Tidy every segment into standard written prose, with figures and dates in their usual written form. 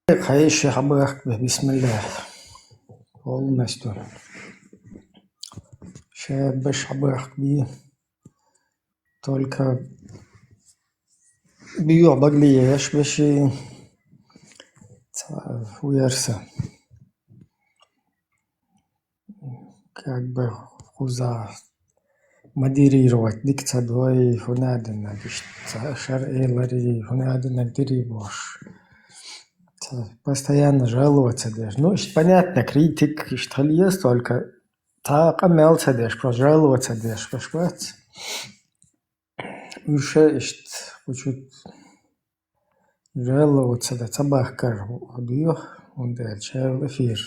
Хай حبك بسم الله полностью. Шебеш حبك بي только бью баглиеш беши уерса. Как бы хуза модерировать диктадой хунадина шар-элари хунадина дерибош. Постоянно жаловаться даже. Ну, понятно, критик, что ли есть, только так мелца даже, просто жаловаться даже, понимаете? Уже хочет жаловаться, да, собака, одуё, он дальше в эфир.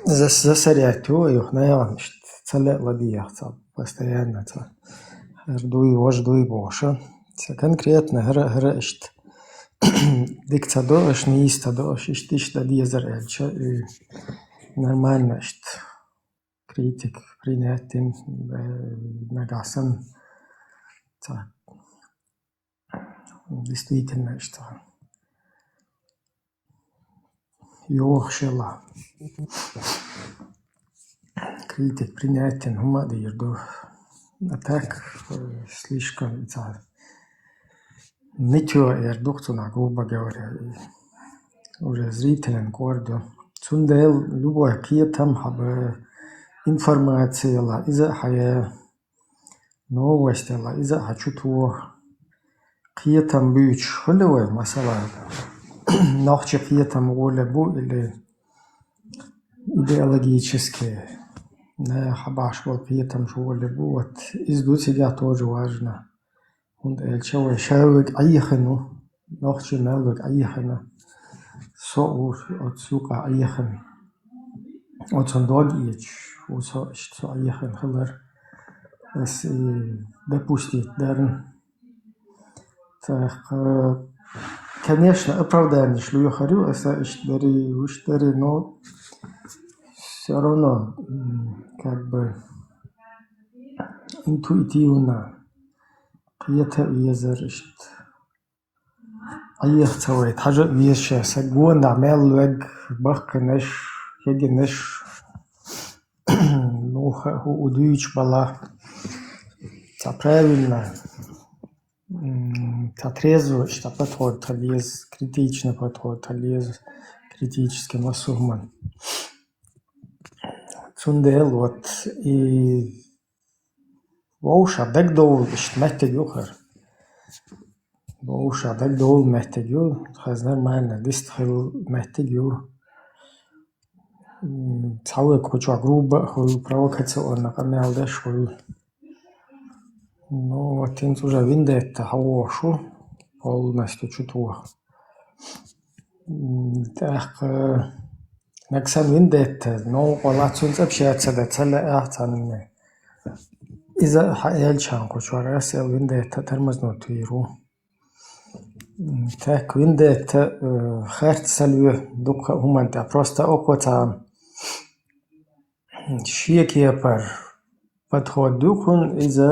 Засорять его, наверное, целая ладья, постоянно, жду его, что конкретно, диктадор, не истадор, что диезерельча, и нормально, критик принятен, нагасан, действительно, что Йохшела. Критик принятен, humadирду. А так, слишком, ничего, ердухтуна, грубо говоря, уже зрителям гордо. Цундел, любой киетам, хабы информация, ла, иза хая новости, ла, иза хачуту киетам бюч, хулевой, масала. Нахче киетам голе бу или идеологические. Не хабаш вот киетам голе бу, вот изду тебя тоже важно. Und elchau шавик айхану, нахче мелвик айхана. So отсюка айхан. Отсон догич, усо айхан хилер. As допустить дарн. Так, конечно, оправдание шлю я харю, уштари, но все равно как бы интуитивно это везеришь. Айхцавайт, хажа везше, сагуан да мелвег бахканеш, хегенеш, ну удуич бала. Правильно. Трезво, что подход, лез, критичный подход, лез, критический масурман. Цундел, вот, и воуша, даг дол, что мехтегюхар. Воуша, даг дол мехтегю, хаз нормально, дистхил мехтегю. Цауэ куча грубо, хуй провокационно, камелдеш, хуй. Ну, вот им уже виндетта, хауошу, полностью чутуа. Так, наксан виндетта, но полацун общаться, да целая ахтанне. Иза хаэльчан кучуара сел виндетта термознуту иру. Так, виндетта харт сальве дука хуманта, просто окота шиекепар. Подход духун из-за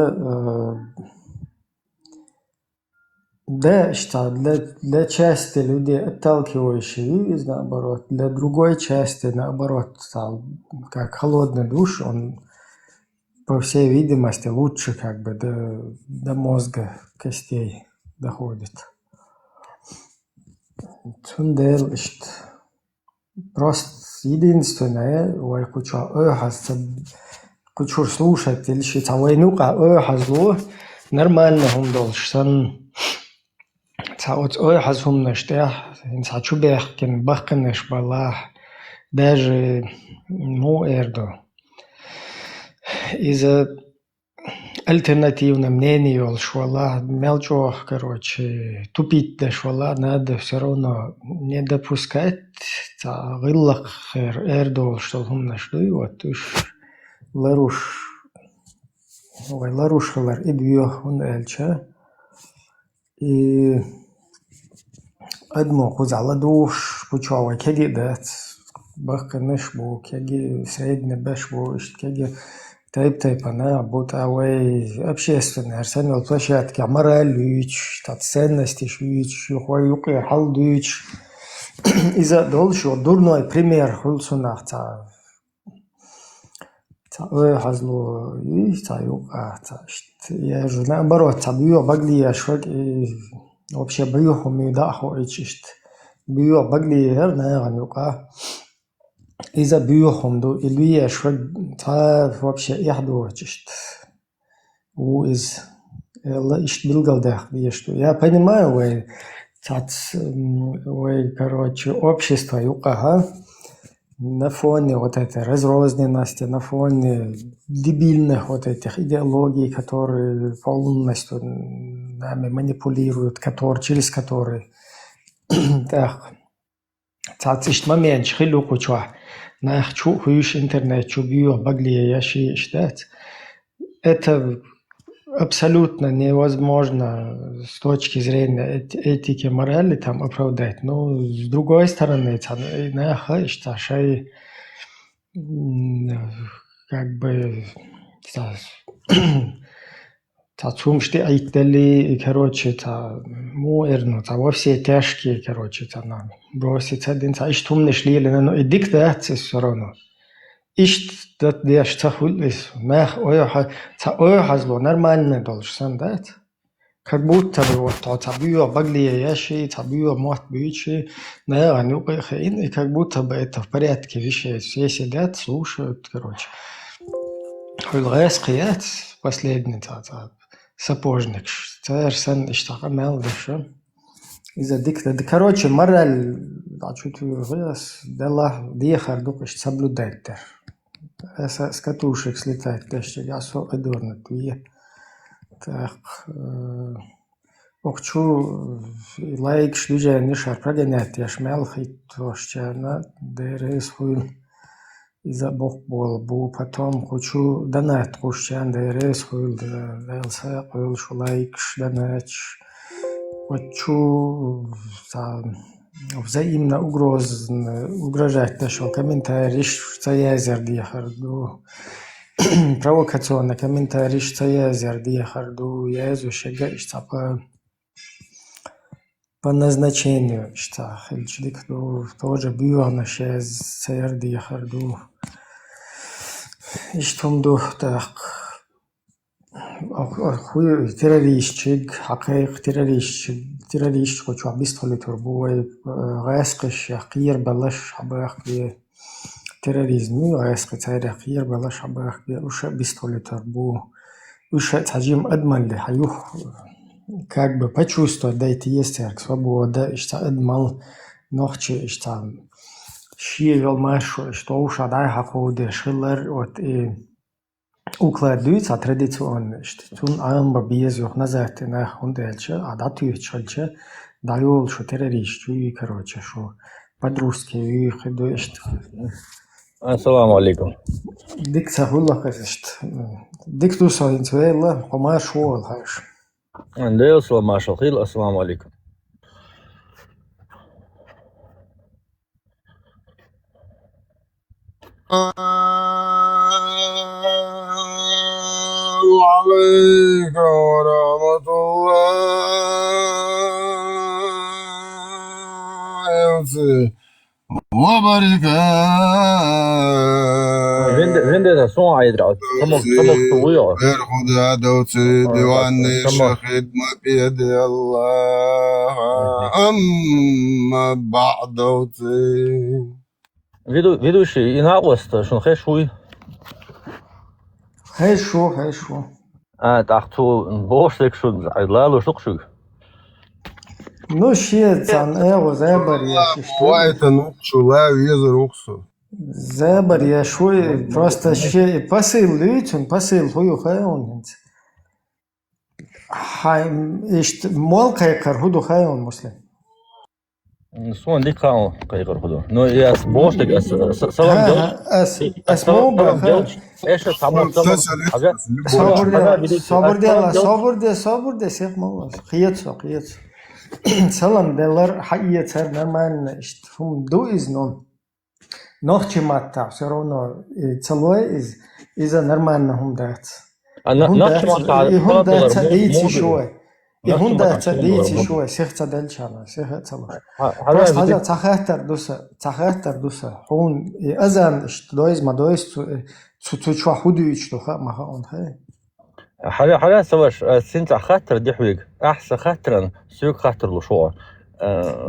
для части людей отталкивающий, наоборот, для другой части, наоборот, как холодный душ, он, по всей видимости, лучше как бы до мозга, костей доходит. Цундел, просто единственное, ой, кучур слушать или считать, нормально он должен. Хазум наштя, инсачубех, кен бахканеш бала, даже эрду. Из-за альтернативного мнения, швала, мелчо, короче, тупить да швала, надо все равно не допускать, гыллах эрду, что он нашли, вот уж ларуш халар идвиох он эльча. И одно хузала душ, пучова, кеги дат, бахканеш бу, кеги средне беш бу, кеги Taip, она будто общественная арсенал площадки, мораль юич, ценности юич, юхуаюки хал юич. Из-за дольше дурной пример хулсунах хазло и юка. Я же наоборот, бью багли ашвак вообще бью хумю даху ичишт. Бью багли на юка. إذا بيوهم دو اللي شوي تعرف вообще يحدوش وإز الله إيش بالجودة что я понимаю вы короче общество юкага на фоне вот этой разрозненности, на фоне дебильных вот этих идеологий, которые полностью нами манипулируют, через которые так ist момент хилуку чуа нах чу хуюш интернет чу био баглия яши штат. Это абсолютно невозможно с точки зрения этики, морали там оправдать. Но с другой стороны, наха шташай как бы цумшти айтдали, короче, муэрно, во все тяжкие, короче, нам бросить один, ишь тумны шлили, но и диктация все равно. Ишь dat деш цахулис, мэх ойхазло нормально должен дать. Как будто бы вот табио баглия яши, табио мот бичи, наверное, и как будто бы это в порядке вещей. Все сидят, слушают, короче. Хулгайс кият, последний сапожник. Царь иштагамел дешо. Из-за дикта. Короче, мораль, чуть вырос, дала дехар дукаш соблюдать. С катушек слетать, даже я особо дурно туе. Так, окчу лайк шлюже нишар прогонять, я шмел хит тошчана, дерес хуй из-за бог был, потом хочу донат кушчан, дерес хуй, дэлса хуй шулайк шланач, хочу взаимно угрожать нашел комментарий, что я зердихарду. Провокационный комментарий, что я зердихарду, я изучаю, что по назначению, что человек тоже бьет на шесть зердихарду. И что он так хуй террористчик, хакех террорист, хочу объяснить турбой, гайскаш, кир балаш, абах терроризм, гайскаш царь кир балаш, абах уж объяснить турбу, уж тажим адмали, хаюх как бы почувствовать, да это есть свобода, что адмал ночи, что шиел машу, что уж адай хаходе, шиллер от и укладывается традиционно, что тун амба безух назад на хундельче, а дату чольче, даю что террорист, и короче, что по-дружски и ходишь. Ассаламу алейкум. Дик сахулла кажешь, дик ту соинцвейла, хома шуол хаш. Андео салама шахил, ассаламу алейкум. عليك ورحمة الله وبركاته. Vende det sån idrott. Som stor. خذ عدوتي ديواني خدمة بيدي الله أما بعدوتي. Ведущий in August schon recht früh. Хорошо. Dachte ein Borstück schon, also doch schon. Ну, ще зебар, я Хвайта нукчула візер уксу. Зебар, я шуй, просто ще посил лютен, посил хую хайон. Молка якар худу хайон муслим. Son die kan kijken goed. No, ja, Borstück salam geld. Asmoba. Eşe tamam. Sabır de sek mavas. Qiyat. Salam delar hayyeter нормально, işte hum do is non. Нохчи матта, все равно целое из إذا نرماننا هم دات أنا هم نفس ما دات هم دات ديتي مو شوي هم دات ديتي شوي سيخت دلشانا سيخت صلاح بس حاجة تخاطر دوسا هون أذن اشتدايز ما دايز تو شو حدو يشتوخا ما هون هاي حاجة سواش سنت خاطر دي حويك أحسن خاطرا سوق خاطر لشوع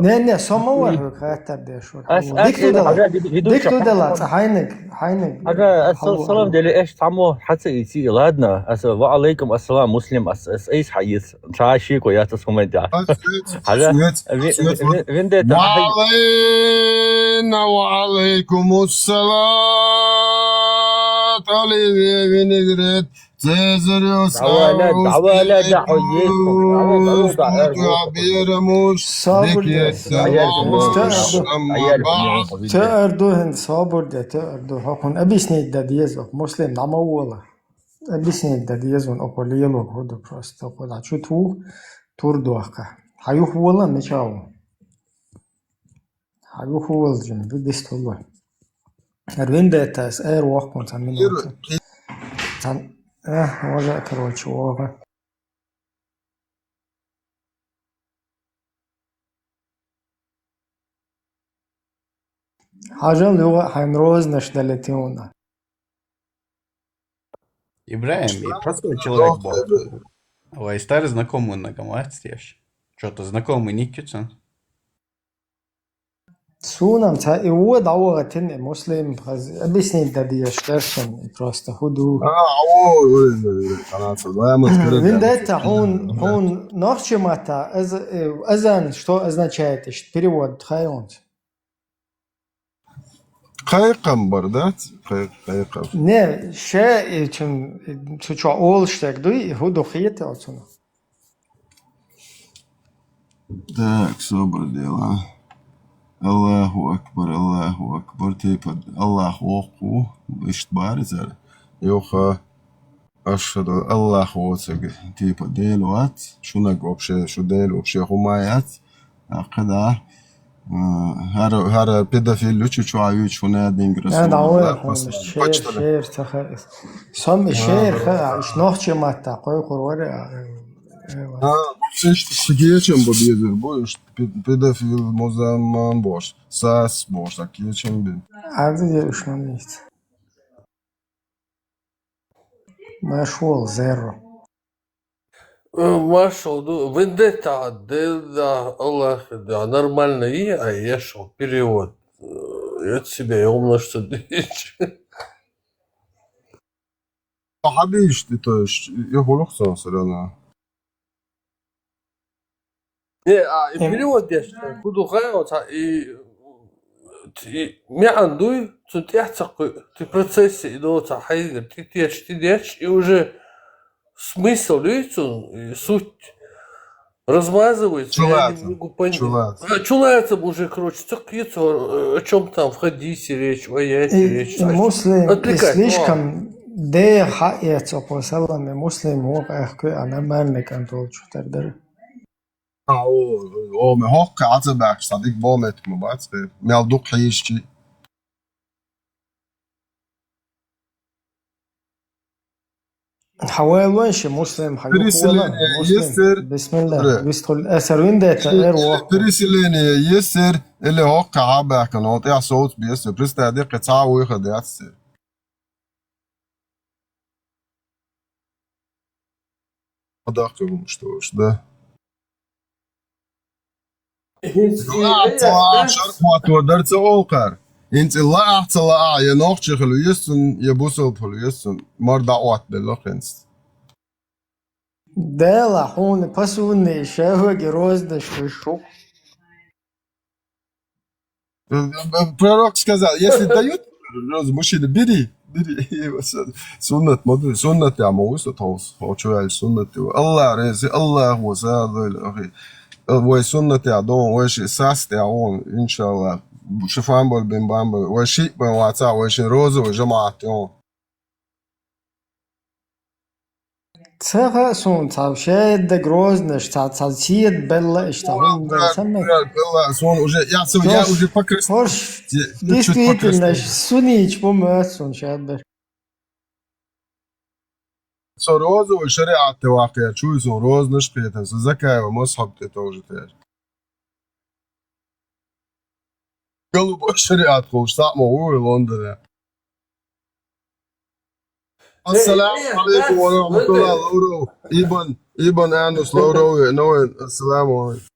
نه سامو هو خاطر ده شو ديكتو دلات حينك حاجة السلام ديالي إيش تعمو حتى يتي غادنا وعليكم السلام مسلم إيش حيث شاشيك ويا تسمع ده حاجة وين ده وعلينا وعليكم الصلاة عليه بنقرد تزريوس عوالة دعويكم عبير مش صابر ده بعد تأردوهن صابر ده تأردو هكون أبيسني ده ديزو مسلم نعم والله أبيسني ده ديزون أقوليلو هدو بروست أقول شو توردوخا حيوخ والله مشاو حيوخ والله جنبي ديست والله أروين ده تاس أير واقون تامين تام ولا كروتش واقع حاجة اللغة حنروز نشدلتيونا Ибраим, и простой человек был. А старый знакомый настоящий. Что-то знакомый Никитсон. سونم تا هو دعوة تن مسلم أبيسني دادي أشكرشن براسته هدو من ده هون نخش ماتا أزن شتو означает перевод خايونت قيقم بردات قيقم не ше чё ол штек дуй هدو خيته отсюда так собр дела الله أكبر تيبد الله وقو اشتبارزر يوخا أشهد الله وسق تيبد ديلوات شو نقوب شو ديلو بشي خمايات قدا هر pedofil لوچو عيوت شو نادين größer. Ja, da شير تخيس سام شير خا إيش نخشى ما تقول قرورة. İşte geçen bu diyedir bu işte pedofil mozaman boş sas boş tak geçen bir. Adı ya uşman nicht. Нашел zero. Маршал, вендетта да Аллах, да нормально и а я шел перевод. От себя я умножу Abi işte to yok olursa sana. Не, а перевод я буду хаоса и мяндуй, тут я ты процессе идут хайгер, ты тешь, и уже смысл лицу, суть размазывается, я не могу понять. Чулается уже, короче, о чем там в хадисе речь, в аяте речь. Муслим слишком ده حقیقت اپوسلم مسلم هو اخکو انا مرنک انتول شتر داره او med hakka azabak صديق بومت مبات مال دوق حيشتي حوالونش مسلم حيوخ يسر بسم الله بيستخل اثرين ده تغير واقع بريسليني يسر اللي hakka عباك نوطيع صوت بيسر بريستا دقة تعاوي خد يسر أداقهم مشتوش ده شرط ما تودرت أوقر أنت لا أحتلا يا نوخش خلو يسن يبوسل خلو يسن مر دعوات باللخنس ده لحون بسوني شهوة جروز ده شو Prorok сказал, если дают мужчине, бери. سنة يا موسى توس هو شو هاي سنة الله رزق الله هو زاد الأخي وسنة يا دون وش أساس يا هون إن شاء الله شوفان بول بين بامبل وشيء بين واتسا وش روز وجماعة يوم تسافا سون تاب شاید ده گروز نش تاب چید بله اشتهون ده سمه بله سون وجه يا سو يا وجه فكر فرش دیست ویت نش سونی چ بوم سون شاید ده سو روز و شریعت واقعا چوی سو روز نشقیتن سو زکای و مصحب تتوجه تیر قلو با شریعت خوش ساقما وی لندن السلام عليكم ورحمة الله لورو إبن أنس لورو نوين السلام عليكم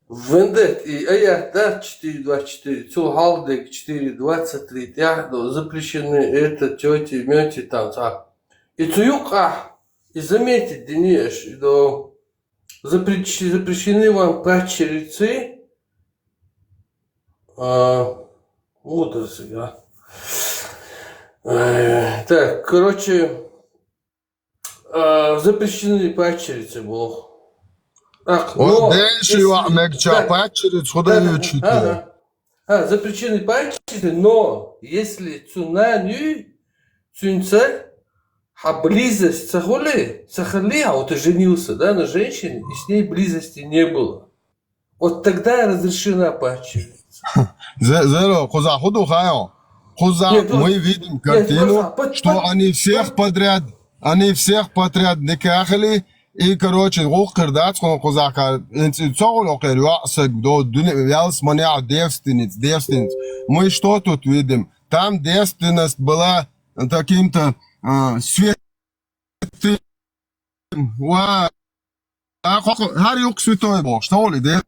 Вендет и да 4.24, Цухалдек 4.23, запрещены это, тети, мети там, так. И Цуюка, и заметить, Денис, что запрещены вам пачерицы, мудрость, да. Так, короче, запрещены пачерицы, Бог. Ах, O değişiyor Ahmet Çapatçı'nı çoğda çıkıyor. Запрещены пачерицы, но если цунаню, цунцель, близость сахали, а вот ты женился, да, на женщине, и с ней близости не было. Вот тогда разрешена пачерица. Зеро, коза худу хая. Коза, мы видим картину, что они всех подряд никахали, и, короче, рухкардат, коза, цогол окерюасак, до вялс маня девственниц. Мы что тут видим? Там девственность была таким-то святым. Har ju också svårt bort, står det.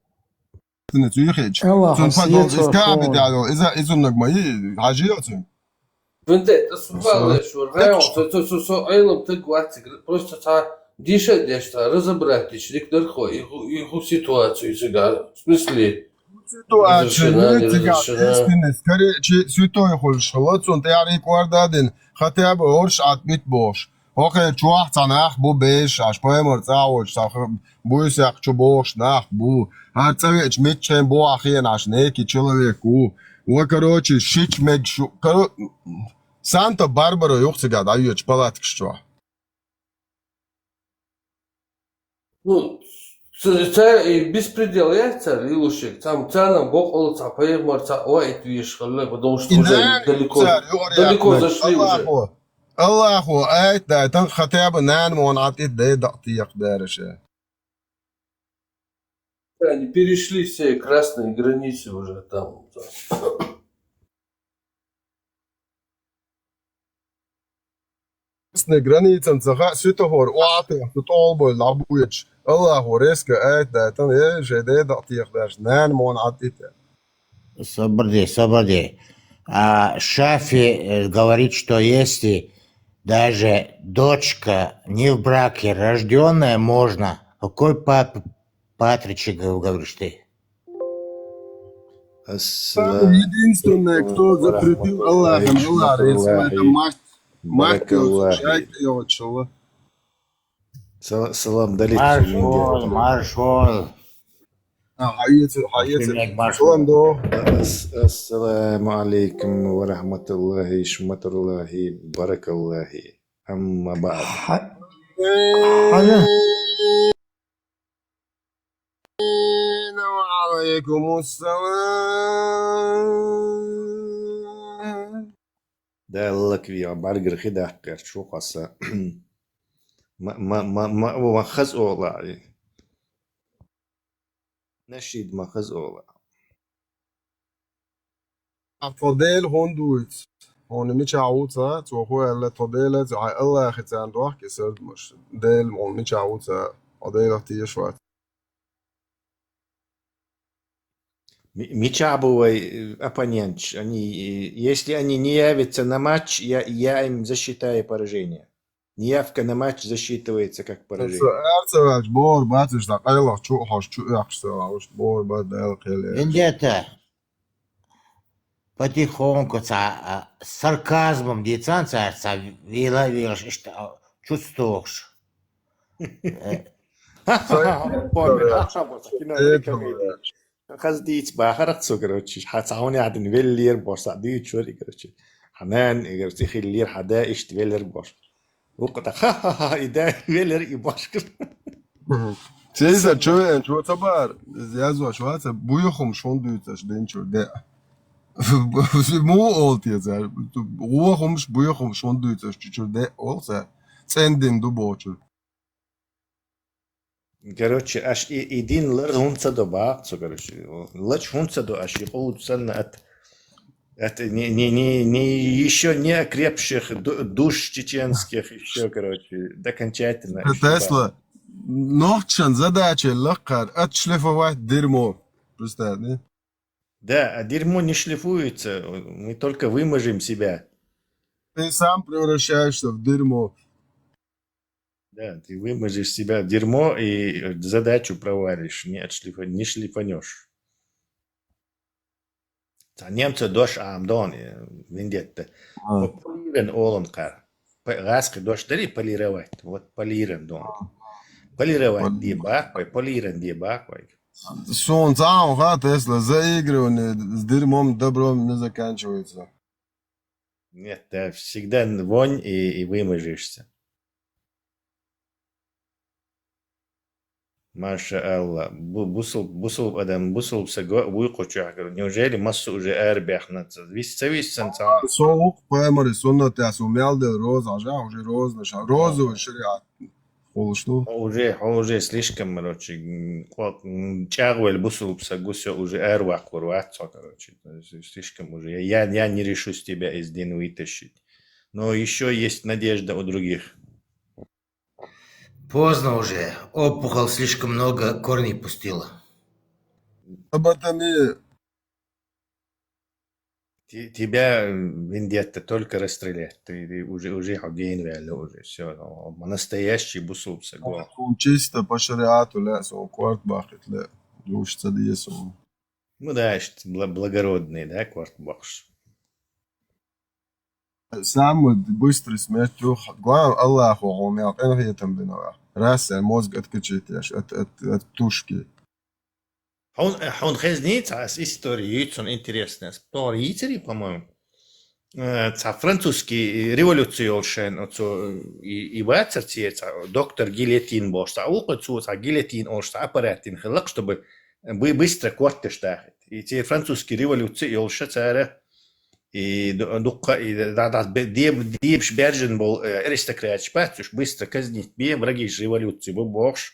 Den Zürich. Så fast ist Gabe da, ist noch mal hajiyatım. Венде, это сувало, что район, so айлом ты гвати, просто та диша дешта, разобрать, диктор хой, их ситуацию сега, в смысле, Ситуация, скорее, святой хольшалот, он теарик вардадин, хотя бы орш отмит бош. Окей, чуах цанах бу беш, аж поэмор цаоч, буйсяк чубош нах бу. А цавеч митчен бу ахен аж неки человеку. Вот, короче, шич мегшу. Санта-Барбара юхтига даёч палатки что. ну, царь беспредел, я царь, Илушек, там царь, Бог, олца, поэмор, ой, ты видишь, потому что уже далеко зашли уже. Аллаху, да, там хотя бы он отит датиях дальше. Они перешли все красные границы уже там. Красные границы, святогор, уатых, тут олбой, лабуич. Аллаху, резко, да, там же датиях дальше. Он отит. Соборди. А Шафи говорит, что если даже дочка не в браке, рожденная, можно. Какой Патричек, говоришь ты? Единственное, кто запретил Аллахом, это мать его. Салам далек. Маршал. السلام عليكم ورحمة الله شمة الله بركة الله أما بعد وعليكم السلام ده الله كبير برجر خدع حقر شو قصة ما خز أولا نشيد ما خز أولا فضيل هون دوت هون مش عوضة توخو اللي فضيلة زي الله ختان روح كسر مش ديل هون مش عوضة فضيلة تيجي شوية Мичабовый оппонент, если они не явятся на матч, я им засчитаю поражение. Неявка на матч засчитывается как поражение. Вендетта. Потихоньку, с сарказмом, дистанция, что чувствуешь. خزديت باخرت سو كروتش حتعاوني عاد نفيلير بوش عديت شوري كروتش حنان كروتش خيلير حدا اشت فيلر بوش وقت ها اذا فيلر يبوش Teyze şu tabar yazıyor şu an bu yokum şon duyuyor den çölde. Mu oldu yazar. Bu yokum şon duyuyor çölde olsa цендин дубочу. Короче, аж един лър хунца до бакцо, короче. Лъч хунца до аж и получценно от не еще не окрепших душ чеченских еще, короче, окончательно. Тесла, нохчан задача лакар, отшлифовать дерьмо. Представь, не? Да, а дерьмо не шлифуется, мы только выможем себя. Ты сам превращаешься в дерьмо. Да, ты выможешь себя в дерьмо и задачу проваришь, не шлифанешь. Немцы дош амдон, вендетта. Полирен олонкар. Раска дош дали полировать. Вот полирен дон. Полировать дебак, полирен дебак. Сон сам, Тесла, заигрывание с дерьмом добром не заканчивается. Нет, да, всегда вонь и выможешься. Маша Аллах. Бусул адам, бусул сага, вуйкочу. Неужели массу уже эрбяхнаться? Висцевисцен ца. Соук, поймали, сонно тяс умел del роз, а жа уже роз наша. Розовый шариат. Что? Уже слишком, короче, чагуэль бусул сагу все уже эрвак урваться, короче. Слишком уже. Я не решусь тебя из день вытащить. Но еще есть надежда у других. Поздно уже. Опухоль слишком много корней пустила. Об этом и... Тебя, вендетта, только расстрелять. Ты уже один реально уже. Все. Настоящий бусул сагу. Он чисто по шариату, ля, сон кварт бахет, ля. Луч цадиесу. Ну да, благородный, да, квартбахш. Самый быстрый смерть. Главное, Аллаху умел. Это я там бинова. Раз, мозг откачать, от тушки. Он хезнится с историей, он интересный. Истории, по-моему. Французский революция олшен, и вацерти, доктор гильотин бошта, а ухо гильотин олшта, аппаратин хлак, чтобы быстро корты штахать. И те французские революции олша цара, и дукка, и дебш бержен был аристократ, шпатюш, быстро казнить, бе враги революции, был бошь.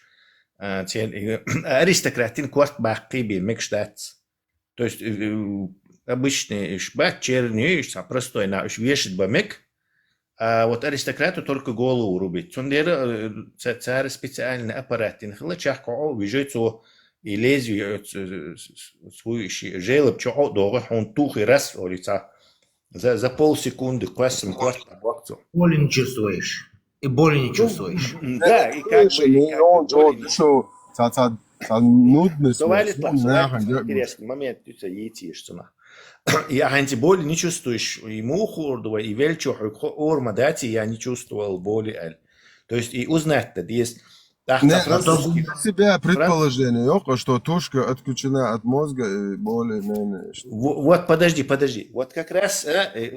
Аристократин кварт бахки бе мекштац. То есть обычный шбат черный, простой, вешает бамек, а вот аристократу только голову рубить. Он царь специальный аппарат, чахко бежит и лезвие свой желоб, чего долго он тух и раз улица за полсекунды квасом кварт. Боли не чувствуешь. И боли не чувствуешь. Да, и как бы... Нудно. Бывает интересный момент, ты едешь сюда. И антиболи не чувствуешь. И муху, и вельчу, орма дати, я не чувствовал боли. То есть и узнать-то есть... Себя предположение, что тушка отключена от мозга и боли. Вот подожди. Вот как раз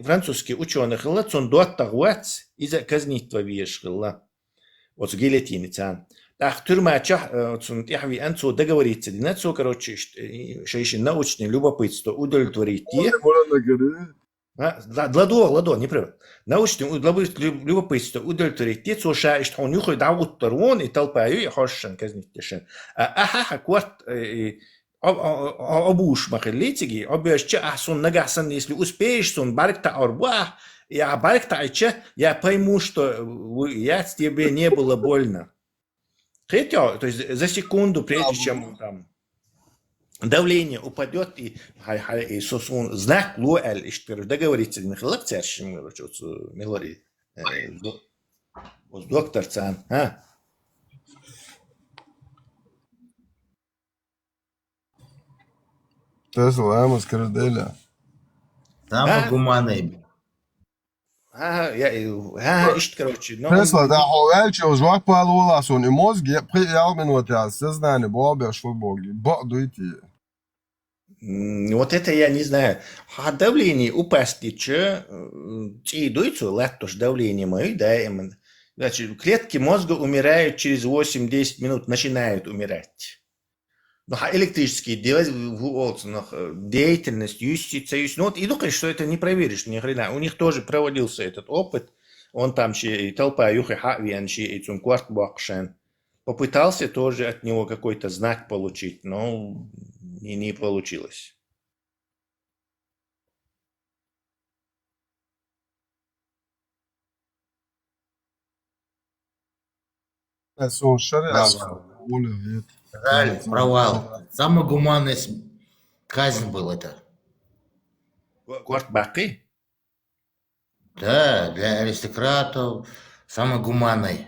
французский ученый он доттагуат из-за казнитва вешхила. Вот с гильотиницей. Так, тюрьмача, тяхви анцу договориться, динацу, короче, шейши научное любопытство удовлетворить. Ладо, не прав. Научное любопытство удовлетворить. Те, что шаешь, что он юхает аутторон и толпаю, и хошен казнитешен. Аха, кварт, обуш махалитиги, обеща, сон нагасан, если успеешь, сон баркта арба, я баркта айча, я пойму, что я тебе не было больно. Хотя, то есть за секунду, прежде чем там давление упадет, и знак луэль, что договориться не хлопцершим, короче, милори, доктор Цан, а? Тесла, Амос, Караделя. Там гуманы. Ишь, короче, Тесла, да, ховельче, жвак палуласон, и мозг, я минуты, сознание, бобя, швы боги, идти. Вот это я не знаю. А давление упасть, че, идуется, латтуш давление мое, да, значит, клетки мозга умирают через 8-10 минут, начинают умирать. Ну, а электрические деятельность, юстиция, ну, вот, и думаю, что это не проверишь, ни хрена. У них тоже проводился этот опыт. он там толпа юхи хавиан и кварт бакшен. Попытался тоже от него какой-то знак получить, но не получилось. Son шариат. Провал. Самая гуманная казнь была это. Кварт баки? Да, для аристократов самый гуманный.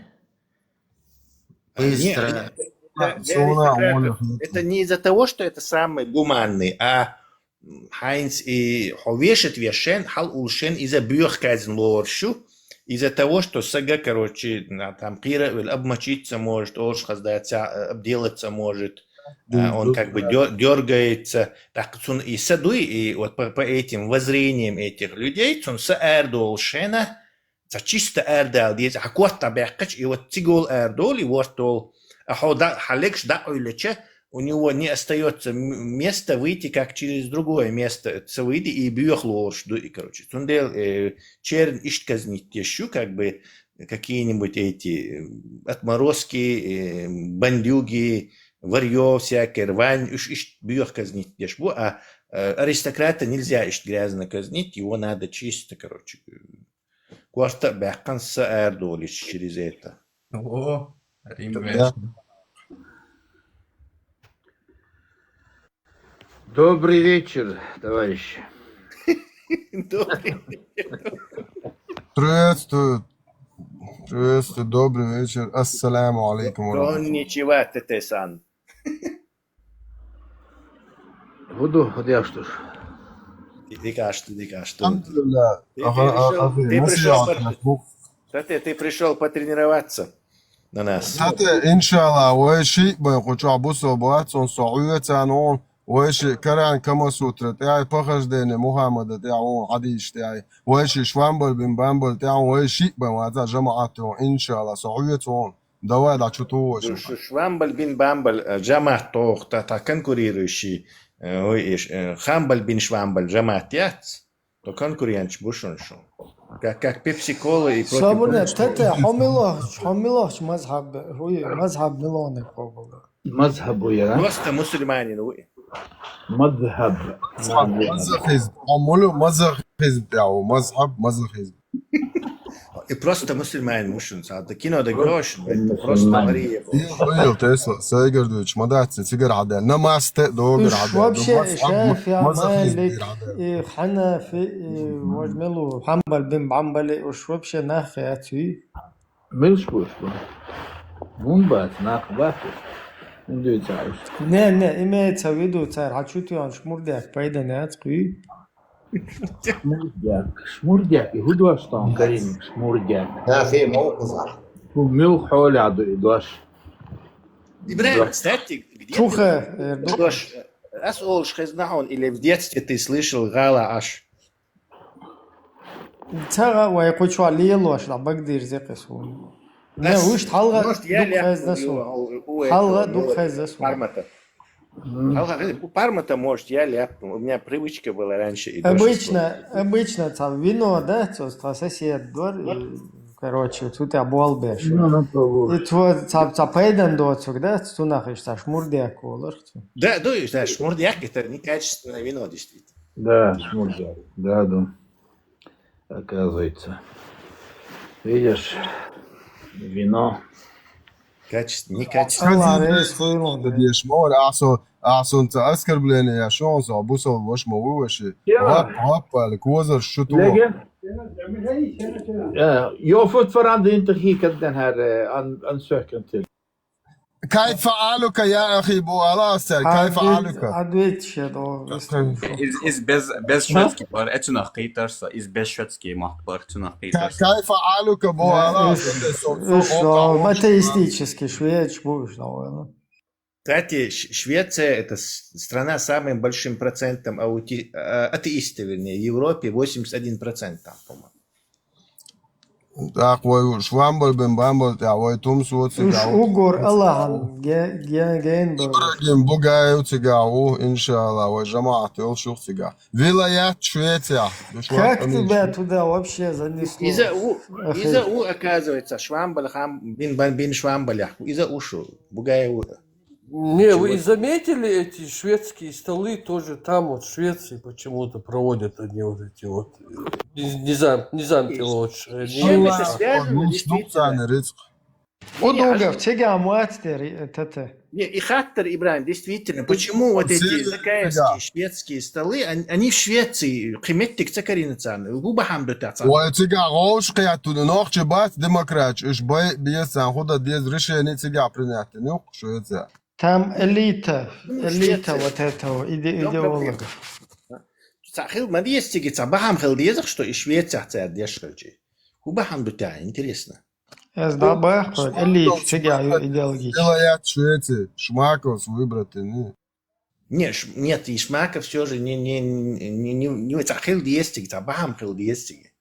Быстро. Это не из-за того, что это самый гуманный, а Хайнц и Ховешет Вешен, Хал Улшен из-за бюрказн лоршу, из-за того, что сага, короче, там Кира обмочиться может, Олш обделаться может, он как бы дергается. Так, и садуй, и вот по этим воззрениям этих людей, он саэрдол шена, чисто эрдал, здесь акватта бэкач, и вот тигол эрдол, и вот тол, халекш да ойлече, у него не остается места выйти как через другое место, выйти и бьёхлош, и короче, тундел черн ишказнить еще как бы какие-нибудь эти отморозки, бандюги, варьё всякие, рвань, уж бьёх казнить ешбу, а аристократа нельзя грязно казнить, его надо чисто, короче. Кварта бэкканса эрдолич через это. О, Рим. Добрый вечер, товарищи. Приветствую. Приветствую, добрый вечер. Ассаламу алейкум. Конничева, Тете-сан. Буду, вот я что ж. Дикаш. Алхамдулилlah. Ты пришел потренироваться на нас. Иншаллах, وشيء بنقطع بصوبات صعوبة تانون وشيء كران كما سوتر تاعي بخش دين محمد تاعون عديش تاعي وشيء شوامبل بن بامبل تاعون وشيء بنوازع جماعتهم إن شاء الله صعوبة давай да чуту Швамбаль бин бамбаль джамат тох та конкурирующий хамбаль бин швамбаль джамат яц то конкурент бушоншу как пепси-кола и против صابونة تتا حملوش مذهب ميلاني قابل مذهب ويا просто мусульманин مذهب مذهب حزب عملوا مذهب حزب تاعو مذهب حزب и просто мусульманин мушунс а кино да грош просто Мария ايوه تسلا سيجردوش مدات سيجر عدل نماست دوغر عدل وبشي شافعي مالك حنفي وجملو حنبل بن بعنبلي وشوبشي ناخياتي مش بوشتو مون ناقباتو ندوي تعرف نه имеется в виду царь хачутион шмурдяк пайданят куй شموردяк и худваштан карим шмурдяк Да, في موقف. وميل حولي عدو إدواش Ибрахим, кстати, где Чуха Дош, раз Олш Хезнахун или в детстве ты слышал Гала Аш? ترى ويقولوا عليه لوش لا بقدر زقسون لا وش حلقة Может, я دوك хезесун حلقة دوك хезесун Пармата. Пармата, может, я ляпну. У меня привычка была раньше. И обычно там вино, да, то сосед двор, короче, тут я был беш. И то пейден доцук, да, tu нахиш, та шмурдяк олар. Да, да, шмурдяк это некачественное вино, действительно. Да, шмурдяк, да. Оказывается. Видишь, вино. Некачественное. ده يشمول اعصون تأذكر بلين يا شون صابوسو وش مووشي هوب الكوزر شتو Jag har fortfarande inte skickat den här ansökan till. كيف حالك يا اخي بو аластер كيف حالك Ответь что Is bez švedski par etunah qītarsa, is bez švedski maht par etunah qītarsa. كيف حالك بو аластер матеистический шведч будешь, наверное. Кстати, Швеция – это страна с самым большим процентом атеистов, вернее, в Европе 81% там, по-моему. Так, вы швамбол, бимбамбол, а вы тум суоци Уж гау. угор Аллахан ген бор. Иbrahim бугаю цигау, иншаллах, вы жамаат, ел шух цигау. Вилаят Швеция. Как тебя туда вообще занесло? Из-за оказывается, Швамбаль, бин Швамбалях, из-за ушу, бугаю. Не, вы заметили эти шведские столы тоже там вот в Швеции почему-то проводят они вот эти вот низам пилотш. С чем это связано, действительно? Удуга, в цигам мастер, это. И Хаттер, Ибрахим, действительно, почему вот эти закаевские шведские столы, они в Швеции, кыметик цакаринацан, губахам дотацан. وتيجا قيعتو نوخ بات ديمقراط اش باي بيسان خدا ديز ريشيني تيجا برينات نوخ شويتزا Там элита вот этого идеолога. Хил, надеюсь, бахам хил дезах, что и Швеция царь дешевле. Губахам дотя, интересно. Я сдабах, элит, цигя идеологически. Вилаят Швеции, Шмаков выбраты, не. Нет, и Шмаков все же не цахил десятик, бахам хил десятик.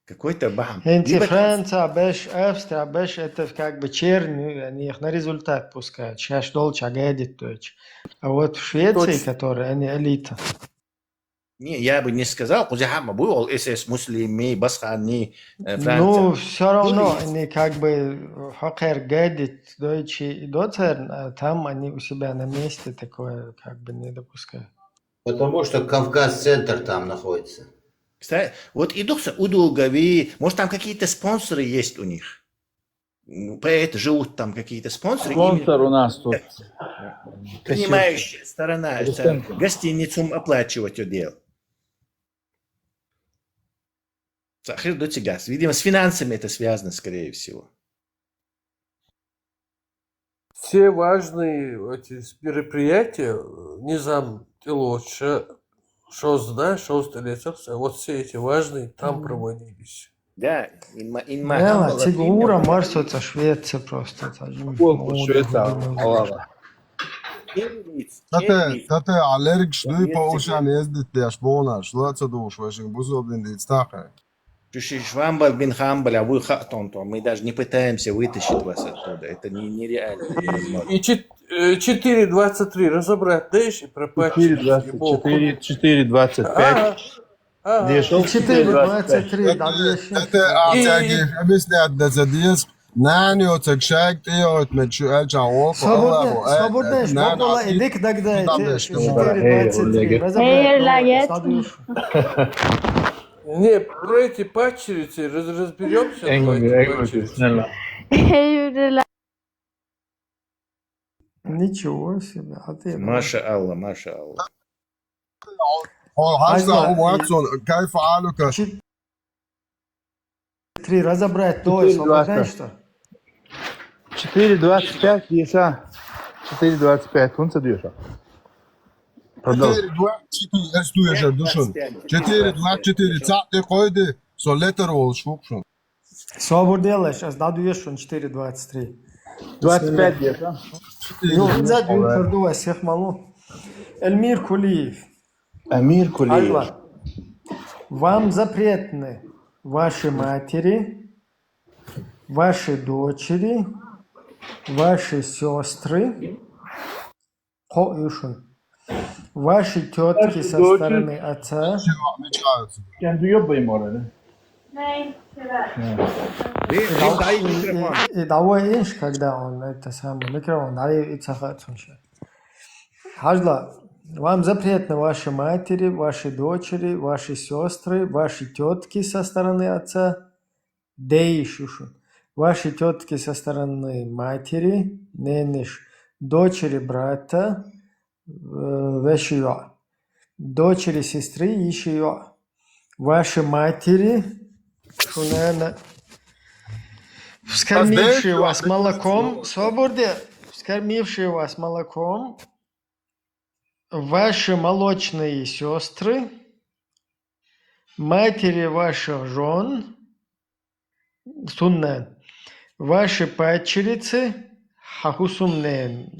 Какой-то бахам. Энти Франция, беш Австрия, беш это как бы черни, они их на результат пускают. Сейчас долча гадит точь. А вот в Швеции, которые они элита. Не, я бы не сказал, Кузяхама был СС муслими, басхани, Франция. Ну, все равно они как бы хакер гадит, дойчи и доцерн, а там они у себя на месте такое как бы не допускают. Потому что Кавказ-центр там находится. Кстати, вот идутся удолгови, может там какие-то спонсоры есть у них. Поэты живут там какие-то спонсоры. Спонсор у нас тут. Принимающая сторона, гостиницу оплачивать отдел. Захир до тигас. Видимо, с финансами это связано, скорее всего. Все важные эти мероприятия, низам пилотш, шо столицах, вот все эти важные там проводились. Да, Да, Цигура, Марс, это Швеция просто. Швеция, Аллах. Тате аллерик что и поушан ездит для шпона, что это душ, ваши бузобин дистака. Швамбаль бин Хамбаль, а вы хатонто, мы даже не пытаемся вытащить вас оттуда, это нереально. И 4.23 разобрать, дальше и пропачить. 4.25. 4.23, да, Тате ацаги, объяснять на задиск. Нани оцак шаг, ты от мечу элчан Свободная школа, иди когда это 4.23. Разобрать. Не, про эти падчерицы разберемся. Ничего себе. А ты? Маша Алла, Маша Алла. هذا واتسون كيف حالك 3 разобрать, то есть свободная что? 4.25 yesa. 4.25 unsa diyorsa. Pardon. 4 ساعة قايدة سولتر والشوق شو Свободела, сейчас дадуешь он 4.23. 25 diyorsa. Ну, задаю, продувай всех малу. Эльмир Кулиев. Амир Кулиев. Ажла, вам запретны ваши матери, ваши дочери, ваши сестры, ваши тетки со стороны отца. Kendi yapayım orada. И давай инш, когда он это самое микрофон, давай и цахаться. Ажла, вам запретны ваши матери, ваши дочери, ваши сестры, ваши тетки со стороны отца. Дейшушун. Ваши тетки со стороны матери, ненеш, дочери брата, вешио. Дочери сестры, ишио. Ваши матери, шунена, вскормившие вас молоком, свободе, вскормившие вас молоком, ваши молочные сестры, матери ваших жен, суннен, ваши падчерицы, хахусумнен,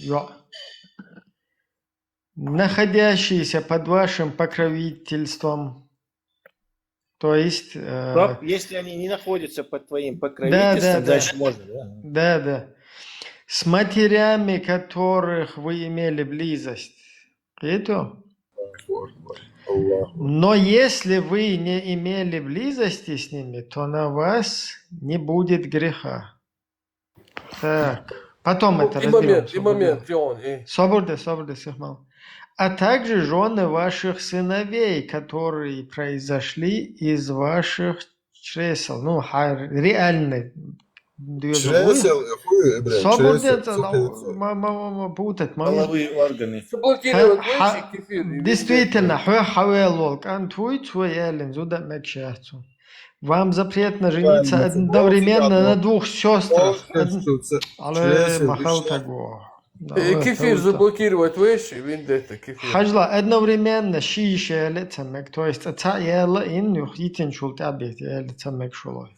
находящиеся под вашим покровительством, То есть... Если они не находятся под твоим Да, покровительством, значит можно, да? Да. С матерями, которых вы имели близость. Это? Но если вы не имели близости с ними, то на вас не будет греха. Так. Потом это разберем. И момент, и он, и... Свобода, Сихмал. А также жены ваших сыновей, которые произошли из ваших чресел. Ну, реальные. Чресел, Свобода, путать. Половые органы. Заблокировать мыши, кефир. Действительно, вам запретно жениться одновременно на двух сестрах. Кефир заблокировать выше, виндетта, кефир. Хажла одновременно шише лицемек, то есть отца яла ин юхитин шултабит лицемек шулой.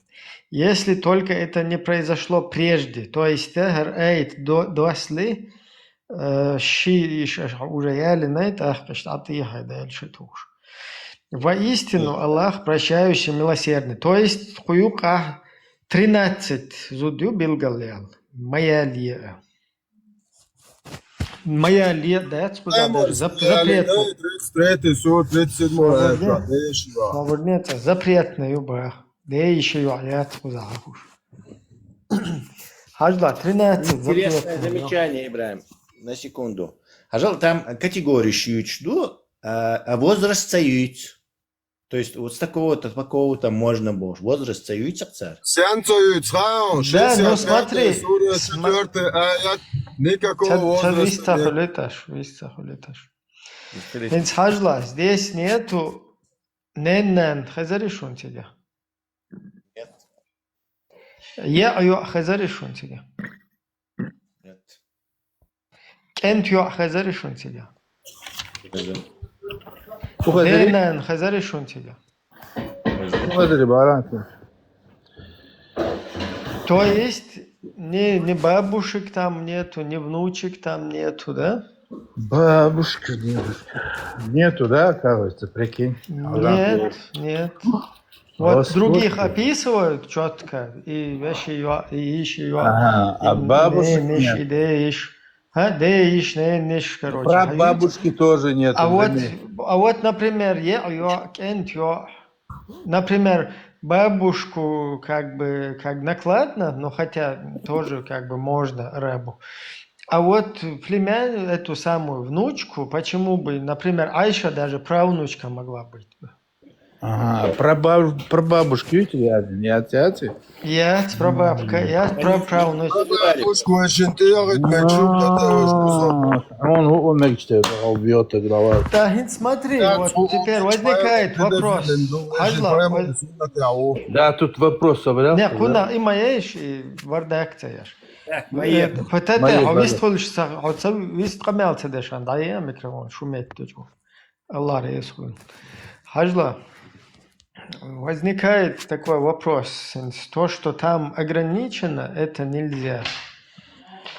Если только это не произошло прежде, то есть досли ши уже яли найт ахкаштатиха дальше туш. Воистину Аллах прощающий, милосердный. То есть хуюка 13 зудю билгалял. Моя лия. Моя лет, да, куда даже запретный. 33, 37. Свободнее, запретный юба. Да еще я куда Хажла, 13 Интересное замечание, Ибраим. На секунду. Хажал, там категории щучду, а возраст союз. То есть вот с такого-то можно было. Возраст союза царь. Да, ну смотри. Никакого возраста нет. Хажла, здесь нету ненен. Хазаришун тебя. Нет. Я хазаришун тебя. Нет. Кент ю хазаришун тебя. Ненен хазаришун тебя. То есть ни бабушек там нету, ни внучек там нету, да? Бабушка, нету, да, оказывается, прикинь. Нет. Вот других описывают четко, и вещи еще. А бабушек нет. Короче. Про бабушки тоже нет. А вот, например, например, бабушку как накладно, но хотя тоже как бы можно рабу. А вот племя, эту самую внучку, почему бы, например, Айша даже правнучка могла быть. Ага, про бабушки у тебя не отец? Я прабабка, я правнучка. Он мечтает, убьет и голова. Да, смотри, вот теперь возникает вопрос. Да, тут вопрос собрал. Не, куда и моешь, и вардактаяш. Пытаться, а вист камелцы дешан, да я микрофон шумит точку. Аллах ресхун. Хажла. Возникает такой вопрос. То, что там ограничено, это нельзя.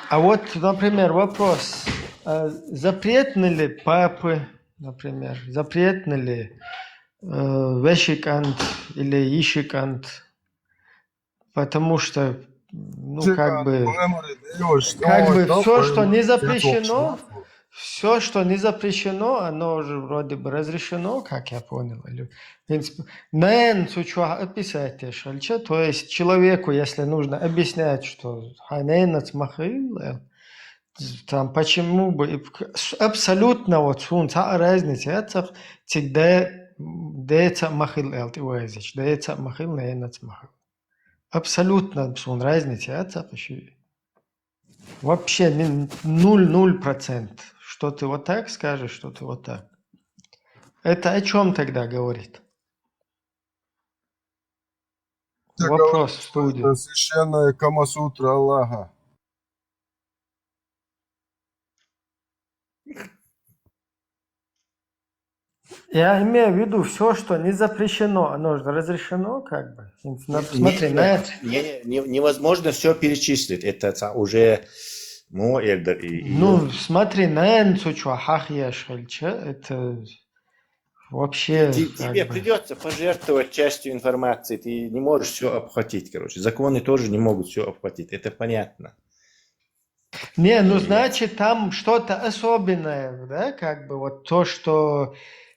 А вот, например, вопрос. Запретны ли папы, например, запретны ли вешикант или ишикант? Потому что, как бы все, что не запрещено, все, что не запрещено, оно уже вроде бы разрешено, как я понял. В принципе, то есть человеку, если нужно объяснять, что там почему бы абсолютно вот разница, абсолютно разница, вообще 0%. Что ты вот так скажешь, что ты вот так. Это о чем тогда говорит? Вопрос в студии. Священная Камасутра Аллаха. Я имею в виду все, что не запрещено, оно же разрешено, как бы. Смотри, на это. Невозможно все перечислить. Это уже Ну, смотри, на это это вообще... Тебе придется пожертвовать частью информации, ты не можешь все обхватить, короче. Законы тоже не могут все обхватить, это понятно. Не, ну значит, там что-то особенное, да, как бы вот то, что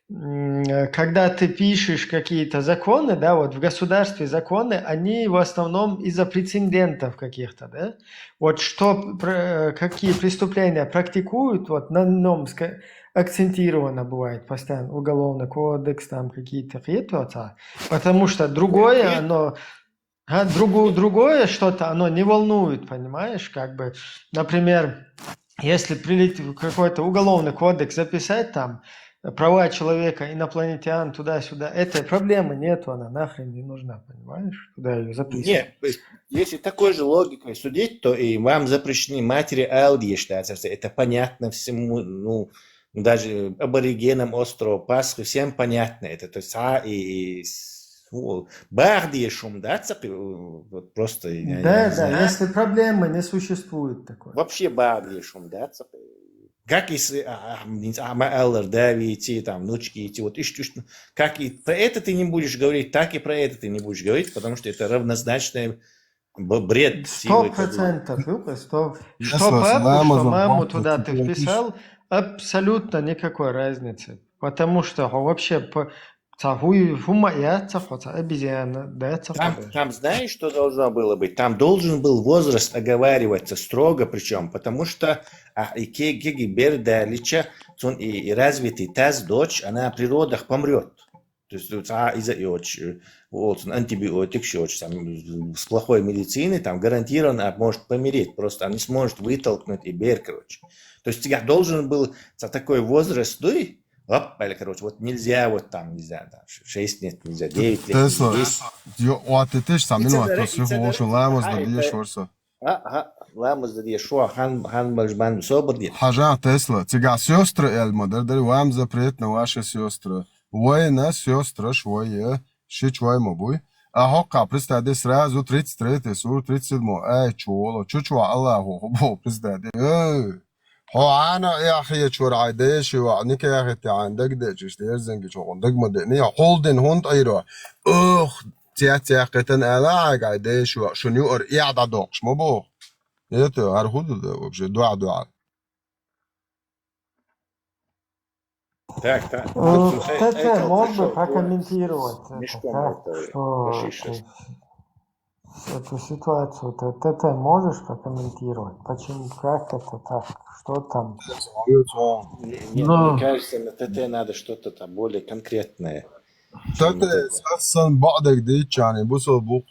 когда ты пишешь какие-то законы, да, вот в государстве законы, они в основном из-за прецедентов каких-то, да, вот какие преступления практикуют, вот на нем акцентировано бывает постоянно, уголовный кодекс, там какие-то ситуации, потому что другое, оно... другое что-то, оно не волнует, понимаешь, как бы, например, если прилетит какой-то уголовный кодекс записать там, права человека, инопланетян, туда-сюда, этой проблемы нету, она нахрен не нужна, понимаешь, куда ее записывать. Нет, если такой же логикой судить, то и вам запрещены матери Ауди, это понятно всему, ну, даже аборигенам острова Пасхи, всем понятно это, то есть, Бардия шум, да, вот просто... Да, если проблемы не существует такой. Вообще бардия шум, да, как если Эллер, да, идти, там, внучки идти, вот как и про это ты не будешь говорить, так и про это ты не будешь говорить, потому что это равнозначный бред. 100%, что папу, что маму туда ты вписал, абсолютно никакой разницы, потому что вообще... Там знаешь, что должно было быть? Там должен был возраст оговариваться строго, причем, потому что и Бердалича, и развитый таз дочь, она при родах помрет. То есть из-за антибиотик, с плохой медицины, там гарантированно может помереть, просто она не сможет вытолкнуть и бер, короче. То есть я должен был за такой возраст, короче, вот нельзя, вот там, нельзя, да, 6 лет, нельзя, 9 лет, 10. Ламус да шо, хан бальжбан собор дед. Хажа Тесла, тебя сестры Эльма, дардари вам запрет на ваши сестры. Воина сестра швоя, шичвай мобуй. А хока, представьте, сразу 33 сур 37. Чула, чучуа Аллаху, представьте. أنا يا أخي شو رعيدش وعنيك يا أخي عندك دش تيرزنج شو عندك مدني هولدن هوند أيرو تيا قتن ألا قاعدش شو نيور يعد عدوقش ما بو يتو هرهود ده وبش دعاء Так. Тете, мог бы прокомментировать эту ситуацию? Тете, можешь прокомментировать? Почему, как это так? Что там? Мне кажется, на ТТ надо что-то там более конкретное. Тете, сам بعدك ديتش يعني بوصل بوق.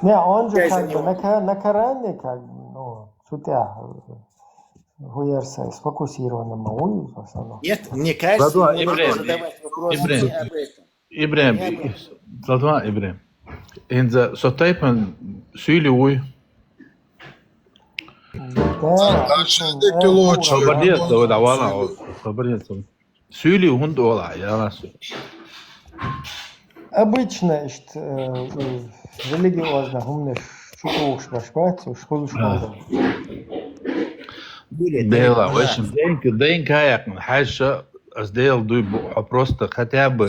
Не, он же как бы на Коране, как бы, ну, судья, Гуерса сфокусирован на Мауи в основном. Нет, мне кажется, не нужно задавать вопросы об этом. Ibrahim, Zlatma Ibrahim. Inza sottaypan suyli uy. Собордец, вот авала, собордец. Сюли хунт ола, я вас. Обычно, религиозно, умный шукуш башкать, школу школу. Дела, в общем, день каяк, хайша, сделал дуйбу, просто хотя бы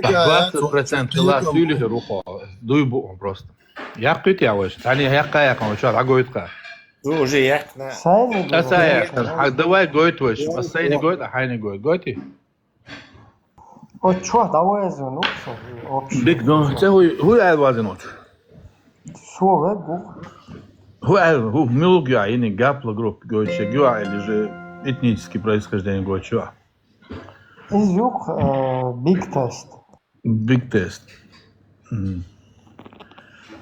20% ла сюли руха, дуйбу просто. Я кит я ваш, тани я каяк, он что, агойтка. Вы уже як на... Давай гойт ваш, бассейн гойт, а хайни гойт, гойти. Вот что, давай звонок, Биг, ну, це хуй алвазинот. Что, вы, Ху много яйни гапла групп гойт, гюа или же этническое происхождение гойт, что? Изюк, big test. Big test.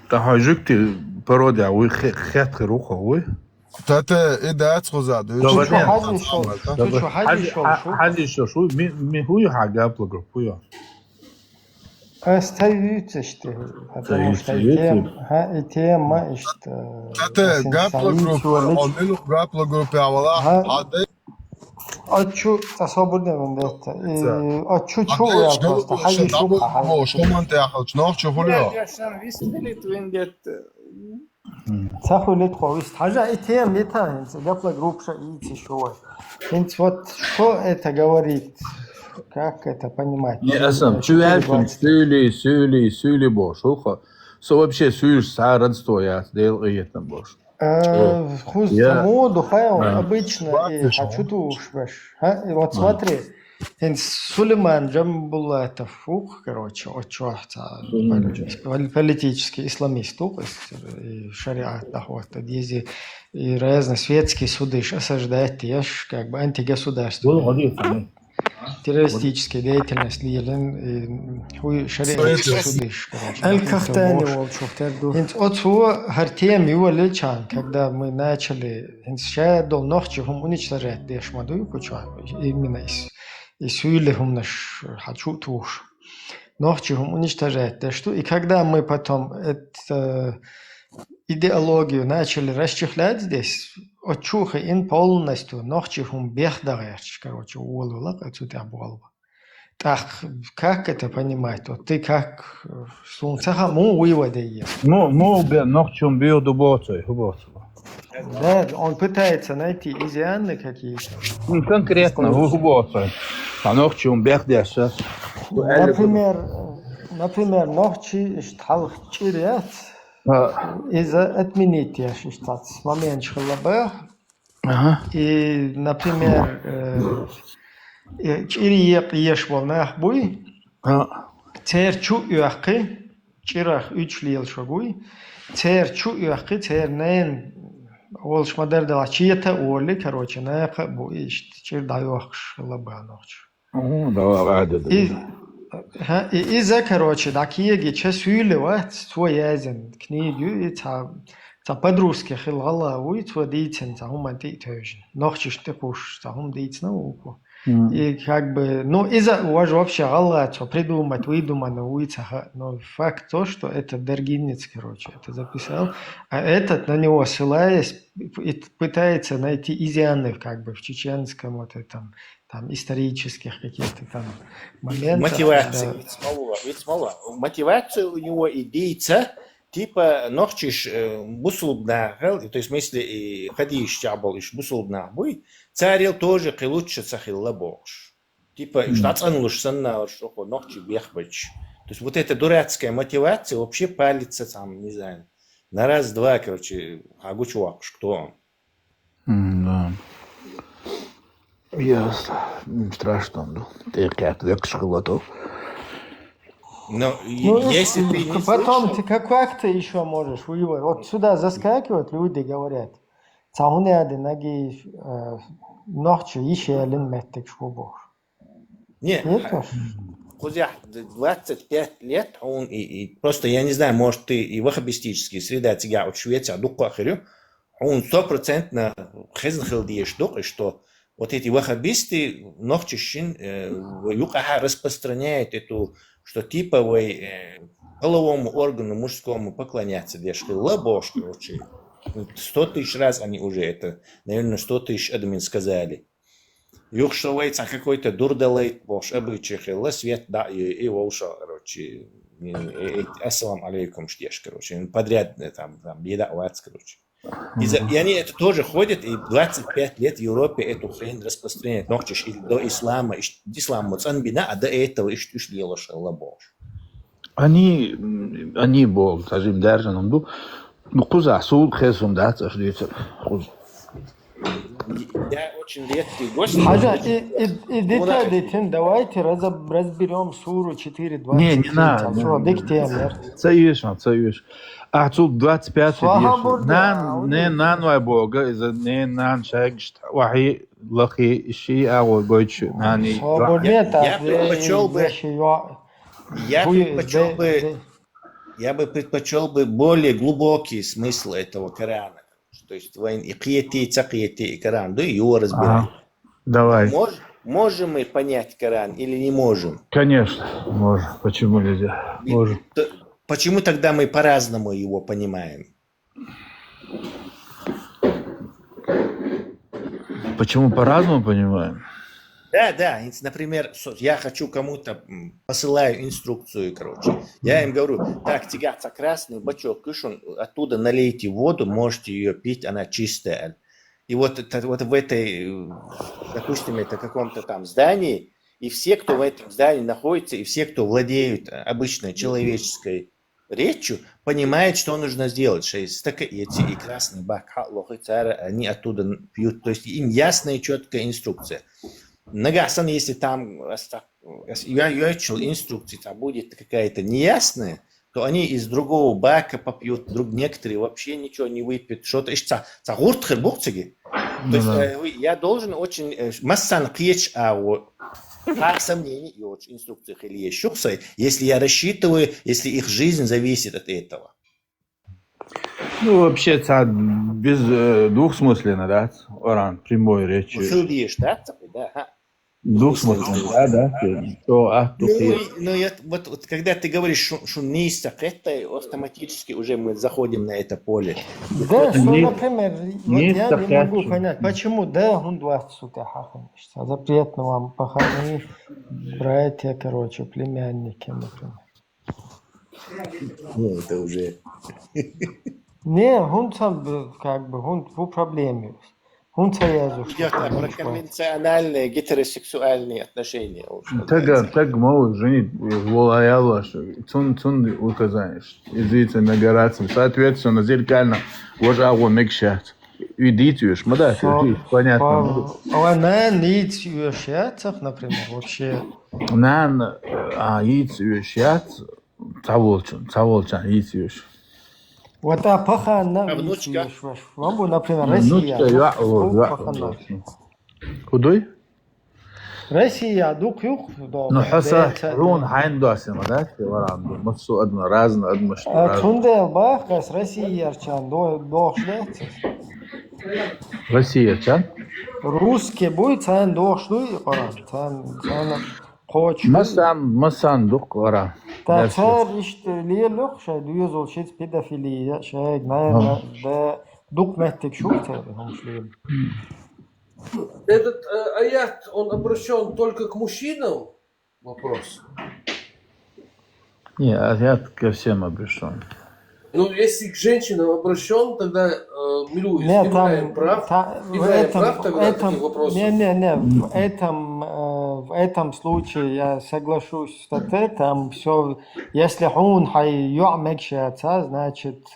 Та хажукти пародия, уй хет руха, уй. Тете, إيه ده أتخذ Хади шо, ми хуй хагапла групп, хуй. Остаются, что потому что и тема, и что... Тете, гапла группы, а вала, Очу, освободен это. Очу я просто хади шука. شو أنت يا أخي شنو شوفوا Сахулит ховист. Хажа и тем это, гапла группа и еще. Вот что это говорит? как это понимать? Не, асам, 4:20. сюли бош, ухо. Со вообще сюш сарадство я дел иетна бош. Хуз Я- моду хайл Да. обычно и хочу туш бэш. И вот смотри, Сулейман Джамбулатов, короче, политический исламист, и шариат, вот, и разные светские суды осаждают, как бы антигосударственные. Террористическая деятельность шариатские суды, короче. Аль-Кахтани, от Хартем его лечан, когда мы начали, сейчас до ночи уничтожать Дешмаду, именно из Сюйлихум наш хочу туш. Ночи уничтожать. И когда мы потом эту идеологию начали расчехлять здесь, от чуха ин полностью ночи бехдагач, короче, уволок отсюда обвалва. Так, как это понимать? Вот ты как сунцаха выводы есть. Нохчум био дубоцой, Да, он пытается найти изъяны какие-то. Конкретно, губоцой. А нохчум бехдяша. Например, ночи шталх чирят из-за отменить я штат с момент шхалабах. И, например, чириек еш волнах буй, терчу юахки, чирах учлил шагуй, терчу юахки, тернен волш модердала чиета оли, короче, наха буй, чир даюах шхалаба ночь. И из-за, короче, такие гича сюлевать свой язен книгу и та по-дружски хилгала уй твой дейтен, та хум антитежен. Ночиш ты куш, та хум дейт науку. И как бы, ну, из-за уже вообще галла, что придумать, выдумано, уйца, но факт то, что это Даргинец, короче, это записал, а этот на него ссылаясь пытается найти изъяны как бы в чеченском вот этом там исторических каких-то там моментах. Мотивация. Ведь смола. Мотивация у него идейца, типа, нохчиш буслубнахал, то есть, если ходишь чабал, иш буслубнахбуй, царил тоже лучше цахилла богш. Типа, штатsanлуш санна, что нохчи бехбач. То есть, вот эта дурацкая мотивация вообще палится там, не знаю, на раз-два, короче, агу чувак, кто он. Да. Ясно. Страшно, ну. Ты как школотов. Но если ты не потом слышал, ты как ты еще можешь воевать? Вот сюда заскакивают люди, говорят, цауняды ноги ночью еще один метик шубох. нет, Хузя, 25 лет, он и просто, я не знаю, может, ты и вахабистический среда тебя от Швеции, дух ахирю, он 100% хезнхил диеш дух, и что вот эти вахабисты нохчищин юкаха распространяют эту, что типа половому органу мужскому поклоняться, где шхилла бож, короче, 100 тысяч раз они уже это, наверное, 100 тысяч админ сказали. Юхшовайца какой-то дурдалей бож, обычай хилла, свет, да, и волша, короче, ассалам алейкум, штеш, короче, подряд там еда вац, короче. И они это тоже ходят, и 25 лет в Европе эту хрень распространяют. Нохчиш до ислама, ислам муцанбина, а до этого иш делаешь лабош. Они бог, скажем, держан, ну куза суд хесум да, сождется. Я очень редкий гость. Хажа, и деталь, давайте разберем суру 4.20. Не надо. Что, диктемер. Цаюш. А тут 25 лет. Нан вай бога, не нан шагшт, вахи лахи ши ау гойчу. Я бы предпочел бы более глубокий смысл этого Корана. То есть и кияти, цакияти, и Коран, да, его разбираем. Давай. Можем мы понять Коран или не можем? Конечно, можем. Почему нельзя? Можем. Почему тогда мы по-разному его понимаем? Почему по-разному понимаем? Да. Например, я хочу кому-то, посылаю инструкцию, короче. Я им говорю, так, тягаться красный бачок, кышун, оттуда налейте воду, можете ее пить, она чистая. И вот в этой, допустим, это каком-то там здании, И все, кто в этом здании находится, и все, кто владеют обычной человеческой речью, понимают, что нужно сделать. Что есть стакаети и красный бак, они оттуда пьют. То есть им ясная и четкая инструкция. Нагасан, если там я читал инструкции, там будет какая-то неясная, то они из другого бака попьют, некоторые вообще ничего не выпьют. Что-то еще. То есть я должен очень массан кьеч как сомнений и очень инструкциях или еще если я рассчитываю, если их жизнь зависит от этого. Ну, вообще, без двухсмысленно, да? Оран, прямой речи. Да? Двухсмысленно, да? Вот когда ты говоришь, что не это, автоматически уже мы заходим на это поле. Да, что, например, вот я не могу понять, почему да, он 20 суток запретно вам похоронить братья, короче, племянники, например. Ну, это уже... Не, он сам, как бы, он в проблеме. Он союз. Идет про конвенциональные гетеросексуальные отношения. Так мало женить волояло, что цун указание, извините, нагораться. Соответственно, зеркально вожаго мекшат. Видите, да, понятно. Она не ищет, например, вообще. Нан, ищет, цаволчан, ищет. Вот а пахана. Внучка. Вам бы, например, Россия. Худой? Россия, дух юг. Ну, حسا رون حين داسم ده ورا مصو أدنى رازنا أدنى شو Тунде бахас Россия чан дохшлет. Россия чан? Русский будет цан дохшлуй, цан коч. Масан дух ора. Та цар işte лелох şey düz ol şey pedofiliya şey наверное да дух меттик шутер хомшлем. Этот аят, он обращен только к мужчинам? Вопрос. Не, аят ко всем обращен. Ну, если к женщинам обращен, тогда милуюсь, Нет, имеем прав. В этом случае я соглашусь с тобой, там все, если он хайюамекшается, значит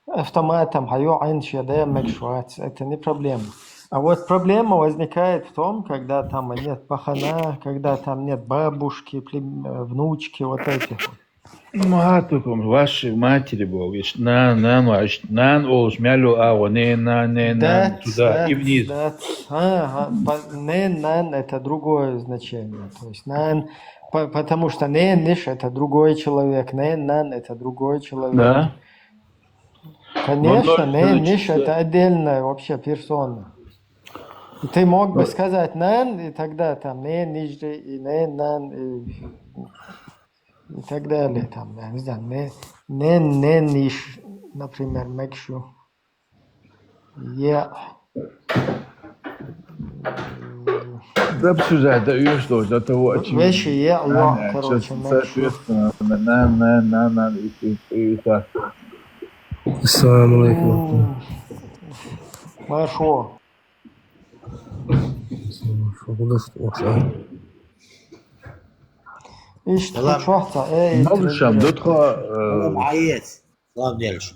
автоматом хайюаншадемекшуаться, это не проблема. А вот проблема возникает в том, когда там нет пахана, когда там нет бабушки, внучки, вот этих. Матуком, ваши матери был, видишь, нан, олж, мялю, ао, не, туда и вниз. Нан это другое значение. То есть нан, потому что ниш это другой человек, нан это другой человек. Да? Конечно, ниш это отдельная вообще персона. Ты мог бы сказать нан, и тогда там ниш, и нан, и так далее. Там, я не знаю, не ниш, например, мекшу. Я. Да обсуждать, да и что, до того, очевидно. Вещи я, короче, соответственно, на, и так. Ассаламу алейкум. Хорошо. İşte çok da Malışam, d'autres... Ayet. Salam demiş.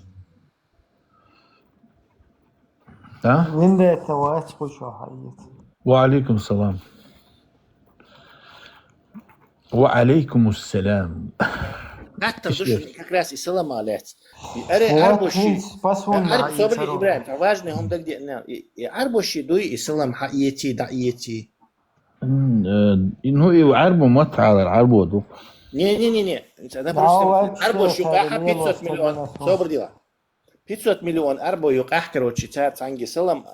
Ha? من ده توات خوش حيات. وعليكم السلام. وعليكم السلام. حتى души как раз и салам алейкум. Арбуши. Собри Ибрахим, важный он да где. И арбуши дуй и салам хаити даити. إنه يعربوا مت على العربو دوك. Не. Арбо юкаха 500 миллион. Собр дела. 500 миллион арбо юках, короче, цанги салам.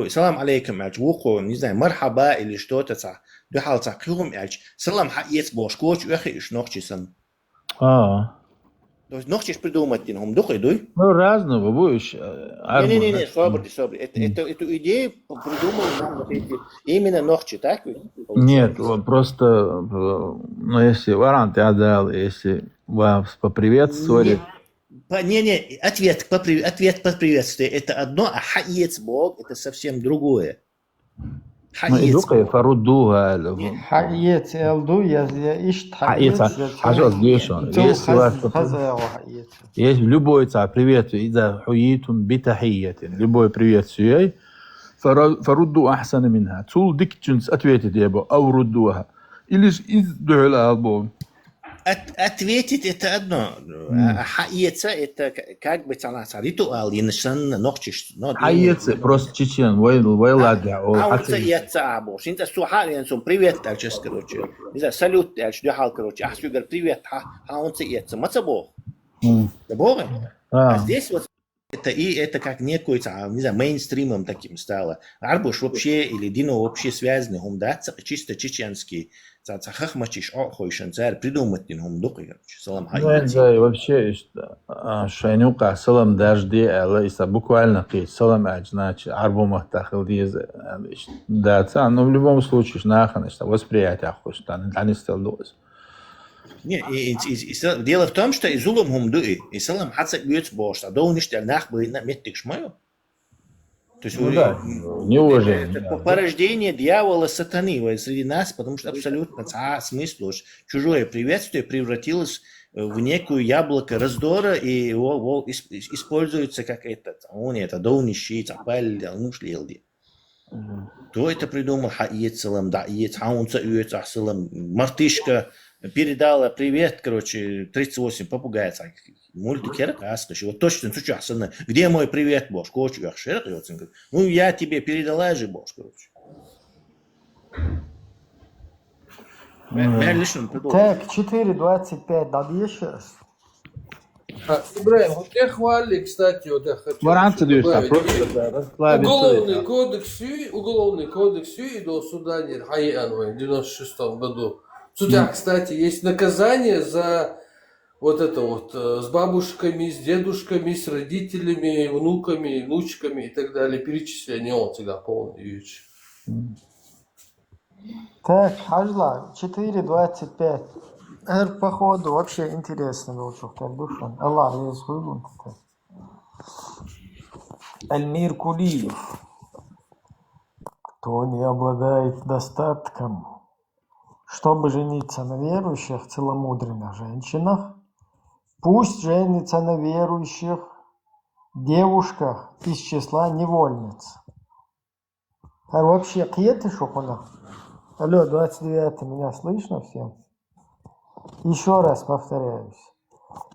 Салам алейкум, вуку, не знаю, мархаба или что-то. Духал цакюм, салам хаец бошкоч, уехи иш ногчисан. То есть ногчиш придумать, им дух идуй. Ну, разного будешь. Не, собри. Эту идею придумал нам вот эти, именно ногчи, так? Нет, просто, ну, если варант я дал, если вас поприветствовали. Не, ответ по приветствию это одно, а хаец Бог это совсем другое. إدوقي فردوها حقيت يلدو ишт حقيقة حقيت حاجة قديشة есть خزا وحقيت есть любой привет إذا حييتم بتحية любой приветствие فردوا أحسن منها تول ديك جنس ответить يبو أو ردوها или издуй الألبوم Ответить это одно, а хаиться это как бы ритуал, и начинается ночиш. حييت просто чечен вайладя хаиться або. Синта сухарин сум привет тальчес короче. Не салют тальч дюхал короче. А сюгар привет он цеется. Мацабо. Да бога. А здесь вот это как некое, не знаю, мейнстримом таким стало. Арбуш вообще или Дино вообще связаны, да, чисто чеченский. Хахмачиш охойшен царь придумать им духи, короче, салам хайти. Ну, вообще, шайнука салам дожди, это буквально салам значит, арбу махтахил диз, да, но в любом случае, нахано, что восприятие хочет, они стал доз. Дело в том, что изулом хумдуи, и салам хацак бьет бош, а до уништя нах бы метик шмаю. То есть неуважение. Это порождение дьявола сатаны среди нас, потому что абсолютно смысл чужое приветствие превратилось в некую яблоко раздора, и его используется как он это доунищи, цапаль, мушлилди. Кто это придумал? Хаиет салам, да, иет, хаунца ует, салам, мартышка передала привет, короче, 38 попугай, мультикер, вот точно, где мой привет, Бош, коч, ну я тебе передала же, Бош, короче. Так, 4.25, надо еще раз. Ибраим, вот я хвали, кстати, вот я хочу Уголовный кодекс и до суда в 96 году. В судах, кстати, есть наказание за вот это вот с бабушками, с дедушками, с родителями, внуками, внучками и так далее. Перечисление он всегда полный вещь. Так, Хажла, 4.25. Походу, вообще интересно был, что как душан. Аллах, я схуйгун. Альмир Кулиев. Кто не обладает достатком, чтобы жениться на верующих, целомудренных женщинах, пусть женится на верующих девушках из числа невольниц. А вообще, кьеты шухуна? Алло, 29 меня слышно всем? Еще раз повторяюсь.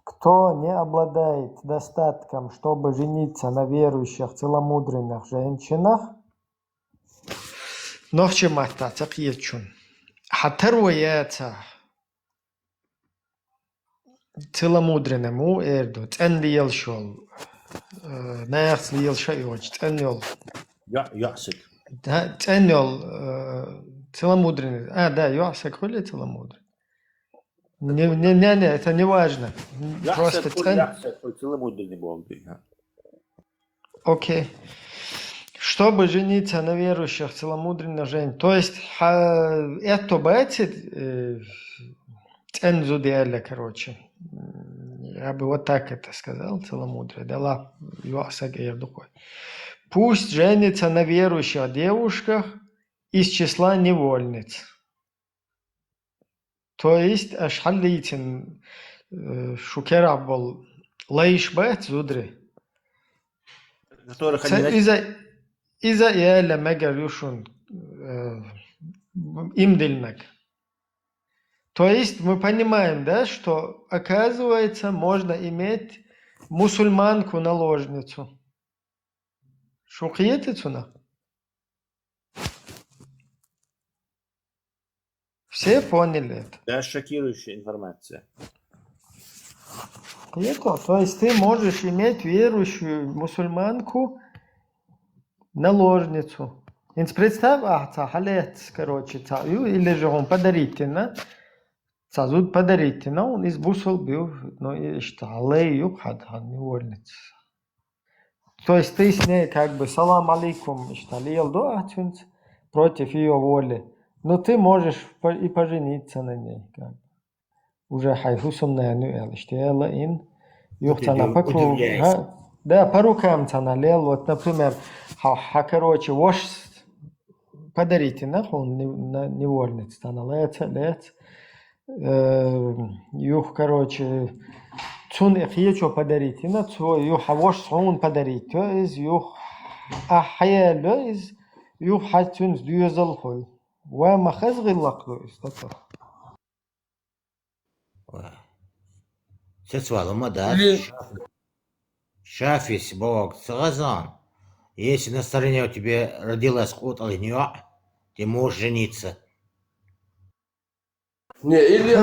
Кто не обладает достатком, чтобы жениться на верующих целомудренных женщинах, нохче махта цакьечун. Хатарваяца целомудренному эрду, ценлиел шол, наерслиел шайоч, ценлиел. Ясик. Ценлиел целомудренный. А, да, ясик, хули целомудренный. Не, это не важно. Просто целомудренный был. Окей. Чтобы жениться на верующих целомудренных женщин. То есть, это бывает цензу диаля, короче. Я бы вот так это сказал, целомудрие. Дала юасагер духой. Пусть женится на верующих девушках из числа невольниц. То есть, ашхаллитин шукера был лайшбет зудри. Из-за яля мегар юшун имдельмек. То есть, мы понимаем, да, что, оказывается, можно иметь мусульманку-наложницу. Шукьетицуна. Все поняли это? Да, шокирующая информация. Это, то есть ты можешь иметь верующую мусульманку наложницу. Представь, халец, короче, или же он подарительно, зуд подарительно, он из бусул бил, но и что, алей юхад, невольница. То есть ты с ней как бы салам алейкум, что лил дуатюнц против ее воли. Но ты можешь и пожениться на ней. Как. Уже хайфусум на нюэл, что я ин юхтана по кругу. Да, по рукам цана лел. Вот, например, короче, вош подарите нахуй невольниц, лец. Юх, короче, цун их что подарить, на цу юх авош цун подарить, то есть юх ахаяло из юх хатун сдюзал хой, ва махаз гиллакло из это. Сецвал, мадаш. Или Шафис, бог, сагазан. Если на стороне у тебя родилась кот оленя, ты можешь жениться. не, или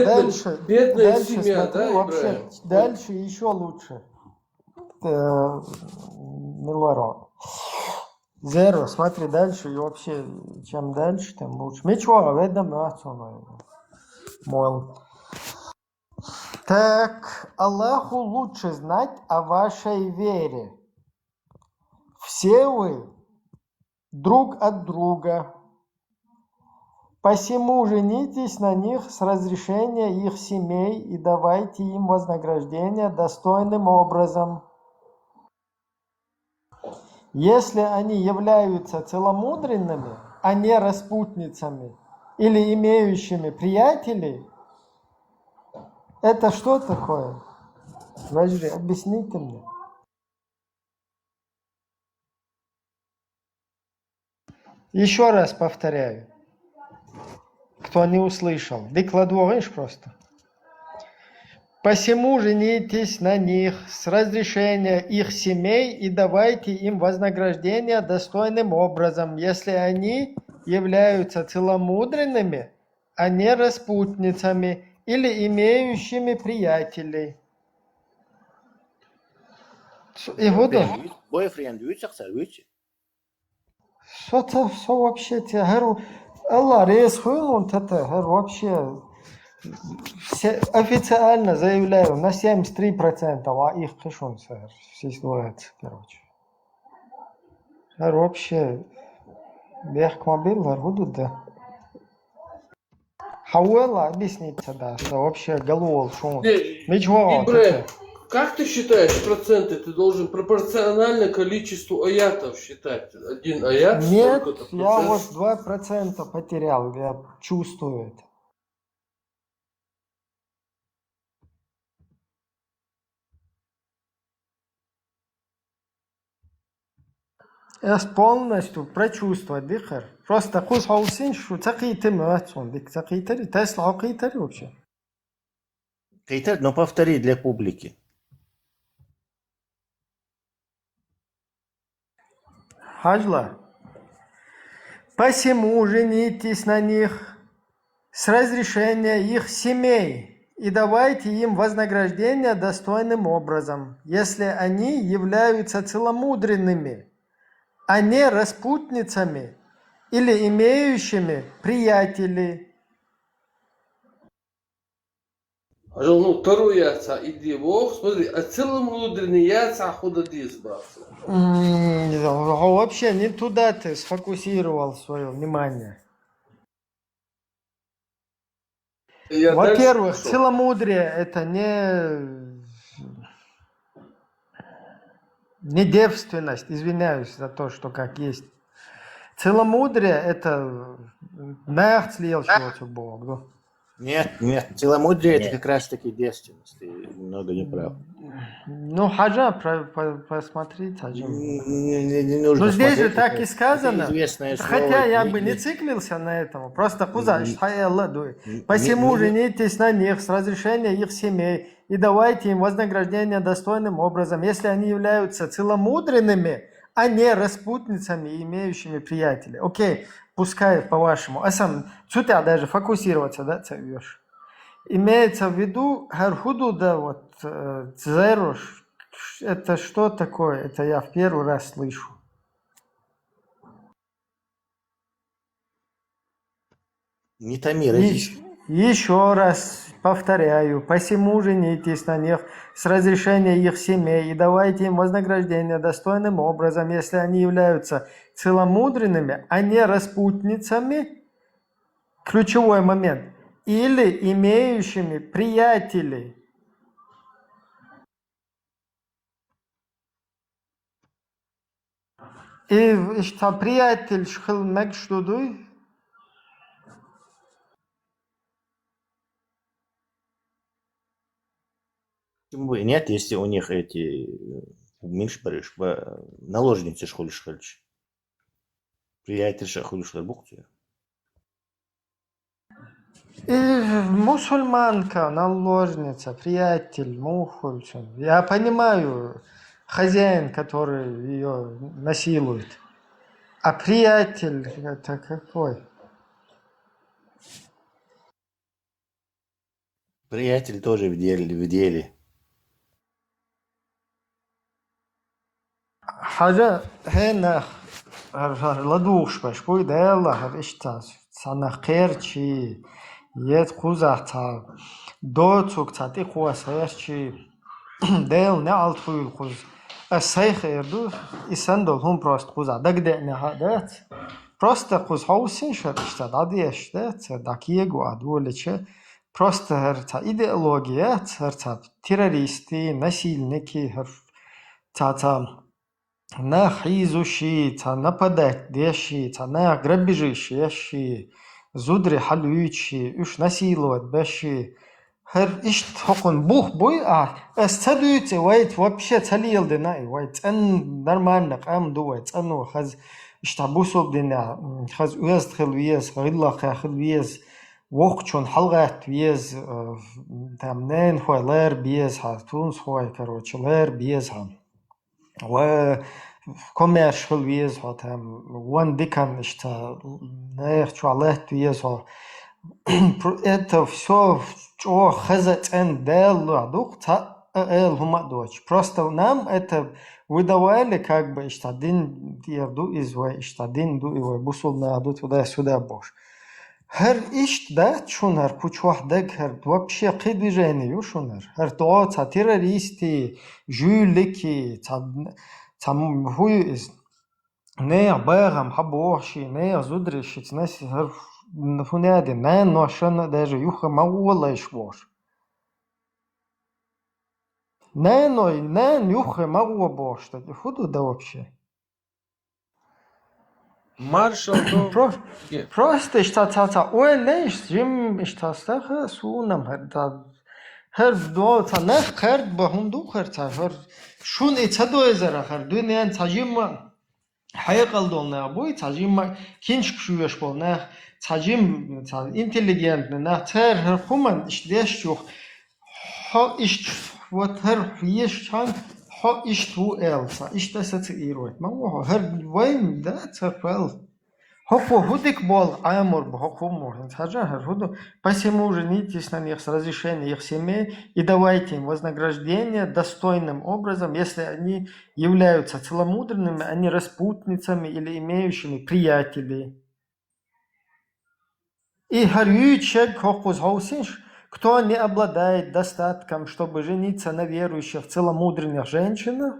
Дальше, бедная дальше семья, смотри, да, вообще, Ибраим? дальше еще лучше. Милоро. Зеро, смотри дальше, и вообще, чем дальше, тем лучше. Мечо, ведом, мол. Так, Аллаху лучше знать о вашей вере. Все вы друг от друга. Посему женитесь на них с разрешения их семей и давайте им вознаграждение достойным образом. Если они являются целомудренными, а не распутницами или имеющими приятелей, это что такое? Подожди, объясните мне. Еще раз повторяю. Кто не услышал. Декладываешь просто. Посему женитесь на них с разрешения их семей и давайте им вознаграждение достойным образом, если они являются целомудренными, а не распутницами или имеющими приятелей. И вот Бойфренд, видите? что-то все вообще тебе говорю. Аллах рисует он это вообще все, официально заявляю на 73%, а их кишон ситуация, короче. Вообще бехкмобил буду да. Хауэла объяснить да, что вообще головол шум. Ничего. Ибраим, как ты считаешь проценты? Ты должен пропорционально количеству аятов считать. Один аят. Нет, я вот 2% потерял, я чувствую это. Я полностью прочувствовать дихар. Просто кус хаусин шу цакиты мацун дик цакитари тесла акитари вообще. Кейтер, но повтори для публики. Хаджла. Посему женитесь на них с разрешения их семей и давайте им вознаграждение достойным образом, если они являются целомудренными, а не распутницами или имеющими приятелей. Ну, второй яйца иди Бог, смотри, а целомудренный яйца худодис, брат. Вообще не туда ты сфокусировал свое внимание. Во-первых, целомудрие это не девственность, извиняюсь за то, что как есть. Целомудрие это нахцлил чего-то Бог. Нет, целомудрие это как раз таки девственность, ты немного не прав. Ну, хаджа, посмотреть, хаджа. Не нужно Но здесь же смотреть, так и сказано, хотя я бы не циклился на этом, просто посему женитесь на них с разрешения их семей и давайте им вознаграждение достойным образом, если они являются целомудренными, а не распутницами, имеющими приятелей. Окей, пускай по-вашему. А сам, что даже фокусироваться, да, цевешь? Имеется в виду, худуда, вот, дзеруш, это что такое? Это я в первый раз слышу. Не томи, Еще раз повторяю, посему женитесь на них с разрешения их семей и давайте им вознаграждение достойным образом, если они являются целомудренными, а не распутницами, ключевой момент, или имеющими приятелей. И что приятель шхил мекштудуй? Почему бы и нет, если у них эти меньше барыш, наложницы шхульшхальч. Приятель шхульшхаль бухте. И мусульманка, наложница, приятель, мухульчин. Я понимаю, хозяин, который ее насилует. А приятель это какой? Приятель тоже в деле. حاجة هنا لدوش باش بوي دالا هر اشتاز سانا خير چي يت قوزا تا دو توك تا تي قوة سير چي ديل نعال طويل قوز السي خير دو اسندل هم بروست قوزا دق دقنا هادات просто قوز هاوسين شد اشتاد عادي اشتاد داكيگو عدولي چه просто هر تا идеологият هر تا террористы насильники هر تا нахизущие, нападать деши, на грабежищи, зудри халюичи, уж насиловать беши. Хер ишт хокон бух бой, стадуете, вайт вообще цалил динай, вайт нормально, дует, хаз اشتبوسو دينا خز ويز خل ويز غيلا خل ويز وقتشون حلقات ويز تامنين خوالير بيز تونس خوي كروتش لير بيز و commercial ويز هم وان ديكان اشتا نير чуалет ويز это все что хазат эн дел дух та эл хума дочь просто нам это выдавали как бы иштадин дирду из вай иштадин ду и вай бусул на ду туда-сюда бош هر اشت ده شونر كوچ وحدك هر вообще قدوجاني شونر هر تو تا تيروريستي جولكي تا هو از نه باغم حبوحشي نه زودرشي تناس هر فنادي نه نوشن даже юха маулайш бош не ной не юха мауа бош так худу да вообще Маршал Дом. Просто что-то лишь жим что-то сунам هر دو تا نخ کرد با هم دو کرد تا هر شون ایتا دو ازاره هر دو نیان تاجیم حیقل دول نه بوی تاجیم کینش کشویش بول نه تاجیم تا اینتلیگنت نه تر هر خومن اش دیش چوخ ها اش و تر فیش چان ها اش تو ایلسا اش دست ایروید من هر ویم ده تر فیل Хоку худик бол амур хоку мурин саджахар худу посему женитесь на них с разрешения их семей и давайте им вознаграждение достойным образом, если они являются целомудренными, а не распутницами или имеющими приятелей. И харючек хокус хаусиш, кто не обладает достатком, чтобы жениться на верующих целомудренных женщинах,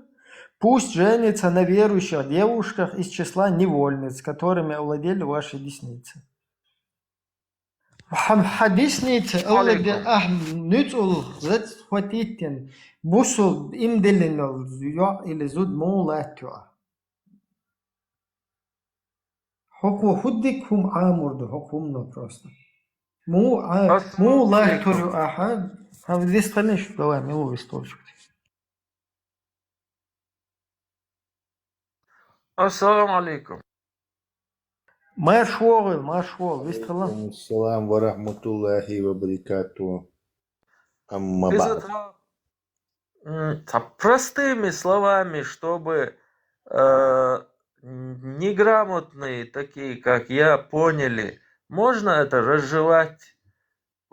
пусть женится на верующих девушках из числа невольниц, которыми овладели ваши десницы. Десницы, нюцул, хватитен, бусул имделенел, или зуд молатюа. Хоку худик хум амурду, хокумно просто. Му латюрю, ага, здесь станешь, давай, милую историю. Ассаламу алейкум. Машвол, вистрала. Ассалам ва рахматуллахи ва баракату. Амма ба'д. Простыми словами, чтобы неграмотные, такие как я, поняли, можно это разжевать.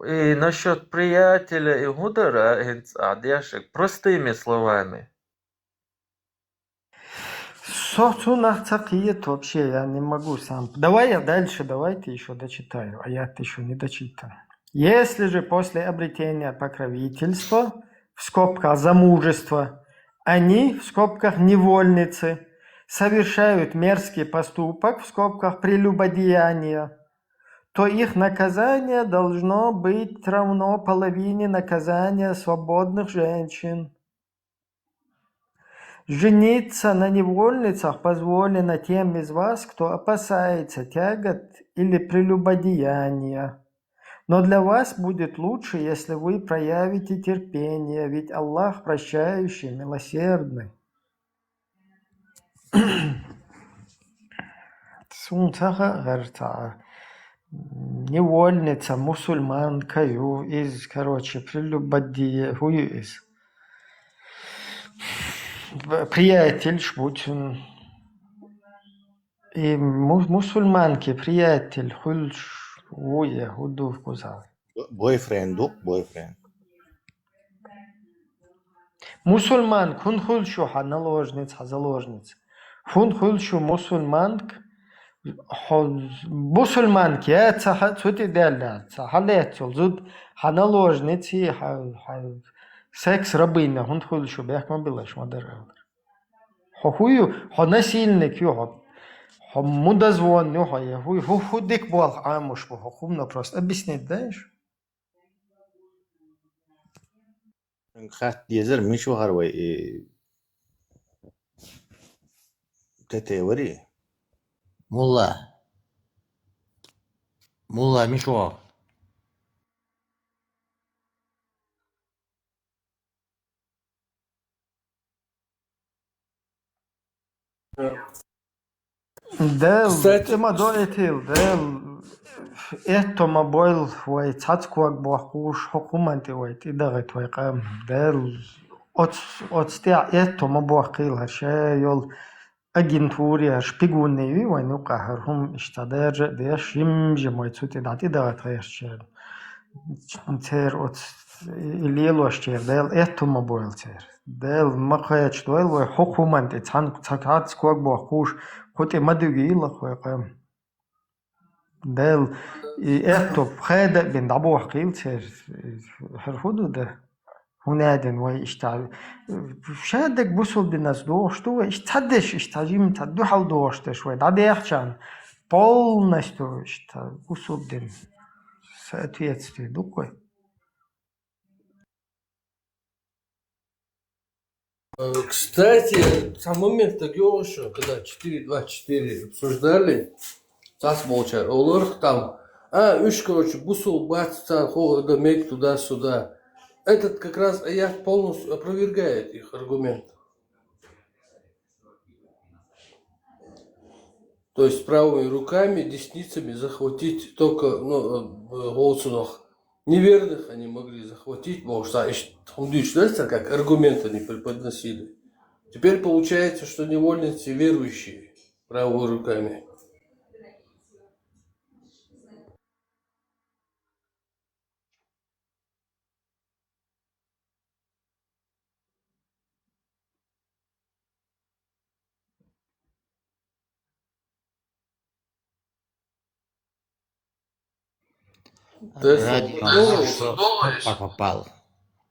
И насчет приятеля и гудара, адяшек, простыми словами. Собственно, цакиет вообще я не могу сам. Давай я дальше, давайте еще дочитаю, а я еще не дочитан. Если же после обретения покровительства, в скобках замужества, они, в скобках невольницы, совершают мерзкий поступок, в скобках прелюбодеяния, то их наказание должно быть равно половине наказания свободных женщин. Жениться на невольницах позволено тем из вас, кто опасается тягот или прелюбодеяния. Но для вас будет лучше, если вы проявите терпение, ведь Аллах прощающий, милосердный. Невольница, мусульманкою из, прелюбодея, из приятель, шпутин. И мусульманки, приятель, худов кузал. Бойфренд. Мусульман, хун хульшу, наложница, заложница. Хун хульшу мусульманк, мусульманки, это цути дельда, халецул, зуд, наложницы, секс рабыня, хун хульшу, бяк мобилаш, модерал. Хую, насильник, мудозвон, худик был, амуш, хумно просто. Объяснить, даешь? خات يزر مش وهروي تتوري Мулла Мишо. Кстати, это мобайл, вай цацкуак бахуш, хокуманти вай тидагет вай кам, отстя это мобахил, хашайол агентуре, шпигунный вай ну кахархум иштадер, деш им же мой цути дати дагет хайшчер, тер от илилоштер, это мобайл тер. Дел махач дуэл вай хокуманти цацкуак бахуш, хоть и мадугила вай кам. Дел это بخادق بين دعبو حقيل تر هرفودو ده هنادن ويشتغل شادك بوصل بالناس دوش تو اشتدش اشتاجيم تدو حال دوش تشوي دعدي يحشان полностью بوصل دين соответствие дукой. Кстати, сам момент Тагиоша, когда 4.24 обсуждали, Тас молчал. Олар там, бусул бацан, хода мек туда-сюда. Этот как раз аят полностью опровергает их аргумент. То есть правыми руками, десницами захватить только голцунах. Неверных они могли захватить, потому что как аргумент они преподносили. Теперь получается, что невольницы верующие правыми руками. Ради что попал.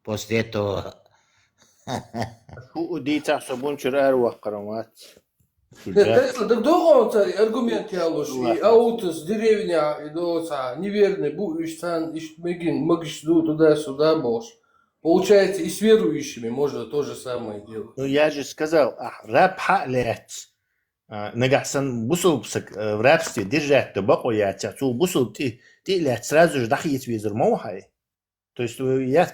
После этого... شو دي تحسبون شرار وقرمات Так долго аргумент я ложу. И аутос, деревня, и неверный, буишсан, ишмегин, магишду туда-сюда можешь. Получается, и с верующими можно то же самое делать. Ну я же сказал, раб хаклет. Нагасан бусул в рабстве держать табаку я тяцу бусул ты лет сразу же дахит визор моухай. То есть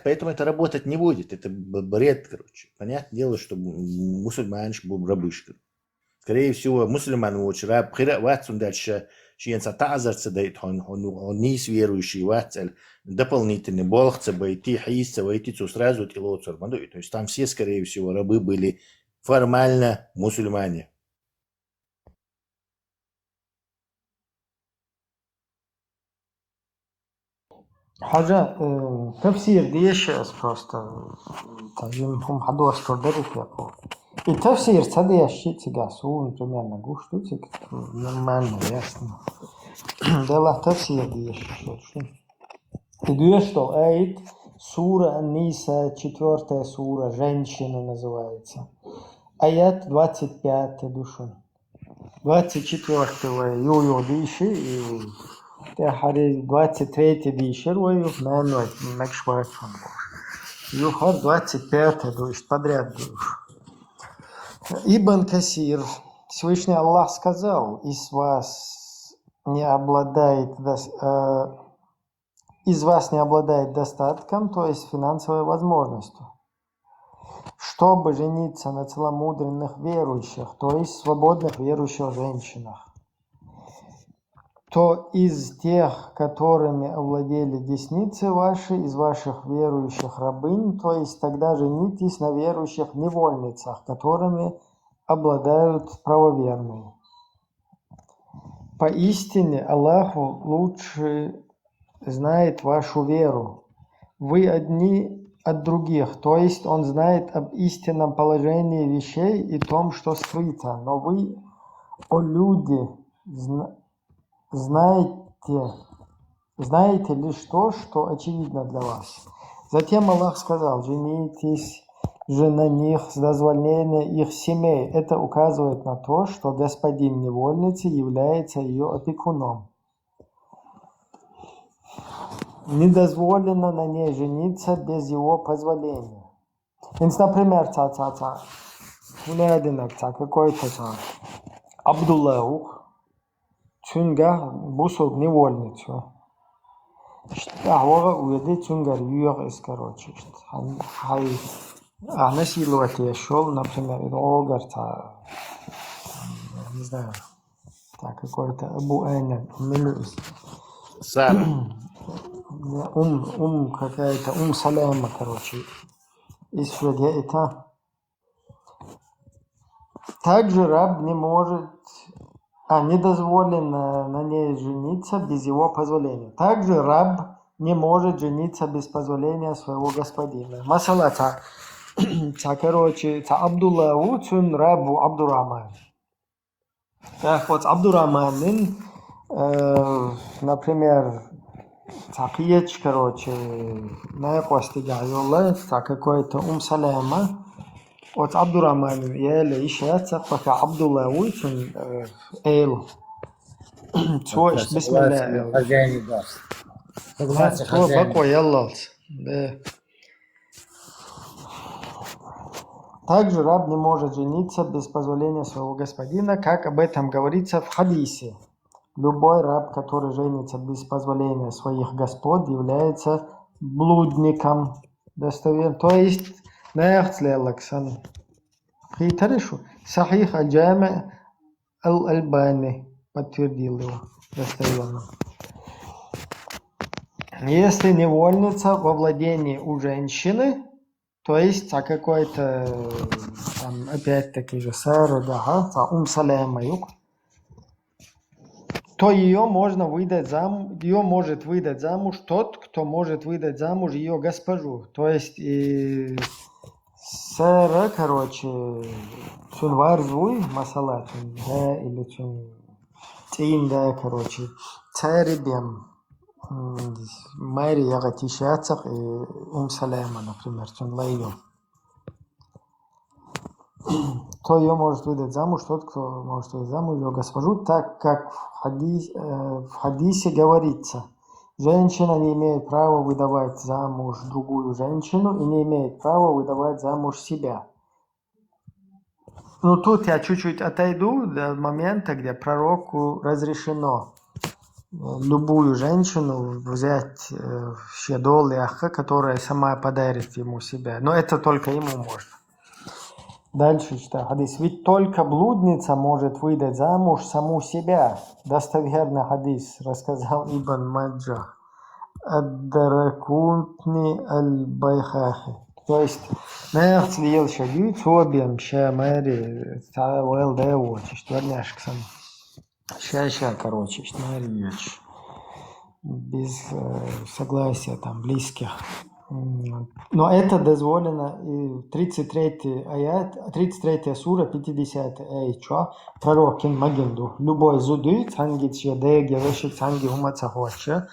поэтому это работать не будет. Это бред, короче. Понятное дело, что мусульманш был рабышка. Скорее всего, мусульман очень раб. Ватсун дальше чьенца тазарца дает, он не верующий ватсель. Дополнительный болгца бойти, хаисца, войти сразу тилоцур. То есть там все, скорее всего, рабы были формально мусульмане. حاجة تفسير ديش просто هم حدو أستردروا فيها التفسير تدي الشيء تجاسون примерно гушту нормально ясно ده له تفسير ديش идешь что аит сура Ниса 4 сура женщина называется аят 25 душу 24 йо диши и ده حالی 23 دیشر و یه نانوی مکشوارت هم باش یه خود 25 دوش подряд دوش Ибн Касир, Всевышний Аллах сказал, из вас не обладает достатком, то есть финансовой возможностью, чтобы жениться на целомудренных верующих, то есть свободных верующих женщинах, то из тех, которыми овладели десницы ваши, из ваших верующих рабынь, то есть тогда женитесь на верующих невольницах, которыми обладают правоверные. Поистине Аллаху лучше знает вашу веру. Вы одни от других, то есть Он знает об истинном положении вещей и том, что скрыто. Но вы, о люди, знаете лишь то, что очевидно для вас. Затем Аллах сказал: женитесь же на них с дозволения их семей. Это указывает на то, что господин невольницы является ее опекуном. Не дозволено на ней жениться без его позволения. Например, какой-то Абдуллаух Цунгар бусок невольницу. Ахвага уеды цунгар юях из короче. Насиловать я шел, например, не знаю, какой-то Абу Айнан, Сара. Какая-то Саляма, короче, из это. Также раб не может, не дозволено на ней жениться без его позволения. Также раб не может жениться без позволения своего господина. Масала короче, Абдуллаху цун рабу Абдурахман. Так вот, Абдурахманин, например, Пьеч, короче, на постигаю, какой-то Саляма. От Абдурахманин еле ищется, пока Абдуллаху цун эйл. Цой, бисмилля. Хозяин даст. Согласен, Цой бакой яллалс. Также раб не может жениться без позволения своего господина, как об этом говорится в хадисе. Любой раб, который женится без позволения своих господ, является блудником. Достоверно. То есть, Наяхцлелаксан. Хитаришу. Сахих аль-Джами аль-Альбани подтвердил его. Достоверно. Если невольница во владении у женщины, то есть какой-то, опять-таки же, Сара, Саляма, то ее можно выдать замуж, ее может выдать замуж тот, кто может выдать замуж ее госпожу. То есть Сара, короче, варзвуй масала, или тинда, короче, царибем. Мэри Ягатишацах и Саляма, например, Лайо. То ее может выдать замуж тот, кто может выдать замуж ее госпожу, так как в хадисе говорится: женщина не имеет права выдавать замуж другую женщину и не имеет права выдавать замуж себя. Но тут я чуть-чуть отойду до момента, где пророку разрешено любую женщину взять в щедол яха, которая сама подарит ему себя. Но это только ему можно. Дальше читаю хадис. Ведь только блудница может выдать замуж саму себя. Достоверный хадис рассказал Ибн Маджах. Ад-Даракутни аль-Байхахи. То есть, наверное, ел шаги, цобием, шамари, тавел дэвот, четверняшка. Ща, короче, речь. Без согласия там близких. Но это дозволено и 33 аят, 33 сура, 50 аят, что пророк Магинду. Любой зуды, цангит шедеги, вешик цанги умаца хоче,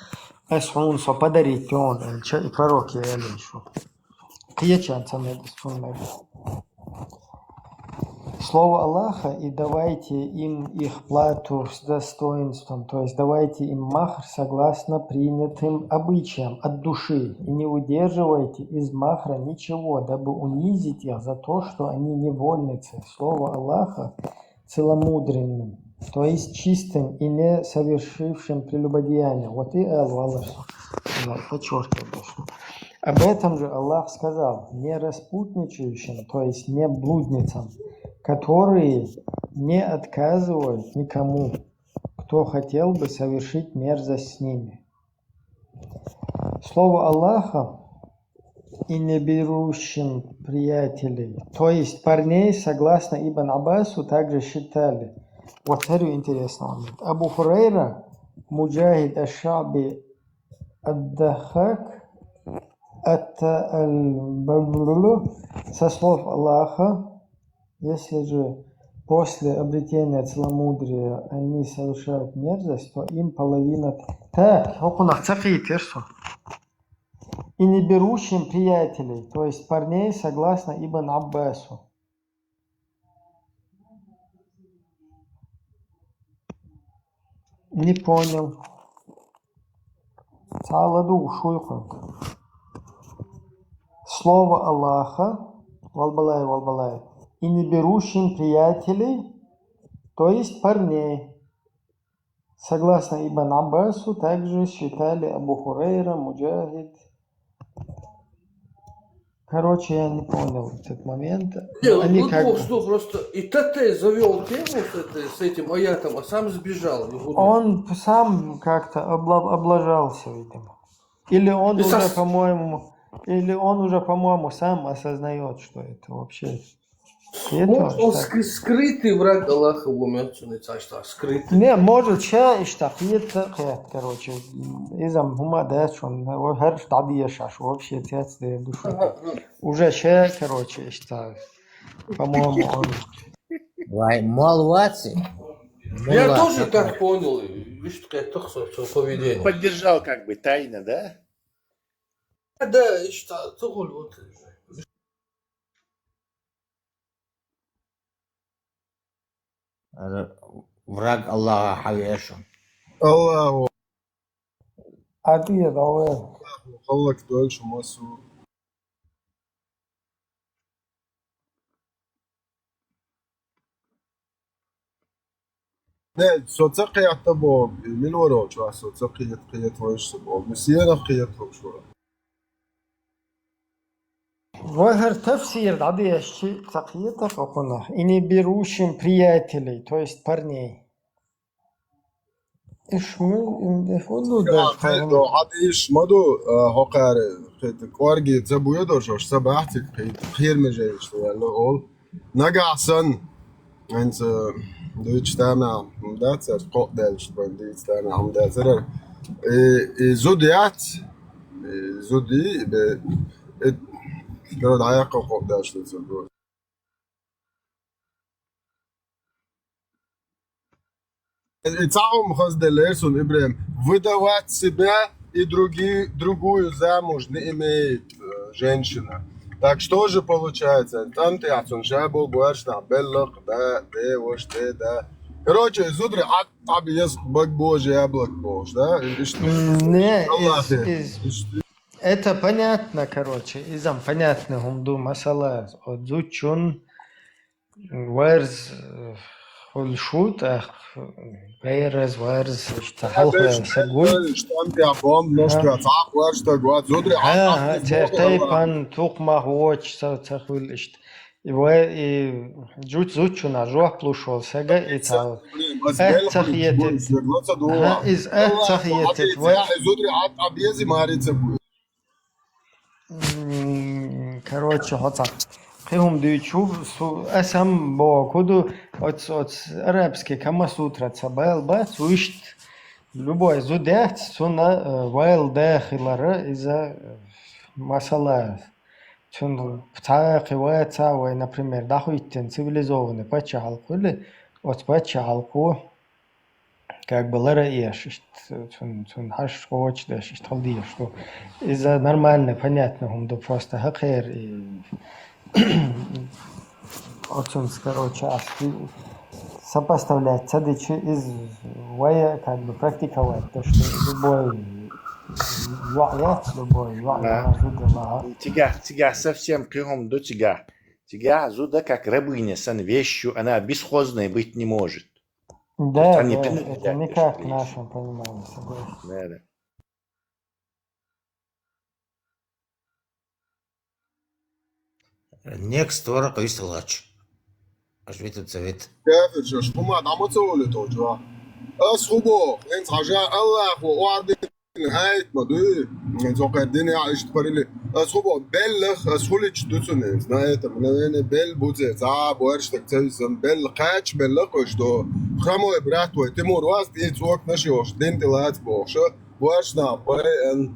эсхун со подарить он, и пророк я лишу. Кьячан цанедис фунмеди. Слово Аллаха, и давайте им их плату с достоинством, то есть давайте им махр согласно принятым обычаям от души, и не удерживайте из махра ничего, дабы унизить их за то, что они невольницы. Слово Аллаха целомудренным, то есть чистым и не совершившим прелюбодеяния. Вот и Аллах подчеркивает. Об этом же Аллах сказал: не распутничающим, то есть не блудницам, которые не отказывают никому, кто хотел бы совершить мерзость с ними. Слово Аллаха и не берущим приятелей, то есть парней, согласно Ибн Аббасу, также считали. Вот смотрю, интересный момент. Абу Хурайра, Муджахид аш-Шаби ад-Дахак, со слов Аллаха: если же после обретения целомудрия они совершают мерзость, то им половина... Так, и не берущим приятелей, то есть парней, согласно Ибн Аббасу. Не понял. Слово Аллаха, валбалай, и не берущим приятелей, то есть парней. Согласно Ибн Аббасу, также считали Абу Хурайра, Муджахид. Короче, я не понял этот момент. Они что, просто и Тате завел тему с этим аятом, а сам сбежал. Он сам как-то облажался, видимо. Или он уже, по-моему, сам осознает, что это вообще... Может, он скрытый враг Аллаха, скрытый. Не, может, короче, из-за гумадеш, он вообще тец душу. Уже короче, по-моему, он... Молодцы. Я тоже так понял. Видишь, такая поведение. Поддержал как бы тайно, да? Да, я считаю, вот. Враг Аллаха Хавешу. Аллаху. А ты давай. Аллах дольше массу. Ne, sotsaqiyatda bu min wara şu sotsaqiyat var bu. Mesiyana qiyat şu. Вагар тафсир, дады тақиетов окуна. И не берущим приятелей, то есть парней. Hadi iş madu hakar kvargi tabuya doşoş sabahti khir mejay işte yani ol nagasan انت دويتش تاعنا مداتر قوق دالش دويتش تاعنا مداتر زوديات زودي لو دعايق قوق دالش دويتش Цаум Хаздалерсон Ибрахим выдавать себя и другую замуж не имеет женщина. Так что же получается? Там ты отсуншабу гуашна беллах да вош да. Короче, зудри абиес баг божий яблок бож, да? Не, это понятно, короче. Изам понятно гумду масала. Отзучун верз хулшут Вейрез, штахалха, сагуль. Тертейпан тухмах воч, цахвилишт. И жуть зучуна, жуах плушол, сега и цал. Цахиетет. Из цахиетет. Короче, хоца. Хем дючу, асам бо куду от арабский Камасутра цабел ба суишт любой зудят суна вайл дахилара из-за масала. Чун птаки ваца вай, например, дахуиттен цивилизованный пачалку или от пачалку как бы лара еш, чун хаш хоч даш талдия, что из-за нормально, понятно, он просто хакер и очень, короче, сопоставлять цадычи из вая, как бы практиковать то, что любой Тига совсем крюм до тига. Тига зуда как рабыня сан вещью, она бесхозной быть не может. Да, они да, принадлежат это не как в вещи. нашем понимании, согласен. Да, да. Next ورقة يستغلاتش. أشويت الزبيت. كافر شو ما دعمو تسولي توجوا أسخبو إنت عجاء الله ووعد نهاية ما دوي إنت وقع الدنيا عايش تقريلي أسخبو بلخ أسخولي تشتوتون إنت نهاية من بل بوزي تعب وارشتك تسم بل قاتش بلقش تو خمو إبرات ويتمور واست إيت وقت نشي وش دين تلات بوش وارشنا باي أن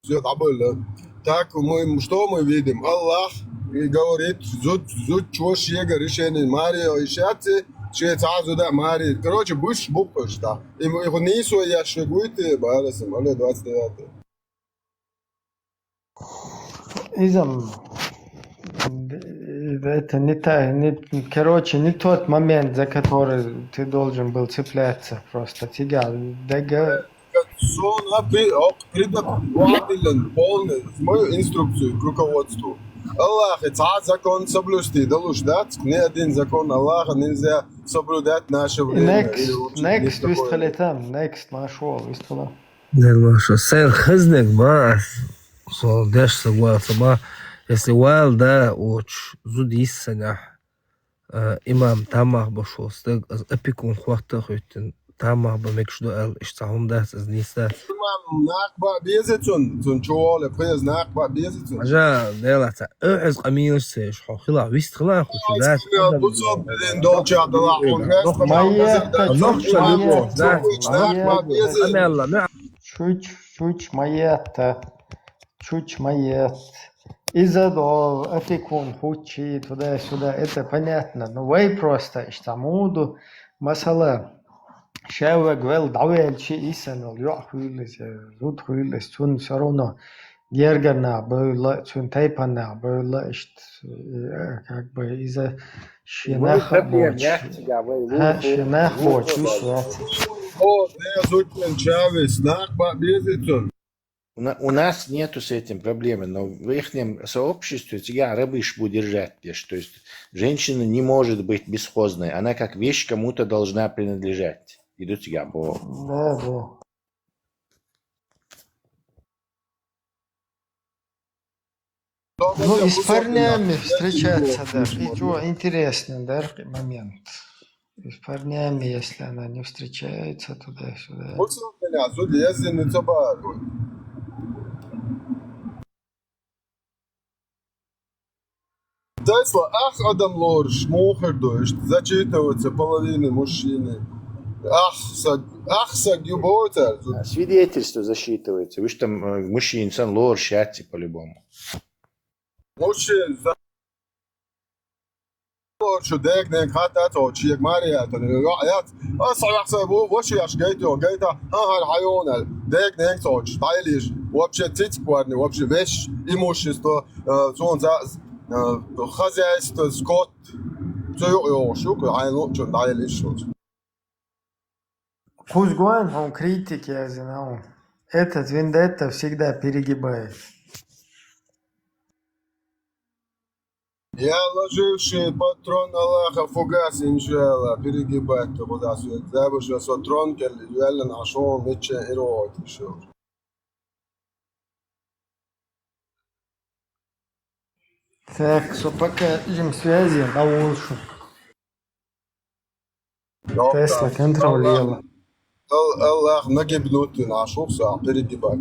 زيت عبول تاك مشتو مو بيدم الله говорит, зуд чего шега решение Мария и шатцы, че цазу да Мария. Короче, будешь букваш, да. Его не су я шегуйте, барасам, але 29. Изам, это не та, короче, не тот момент, за который ты должен был цепляться просто. Тебя, дега. Сон, придат полную мою инструкцию к руководству. Аллах, это закон соблюсти, долуждать, ни один закон Аллаха нельзя соблюдать в наше время. Next, выстрели там, next, нашел, выстрела. Да, Маша, сэр хызнек, ма, солдаш согласен, ма, если вал, да, уч, зудиссаня, имам тамах башол, стык, эпикун хвахта хуйтин, тамах бамекшду эл, иштахум дас, из ниса. Имам нахба безетун, тун чуоле, през нахба безетун. Ажа, делата, أعز قميص سيش حو خلا ويست خلا خو شدات بصب بدين دولتشي عبد الله Чуть маят. Из-за того, эпикун, хучи, туда-сюда, это понятно. Но вы просто, иштамуду, масала. شاوة قبل دعوة شيء إنسان اليوم خيلس زود خيلس تون سرونا جرجنا بقول تون تايبنا بقول إشت как бы إذا شناخ بوش ها شناخ بوش وشيات. О, не зутен Чавес, нахба безетун. У нас нету с этим проблемы, но в их сообществе тебя рабыш будет держать вещь. То есть женщина не может быть бесхозной, она как вещь кому-то должна принадлежать. Идут тебя по... Да, да. Ну и с парнями встречаться, да. И то интересный, да, момент. И с парнями, если она не встречается туда-сюда. Тесла, ах, Адам Лорш, мухер дождь, зачитываются половины мужчины. Ах, сагюбота. Свидетельство засчитывается. Вы же там мужчина, сан лор, счастье по-любому. Мужчина, شو ديك ديك حتى توشيك ماريا تنقعت أصعب حسابه وش ياش جيتا ها هالحيوان ديك ديك توش تايليش وابشة تيتكوارني وابشة بيش إيموشيستو زون زاز خزايستو سكوت تيو شو كعينو شو تايليش شو Кузгуан, он критик, я знал. Этот Вендетта всегда перегибает. Я ложивший патрон Аллаха фугас, иншалла, перегибать то куда свет. Забыш, что трон келли, юэлла нашел, митче ирот, еще. Так, что пока им связи, на лучше. Тесла контролировала. Аллах нагибнут нашел, перегибать.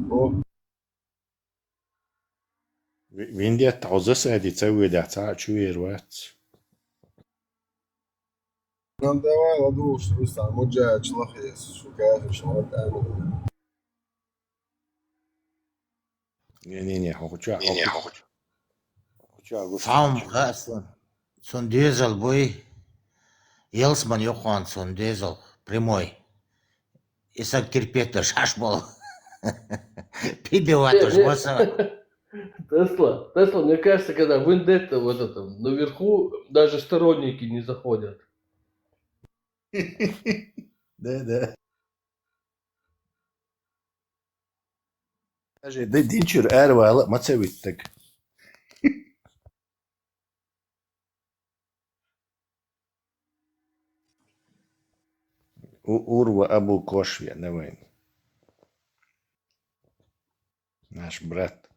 Винди تعوزس هدي تسوي ده تعال شو يروات. Нам давай ладу, что вы сам муджа члахес, шукаешь, что вот там. Не, хочу. Фам гасан. Сон дизель бой. Елсман Йохан сон дизель прямой. Исак кирпетер шаш был. Пидеват уж баса. Тесла, мне кажется, когда Вендетта вот этом наверху, даже сторонники не заходят. Да. Даже Динчур Эрвала Мацевиттек. Урва Абу Кошве, давай. Наш брат.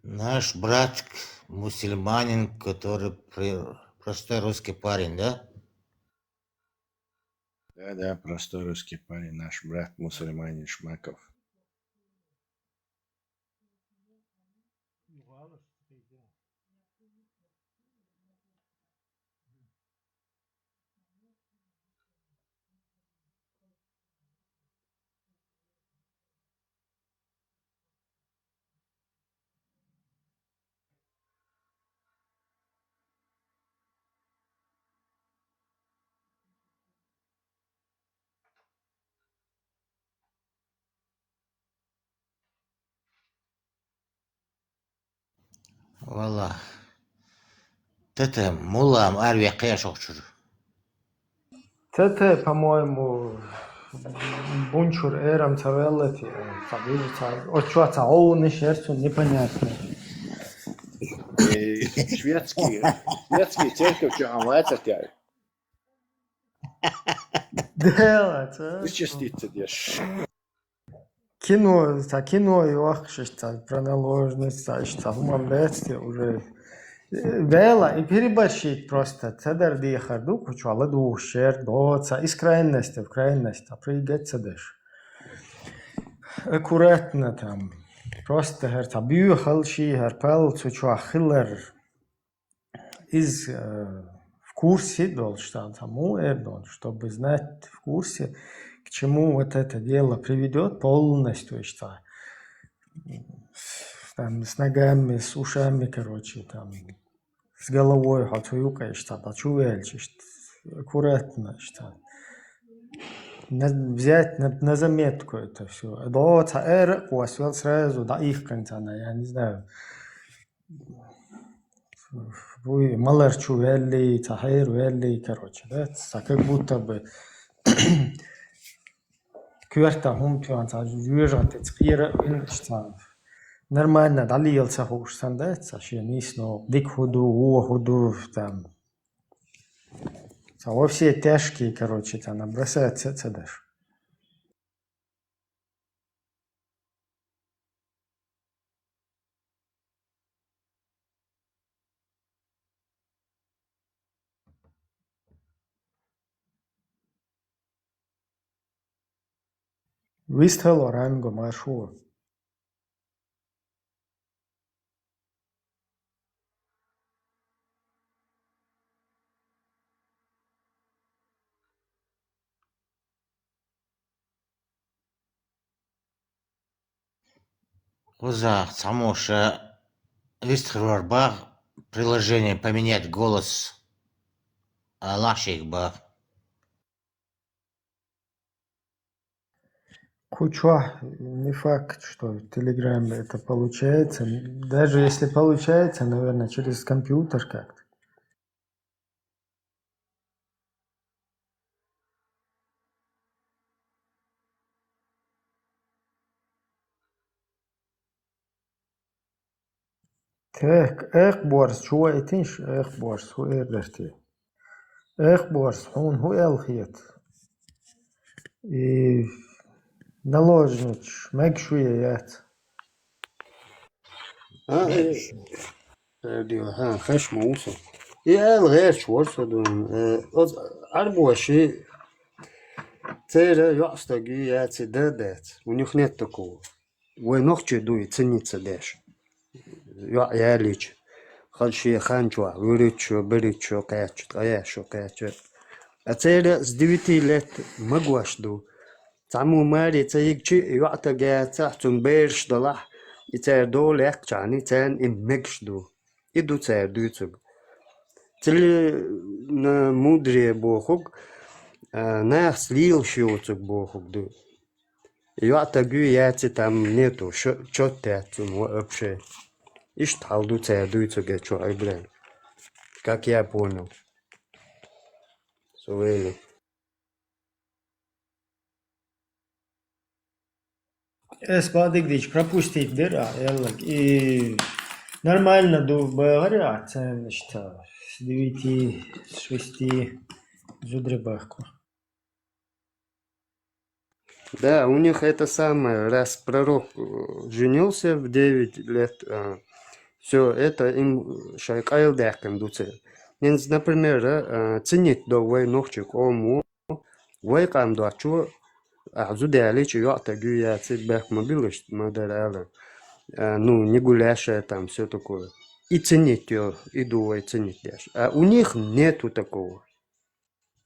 Наш брат мусульманин, который простой русский парень, да? Да, простой русский парень, наш брат мусульманин Шмаков. Валла. Это мулам арвия кэшокчур. Это, по-моему, бунчур эрам цавеллати. Очуаца оуны шерцу непонятно. Шведский церковь, что омлается тебя. Делать, а? Вычаститься дешь. Кино и охшишься, проналожность, что в момбете уже вела и переборщить просто. Цедер дихарду, кучу, ду шер, доца, из крайности в крайность, а пригется дешь. Аккуратно там. Просто herta бюхалши, herпел, цучу хиллер из в курсе должен тому чтобы знать в курсе, к чему вот это дело приведет полностью, что там с ногами, с ушами, короче, там с головой, хатуюкой, что почувствуешь, аккуратно, что взять на заметку это все. Да, цаэр, квасвел сразу, да их концана, я не знаю. Вы маларчу велли, цахэр велли, короче, да, как будто бы кверта хумтуан, жужжат, цхира, что нормально, долился хушсан, да, но дик худу, там. Во все тяжкие, короче, там набросается цедаш. Вистхел оранго маршуа. Уза, самоша, вистхрварба, приложение поменять голос лашикба. Куча, не факт, что в Телеграме это получается. Даже если получается, наверное, через компьютер как-то. Эх, борс, чего этиш, эх, борс, ху эрдерти. Эх, борс, он ху элхиет. И наложнич, мэгшует. خش موسى يا الغير شورسة دون أربوشي تيرا يعستقي يا تدادات ونخنيتكو ونخجي دوي تنيتsa داش يعياليج خلشي خانجوا وريتشو بريتشو قاتش قياشو قاتش أتيرا с 9 лет مقواش دو تعمو ماري تيجي يعتقى تحتم بيرش دلح يتار دول يقجعني تان إمكش دو إدو تار دوتب мудрее бохук, на слил щуцук бохук ду. Я тагу яйца там нету, чё ты вообще. Ишь талду цедуется гечо, ай, блин. Как я понял. Сувели. Эспадыгдич пропустить дыра, яллак. И нормально говорят, значит, с 9, с 6 зудребахку. Да, у них это самое, раз пророк женился в 9 лет, все это им шайкайл дяхкан дуце. Например, ценить до войнохчик ому, войкам дачу, зудяли, чего тагу я цибах мобилыш, мадарала. Ну, не гуляшая там, все такое. И ценить ее, и думай, ценить дашь. А у них нету такого.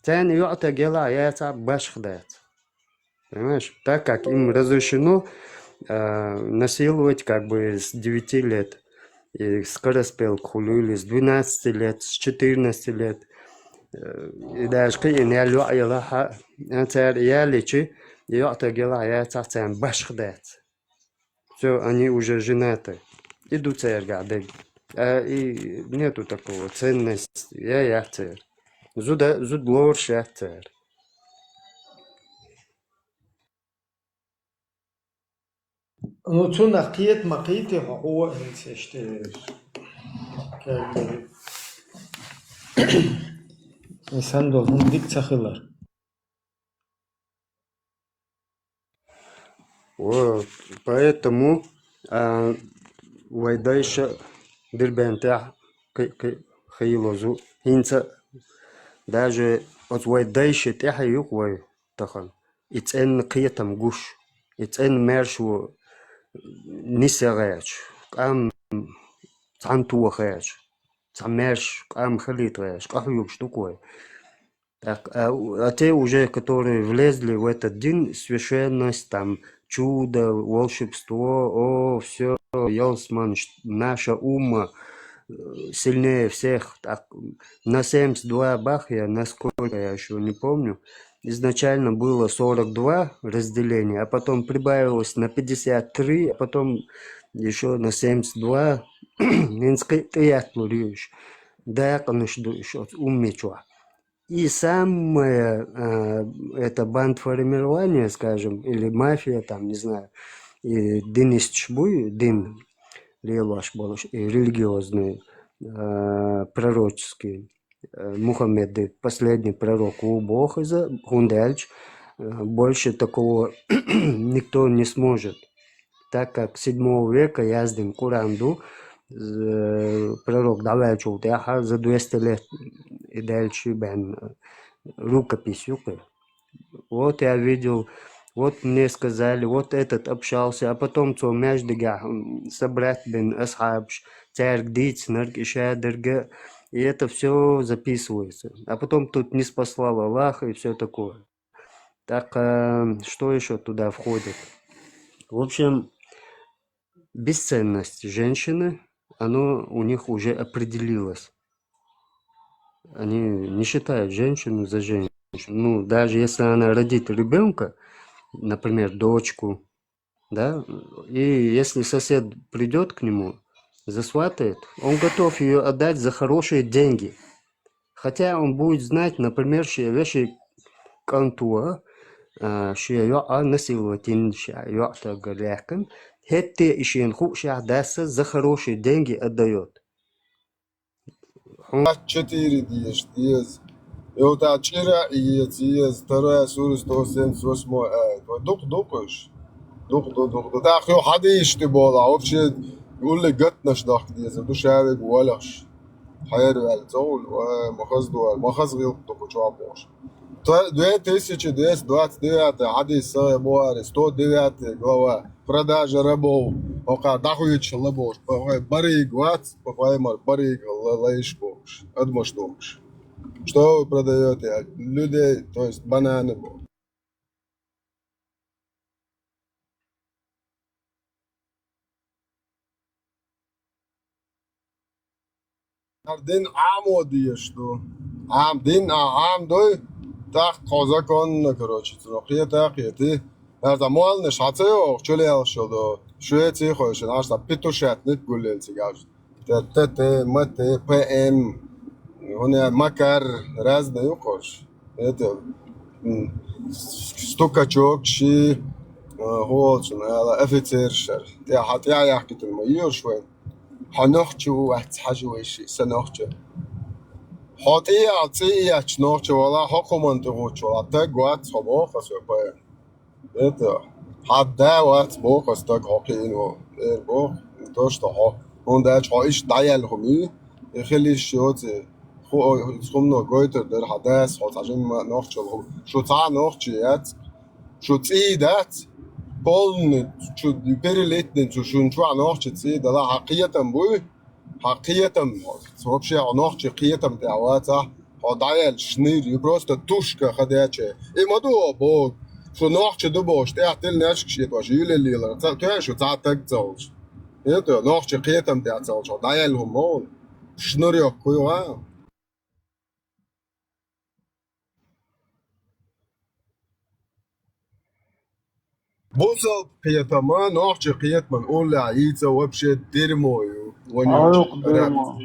Цен ее тагела, я башхдает. Понимаешь? Так как им разрешено насиловать как бы с 9 лет. И скороспелку хулили с 12 лет, с 14 лет. И даже когда я люблю, я лечу, я тагела, я цен башхдает. Все, они уже женаты. Идут цергады. И нету такого ценности. Я цер. Зуд лорш я цер. Ну, цу нахиет макиты хо инсеште. Как бы инсан должен быть цахилар. Вот. Поэтому вайдайша дырбента хейлозу. Хинца даже от вайдайша теха юквай тахан. Ицен киетам гуш. Ицен мершу нисагач. Кам цантуахач. Цамерш кам халитрач. Кахюк штукой. Так, а те уже, которые влезли в этот день, священность, там, чудо, волшебство, все, Йолсман, наша ума сильнее всех. Так, на 72 бахья, насколько я еще не помню, изначально было 42 разделения, а потом прибавилось на 53, а потом еще на 72. Минской триатлу рюш. Да, конечно, еще умничего. И самое это бандформирование, скажем, или мафия, там, не знаю, и Денис Чбуй, Дин Лелаш Болаш, и религиозный, пророческий, Мухаммед, последний пророк у Бога, Хундельч, больше такого никто не сможет, так как 7 века Яздин Куранду, пророк Давайчу, за 200 лет и дальше бен рукопись. Вот я видел, вот мне сказали, вот этот общался, а потом цо междыга собрать бен асхабш, царь гдиц, наркишадерга, и это все записывается. А потом тут не спаслал Аллаха и все такое. Так, что еще туда входит? В общем, бесценность женщины, оно у них уже определилось. Они не считают женщину за женщину. Ну, даже если она родит ребенка, например, дочку, да, и если сосед придет к нему, засватает, он готов ее отдать за хорошие деньги. Хотя он будет знать, например, что вещи контура, что ее насилователь, что ее тагалякан, это еще дастся за хорошие деньги отдает. 4 диез. И вот вчера диез, 2 сура 178 аят. Дук-дукуш. Дук. Так, я حديش تبغى вообще يقول لي جت نشدخ ديز دو شارك ولش حير والزول ومخز غير دو جوابوش 2229 حديث بوار 109 глава продажа рабов ока дахуич лабош барыг вац поймар барыг лаишбош адмоштош. Что вы продаете? Людей, то есть бананы. Din amo diye что. Din am doy. Так казакон короче, трохи так ети. Her zaman ne şatı yok, şöyle yaşıyordu. Şöyle koyuyorsun, aslında pitoşet net güllensi gaz. Te mate PM. Ona makar razne yokoş. Это стукачок شي هولشن هذا офицер شر. Те хатя яхкит الميور شوي. حنخشو واحد حاجة وشي سنخشو. حاطية عطية نخشو ولا حكومة تغوشو. تقوات صباح فسوبا. Это حدا وقت بوق استاق حقينو. بوق توش تها. اون ده چایش دایل همی. خیلی شوت. خو گویتر در حداس حتاجم نخشو. شو تا نخشیت. شو تیدت. Полный, что перелетный, что нахчется, да ла хакиятам бой, хакиятам, вообще нахчиятам даваться, ходая шныр, просто тушка ходячая. И моду бог, что нахче дубош, ты отель нашкшит, ваш юлелила, ты что так залж. Это нахчиятам даваться, ходая лхумон, шнырёк куя. بوصل قيتما نوعش قيت من أول عيسى وبشة ديرمويو عروق ديرمو.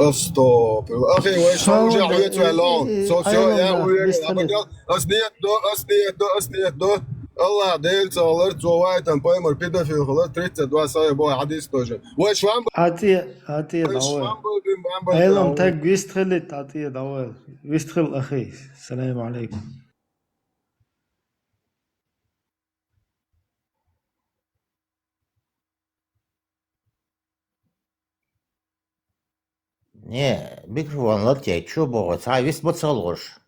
أستوب أخي ويش رجع يتولون سوسيو يا ويا أسنيت دو الله ديل صالر زوايت أم بايمر بيدا في الخلاص تريت دوا صاير بوي حديث توجه ويش وام عطية داول أيلم تاج ويستخلت عطية داول ويستخل أخي السلام عليكم. Не, микрофон латять, что богат, а весь поцелуешь.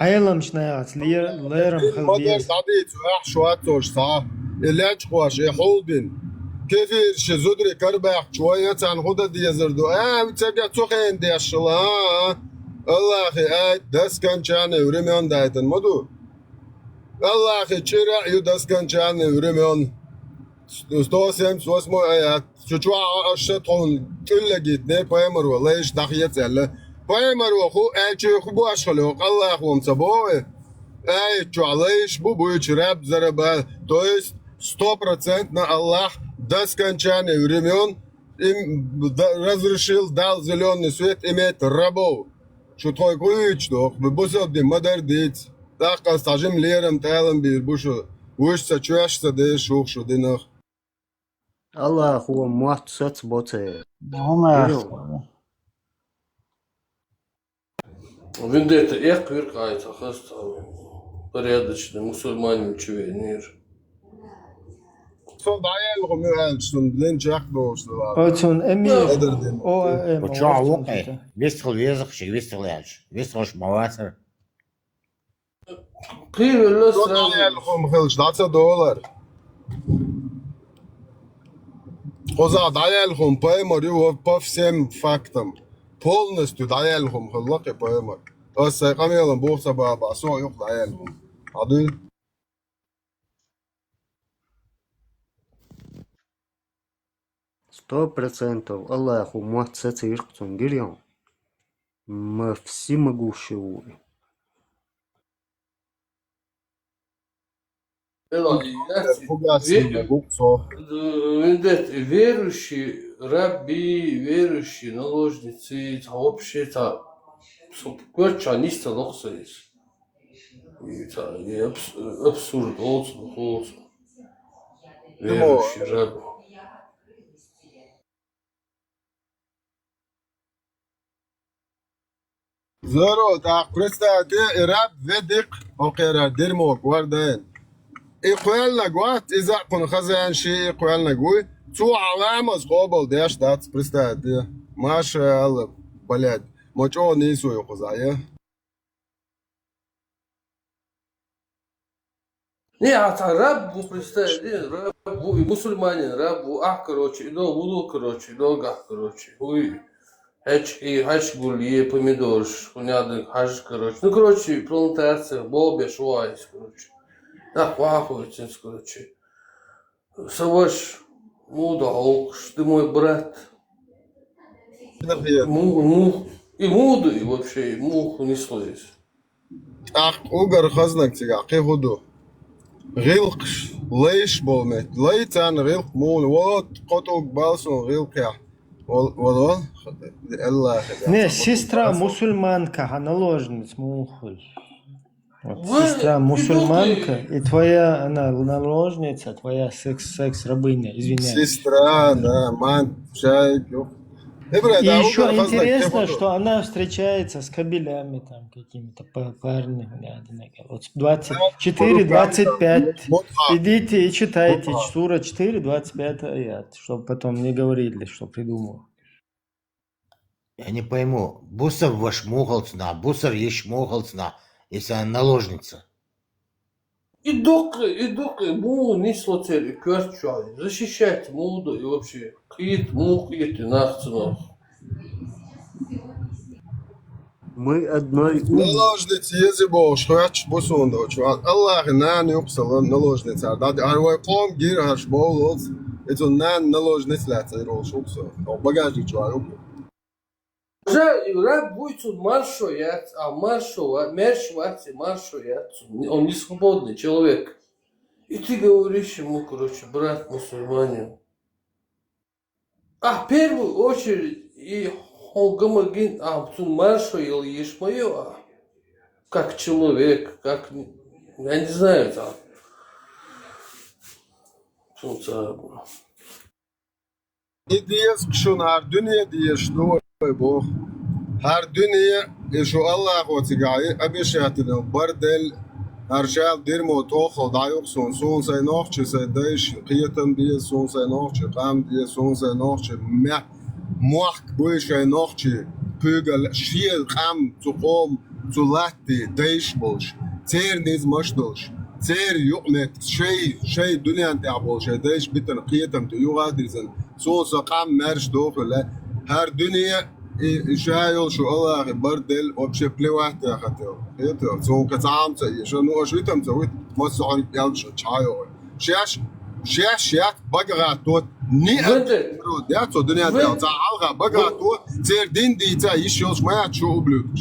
أيلم شناعت ليرم مدر خلبيس. تعديت ويح شوات توش صح اللي قواش يحولدن كيف شزودري كربح شوية عن خدا دي زردو بتسجع تخين دي الشلا الله أخي دس كان شان ورميون دايتن مدو الله أخي شرع يدس كان شان ورميون ستوسم سوسمو شو أشتون كل جدنا بايمر والله إيش دخيت زله بايمر وخو أيش خو باش خلوق الله أخو مصبوه شو عليش بو يشرب زربا то есть 100% Allah до скончания времен им разрешил, дал зеленый свет иметь рабов. Что твой ключ, doch, бусов ди мадар дит. Так, стажим лером, талом бир, бушу, вышься, чуешься, да шухшу, динах. الله هو مؤسس بوته. هم Вендетта, эх, кверкается, хастами. Порядочный мусульманин чувенир. Så dajel rumel, som den jack dos, أوتون أمير أو وشو وقع ويستخل ويزخش ويستخلش ويستخلش مواسر. قيل الله Så dajel rumel, $20. Хоза даял хум поймар его по всем фактам. Полностью даял хум хлоки поймар. Аса камелом бухса баба, со юх даял хум. Ады 100% Аллаху муаццаца иркцун гирьон. Мы всемогущий. Верующие раби, верующие наложницы, это вообще-то кверча ниста лохсаис. Это абсурд, олцун. Верующий раби. Zero ta Krista de rab vedik okera dirmok warden. إقوالنا جوات إذا كنا خزان شيء إقوالنا جوي تو علامة قابل داش دات برستاد ما شاء الله بلاد ما جو نيسو يخزايا Не, а раб представь, раб мусульманин, раб короче, ино вуду, короче, нога, короче, хуй, хач гулье, помидор, хуняды, хаш, короче, ну, короче, пролетарцы, бобе, шуайс, короче. Так, вахуется, короче. Саваш, муда алкаш, ты мой брат. نخيل И муду, и вообще, и муху не слышишь. أخ أوجر خزنك تجاقي هدو غيلقش ليش بولمت ليتان غيلق مون وات قطوك بالسون غيلق يا والله الله Не, сестра мусульманка, а наложниц мухой. Вот Вы- сестра ты мусульманка, духи. и твоя она наложница, твоя секс-рабыня, извиняюсь. سيسترا да ман شايف И еще интересно, что она встречается с кабелями там какими-то парнями. Вот 24-25. Идите и читайте сура 4, 25 аят, чтобы потом не говорили, что придумал. Я не пойму, бусар ваш мухалцна, бусар ешь мухалцна, если она наложница. И дока, мулу не слоцели, кверчали. Защищайте муду и вообще. Кит, мух, и нахценов. Мы одной наложниц езебо шхач босондо чуал الله نان يقصل наложниц داد هو قوم غير هاش بولز это نان наложниц لا تيرو شوكسو او багажник чуал Раб будет маршоят, а маршоят, он не свободный человек. И ты говоришь ему, короче, брат мусульманин. А в первую очередь, и он гомоген, маршо или ешмою, как человек, как, я не знаю, там. İdiyes kşun her dünya diyeş doğru bu. Her dünya şu Allah o tigayı abişatını bardel her şey dirmo toxo dayok son say nohçe say daş qiyatan diye son say nohçe qam diye son say nohçe muhk bu şey nohçe pügel şiel qam tuqom tulatti daş bolş terniz maşdolş تير يؤمت شيء دنيا انت عبول شيء دايش بيتن قيتم تيو غادر زن صوص قام مارش دوخل لا هر دنيا شايل شو الله بردل وبشي بلي واحد يا خاتيو قيتو صون كتعام تي شنو شويتم سويت مصعون يلش تشايو شاش شاك بقى توت ني يا تو دنيا تا علغه بقى توت تير دين دي تا يشوش ما تشو بلوتش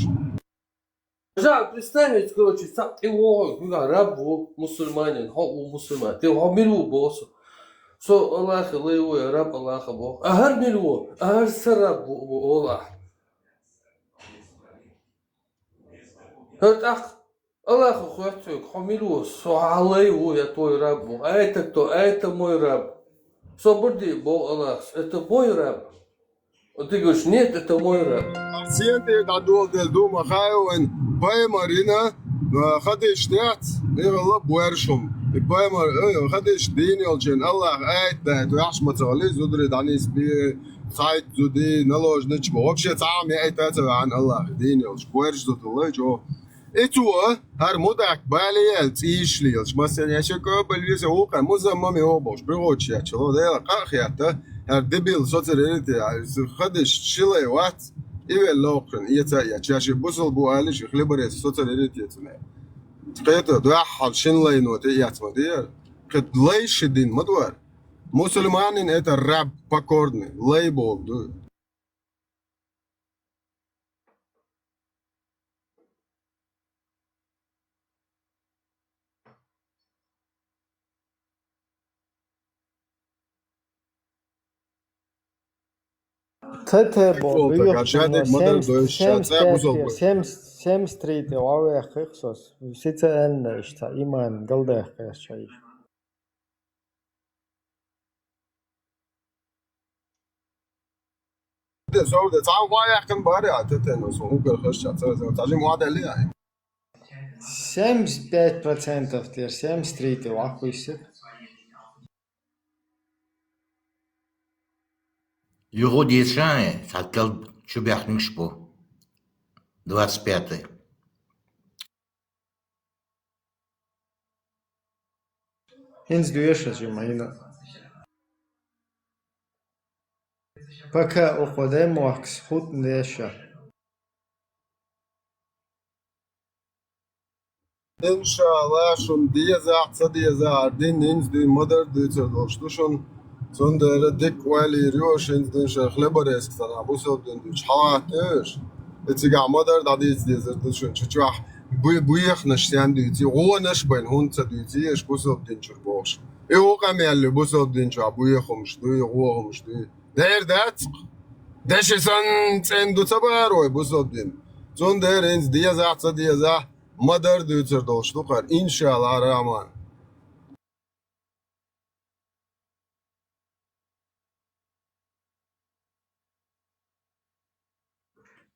Жаль, представить, короче, ты рабу мусульманин, мусульман, ты милу босу. Со Аллах леу я раб Аллаха бо. Агар милу, агар сараб бо Аллах. Ах, Аллах хуятук, хамилу, со алеу я твой раб бо. А это кто? А это мой раб. Со бурди бо Аллах, это мой раб. Вот ты говоришь, нет, это мой раб. Siente da dol del duma khayon bay marina khadish tat yalla bwershum bay mar khadish din yolchen Allah ayt da yash matali zudri danis bi sayt zudi naloj nich вообще tam ayt an Allah din yolch bwersh zudulay jo etu har modak baliyal tishli yolch masen yashko belvise oqa muzammami obosh biroch ya chlo da qakhiyata har debil soterelite khadish shilay wat إيه اللوقن إيتا يا شاشة بوصل بوالش خلبرة صوت اللي تيتنا تقيت دوح حلشين لين وتيات مدير قد ليش الدين مدور مسلمانين إيتا الراب باكوردني ليبول دو Тетебо, Gachade model do shata buzol 73 وعوي خصوص ستة أن إشتا إيمان قلده قياس شيء ده صور ده تعال وايا كان باري عتتن وسوق الخش تعجم واحد عليه 75% تير 73 وعقويسك Югоди Ишане, откал чубяхнуть шпу. 25-й. Хинс дуеша жимаина. Пока уходим вакс худ деша. İnşallah şun diye zahtsa diye zardin ins di mother düzer dolştu şun sondere dik vali rioşins den şekle baresk sana bu sodun düç havatır. Etiga mother da diye düzer şun çuçah bu yaknıştan düzi o naş ben hunsa düzi eş bu sodun çur boş. O kamelli bu sodun çu bu yakmış du yoğmuş du. Derdat deşesan sen du sabar oy bu sodun. Sondere ins diye zahtsa diye zah Mother düzer dolştuklar inşallah rahman.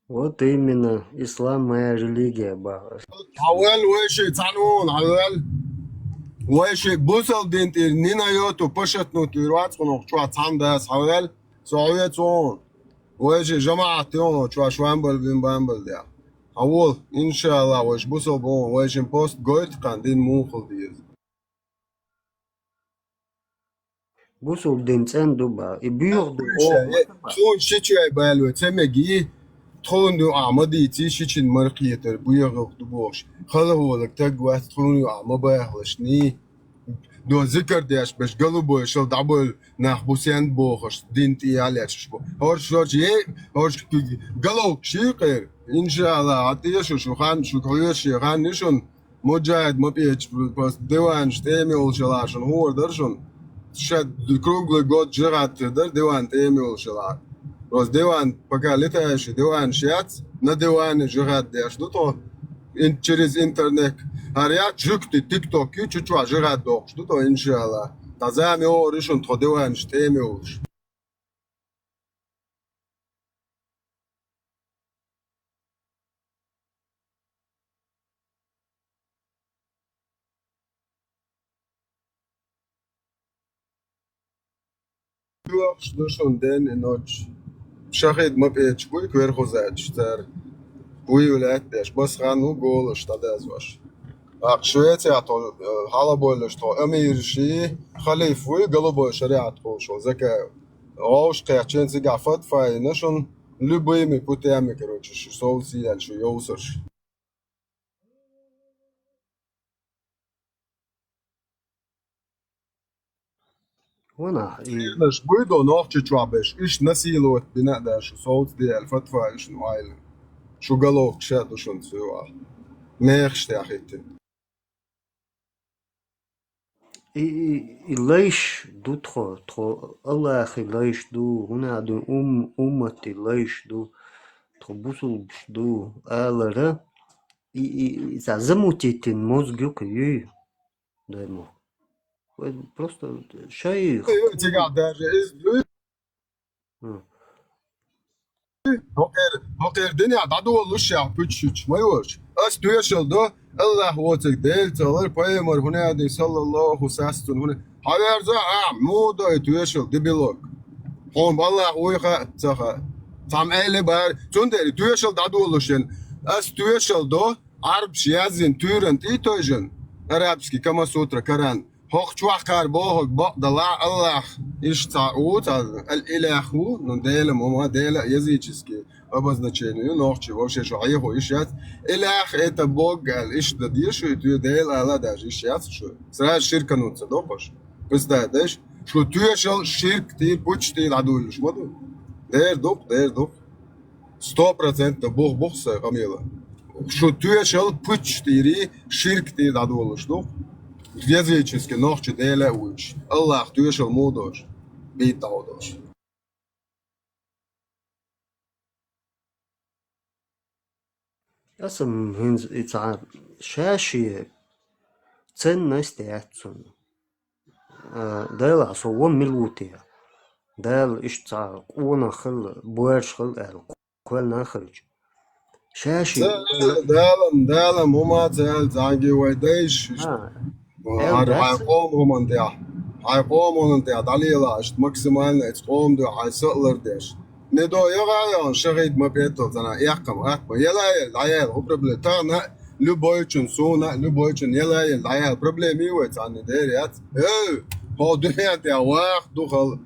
Вот именно, ислам моя религия, ба. Havel ve şey tanun havel ve şey busal bintir nina yotu paşat notu ruat kono çua tandas havel soğuyet son ve şey cemaat yon çua şuambal bin bambal ya. Havel inşallah ve şey busal bon ve şey post goyt kan din muhul diye. Bu soldin sen duba. Büyürdü o. Son şiçay balwe temegi تخونو عمدي تيشي تشين مرقيتر بيغوق دبوش خلوه لك تقوات تخونو عمباهلشني دو ذكر ديش باش قلبو يشل دعبل ناخبوسيان بوخش دينتي عليش بو هورش هورش قلوك شيقير إن شاء الله عطيشو شو خان شو كويش خان نشون مجاهد ما بيش بس ديوان شتيمي والشلاشن هو درشون شد كروغل قد جغات در ديوان تيمي والشلاش Роз диван, пока летаешь, диван шиац, на диване жигат деш, ну то через интернет. Арят жукти тикток, чучуа жигат докш, ну то иншалла. Тазами о решен то диван штеми уж. Дюрш душон ден и ночь. شاهد ما بيتش بوي كوير خوزاتش تار بوي ولاتش بس خانو جولش تداز باش شوية يعطو حالا بولش تو أميرشي خليفوي قلبو شريعة شو زكاة اوش قيعتشين زيقع فاي نشون لبيمي بوتيامي كروتش شو سوسي شو يوسرش وانا نش بويدو نوخش تشوابش إيش نسيلوت بنقدر شو صوت دي الفتفى إيش نوعيل شو قالوك شاتو شو نسوا ميخش تاخيتي ليش دو تخو الله أخي ليش دو هنا دو أمتي ليش دو تخبوسو دو آلرا замутите мозг ей даймо. Просто шейх. Ти даже هوكر دنيا دادو ولوش يا بتشوش ما يورش أس تويشل دو الله هو تقدر تغير بايمر هنا دي صلى الله وساستون هنا هذا يرجع مو دو تويشل دي بيلوك هون بالله هو يخا تخا تام أهل بار تندر تويشل دادو ولوشين أس تويشل دو عرب شيازين تورن تيتوجن عربسكي كما سوتر كران هوك شوخ كاربوه بقدلا الله إيش تعود الإله هو نديل ماما ديل يزيجسكي обозначению ночи вообще что его ищет إله это Бог إيش ده дишь и ты дел Allah даже ищет что сразу ширкануться допош представляешь что ты ещё ширк ты почти ладул что вот дер доп 100% Бог се камила что ты ещё почти ширк ты ладул что Язычески ночи деле уч. Аллах тюшел мудош. Битаудош. أصلا هنز إتعاب شاشي ценность أتسون دال عصوان ملوتيا دال إشتعال قونا خل بوارش خل قوال ناخرج شاشي دالم هما تال زانجي ويديش هايقوم هم انتيا هايقوم انتيا دليلا اشت ماكسيمالنا اتقوم دو هايسقلر ديش ندو يغايان شغيد ما بيتو زنا يحكم يلا العيال هو بروبلم تانا لبويتشن سونا لبويتشن يلا العيال بروبلمي ويت عن ديريات هو دنيا تيا واخ دخل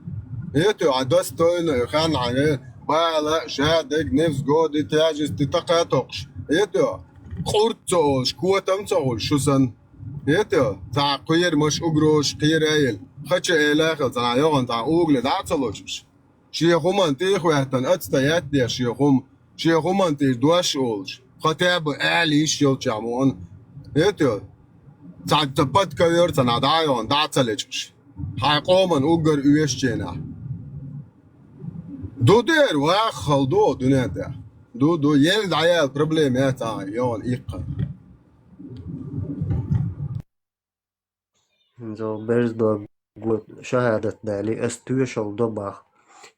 يتو عدستوين خان عليه بالا شادك نفس جودي تاجس تتقاتقش يتو قرطوش كوتم تقول شو سن يتا تا قير مش أجروش قير عيل خش إله تا يوم تا أوغل دا تلوش شيخهم أنت خواتن أتستيات دي شيخهم أنت دوش أولش خطاب أعليش يل جامون يتا تا تبت كير تا ندايون دا تلوش حقومن أوغر أويش جنا دو دير واخل دو دنيا ده دو يلد عيال بروبليم يا تا يون إيقا Zo bers do gut shahadat dali as tuishal do bach.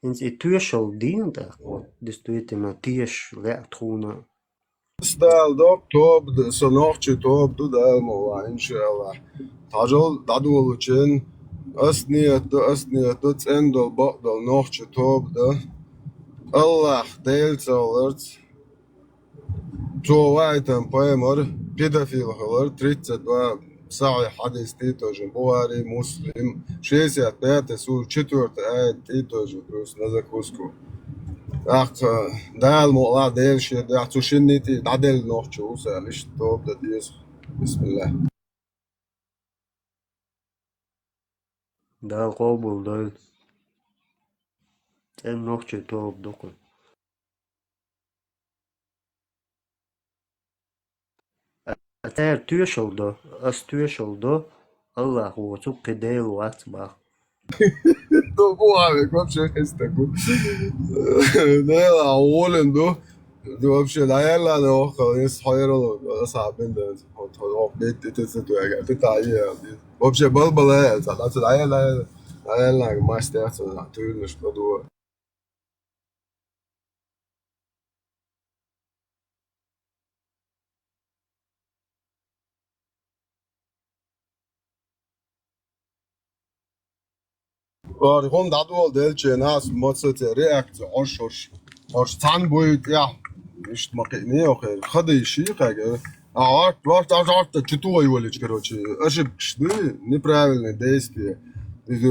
Ins I tuishal dient dis tuite ma tiesh le truna. ستال دوك توب سنوخشي توب دو دالمو إن شاء الله تاجل دادو لوچين أسنية دو تندل بقدل نوخشي توب ده الله ديل سولرت تو وايتن بايمر بيدافيل هولر تريتس دوا ساعي حديث تيتوجن بواري مسلم شيسيات بيات سور چطورت آيت تيتوجن بروس نزاكوسكو أخ دال مؤلا ديل شي دال تشنيتي دادل نوخشي وسالش توب ده ديس بسم الله Dal qobul dal. En noqche tob dokun. Ater tuishal do as tuishal do Allah hu tu qidel wat bach. دو بوابك وابشي خستكو ده أولن دو وابشي العيال أنا وخل يصحير الله صعبين ده هو بيت تتسدو يا تتعيي وابشي بلبل هاي صلاة العيال العيال ما استيعصوا تقولش بدو هم دادو دلچه ناس مصت رياكت عش تان بويت يا مش مقيني وخير خدي شيء حاجة عارت چطور يولج كروچي اشب كشدي неправильные действия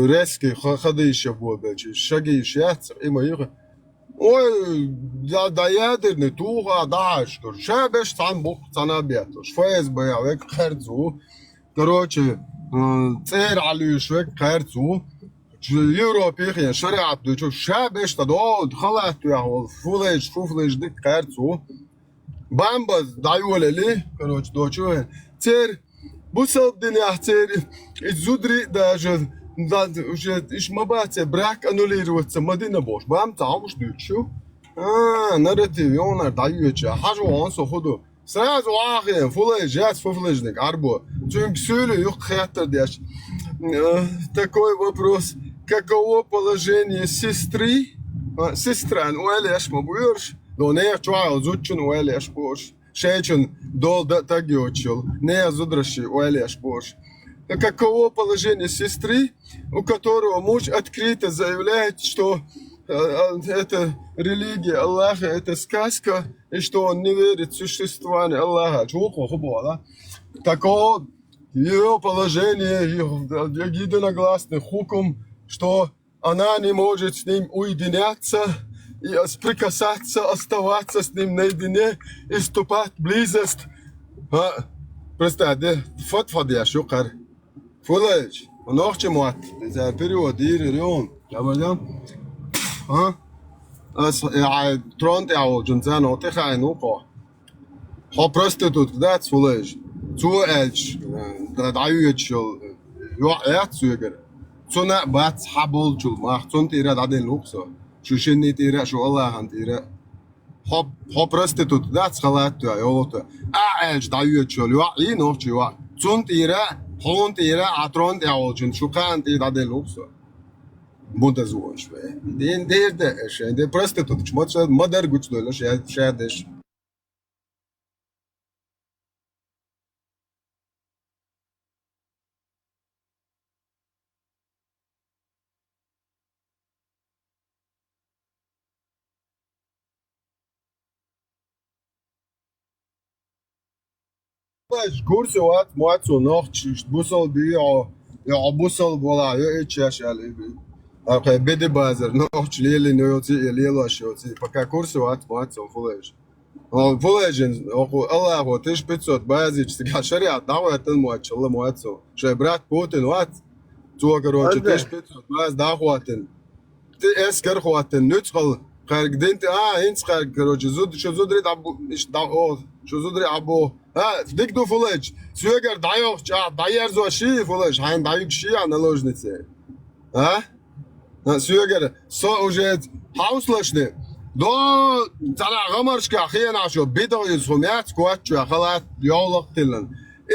резкий خدي شبول بلچي شقي شيات اما يخ ой да ядерный туга даш шабеш тан бог цанабиатош ФСБ век خرцу короче цер عليش век خرцу Европейские шариат, du чё шабеш та до халат я фулэш дик карцу бамба дайолели короче до чё цер бусал дня цер изудри даже уже иш мабате брак аннулируется мадина бош бам таамуш дучу нарратив ёнар дайюча хажу онсо худу сразу ахен фулэш яс фулэш дик арбо çünkü söyle yok hayatlar дяш такой вопрос. Каково положение сестры? Сестра, ну или аж мабуешь? Но не чуал, зучун, или аж пош. Шейчун дол тагиочил, не зудраши, или аж пош. Каково положение сестры, у которого муж открыто заявляет, что это религия Аллаха, это сказка, и что он не верит в существование Аллаха. Такого ее положение, единогласный хукум, что она не может с ним уединяться и прикасаться, оставаться с ним наедине и вступать в близость. Представьте, фотфадяш, юкар. Фулэч, нохче муат, за период ирион. Я говорю, тронт яо джунзан отехай нуко. Хо проститут, that's фулэч. Цу эльч, даюечил, юэцюгер. Цуна бац хаболчул мах цун тира даден луксо шушенни тира шу Аллахан тира хоп проститут дац халат я ёлото аэлж даюечул ё и нохчу ё цун тира хон тира атрон яолчун шукан ти даден луксо бунда зуош бе ден дерде шенде проститут чмоч модер гучло шядеш كورسي وقت مواتسو نوخش بوصل بي يا بوصل ولا يتشاش على بدي بازر نوخش ليلي نيوتي ليلو اشيوتي فكا كورسي وقت مواتسو فلاش فولاجن الله هو تيش بيتسوت بازيج سكا شريعة دعوة المواتش الله مواتسو شي برات بوتين وات تو كروج تيش بيتسوت باز دعواتن تي اسكر خواتن نتخل خارج دنت هينس خارج كروج زود شو زودري دعبو مش دعو شو زودري عبو ديك دو فولاج سويجر دايوخ داير زو شي فولاج هين دايوك شي انا لوجنيتسي سويجر سو وجد هاوسلشني دو ترى غمرش كأخينا شو بدو يسوميات كواتشو خلاص يولق تلن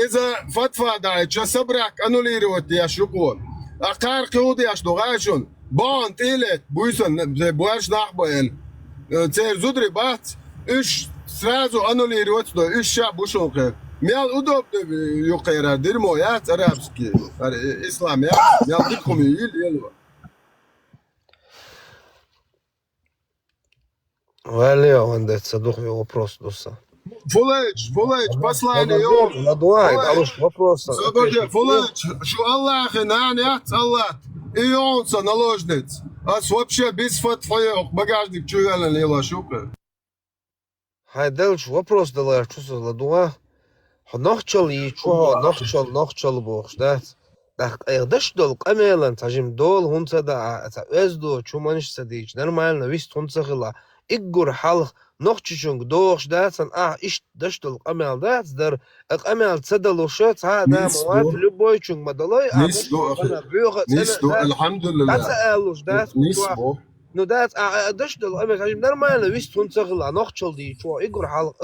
إذا فتفا داي تشسبرك أنو ليري ودي أشوكو أقار قيودي أشدوغاشون بان تيلت بويسن زي بوارش نحبوين تير زودري بات إيش سرازو أنو ليري ودي إيش شاب بوشون خير ميال أدوب يقيرا ديرمويات أرابسكي إسلاميات ميال ديكم يلو Valeu, André, задохли вопрос дуса. فولاج послание يوم Ладуай, галуш вопрос. فولاج شو الله خنانيات الله إيونسا наложниц вообще без фотфоек багажник чуяlen ела шука Хайделч вопрос дала, что за ладуа? Нохчал и чего, нохчал бог, да? Так, дашь дол, камелан, тажим дол, хунца да, эздо, чуманиш садич, нормально, весь хунца хила. Иггур халх, нохчичунг дохш, да, сан, иш дашь дол, камел, да, дар, камел цедалушет, да, муат, любой чунг мадалой, نيستو الحمد لله да, نيستو Ну да, дашь дол, тажим нормально, весь хунца хила, нохчал ди, чего, иггур халх,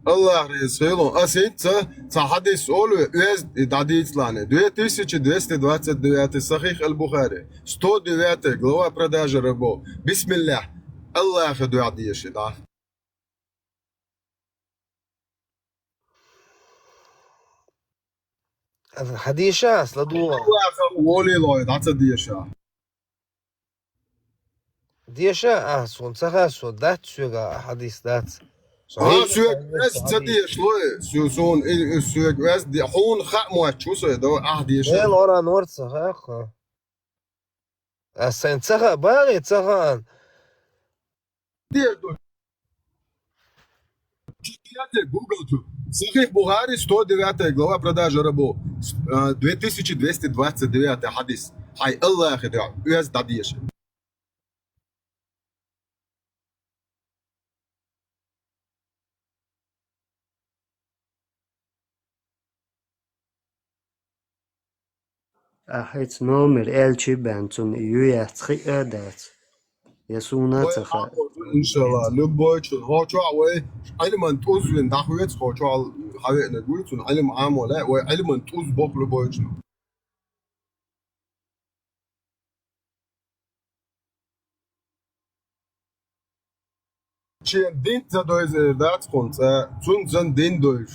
الله رزقهم أسيت صحدث أولو إز داديت لانه 2229 صحيح البخاري 109 глава продажи рабов بسم الله الله خدو يعطيش ده حديشة سلدوها الله خدو ولي لويد عطا ديشا ديشة سون سخا سون دات سوغا حديث دات سوق اس تصديش لوي سون سوق اس دي حون خمو شو سو دو ديشا ايه لورا نورت سخا السين سخا باغي سخا دير دو Google صحيح بخاري 109 глава продажи рабов 2229 حديث هاي الله خدع اس داديش أحيت نومر إلشي بانتون يويا تخي أدات يسونا تخا إن شاء الله لبوش هو شو عوي علم توزن دخويت هو شو هاي نقول تون علم عام ولا وعلم توز بوك لبوش شيء دين تدوز دات كنت تون زن دين دوش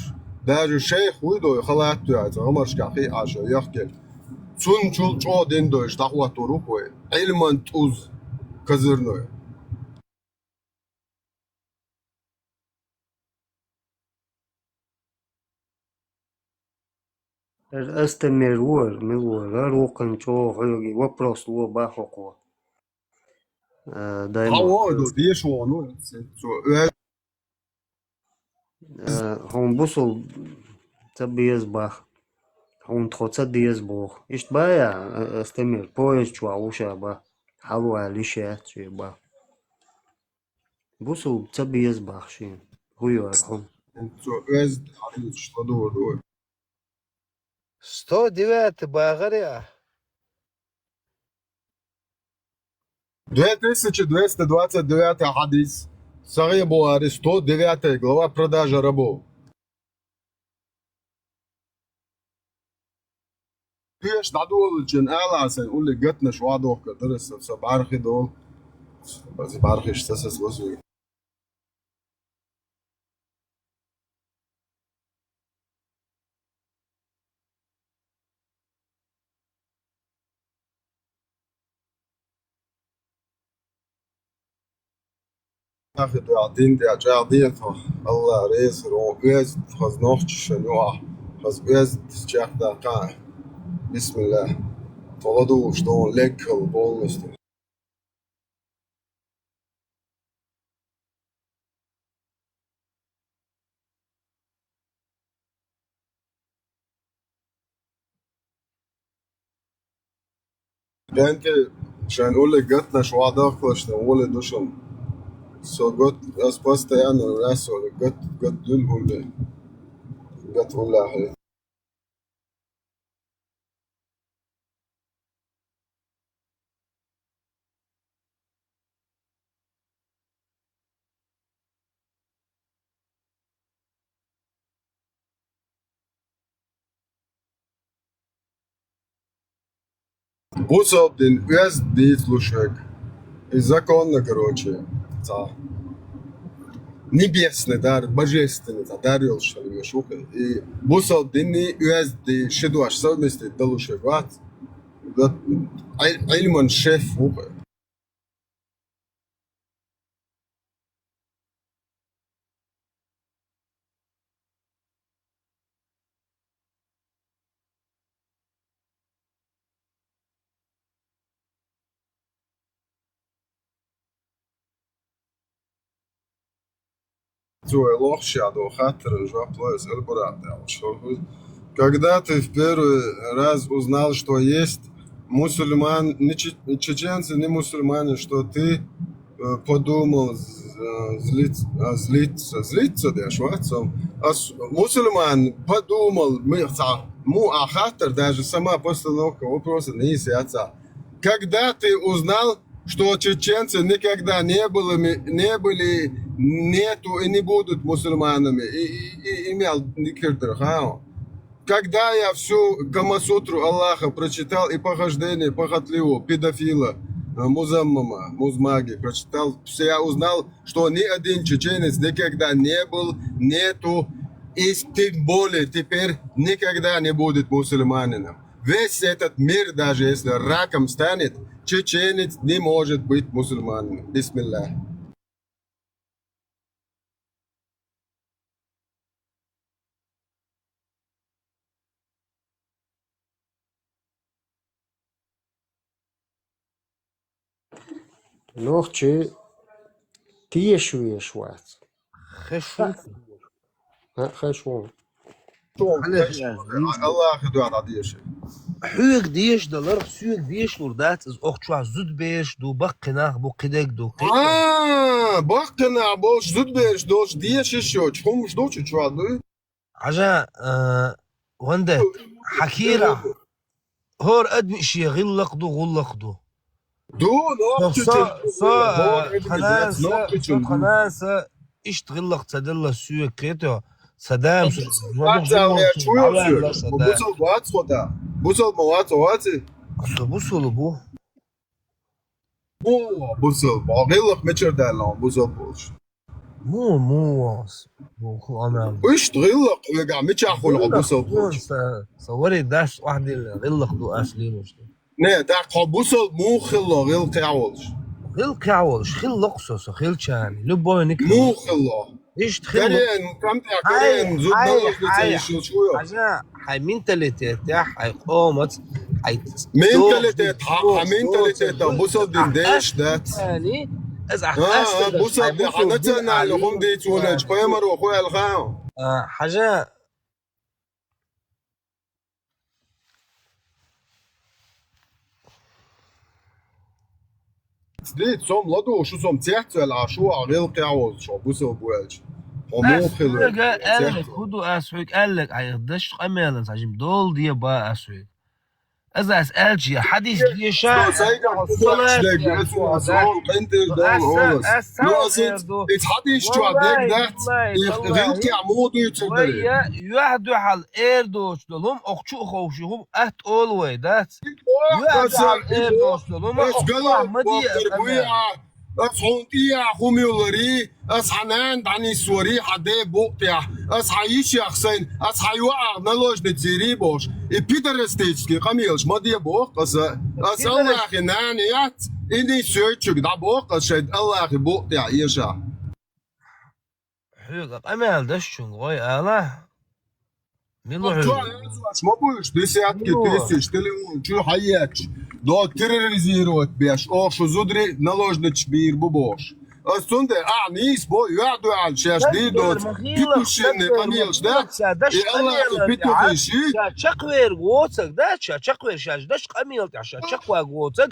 دار الشيخ ويدو خلاص تو عمرش كافي عشان يحكي تون شو دين دوش دخوة تروحه علم توز كزرنو أستمر ملور روكن شو حلقي وبروس لو باحقو دايما هو ديش وانو هم بوصل تبيز باخ هم تخوص ديز بوخ إيش بايا أستمر بويز شو عوشا با حلوة ليشات شي با بوصل تبيز باخ شي هو يرحم از что دور 109 باغريا 2229 حديث صحيح بخاري 109 глава продажа рабов فيش دعوة الجن أعلى سنقول لك جتنا شو عدوك درس بعرخي دول بس بعرخي اشتسس وزوي أخي دعدين دعدين الله رئيس رو بيز خز نوخش شنوع خز بيز تشاخ دقائق بسم الله طلدو شلون لك البول Danke, schön alle Göttner schwadachlich, alle duschen. So Gott, das passt ja an, das so Gott dünn alle. Gott alle. Бусов den erst дислушек. И законно, короче. Небесный дар, божественный дарил, что ли, шука. И бусов дни erst die шедуаш совместить долушек. Вот. Айльман шеф вуха. Когда ты в первый раз узнал, что есть мусульман, не чеченцы, не мусульмане, что ты подумал злиться, да, шварцом. А мусульман подумал, ахатер, даже сама постановка вопроса не сядется. Когда ты узнал, что чеченцы никогда не были, нету и не будут мусульманами, и имел никаких. Когда я всю Камасутру Аллаха прочитал и похождение похотливого педофила Музаммама, Музмаги прочитал, я узнал, что ни один чеченец никогда не был, нету, и тем более теперь никогда не будет мусульманином. Весь этот мир, даже если раком станет, чеченец не может быть мусульманином. Бисмиллах. Лохче тиешуе шварц. خشوف Хашвон. Allah duan adiyeshe. حوك ديش دلار سوك ديش وردات از اخشوا زود بيش دو بقنا بو قدك دو Бахтена, бош зудбеш, дош диеш еще, чхом что чувствую? عجا ونده حكيرة هور ادمي شي غلق دو Ду, خلاص ايش تغلق تدل سوك كيتو سدام Бусал мовати. بوصل بو Бусал, غلق مچردالان, бусал болш. مو انا ايش تغلق رجع مچاخول بوصل болш. صوري داش واحد غلق دو اسلي مش نه دا قبوصل مو خلا غلق عولش. غلق عولش خلق سوس خلچان لبونك مو خلا. ايش تخلق كم كارين زود نلخ شويه. حاجه هاي مينتاليتي هاي قومت هاي مينتاليتي بوصل دندش دات. يعني ازعح بوصل دي حنتنا على هم دي تولج قيمر واخويا الخاو. حاجه ديت صوم لدو شو صوم تحتل عشو غلق عوض شو بوصل بوالج. وموخل قال لك خدو اسويك قال لك هيقدش اميلنس عشان دول دي با اسويك اذا اسالش يا حديث دي شا انت حديث شو عندك ده غلق عمود يتدري يحدو حال ايردوش دولهم اخشو خوشهم ات اولوي دات يحدو حال ايردوش دولهم اخشو مدي أصحونتي أخومي ولري أصحنان دعني سوري حدي بوقتي أصحيش يا حسين أصحيوع نلوش نتزيري بوش إبيتر استيتسكي قميلش ما دي بوق الله أخي نانيات إني سيرتشك دا بوق أشهد الله أخي بوقتي عيشا حيوك أمال دشون غوي ألا ميلو ما بوش ديسياتكي تيسيش تليون شو حياتش دو терроризировать беш, ох, что зудри наложно чбир бубош. Sunde, nis bo yadu al shash didot. Pitushin qamil shdak. Allah pitushi. شاكوير غوتك دا شاكوير شاش داش قميل تاع شاكوا غوتك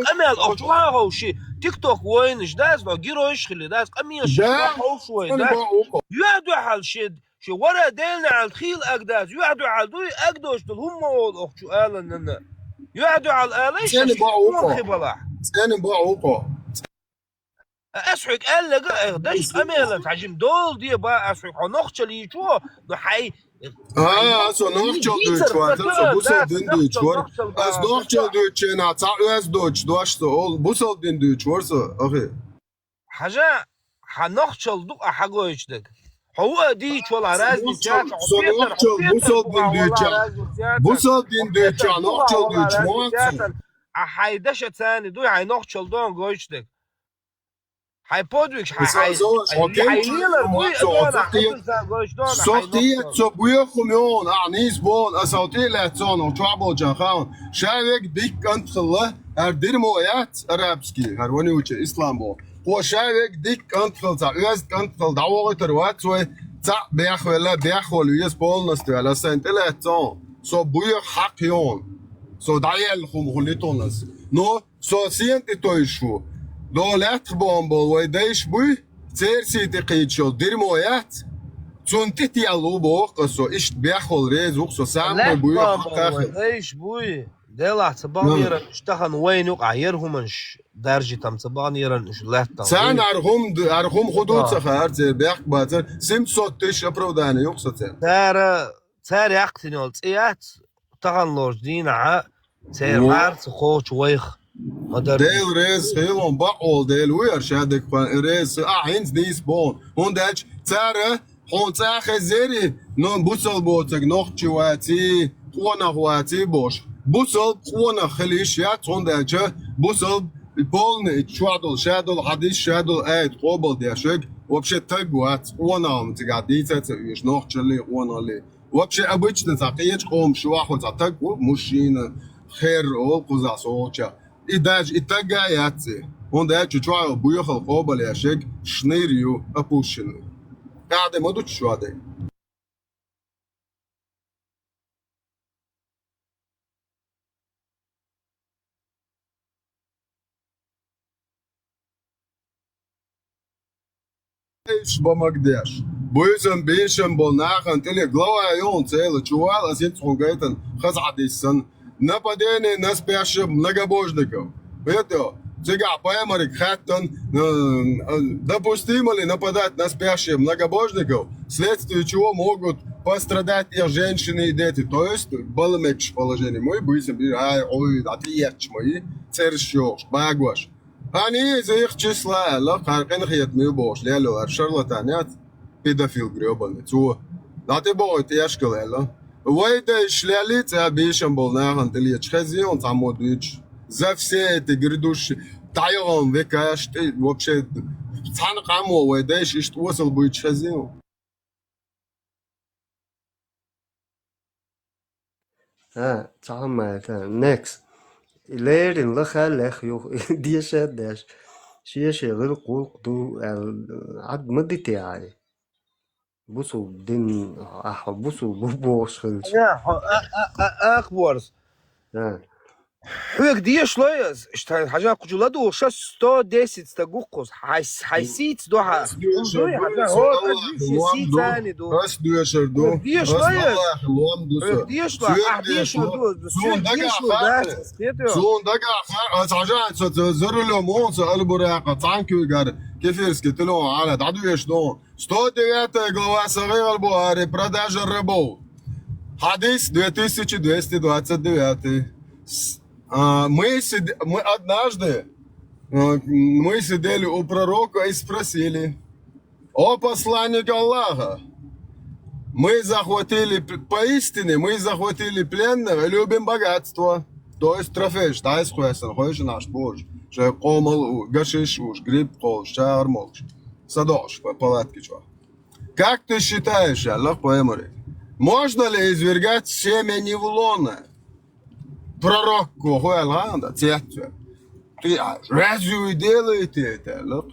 قميل اوتوا هوشي تيك توك وينش داز لو جيرو يشخلي داز قميل شاكوا شوي داز يعدو حال شد شو ورا ديلنا على الخيل اقداز يعدو على دوي اقدوش دول هم الاخت شو قال يعدو على الاليش ساني باعوقو اسحق قال لك داش قميل تعجم دول دي بقى اسحق نخشلي شو حي so nochchel Deutsch war, so Bussel den Deutsch war. Als nochchel Deutsch na ta US Deutsch, du hast so Bussel den Deutsch war so. Okay. حاجة حنخشل دق حاجوش دك هو دي ولا راز So nochchel Bussel den Deutsch. Bussel den Deutsch, nochchel Deutsch war. حيدش ثاني دو حنخشل دون جوش دك حيبودوش Sortiert zur Buurkommun, Arnis Bon, Assautiletson, und Trouble Jahan, Shavik Dik Antle, Dirmoyat, Arabski, Harwanuche, Islambol. Or Shavik Dik Antle, West Antle, Dawater, what way, Tap Berwella, Berhol, Yes Bolnastel, Saint Eleton, so Buur Hakion, so Dial Humulitonas. No, so sient it to issue. دولت بومبل ويديش بوي تيرسي تقيتشو ديرمويات تونتي يالو بوقسو ايش بياخل ريز وقسو سام بوي ويديش بوي ديلا تبانيرن اشتخن وين وقع يرهمنش درجة تم تبانيرن اش لهتا سان ارهم خدود سخار تير بياق باتر سمت صوتش ابروداني يقسو تير تار يقتنول تيات تغن لوش دينا تير وارت خوش ويخ Deel reis heel bakol deel weer shadik van reis hins dis bon und dat tsare hon tsare zeri non busol botek noch chwati khona khwati bosh busol khona khalish yat und dat busol polne chwadol shadol hadis shadol ait qobol der shek вообще тагват онам тигадица иш noch chli onali вообще обычно такие qom shwahot так мужчина خير او quzasоcha إداج إتجاياتي هون تشوفوا بيوخ القبل يا شيخ شنيريو أبوشن قاعد ما دوت شو هذا إيش بمقداش بويزن بيشن بوناخن تلي غلاوا يون تيل تشوال أسيت خونجيتن خزعة ديسن Нападение на спящих многобожников. Это сега поэмарик хаттон допустимо ли нападать на спящих многобожников, вследствие чего могут пострадать и женщины, и дети. То есть, было меньше положение. Мой быстрый, ой, отвечь мои, церщёшь, багваш. Они из их числа, харкин хет милбош, лело, шарлатанят, педофил грёбаный. Да ты бой, тяжко, лело. ويدا شلاليت بيشن بولناهن تلي تشخزيون تعمو دوتش زفسي تجردوش تعيون بكاش вообще تانق عمو ويداش ايش توصل بو تشخزيون تعمل next ليرن لخالخ يو ديشات داش شيء غير قوق دو عد مدي تاعي بوسو دين بوسو بوش خلش اخبارس حوك دي شلويز اشتاين حاجه كجلادو شا 110 تاغوقوس حيسيت دوها راس دو يشردو دي شلويز دي سون دقا حاجه زر له مونس البراقه تانكو قال كيف يسكتلون على تعدو يشدون 109 глава Сахих Бухари, продажа рабов. Хадис 2229. Мы однажды мы сидели у пророка и спросили: «О посланник Аллаха, мы захватили, поистине, мы захватили пленных и любим богатство». То есть трофей, что есть хуэсэн, хуэши наш бож. Что комал, гашиш уж, гриб кол, шар молч. Садош, по палатке чё. Как ты считаешь, Аллах поэмори, можно ли извергать семя невлона? Пророк, хуэланда, цетве. Ты разве вы делаете это, Аллах?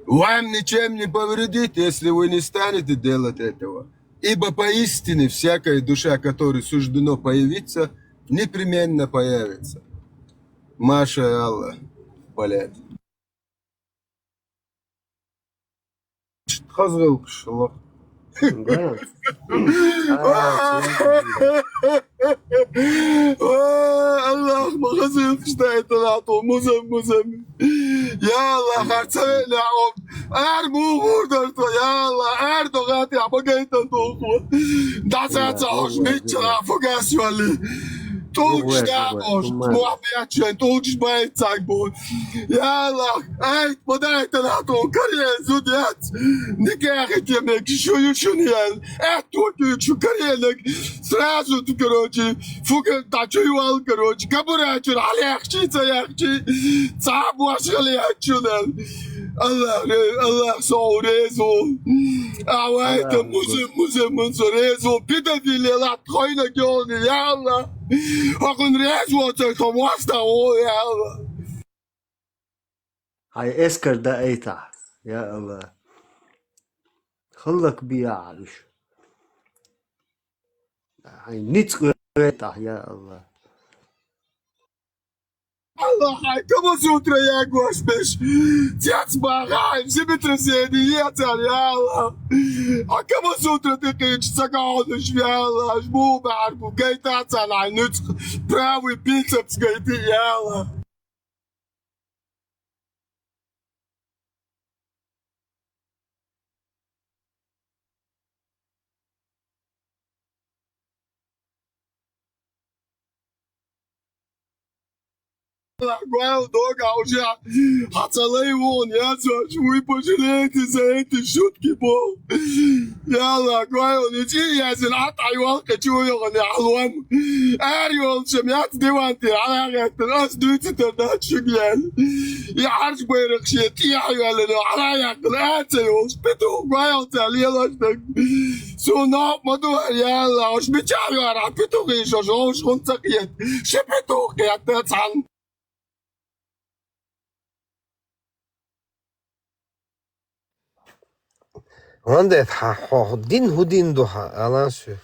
Вам ничем не повредит, если вы не станете делать этого. Ибо поистине всякая душа, которой суждено появиться, непременно появится. Маша Аллах, блядь. Хазрылкыш, Аллах. Да. Allah magazin kıştayt lato muzem ya Allah harçayla om er bu vurdur to ya Allah er dogat ya bagaytan to dasat hoş mit fugaswali Tulks daarboos, moabjatje, tulks bij het ja, lach, eit, maar daar te laten, carrière, zo dat. Die krijg ik je met je carrière, сразу ты, короче, фука, тачуевал, короче, кабурачу, алехчи, цабуаш, алехчу, Allah sorrezo. Awaita muzem sorrezo. Pedofilia la troina giorni, ya Allah. Hakun rezo te komasta o ya Allah. هاي اسكر ده ايتع يا الله خلك بيعلش هاي نتق ايتع يا الله Allah, kama sutra ya gospeš. Tjac bahaim, zibitraseni, jetar, ya Allah. Kama sutra te kič, sagaudiš, ya Allah. Žmu barbu, gaitat salai, nutsk, pravi biceps gaiti, ya Allah. Agora doga já hatsalei won ya şuy pojeleti zayti şut ki bu yalla agora ni ci yazın at ayval kaçıyor yani alwan er yol şemiyat divanti ala yakın as dütü da şuglen ya harç bayrak şey ya yalla ala yakın at yol beto agora taliyalaştık sonra yapmadı yalla hoş bir çağırıyor beto geçiyor hoş kontakiyet şepeto kıyakta san Андет дин худин духа алансу.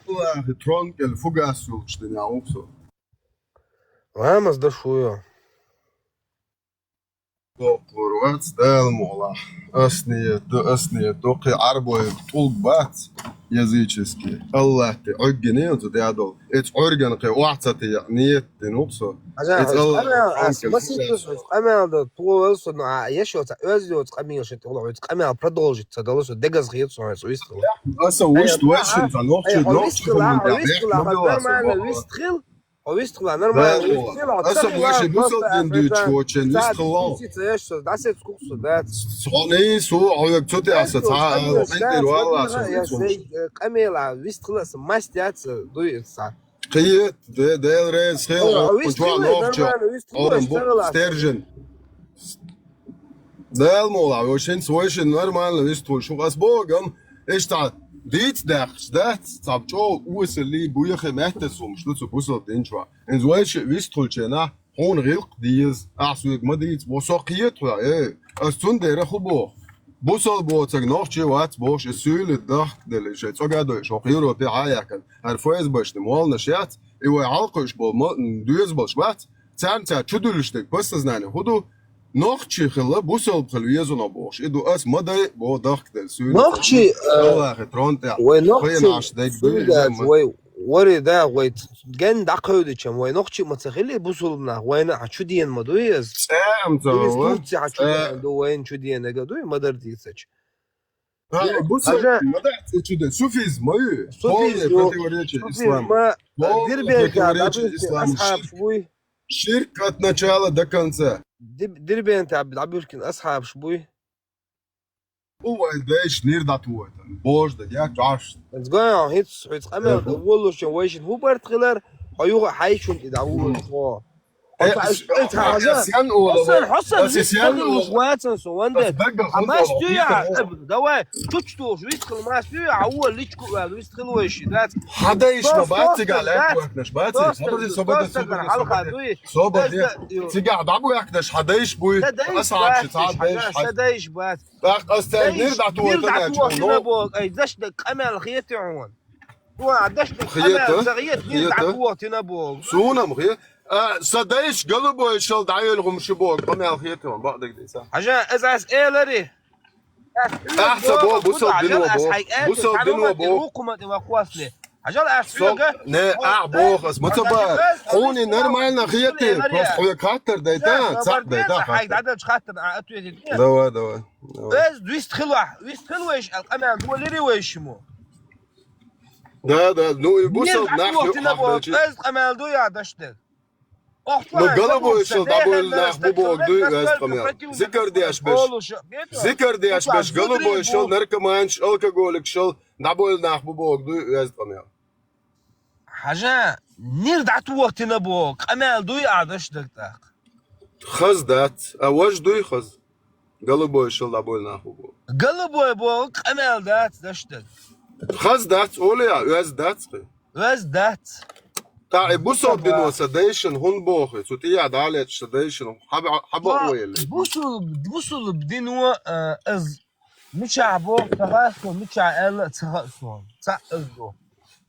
Allah tronkel fugassulçtun ya opso. Вамас дашуё. Doktor vats delmola. Asniye doqi arboy tulbat языческий. Allah te organen så det är då. Ett organ kan åtsätta niyeten också. Амел туэлсо на ешота өзлёт камилшет улоит камел продолжится далосо дегазгет суистрил. Аса уйштуэшин за ночью нормально вистрил. Вистрил нормально вистрил. Аса ваше бусал den Deutschwochen вистрил. Das ist gut so das. Сони су аяк чоте аса цаа энтер вала камела вистрилас мастяца дуется. Қиет del res хел контрол ночью. Орен бу стержен. Del mola, очень свойшен нормально вистрил. Шу ас богам эшта Dit dat tabcho useli buye mehtesum schlutz busel denjwa. En solche wistulchena hon rilq dies asug madit bosoqiet as tundere khubo. Busel botsag nochche wat bosh sule dacht del shet sogado shoqiro bi ayakan. Ar foiz bashtim walna shat i wa alqish bo dues bosh wat. Tsamta chudulishtek postaznane hudu Nochtje gele busel gelwezen op bosch. Ik doe als modder bo dacht del sule. Nochtje getrond ja. وري دا ويت جن دقود كم وين نقشي متخلي بوصلنا وين عشودين مدويز سام تو دو وين شودين نقدوي مدر ديسج بوصل مدر تشودين سوفيز ما سوفيز ما دير بيك اصحاب شوي شركة от начала до конца دير بين انت عبيركن اصحاب شوي هو ايش نيردات هو بوش ده يا جاش زغا هيت قمر والله شو ويش هو برتغلر هيو حيشون يدعوا انت حاجات اسيان ولا حسن اسيان وشواتن سو وندت حماس تيا دواء تشتوش ويدخل ماس تيا عول ليشكو ويدخل ويش ذات حدا يشبه بعد تقع عليك وقتناش بعد صبر صبر تقع دعبو يقدش حدا يشبه اصعب شي صعب دايش بات استنير دعتو بوك اي دشدك امل خيتي عون هو دشدك امل زغيت نير دعتو تنبوك سونا مخي صدايش قلبو يشل دعيلهم شبوك قمي على خيتهم بعدك دي صح حاجه ازاس ايه لري احسن بو بوصل دنوا بو بوصل دنوا بو حكومه وقواسلي عجل اسفيغا نه اعبوخ اس متبا حوني نرمالنا خيتي بس خويا خاطر دايتا صح دايتا حاجه عدد خاطر اتوي دوا بس دويست خلوش القمع دول لري ويشمو ده نو بوصل ناخذ بس قمع دو يا دشت قلبو يشل دابول ناخبو بوغدو از قمع ذكر دي اش باش قلبو يشل نركمانش الكحولك شل دابول ناخبو بوغدو از قمع حاجه نير دعتو وقت نبوك قمع دو يا دشت خز دات اوج دو خز قلبو يشل دابول ناخبو قلبو بوك قمع دات دشت خز دات اوليا از دات تا بوصل دينو سديشن هون بوخي سوتي عدالة سديشن حبا ويل بوصل بدينو از مشعبو تغاسو مشعل تغاسو تأذو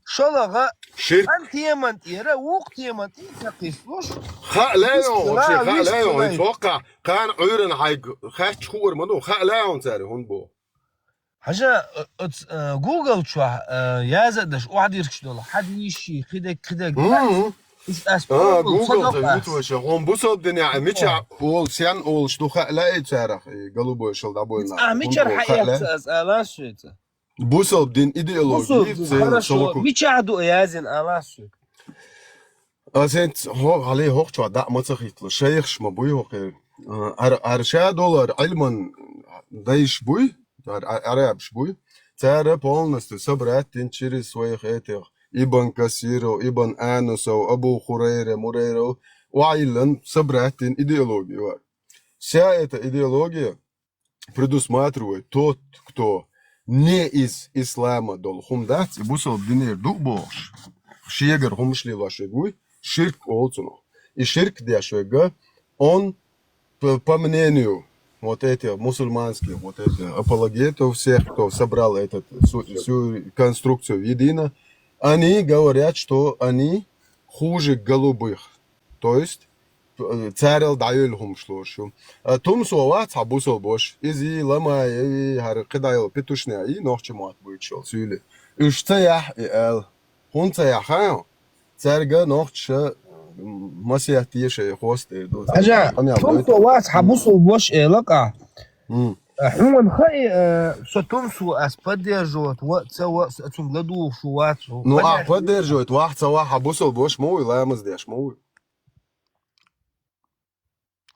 شلغة أنت يمنت يرى وقت يمنت تقيسوش خلايون يتوقع كان عيرن هاي خاش خور منو خلايون تاري هون بو حاجة جوجل شو يازدش واحد يركش دولار حد يشي كده جوجل تبوش هم بوصل الدنيا ميتشا اول سيان اول شتو خلاي تارخ قلبو يشل دابوينا ميتشا حقيقة اسالاش شيت بوصل بدين ايديولوجي ميتشا دو يازن الاش اسنت هو عليه هوخ شو دا متخيت الشيخ ما بوي هوخ ارشا دولار علما دايش بوي عرب شبوي ترى полностью собрать через своих этих Ибн Касиру, Ибн Анусу, Абу Хурейра, Мурейру, Уайлен собрать идеологию. Вся эта идеология предусматривает тот, кто не из ислама должен дать, и бусал динер дубош. Шегер хумшли лашегуй, ширк олцуно. И ширк дяшега, он по мнению вот этих мусульманских, вот этих апологетов, всех, кто собрал всю конструкцию едино, они говорят, что они хуже голубых. То есть, царил даюльхум шлошу. Том суават хабусал бош. Изи лама и харкидайл петушня и нохчимат будет шел сюли. Ушцаях и эл. Хун цаяхао. Царга нохча مسيحتيش خوستي أجا تمسو واس حبوسو بوش لقى حمون خي ستمسو أسبديرجوت وقت ستم لدو شوات نو أسبديرجوت واحد سوا حبوسو بوش موي لا مزديش موي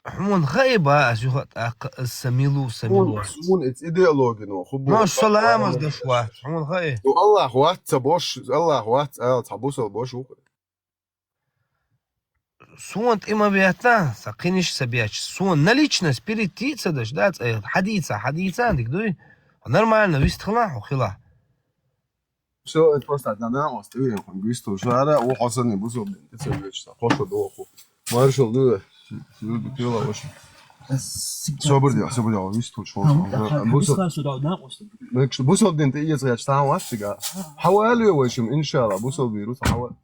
حمون خي بقى أشوفت السميلو سمون إتس إيديولوجي نو خبو ما شاء الله مزديش واحد حمون خي الله وات بوش الله وات حبوسو بوش Сонт има биятна, сакиниш сабияч. Сон на личность перейти даш, да, хадица, дикдуй. Нормально, вистхла, ухила. Все, это просто одна намаз, ты видишь, он говорит, что жара, о, хасан не бузол, ты сабияч, хошу доху. Маршал, да, пила очень. صبر ويست بوصل دين تيجي تاع واسطة حوالي وشم ان شاء الله بوصل بيروت حوالي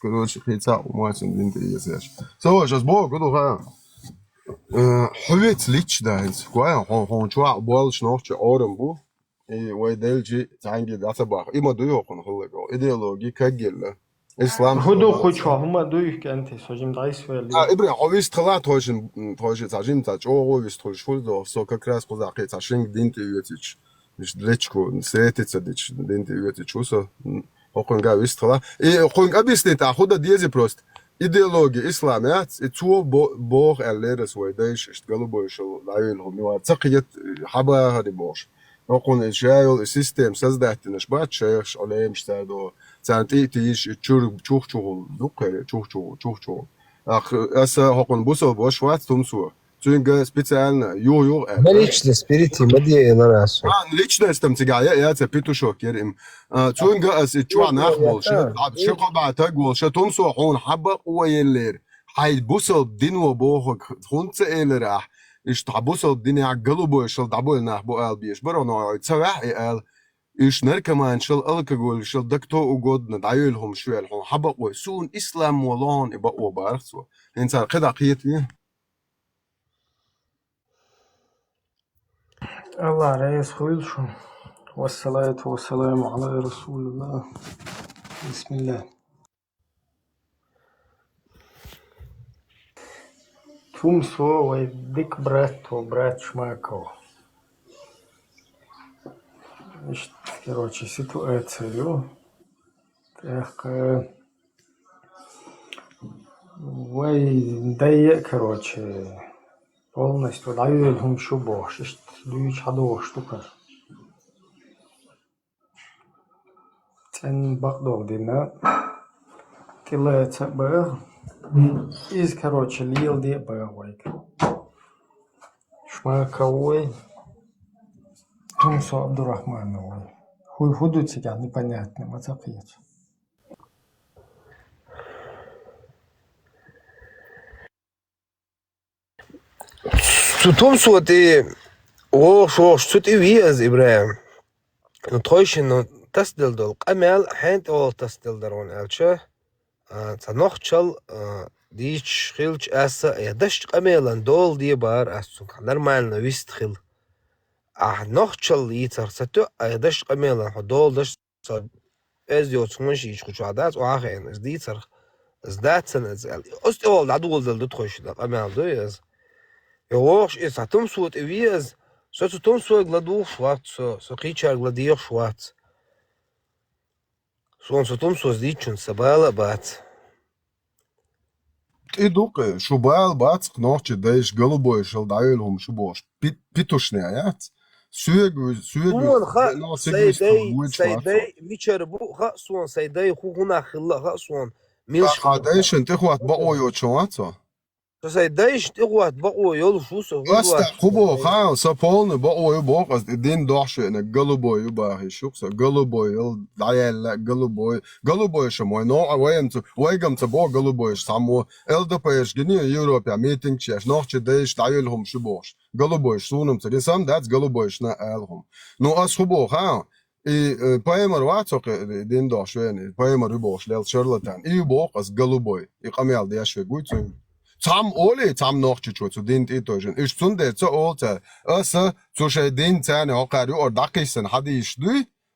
короче خيتا وماتن دين تيجي سياش سو сейчас бог году حويت ليتش دايز كوا هون شو بالش نوخ اورم بو и ويدلجي تانجي داتباخ اما دويو كون هلغو ايديولوجي كاجل اسلام خدو خوچو هما دوي كانتي سوجيم دايس ولا ابري اويس تلا توجن تاجим тач овис тош фулдо со как раз позаки ташинг динти ветич миш длечко сетица дич динти ветич усо оконга вистла и оконга бистет ахуда диези просто идеология исламят и цу бог элерес вайдеш ist голубой шо лайнхом и цакиет хаба хади бош окон жайл систем создательный бат шеш олем штадо цанти тиш чур чухчу дукere чухчу Ach, هاقون بوسو باش وات تمسو. Цюнга специально ю ما ليش سبيريتي ما دي انا лично استمتع يا بيتوشو كريم цюнга اس تشوا ناخبل شقو بعتا قول شتمسو حون حبق ويلير حي بوسو دينو بوخ خونت إلراح إيش تعبوسو الدنيا قلبو شل دعبو ناخبو قال بيش برونو تسوح قال إيش نركمان شل الكقول شل دكتو وجودنا دعيلهم شوي الحون حبق وسون إسلام ولون يبقوا بارخسو إنت قد عقيتي الله رئيس خلصو والصلاة والسلام على رسول الله بسم الله تمسو ويديك брат وبرат шмаков. Значит, короче, ситуацию. Так, ويضيق короче полностью даю لهم شبه ششت دوش حدو штука. Тен багдов дина. Килается бэр. Из, короче, лил де бэр вайк. Шмаковой. Тумсо Абдурахмановой. Худу тебя непонятным отзапьет. Тумсо ты о шо что ты виаз Ибраим. Ну точно تصدل دول قمل حين أول تصدل درون ألشة تنخشل ديش خلش أسا يدش قملان دول دي بار أسون كلر مال نويست خل نخشل يتر ستو يدش قملان دول دش از يوتشمش يشكوش عادات وآخرين از ديتر از دات سنة زال أست أول عدول دل تخش ده قمل دويز يوش إس هتم صوت إبيز سو تم صوت غلدوش وقت سو قيتشار غلديوش وقت Сон сутум создичун сабала бац. إدوق شبال بات قناعش دايش قلبو يشل دايلهم شبوش بيتوشني آيات سون خا سيداي ميشربو خا سون سيداي خو هنا خلا خا سون ميلش خا دايش انت خوات بقو يوتشواتو سيدايش تقوات بقو يولو شوسو أستا خبو خا سبولن بقو يبوق دين دوش إن قلبو يباهي شوكسا قلبو يل دايل قلبو يشمو نوع ويقم تبو قلبو يشتامو LDP جنيه يوروبيا ميتينج شيش نوعش دايش دايلهم شبوش قلبو يشتونم تري سام داتس قلبو يشنا آلهم نو أس خبو خا بايمر واتوق دين دوش وين بايمر يبوش ليل شرلتان يبوق أس قلبو يقاميال دياش ويقويتو Tam ole tam noch zu den Etogen. Ich zunde zu alte. Also zu den Zähne hockari or dakisen hatte ich du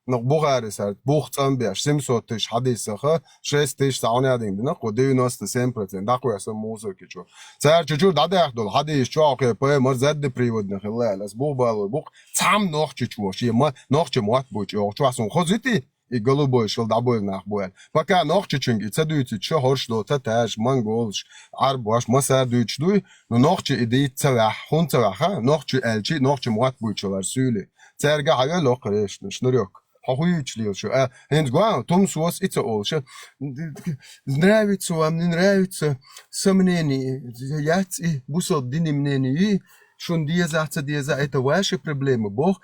noch Buchares halt Bucht am Berg Simsotisch hatte ich Sache schestisch Sauna ding ne Kodeu nos 100% dakwa sam muziki čo. Цар чуть-чуть дадахдол hatte ich čo okay по морзад приводных лалас бубал бук там noch чуть-чуть ема noch чмот буч о čo сон хозити и голубой шел добой нахбуэл. Пока нохче чунги цадуйте чо хоршло татаж манголш арбаш масар дуйчдуй но нохче идей цавах хун цаваха нохче элчи нохче муат буйчолар сүле. Церга хая лохреш ншнурёк. Хохуйчлил шо. Хэнс гуа том суос ица олше. Нравится вам, не нравится сомнений. Яц и бусо динимнени schon die это ваши проблемы. Бог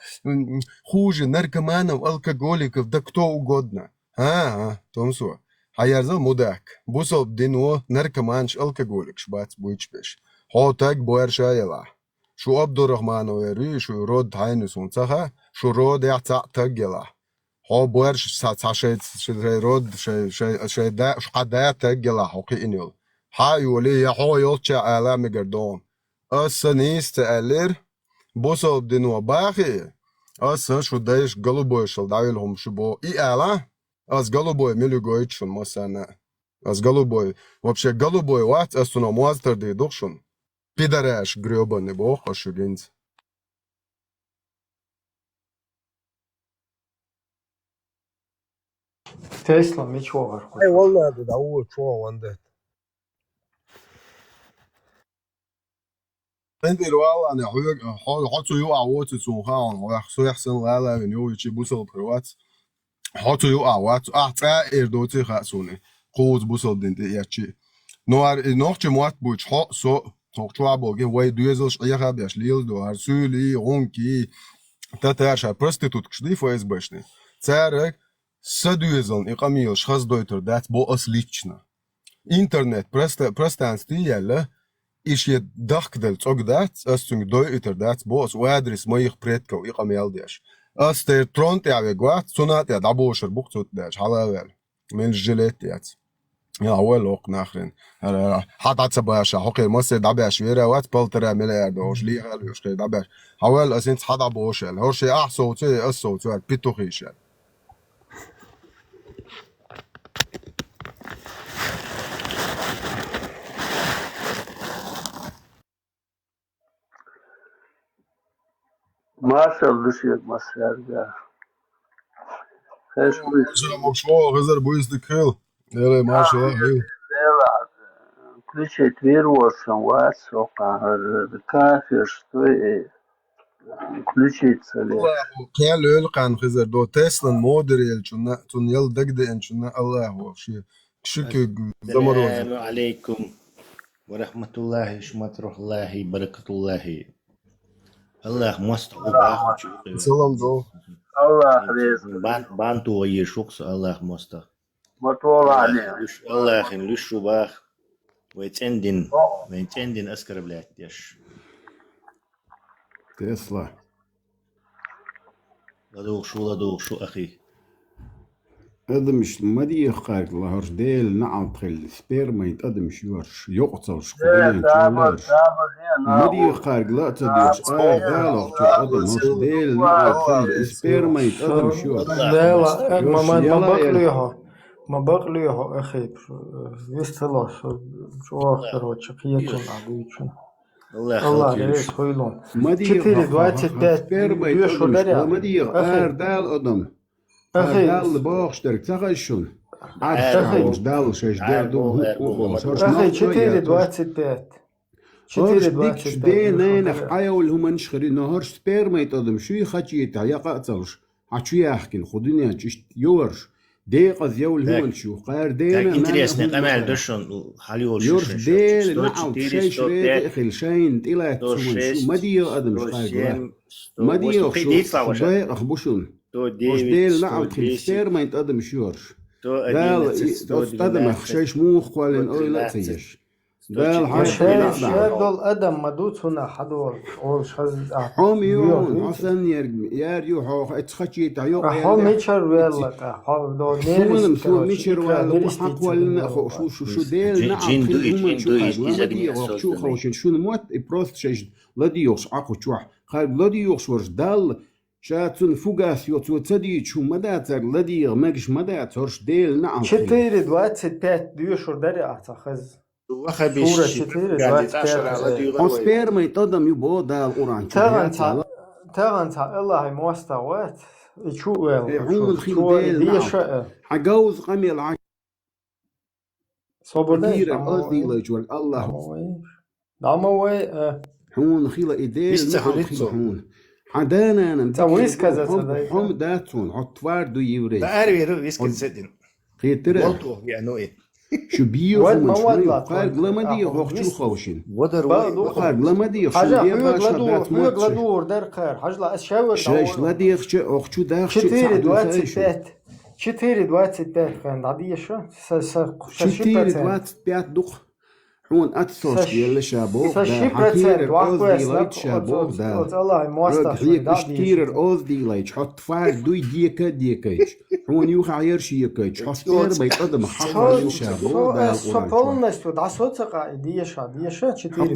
хуже наркоманов, алкоголиков, да кто угодно. Томсо. Хаярзал мудак. Бусол дино наркоманш, алкоголик, шбац буйчбеш. Хотак бояршаяла. Шу Абдурахманов эрü, шу род хайнус унцаха, шу род яца тагела. Хо боярш сашет род шеда шкада тагела хоки инил. Ха юли я хо йолча ала мегардон. أصلا نيستقلر بوصل بدنوا باخي أصلا شو دايش قلبوي شل دايلهم شبو إعلا أص قلبوي ملو قويتشون مثلا أص قلبوي вообще قلبوي وات أصلا موازتر دي دوخشون بيدراش грёбаный бог أشوجينز Tesla ميشوغر أي والله ده هو شو وانده عندي الوالله أنا حطوا يوقع وقت سوخان ويحصل يحسن لا من يو يجي بوصل بروات حطوا يوقع وقت أحتى إردوتي خاسوني قوت بوصل دين ياتشي Nog je moet boet zo chwabo ge way duezels ja bes liel do ar suli ronki tatar prostitut kshdi фсбшни царек садуезон иqamil шхаз дойтер дат бо ослично интернет пространстве яла ише дахдел цогдат асцунг дойтер дат бо ос адрес моих предков иqamil деш астер тронт яве гват сунат я дабошер бухцот деш халавел мен жилет яц يا أول وقت ناخرين حتى تباش حقي مصر دباش ويرا وات بلترا مليار دوش لي هل يشكي دباش أول أسنت حدا بوشل هرشي أحصوتي أصوتي بيتوخيشل ما شاء الله شيء مصر يا خيش مشروع غزر بويز دكيل يلا ما شاء الله включить вирусом вас кафе что и включиться ли قال يلقى خزر دو تسلا مودريل تون يل دقد ان شنا الله هو شيء شكي زمرو السلام عليكم ورحمة الله وشماتروح الله بركة الله الله مستر سلام دو الله رزق بانتو يشوكس الله مستر مطول عليه الله خن لشو باخ ويتندن أسكر بلاد يش تسلا لدوق شو أخي أدمش مدي خارج لهرش ديل نعم تخل سبيرما يتقدمش يورش يقصرش مدي خارج لا تديش دالو تقدم هرش ديل نعم تخل سبيرما يتقدمش يورش ما بقليها أخي يستلا شو короче قيتون عبيتون الله يريد خويلون كتير 25 بيشو دريا مدي غير دال أدم دال باخشترك تغشون عارف دال شش دال أخي كتير 25 كتير 25 دين حيول هم نشخري نهارش سبيرما يتقدم شو يخشيت يا قاتلش عشو يحكي خدني عشت يورش دقيقة زيول هم نشوف قار دينا интересно قمال دشون حليول يورش ديل نعم شيء شريط إخل شين تلا تسمون ما دي أدم شقار ما دي شو أخبوشون وش ديل نعم خل سير ما يتقدم شورش دال أدم أخشيش موخ قالن أول لا تيش دال حاش دول أدم مدوت هنا حدول أول شخص حاميون حسن ياريو حوخ اتخشي تعيق حام ميشر ويلا حام دول نيرس سو ميشر ويلا حق ولا شو ديل نعم خل شو خوش شو موت بروست شيء لديوش عقو شوح خال لديوش ورش دال شاتون فوقاس يوتو تدي شو مداتر لدي ماكش مداترش ديل نعم كتير 25 ديوشور دري أعتقد وخبيش أسبير ما يتقدم يبغى ده القرآن تغنى الله موستوات يشوف عمل خيل ديل حجوز قميل عش صبر دير قصدي لجوال الله دعموي حون خيل إديل حون حدانا أنا تويس كذا هم داتون عطوار دو يوري لا أروي رويس كذا خيترا بلطو يعني إيه شو بيو قال لما دي وقت شو خوشين قال لما دي حاجة حيوق لدور در قير حاجة لا أشاور شاش لا دي وقت شو داخل كتير 25 كتير 25 كان عادية شو كتير 25 دق حون أتصل يلا شابوك ده حكير أوزدي لايت شابوك ده رجعيك اشتير أوزدي لايت حط فاعل دوي ديكايش حون يوخ عيرشي يكايش حصير بيتقدم حقا شابوك ده سقولنا استود عصوت قاعدية شادية شو كتير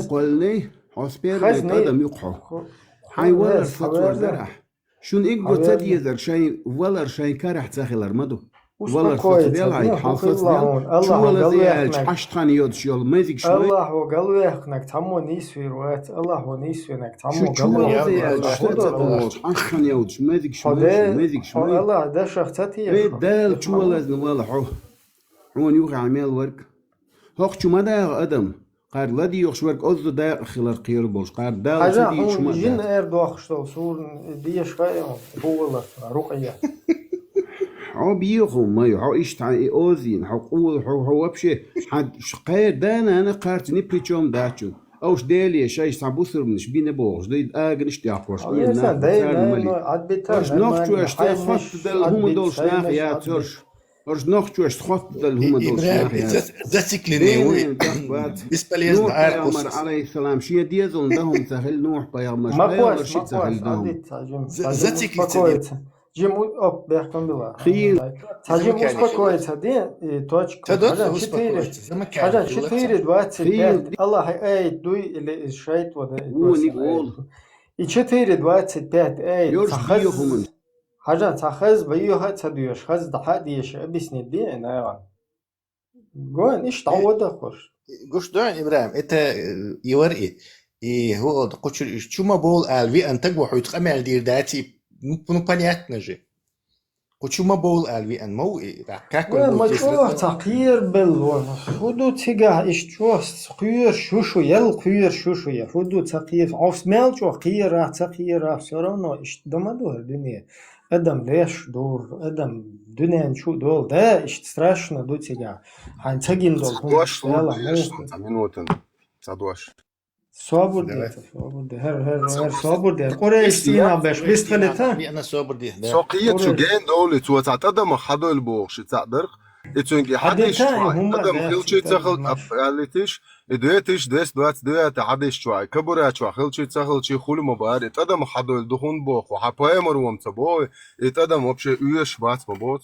قلني حصير بيتقدم يقحو حيوان فتور درح شون إيجو تدي ذر شيء ولا شيء كارح تاخل أرمدو والله فتبيل عيد حافظ ديال شو ولا زيالج عشتان يود شيول مازيك شوي الله هو قلبي انك تمو نيس في روات الله هو نيس انك تمو شو ولا زيالج عشتان يود مازيك شوي الله ده شختتي ايه دال شو ولا ولا حون يوقع عمال ورك هوك شو مدى ادم قال لدي يخشورك أزد دا خلال قير بولش قال دال سدي شو مدى جن اير دو اخشتو صور دي شوي هو الله رقية حو بيخو ما يحو إشتعي أوزين حو قول حو أبشي حد شقير دانا أنا قارتني بريتشوم داتشو أوش دالي شاي سابوسر منش بينا بوغش دايد آغن اشتاقوش عليه وين ناخ داي بتار ملي عاد بيتر أرش نوخشو ما أشتا خط دل هم دول شناخ يا ترش أرش نوخشو أشت خط دل هم دول شناخ يا زاتيكليني وي بالنسبة لي نوح عارف بيغمر عليه السلام شي ديزون دهم سهل نوح بيغمر ما بيغمر كويس شي سهل دهم عديت تاجم زاتيكليني جيم أوب بيحكم بلا خير تاجم uspokojit دي точку حاجة четыре двадцать пять الله эй дуй или шейт вот и 4:25 эй يورش حاجة تخز بيوها تديوش خز دحا ديش أبسني دي أنا قوان إيش تعود أخوش قش دعين إبراهيم إنت يورقي هو قشر شو ما بول ألفي أن تجوا حيت قمع دير داتي نو بنيات نجي قشو ما بول ألفي أن مو كاكل ما تشوف تقير بالون خدو تيجا إيش تشوف قير شوشو يل قير شوشو يا خدو تقير عوف مال شو قير راح تقير راح سرنا إيش دمدو الدنيا أدم ليش دور أدم دنيا شو دول ده إيش страшно دو تيجا هاي تجين دول صدواش минутен صدواش صابر دي هر صابر دي قريش تينا باش بيستفلتها أنا صابر دي سوقية شو جين دولة تو تعتقد ما حدا البوغش تعتقد إتونجي حدش قدم خلشي تخل أفعلتش إدويتش دس دوات دوات حدش شوي كبرات شوي خلشي تخل شي خول مبارد إتقدم حدا الدخون بوخ وحبايا مروم تبوي إتقدم وبشي أيش بات مبوت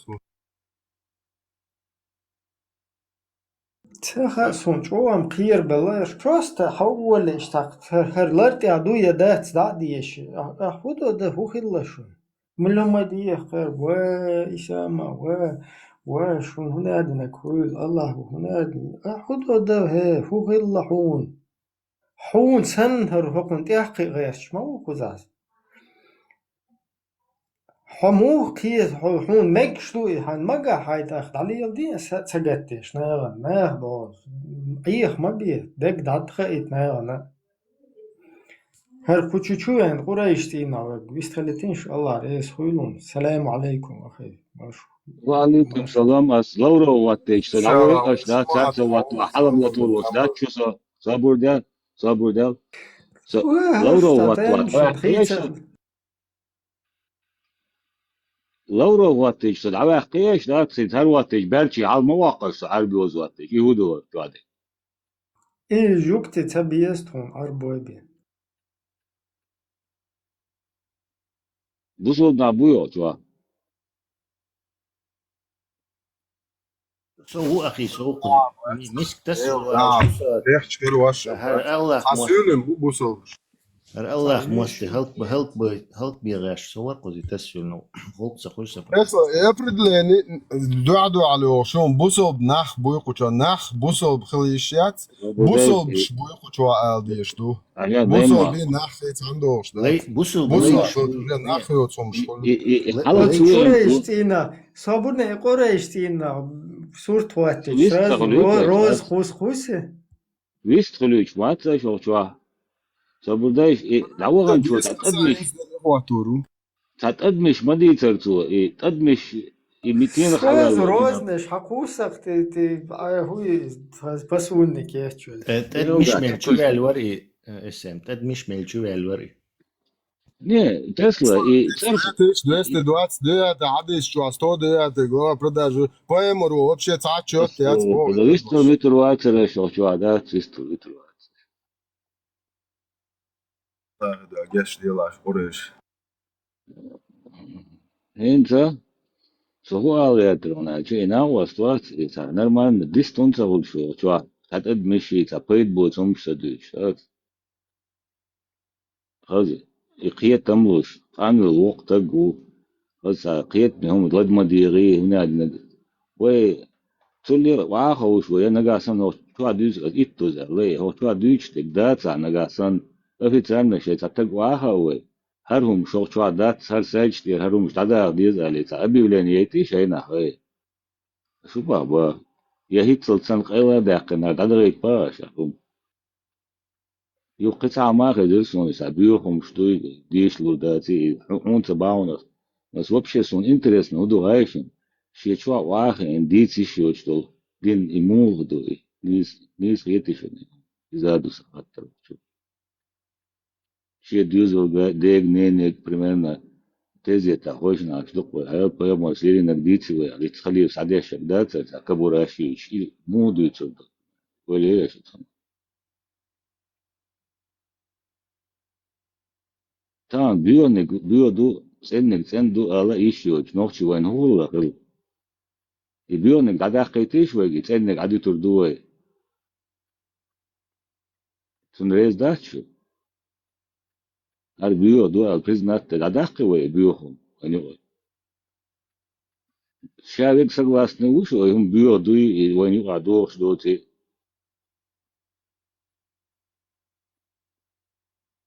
تخصون شو أم قير بلاش просто حول اشتاق هرلرت يعدو يدات دعديش أحودو ده هو خلشون ملهم دي خير وإسامة وشون هنا عندنا كل الله هنا أحودو ده هو خلحون حون سنهر هكون تحقي غيرش ما هو كزاز حمو كيس حون مكشلوي هان مجا هاي تاخد على يلدي سجتش ناغ باز أيه ما بيه دك دات خيط ناغ هر كوتشو يعني قريش تينا بيستخلتينش الله رئيس خويلون السلام عليكم أخي ماشو وعليكم السلام لورو واتيش لورو أشدا تات وات حلم لطول وات شو صابور ده لورو وات لورو واتيش العوا قيش لا تصير هر واتيش برشي على المواقع عربي وزواتيش يهودو توادي إيه جوكت تبيستهم عربوي بين بوصل نابويو توا سو أخي سو مسك تسو ريحت كيلو واش الله حسيلم بوصل الله موستي هلك بيغاش سو قضي تسو إنه غلط سخوش افرض لاني دعدو على شون بوصل بنخ بويقو نخ بوصل بخليشيات بوصل بويقو ديش دو بوصل بين نخ عندوش لي بوصل نخ يوتهم قريشتينا صابرنا قريشتينا صورت واتش روز خوسه ويست خلوش واتش شو صابردايش لعوغان شو تقدمش ما دي ترتو تقدمش 200 خلاص روزنش حقوسك تي هو بسونك يا شو تقدمش ملچو الوري اسم تقدمش ملچو الوري Не, Тесла и церковь... 229, عديش شو 100, го продажу. Поемору вообще цачот, я цбо. 300 литров ацера шо да, 300 литров. Да, геш делаш, ореш. Хенца, сохуале атрона, че инауа ситуация, это нормально, дистанция лучше, что, это мешит, а поедбот он псадуешь, هذا قية تملش عن الوقت جو هذا قية منهم ضد مديري هنا و تولي وعاقه شوية نجاسن هو شو عدوش إتوز عليه هو شو عدوش تقدر عن نجاسن في تعمل شيء تتق وعاقه هو هرهم شو عدات هر ساج تير هرهم مش عدا ديز عليه أبي ولانيتي شيء نحوي شو بابا يهيت سلطان قيلة داقنا دادريك باش هم يو قطع ما قدرسون يسابيوهم شتوي ديش لو داتي اون تباون بس وبشي سون انترست نودو غايشن شيء شو واحد ديتي شو تدل دين إمور دوي نيس غيتي شنو إذا دوس أكتر شيء ديوزو ديج نينك примерно تيزي تاخوش ناش دقوا هاي بيا مصيري نقديتي ويا تخلي سعدي الشدات كبر شيء مو دويتو ولا ايش تمام بيو دو سندو على ايشيو نوختي وين هو لا بيونك قاعد قيتيش ويجي سنك قاعد تردوي سنريز داتشو هل بيو دو البريزنات قاعد قوي بيوهم يعني شابك سقواس نوش وهم بيو دوي وين يقعدوا خدوتي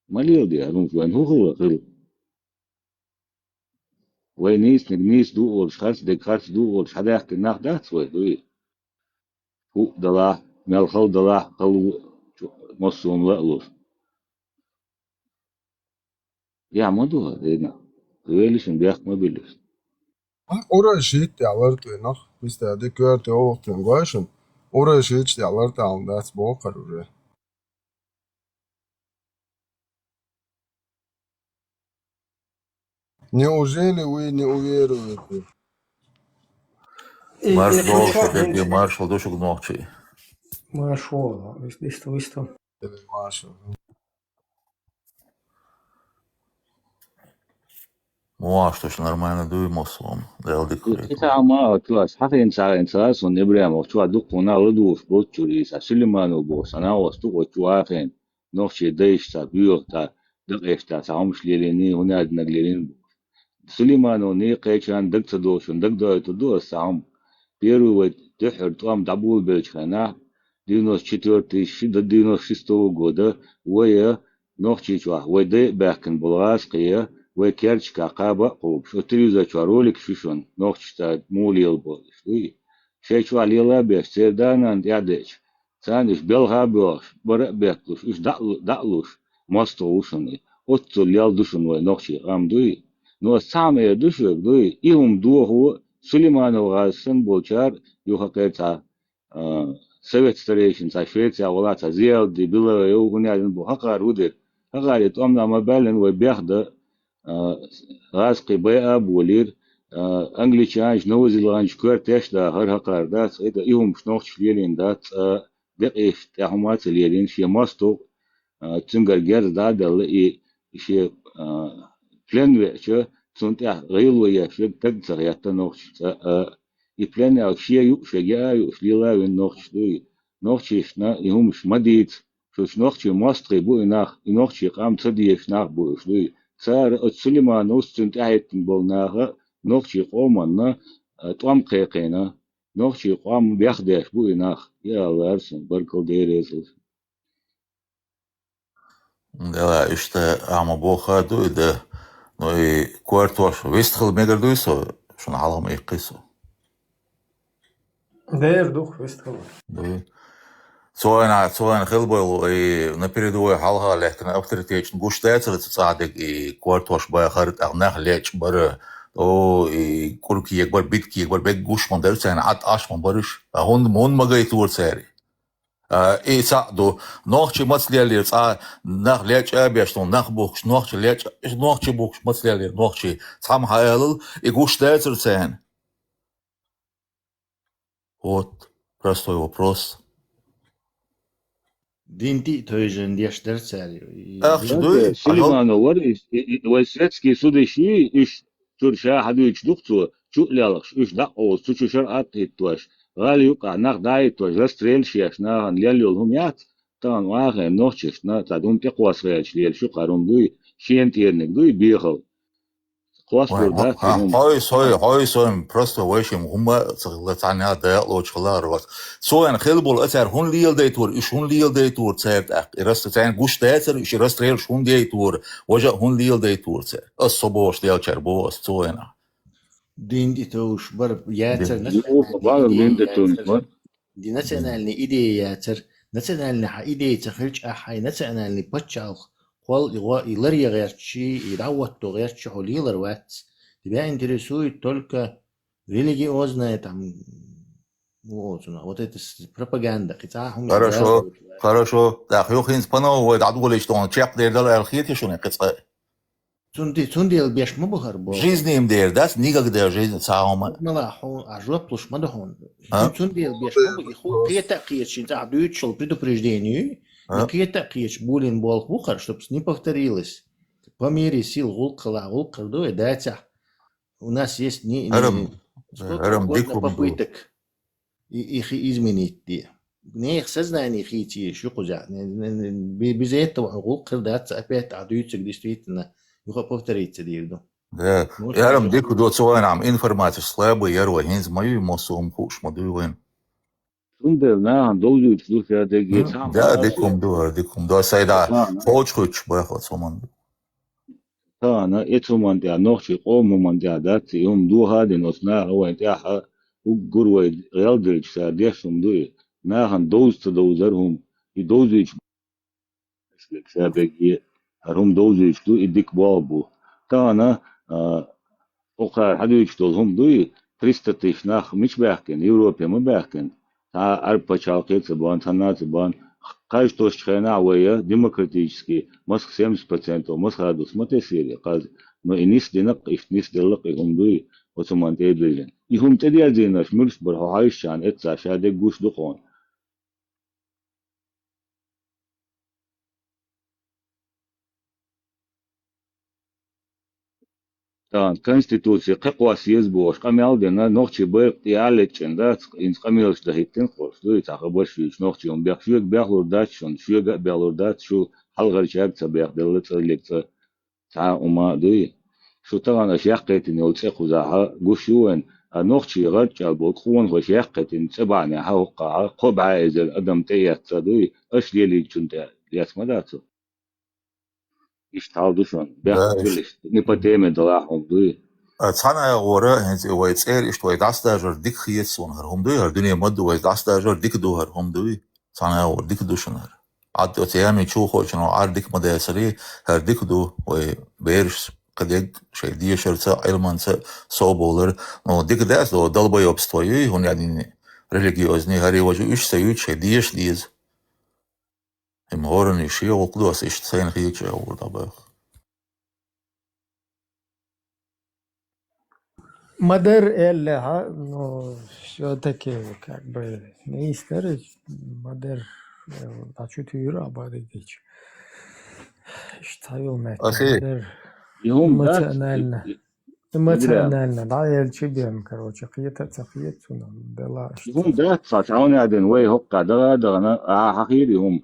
مليو دي هرم وين هو غير وين نيس دو اور خاص دي خاص دو اور حدا يحكي ناخ دات وين دوي هو دلا مال خل دلا خل مصون لا يا مدو هذا ويلشن بياخ ما بيلش Oraya shit alert nog. Hvis det gør det over til en version. Oraya shit alert down that's boker ure. Неужели вы не уверуете? Маршал душок ногчи. Маршал, visto. Marshall. Ну, а что ж нормально дуемосом. إذا ما كلاس حتى إنسان سون إبراهيم وشوا دقونا لدوش بوتشوري سليمان وبوس أنا وستو وشوافين نوشي ديش تا بيو تا دقيش تا سامش ليليني هنا نقلين سليمان وني قيشان دق تدوش دق دو سام بيرو وتحر طعم دبول بيشخنا دينوس четвертый شد دينوس شستو года ويا نوشي شوا ودي باكن بلغاس قيه وكيرش كعقابة قوب شو تريزا شوارولك شوشون نوخشتا موليل بولش وي شيء شو عليلا بيش سيردانا انت يعدش ساندش بيلها بيوش برق بيكلوش ايش دقلوش مستوشوني اوتو ليال دوشون وي نوخشي غام دوي نو سامي دوشوك دوي ايهم دو هو سليمان وغاسن بولشار يوها قيتا سويت ستريشن تا شويتيا ولا تا زيال دي بيلا يو هنالين بو هقار ودير هقار يتوامنا مبالن وبيخده غاسقي بيئة بولير انجليشانج نوزيلانج كورتيش دا هر هقار دات ايدا ايهم شنوخش ليلين دات دقيش تاهمات ليلين شي ماستو تنقر جير دادل اي شي بلن ويشو تنتع غيلوية شو تقدر يتنوخش اي بلن او شي يوش يوش ليلا وين نوخش دوي نوخشنا ايهم شمديت شوش نوخش ماستري بو اناخ نوخش قام تديش ناخ بو دوي صار سليمان وستنت عيتن بولناها نوخشي قومنا طعم قيقينا نوخشي قوم بيخدش بو إناخ يا الله أرسن بركل ديريزل Да, işte ama bu hadu da no kwartoş vestxil megar duyso şuna halama iqiso. Der дух вестхала. Цоэн хелбойл и на передовой халга лехтен авторитетен гуштайцер цадик и квартош байхарт агнах леч бары о и курки егбар битки егбар бек гушман дерсен ат ашман барыш мон магай турцери и саду нохчи мацлели ца нах леч абештон нах бухш нохчи леч нохчи бухш мацлели нохчи сам хайл и гуштайцер цен. Вот простой вопрос. Динти тойжен деш дерцари. سليمان وسرتسكي سودشي إيش ترشا حدوش دكتور شو لالش إيش دقوا شو شرعت هتوش غالي يقع ناخ دايت توش رستريل شيش نا ليالهم يات طبعا واخر نوتشش نا تعدون تقوى سريش ليال شو قارون دوي شين تيرنك دوي بيخل هاي просто واشم هم صغلتانيا دايقلو چخلار وقت سوين خلبول اتر هون ليل ديتور اش هون ليل ديتور تسيرت رستتين گوش ديتر اش رستريل شون ديتور وجا هون ليل ديتور تسير الصبوش ديال چربوس سوينا دين دي توش بر ياتر دي نتنالني إيدي ياتر نتنالني حا إيدي تخرج أحاي نتنالني بتشالخ قول يلري غيرتشي يدعوتو غيرتشي حولي لروات تبقى انترسوي только религиозная там, вот это пропаганда. Хорошо, хорошо. Так, Юхин спано, отгули, что он чек дал архите, что не кацка. Цундел беш мабухар бо. Жизнь им дер, да, никогда жизнь саума. Малаху, ажлап плюс мадахун. Цундел беш мабухар, какие-то киечи, да, дают предупреждению, какие-то киеч булин бол бухар, чтобы не повторилось. По мере сил гулка, да, дайте. У нас есть попыток их изменить. Не их сознание хити, что кузя. Без этого гулка, да, опять отдаются действительно. Его повторится, дирду. Да, я дику до цього нам інформацію слабо, я рой, з мою мосом хуш, модуєн. Цундел на доузу слухи адеги сам. Да, дикум до сайда, хоч бахот соман. Та на етоман да нохчи омуман да дати ум духа den osna oen ja gurwe eldrich sa desum du na han dozer hum I dozich sa begi rum dozich du idik babu ta na oqa hadich hum du 300 тысяч nach mich berken Европе мы berken та арпачалки цбан тана цбан каждый страна вая демократический Москва 70% Москва до смотрели каз но и нис денак их нис делак им дуи отоман теблен и хум теди азинаш мурс бар хайшан этса шаде гуш дукон тан конституция каква съезд бош камял дена нохчи бер ялечен да инс камилш да хиттен хос дуи тахабаш вич нохчи он бяхшук бяхлурдач шон шуга бяхлурдач шу халгарчак цабях делец лекция та ума дуи شو طبعا أشياء إنه تأخذها قشون نقشي رجع بقون وشياء إن تبعنا هوقع قبعة إذا الأدم تيات صدوي أشلي اللي كنت يسمع ذاته يشتغل دوشون بيحكيلش نبتدي دراهم دوي أنا ورا هنز ويتسير إشتوي داستاجر ديك خيسون هرهم دوي هردنيا مد ويداستاجر ديك دو هرهم دوي أنا ور ديك دوشنر عاد أتيامي شو خوشنا عاد ديك مدرسري هر ديك دو وبيرش قديك شيء دي شرطة علمان صوبولر но ديك داس دو долбоёбство он يعني религиозный гарри вожу иш сают шей диеш диз им горн иши окдос иш цен хич урдабах Модер эллеха, но все-таки как бы не историч, модер ачутуира абадич. Штавил модер эмоционально, да, я чебем, короче, какие-то цахиетуна, дела. هم ده صاتعون عدن وي هقع دغنا حقيري هم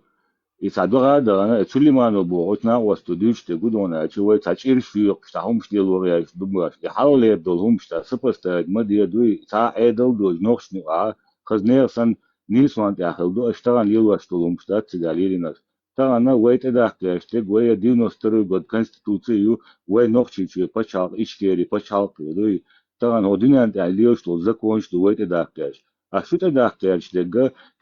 يسعدوا دغنا سليما نبوغتنا واستوديوش تقولون شوي تشير في قشتهم شديل وريا دمراش يحاول يدلهم شتا سبستا مدي دوي تا ايدل دو نوخش نقع خزنير سن نيسوان تاخلدو اشتغل يلوشتلهم شتا تجاليريناش تانا ويت داخلشتك ويا دينوسترو god конституцию وي نوخشي почал ичкери почал دوي تانا ودينان تعليوشتل закончту ويت داخلش А что тогда хотят,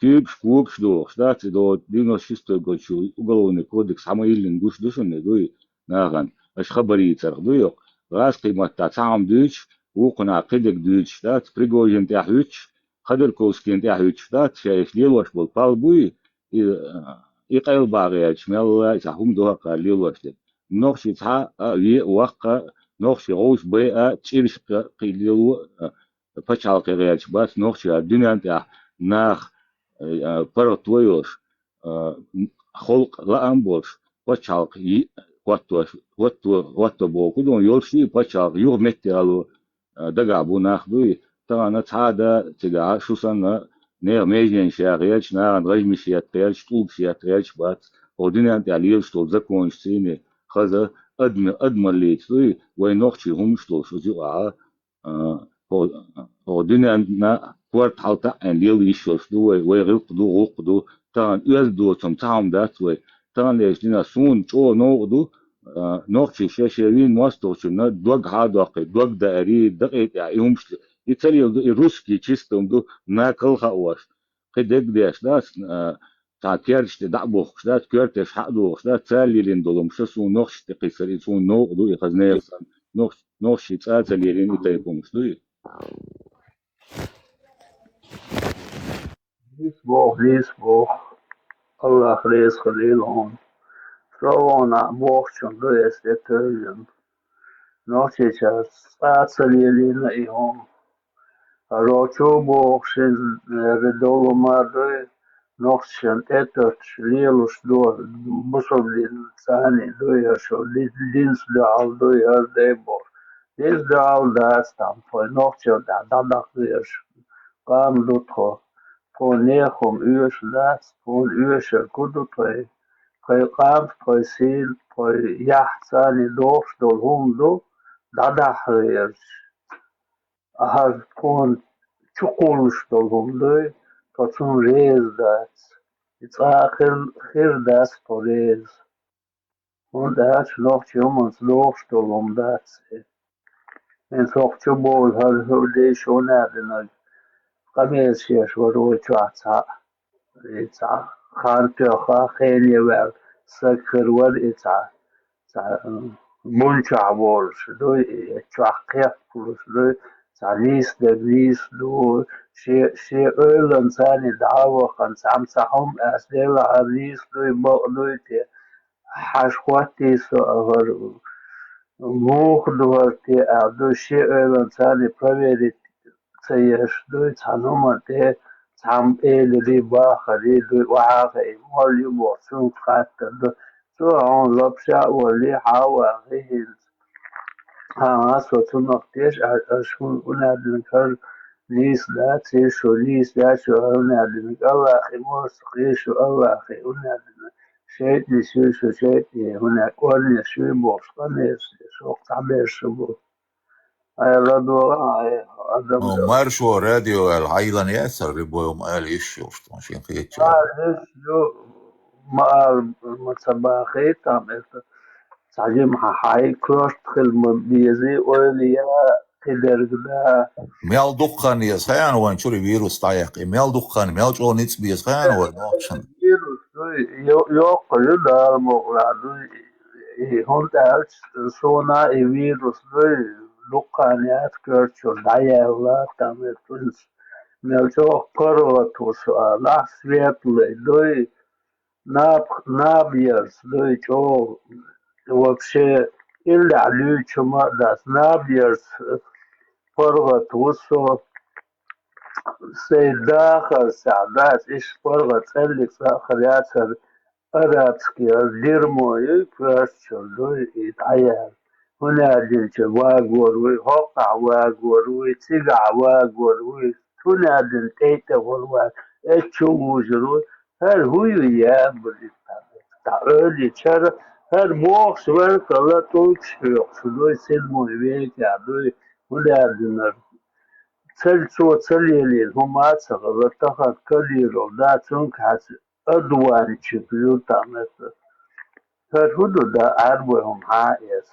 кип шкук что, кстати, до 96 год уголовный кодекс самоилин гуш душный, дуй, наган, аж хабари царх дуй, раз климат сам дыч, укна кедек дыч, да, Пригожин тяхыч, Ходорковский тяхыч, да, шесть лилош был палбуй, и кайл багач, мелла, сахум дуака лилош, нохши ца, ви уака, нохши оуш бэ, чиршка, килилу, почал керяч бас нохча динанта нах паротвош холк ламбош почал и ватто боку дон ёлши почал ю металу дагабу нахбу тана цада тига шусана не межен шаряч на режмишият перч тулшият перч бат одинанта алил что закончтине хаза адмалит вой нохчи хум что шузуа ودنا كورت حالتا أنيل يشوف دوي ويغلق دو غلق دو تان يزدو تمتعم دات وي تان ليش لنا سون شو نوغدو نوغشي شاشيرين مواستوشنا دوغ هادوكي دوغ داري دقيت يومش يتالي الروسكي تشيستم دو ناكل خواش قدك ديش داس تا كيرش دعبوخ دات كيرتش حقدوخ دات تالي لندولم شسو نوغش تقيسري سون نوغدو يخزنيسان نوغش تالي لين يتايقومش دوي ليس بوخ الله خليس خليلهم سوانا بوخ شندو يستيقظون نوشي شاس ساتسليلين إيهم روچو بوخشن ردولو مادوي نوخشن اتوش ليلوش دو بوصلين ثاني دوي شو دينس دعال دوي هردي بوخ دينس دعال داستان فوي نوخشو داداق دويش قام دوتخو فون نيخم اوش داس فون اوش كودو توي توي قام توي سيل توي يحساني دوخش دول هم دو داداق دويش هر فون چوقولش دولهمدوی تا چون ریز دست ایتا خیر دست تا ریز اون دست نوخ چه همونس لوخش دولهم دست این سوخ چه بول هر دیشو ندنگ قمیز شیش و روی چو اتا ایتا خان پیخا خیلی ور سکر ور ایتا منچع بولش دوی چو اقیق بولش دوی ليس دبليس دو شي أولن ثاني دعوة خمسة هم أسئلة عريس دوي بقدوي تي حشواتي سؤال موخ دوارتي أعدو شي أولن ثاني برويري تيش دوي تانوما تي تام إيلي دي باخري دوي وعاقي مولي بوصون خاتر دو سو عون لبشا ولي حاوة غيهن سوتون نقطيش أشون ونادنكر ليس لا تيشو ليس لا شو ونادنك الله أخي موسقي شو الله أخي ونادنك شيء شو شيء هناك ولي شو بوش قنيس شو تعبير شو أي ردوا أي أدم No, maršo radio العيلة ياسر ربوهم قال يشوف ماشين خيتشا ليش يو ما متصباخي تعمل تعليم حاي كروش تخل بيزي وليا قدر كده ميال دقان يسخان وان شوري فيروس طايق ميال دقان ميال جو نيتس بيسخان وان اوبشن يو ده مقلادو هون تاش سونا فيروس دقان يات كرتشو دايا لا تعمل تونس ميال جو قروتوس لا سويت لي نابيرس جو вообще إلا عليكم داس نابيرس فرغة وصو سيداخل سعداس إيش فرغة تسلك ساخر ياسر أراتسكي الديرمو يكفاش شلوي يتعيان هنا دلش واغوروي هوقع واغوروي تيقع واغوروي هنا دل تيتا والواغ اتشو وجروي هل هو يابل تعالي تشارة هر موقع ورك الله توش يقصدوي سلمو يبيك يعدوي ولا دينر تلسو تليلين هم أتسغل تخد كليرو دا تنك حس أدوان تشبيو تعمل هر هدو دا أربوهم عائس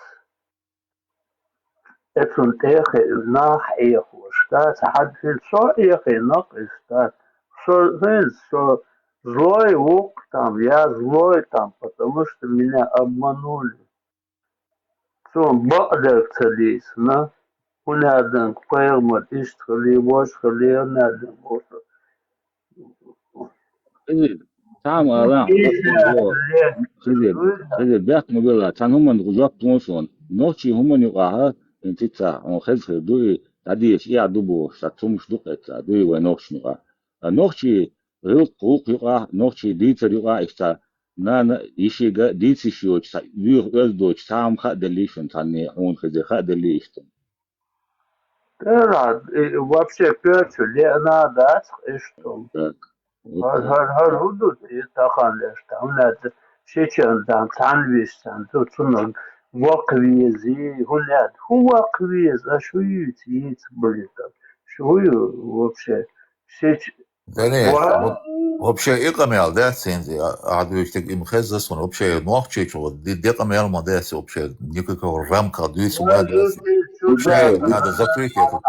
اتون تيخي ناح إيخوش دا تحد في الصو إيخي نقص دا صو злой волк там, я злой там, потому что меня обманули. Что, бадер целись, на? Уняден, поймет, ишт хали, вош хали, уняден, تعال أنا خذ بيت مقولة كان هم نقولوا بونسون نوتشي هم نقولها أنت تا أو خذ دوي تديش يا دوبو ستومش دقة دوي ونوتش نقول نوتشي روق يقع نوتشي ديتر يقع إشتا نا يشيجا ديتي شيو تا يقدر تام خد الليشون تاني هون خذ خد الليشون ترى вообще пёрчу лена дас иштом هر حدود تخلش هناك شيء دان تنويشتن تون واقعيزي هناك هو واقعيز شو يتيت بليتر شو вообще شيء دني вообще إقامة ده سينزي عادو يشتك إمخزس ون вообще نوخشي شو دي إقامة ما ده سو вообще نيكو رام كادويس وما ده вообще هذا ذكري كده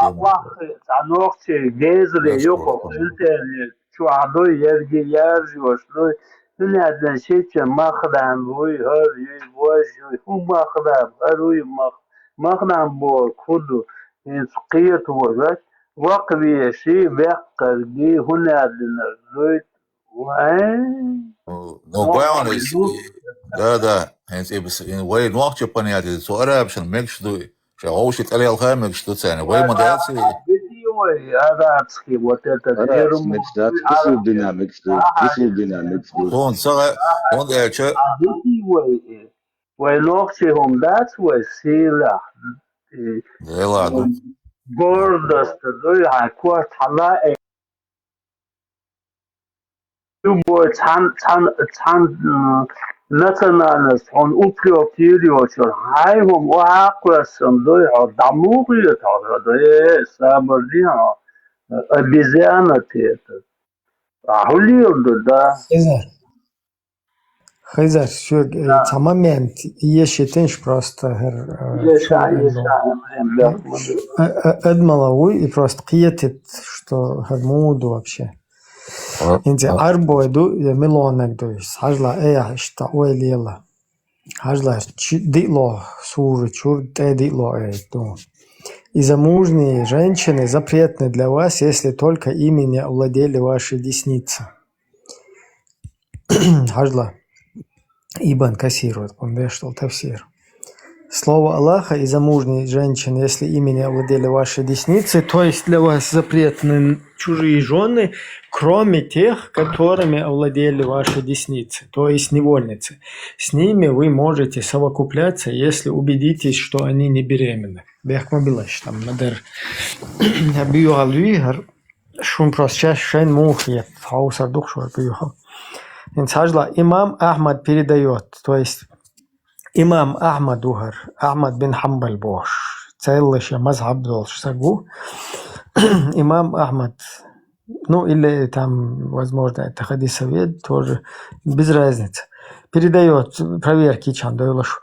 نوخشي جيزلي يوكو إنترنت شو عدو يرجي وشلوي هنا شيء ما خدام بوي هر يواجه هو ما خدام هروي ما خدام بول خدو إنسقية وجت وقبي شي بقرقي هنا لنرزويت وين No bueno is da hens ibs in way no Japan ya de so arab schon mix du schon hoch it alle algem mix du sein way man da sie هذا تسكي وتتدير und so und er che ويلوخشهم ذات وسيلة ela بوردست دوي هاكوات حلا يبو تان نتنانس on uprioriterio هاي هم وعقلسن دوي دموغيت هذا دوي سابردين обезьяна-то هوليود да Хызар, все, це момент, є ще тинш просто Эдмалауи и просто қиетет, что гермуду вообще. Инте арбойду, я милонек дуис, хажла что ой лела. Хажла дитло суры, чур те дитло ду. И замужние женщины запретны для вас, если только ими не овладели ваши десницы. Хажла. Ибн Касир, вот помнишь, тафсир. Слово Аллаха и замужние женщины, если ими не овладели ваши десницы, то есть для вас запретны чужие жены, кроме тех, которыми овладели ваши десницы, то есть невольницы. С ними вы можете совокупляться, если убедитесь, что они не беременны. Бехмобилаш там надер бюгалюгар шум просчаш шен мухи хаусар духшор бюгал. Инсажла имам Ахмад передает, то есть имам Ахмад Ухар, Ахмад бин Хамбаль Бош, целый мазхаб долж сагу. Имам Ахмад, ну или там, возможно, это хадисовед, тоже без разницы. Передает, проверки чандойлашу,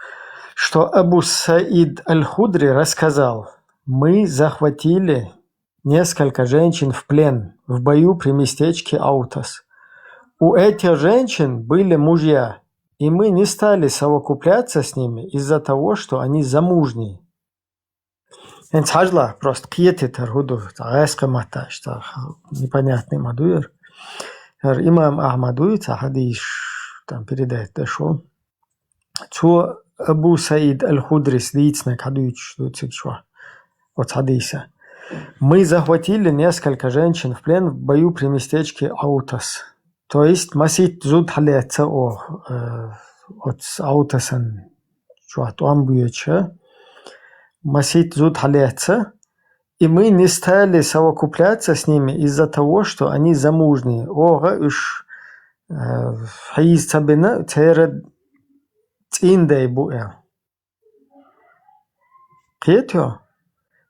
что Абу Саид Аль-Худри рассказал: мы захватили несколько женщин в плен в бою при местечке Аутас. У этих женщин были мужья, и мы не стали совокупляться с ними из-за того, что они замужние. Энцажла просто киетитер худу, тагайска маташ, непонятный мадуир. Имам Ахмадуи, хадиш там передает, да шо. Цу Абу Саид Аль-Худри сдийцнек хадуич, дуцикшва. Вот хадиса. Мы захватили несколько женщин в плен в бою при местечке Аутас. То есть масит зуд халеца от Аутасан чуат амбуеча. Масит зуд халеца. И мы не стали совокупляться с ними из-за того, что они замужние. Ога уж хаиз цабина церед циндей буэ. Кетё?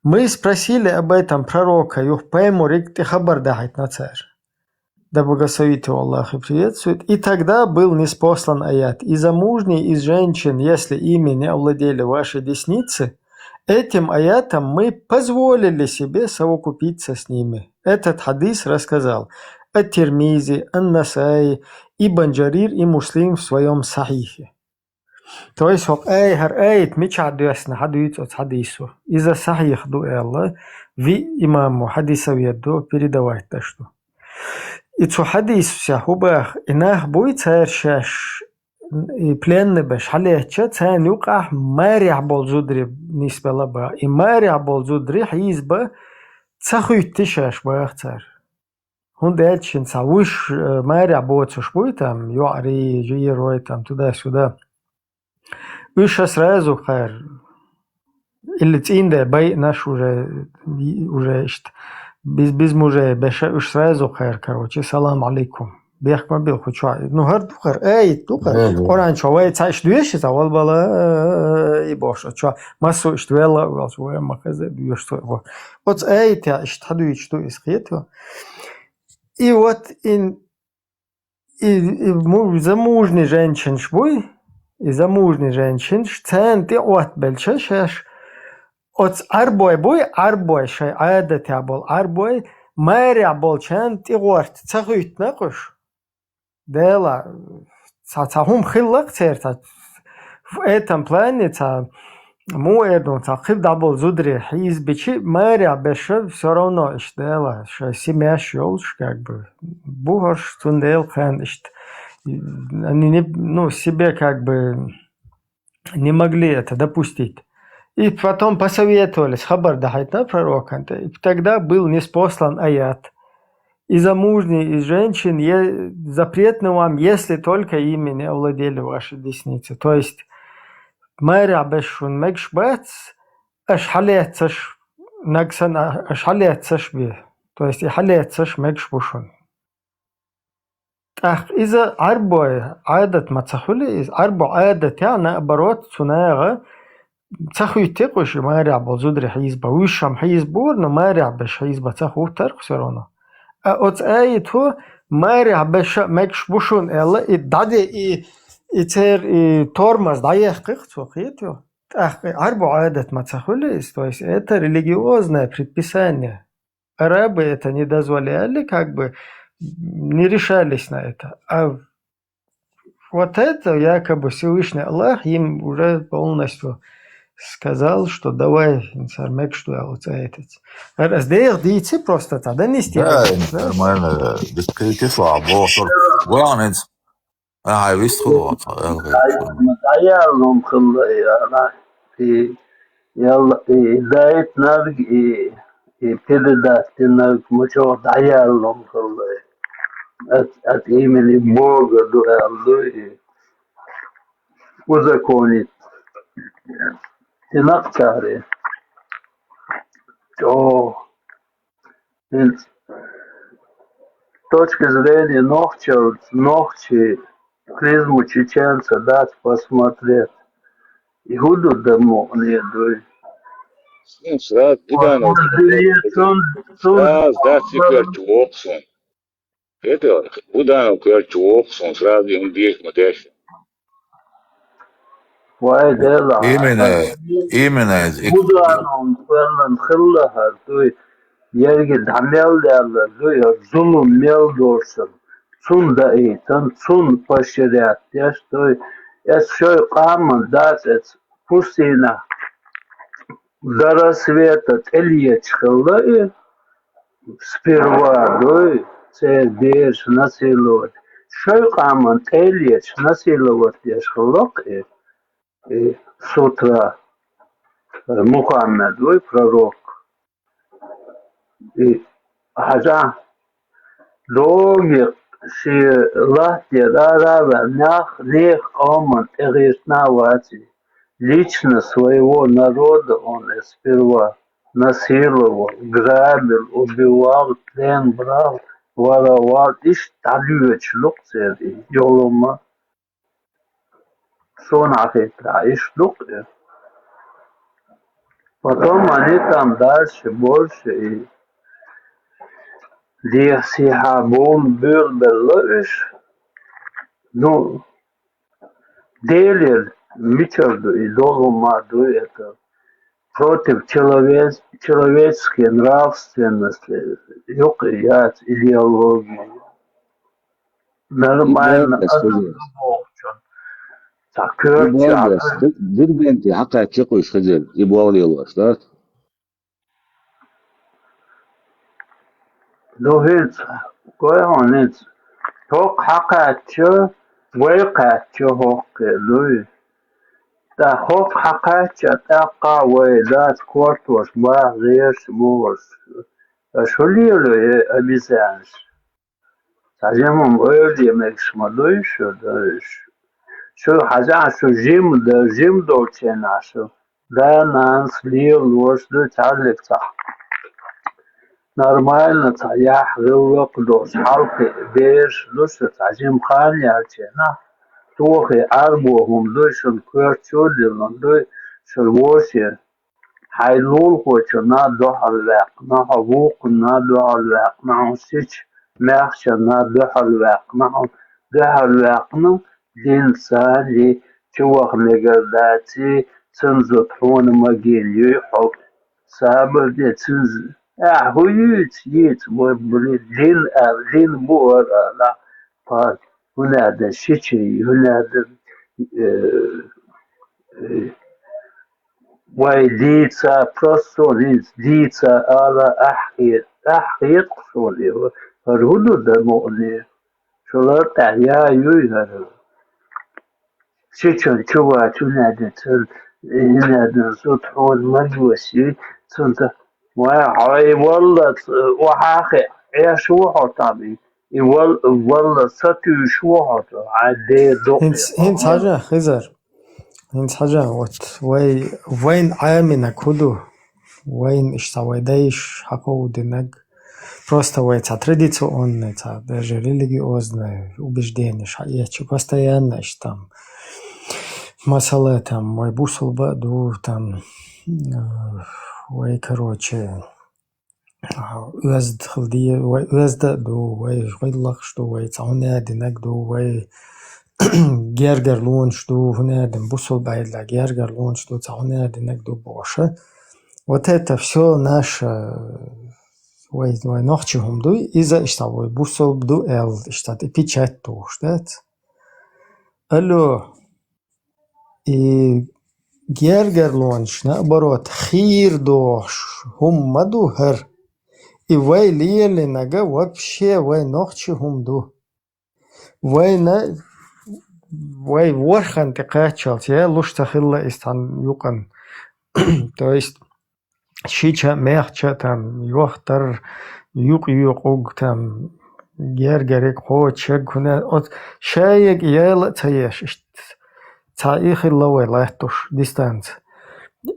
Мы спросили об этом пророка, юх пойму рик ты хабар дахать на царь. Да благословит его Аллах и приветствует. И тогда был ниспослан аят. И замужние из женщин, если ими не овладели ваши десницы, этим аятом мы позволили себе совокупиться с ними. Этот хадис рассказал Ат-Тирмизи, Ан-Насаи, Ибн Джарир и Муслим в своем сахихе. То есть, из-за сахих дуэлла, ви имаму хадисоведу передавать то, что. И цу хадис вся хубах, инах будет царшаш и пленный беш, халеча цан юках марих бол зудри нисбела ба, и марих бол зудри хизба цахуй тишаш бах цар. Он дальчин цавуш марих бол цушбуй там, юари, жирой там, туда-сюда. Уша сразу хайр. Или цинда бай наш уже без мужей, уж сразу хайр, короче, салам алейкум. Бех мобил, хоча. Ну, гардухар, оранчо, вай цайш дуеши, завал бала и бош. Ча, массу штвела, волшвая махазе, дуеш то. Вот я штадует, что исхетва. И вот и замужний женщин швой, и замужний женщин, цен ты от бельчешеш, от арбой, шай адат я был арбой, мэря был чен ты горт, цагует накуш. Дела, цахум хиллак церта. В этом плане ну, цахив дабл зудри, избичи, мэря беша все равно иштела, что семья щелш, как бы, бугаш тундел хэн ишт. Они не, ну, себе как бы не могли это допустить. И потом посоветовались, хабар дахайт на пророка, и тогда был ниспослан аят. И замужние, и женщин запретно вам, если только ими не овладели ваши десницы. То есть, мэря бешун мекшбэц, аш халецаш, нагсан аш халецаш би. То есть, и халецаш мекшбушун. Так, из-за арбой адат мацахули, из арбо адат я наоборот цунага, цахуйте куши мэря болзудри хизба, вишам хизбур, но мэря беш хизба цахуфтар все равно. От аиту мэря беш мекшбушун элла, и даде и цер и тормоз даях кыхцухиту. Так, арбо адат мацахули, то есть это религиозное предписание. Арабы это не дозволяли, как бы не решались на это. А вот это якобы Всевышний Аллах им уже полностью сказал, что давай, инсармек, что я вот этот. Раздеях дийцы просто тогда не стягивают. Да, нормально. Ты слабо. Главное, весь ход. تعيالهم خلّي في يلا دايت نرج كده نرج مشو تعيالهم خلّي at إيماني بوجا دو أرضي وزكوني تنقطاري с точки зрения ногчи клизму чеченца дать посмотреть. Игуду дому не дуй. Сразу да чувствую. Это Будану чувствую, сразу он бежит мотящий. Именно. Будану ферлан хиллахар дуй. Yergi damel derler duy. Zulüm mel dorsun. Sun da eğitim, sun paşiriyat yaş duy. Es şöy qaman das et pustina. Дара света Илья Чхаллы сперва дуй беш насиловать. Шой каман Илья насиловать яшхалок и с утра Мухаммед дуй пророк. И хажа долги ши лахти рара нех каман игишнавати. Лично своего народа он сперва насиловал, грабил, убивал, плен брал, воровал, и шталючлук цели, йолома. Сонахитра, и шлук. Потом они там дальше, больше, и Лехсихабун бюрбеллыш, ну, делили Мичарду и Догумаду это против человеческой нравственности, юкият, идеологии. Нормально. Дырбенти хака чекуш хазер и буалилаш, да? Дохиц, койонец. Ток хака че, вейка че хокке, луи. Da hof haqacha taqa ويدات كورتوس ما غير موس شوليلو أبيزانس تجمم أولي مكس مدوش شو حاجة شو جيم دولتنا شو دا نانس ليل وصلو تعلق صح نورمально تايح غوق دوس حلق بيش دوس تجمم خان يالتنا توخي أربوهم دوشن كورتشوليلون دو شلوشي حيلول خوشو نا دوحل واق نا حقوق نا دوحل واق نا سيش مخشا نا دوحل واق نا دوحل واق نا دين سالي توخ مقرداتي تنزو ترون مجين يحب سابر دي تنزو هو يت مبري دين بور لا فات هنا شيء هنا ويديتا بروستوليت ديتا على أحيط قصولي فرهدو دموني شلر تحيا يويهر شكل شوى تنادتر هنا سطحون مجوسي سنت وحي والله وحاخي يا شو حطامي والله ستو شو حطو عدي دوقي هنت حاجة خزر هنت حاجة وين عامنا كله وين اشتوى دايش حقو دينك просто та традиционная, та даже религиозная убеждение, что постоянно там масала там, ой бусул баду там, ой короче, уезд халдия, ой уезда ду, ой гайлах что, ой цауна динак ду, ой гергер лун что, хуна дин бусул байла гергер лун что, цауна динак ду боша. Вот это все наше Ой, ночью хумдуй, из-за что бусол бду эл, что печать то, что алло, и гергерлонч, наоборот, хир дош, хуммаду хер, и вай лиели нага вообще вай ночью хумду, вай ворхан ты качал, я лучше хилла истан юкан, то есть شيشة ميخشة تام يوختر يوق تام جرجرك قوت شق هنا شايق يلا تيش تايخ اللوي لاحتوش ديستانس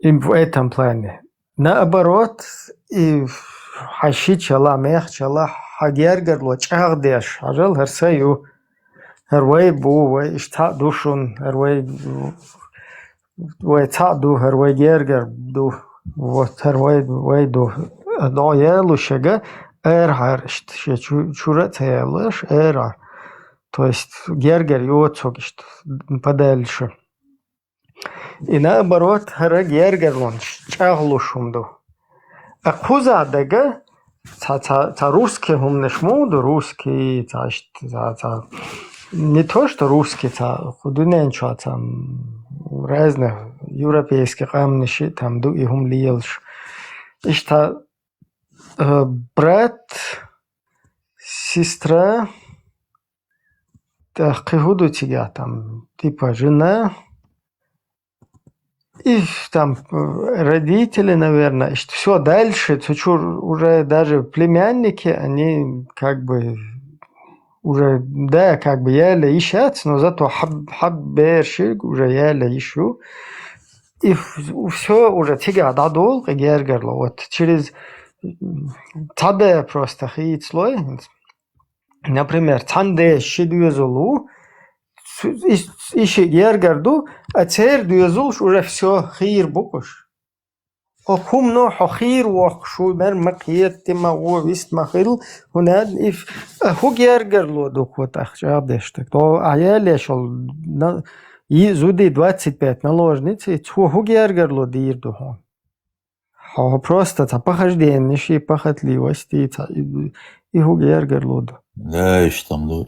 إم فويتام بلاني نأبروت إف حشيشة لا ميخشة لا حجرجر لو تشاغ ديش عجل هرسيو هروي بو وي اشتاق دوشون هروي وي تاقدو هروي جرجر دو Вот вайду доелу шага эрхаршт чура целыш эра. То есть гергер йоцогишт подальше. И наоборот, хара гергер лон чаглушумду. А куза дага та русский хумнеш моду русский та не то что русский та худуненчо там разных европейских амниши там ду и хум лиелш. Ишта брат, сестра, кихуду тебя там типа жена и там родители, наверное. Все дальше, уже даже племянники, они как бы уже, да, как бы еле ищут, но зато хаббершик уже еле ищу. И все уже тига дадол, гергерло. Вот через таде просто хит слой. Например, танде шидуезулу, ищи гергерду, а цер дуезулш уже все хир букуш. Хум но хир вах шо мер макиет тема о вист махил хунад иф ху гергерло духот ахшадештек. То аяле шол и зуди 25 наложницы, ху гергерло дирду. Просто та похождение, похотливости, и ху гергерло. Да, и что там, да.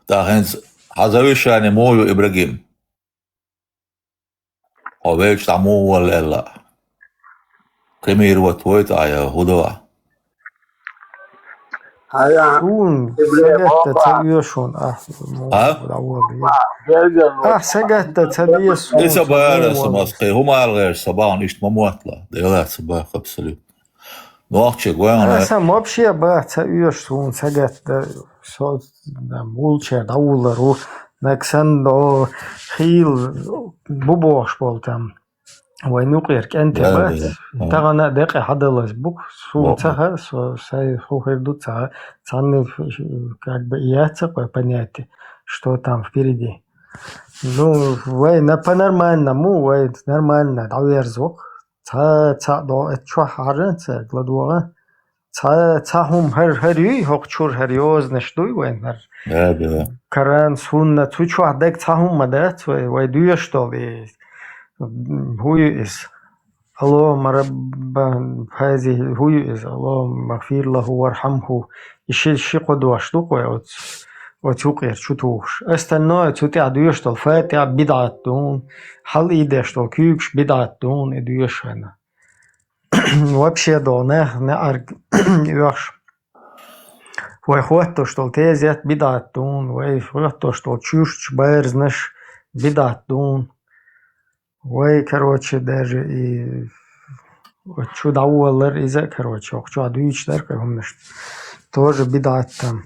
Так, хазавишане мою Ибрагим. Овеч тому валела. Кемир вот твой ая худова. Шун, сагатта цавьешун, сагатта цавьешун. Иса баара самасхи, хума алгер сабан ишт мамуатла. Делат сабах абсолют. Нохчик, вайна. Сам вообще ба цавьешун, сагатта со мулчер даулару, наксандо хил бубош бол там. وينقيرك أنت بس تغنى دقة حدلش بوك سو تها سو ساي хухерду цаны как бы яцек понятие, что там впереди. Ну, вай на по-нормальному, вай нормально, давер звук. Ца до чё харенце гладуга. Ца хум хери хокчур серьезно что вай нар. Да. Коран сунна чё адек ца хум мадат вай дуя что ли. Who is اللهم رب هذه who is اللهم اغفر له وارحمه الشيء قد واشتق وتوقير شو توش استنى تودي عدوش الفاتحة بدعة دون حل إيدش كيوكش بدعة دون إدوش هنا وبشي دونه نأرج يوش ويخوتش تيزيت بدعة دون ويخوتش تشوش بيرزنش بدعة دون وكروتش даже и شو دعوة إذا كروتش شو عدوش دركهم مش тоже بدعة там.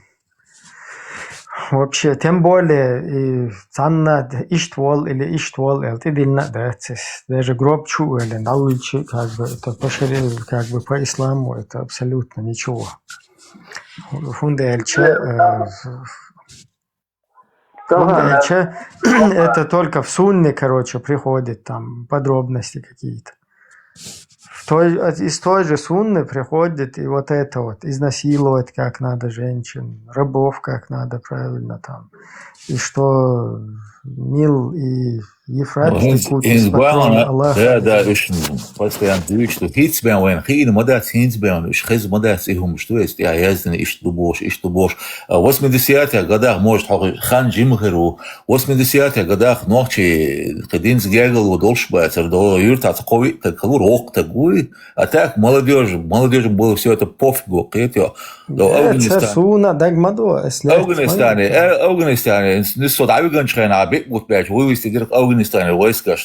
Вообще, тем более, и цанна иштвол или иштвол, это дильно дается. Даже гроб чу или научи, как бы, это как бы по исламу, это абсолютно ничего. Фундельче, это только в сунне, короче, приходят там подробности какие-то. Из той же сунны приходит и вот это вот, изнасиловать как надо женщин, рабов как надо правильно там, и что Нил и Ефрат текут из патрона Аллаха. Да, постоянно говорит, что хитсбен вен хин модат хитсбен, хиз модат ихум, что есть, я язден иштубош. 80-х годах, может, хан Джимхеру, 80-х годах ночи, один сгегал вот Олшбайцер, до юрта такой, такой рок такой, а так молодежи было все это пофигу, это Афганистане, не сот авиганчхена, бит вот пять, вывести директ Афганистане войска.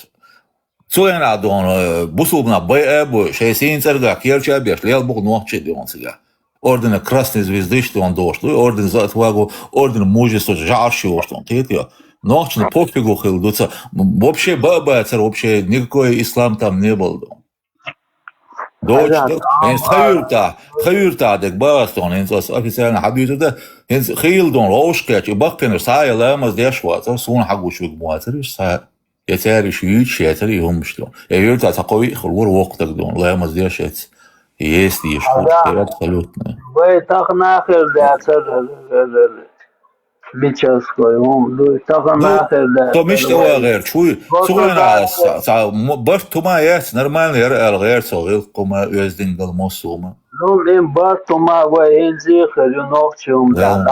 Цоена дон, бусубна бэбу, 60 церга, керча беш, лел бог ночи дон сега. Ордена Красной Звезды, что он дошел, орден за отвагу, орден мужества, жаршего, что он тетя. Ночь на пофигу хилдуца. Вообще бабайцер, вообще никакой ислам там не был. Дочь, خيرتا دك باستون انت официально حديثه انت خيلدون روشكاч باقين ساي لامز ديشوات سون حقو شو مواترش سا يتاريش يتشاتر يهمشتون يرتا تقوي خلور وقتك دون لامز ديشات есть يشوت خلوتنا вы так нахер да Бичевской, он так нахер да. То мечта غير شوي سوينا برتما ياس نورمال غير صغير كما يزدين بالموسومه им Бартума воензи хреновчим да.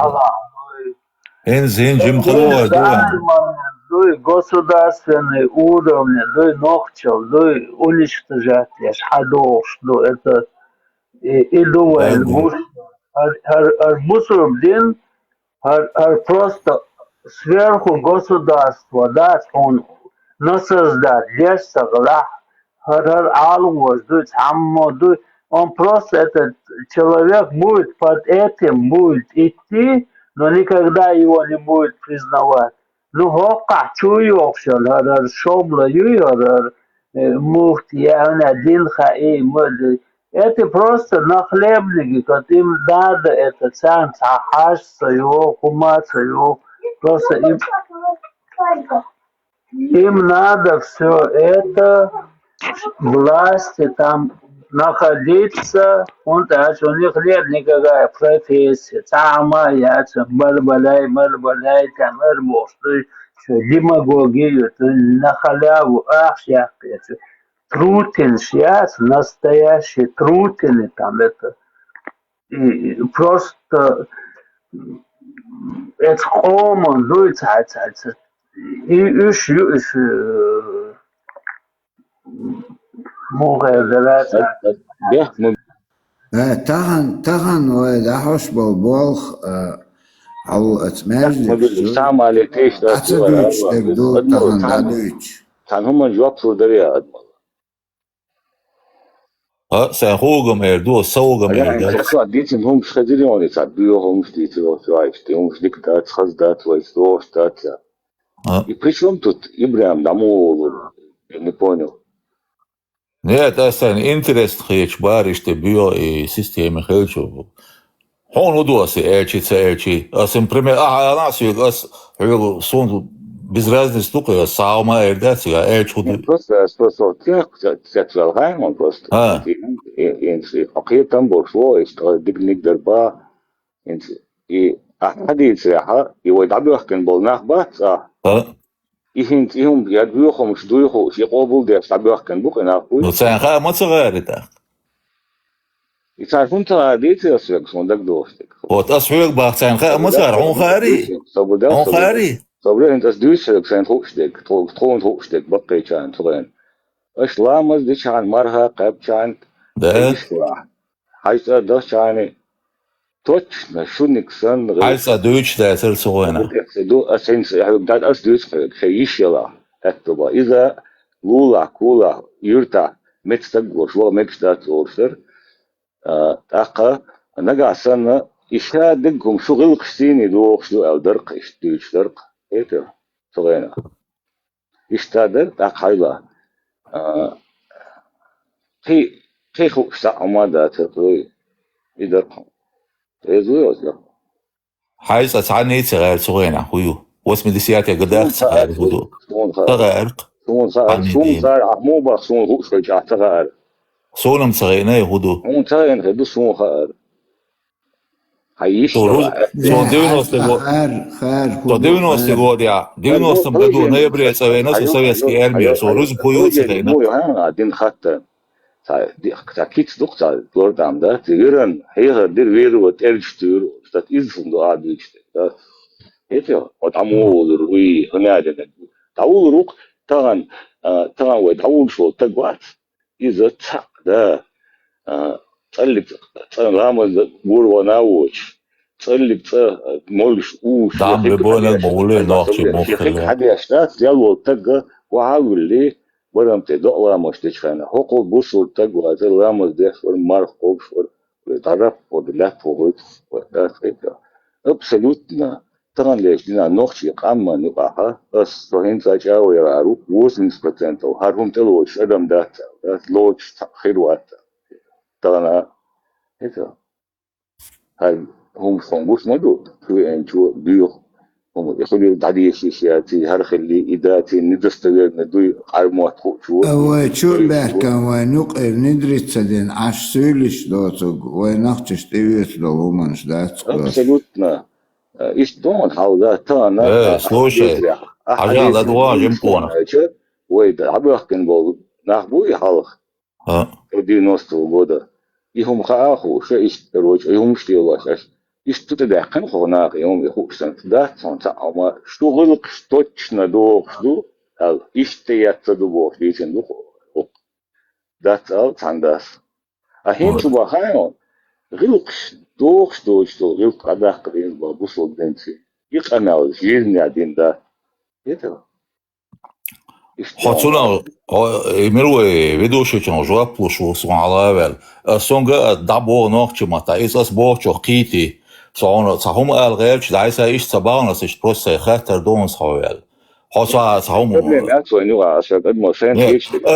Энзин Джим Хлоа дуй государственный уровень, дуй ногчел, дуй уничтожать лишь хадош, дуй это и дуэль буш. Бусурбдин просто сверху государства, да, он насоздать, лишь соглах, алвоз, дуй саммо, дуй. Он просто, этот человек будет под этим, будет идти, но никогда его не будет признавать. Ну, хока, чую, все, шобла, муфти, один хаи, это просто нахлебники, как им надо, это сам сахаш, своего, кумат, своего, просто им надо все это, власти там, находиться, он так, у них нет никакая профессия. Самая, балбалай, там, демагогию, на халяву, всякое. Трутин сейчас, настоящий трутины там, это, и просто, это комон, и تغن ودحوش بالبولخ أو أتماجد سام على تيش ده أتدوش تبدو تغن دادوش كان هم جواب صور دريا سأخوغم إردو سوغم إردو سو ديتين هم شخدريوني تعبيو هم شديتو سوايشتي هم شديكتات خزدات ويستوشتات И причем тут Ибрам Даму, я не понял. Нет, это интерес хеч бариш те био и системе хечу. Он удоси эчи. Например, нас сон без разницы только саума эрдация эчу. Просто тех сексуален он просто. Окей там бошло, что дигник дерба. И حديثة يودعوا كان بالناخ بس يهم يدويهم مش دويهم شيء قابل ده تعبوا كان بوك أنا أقول نصيحة ما صغيرة يتعرفون ترى ديتي أسوق صندوق دوستك. وتأسوق باختين خا مسار عون خاري. عون خاري. صبري أنت أسدوسك سين خوشتك تكون خوشتك بقي كان ترين. إيش لامز ديش عن مرها قب كان. ده. حيث ده كاني. توش نشونك سن. حيث دوش ده سلسوينا. دو أسنس يعني بدأت أسدوس خيش يلا. هتبقى إذا لولا كولا يرتع متستقبل شو مكستات أورسر. أقا نجا سنة إشادكم شغل قشتيني دوق شو أو درق إشتيش درق إيه صغيرة إشتادر أقايلا كي خو ساعة ما دا تقولي يدرقهم إزوي أصلا حيث أتعني تغير صغيرة خويو واسم دي سياتي قداخ تغير هدوء تغير سون صار مو بس سون هو شو جا تغير سونم صغيرة هدوء سون تغير هدوء سون خير Девяностом году ноября советский армия союз появился. Один хатта, такие доктор, лордам, да, тигран, хейхер, дир веру, терчтур, стат изфунду адвичте, да. Это вот амолр, уи, хняден. Таул рук, таган, ой, таул шо, тагват, из-за цак, да. Цалик, рамаз, бурва науч. цалик, молиш уш. Там беболен моле нахчи мохтеле. حد يشتات يلو تجا وعاول ليه برام تدق مش تشخنا حقوق بوصل تج وهذا رامز ده المرخ قبش ويتعرف ودلات وغيط وتأثير أبسلوتنا طبعا ليش لنا نخشي قامة نقعها بس صهين تجا ويرارو وزن سبتين تو هارهم تلوش أدم دات لوش خيروات طبعا هذا هاي هم خنبوس مدو في أنشوا بيو هم يخلوا دعدي شيء هر خلي إداتي ندستغل ندوي عرمات خوشوا شو بحكم ونقر ندرس سدين عش سولش دوتوغ ونختش تيوت دومنش دات أبسلوتنا إيش دون حاول تانا слушай حاجة لا دواجم كونا ويدا عبركن بول نحبوي حالخ 90 года يهم خاخو شو إيش روج يهم شتيواش إيش تتدخن خناق يوم يخوشن دات صنع أما شغل قشتوش ندوق شدو أو إيش تياتدو بوش ديشن دو دات أو تنداس أهين شو بخايون غلقش دوق غلق قداق قدين بابوسو بنتي يقنعو جيرني عدين دا يتو حصلنا يمروا فيديوشي كانوا جواب بلوشو سون على أول سونغ دابو نوخش ماتا إساس بوخشو قيتي صون صهم الغيرش دايسا إيش تبانا سيش بروس خاطر دون صوال حصل صهم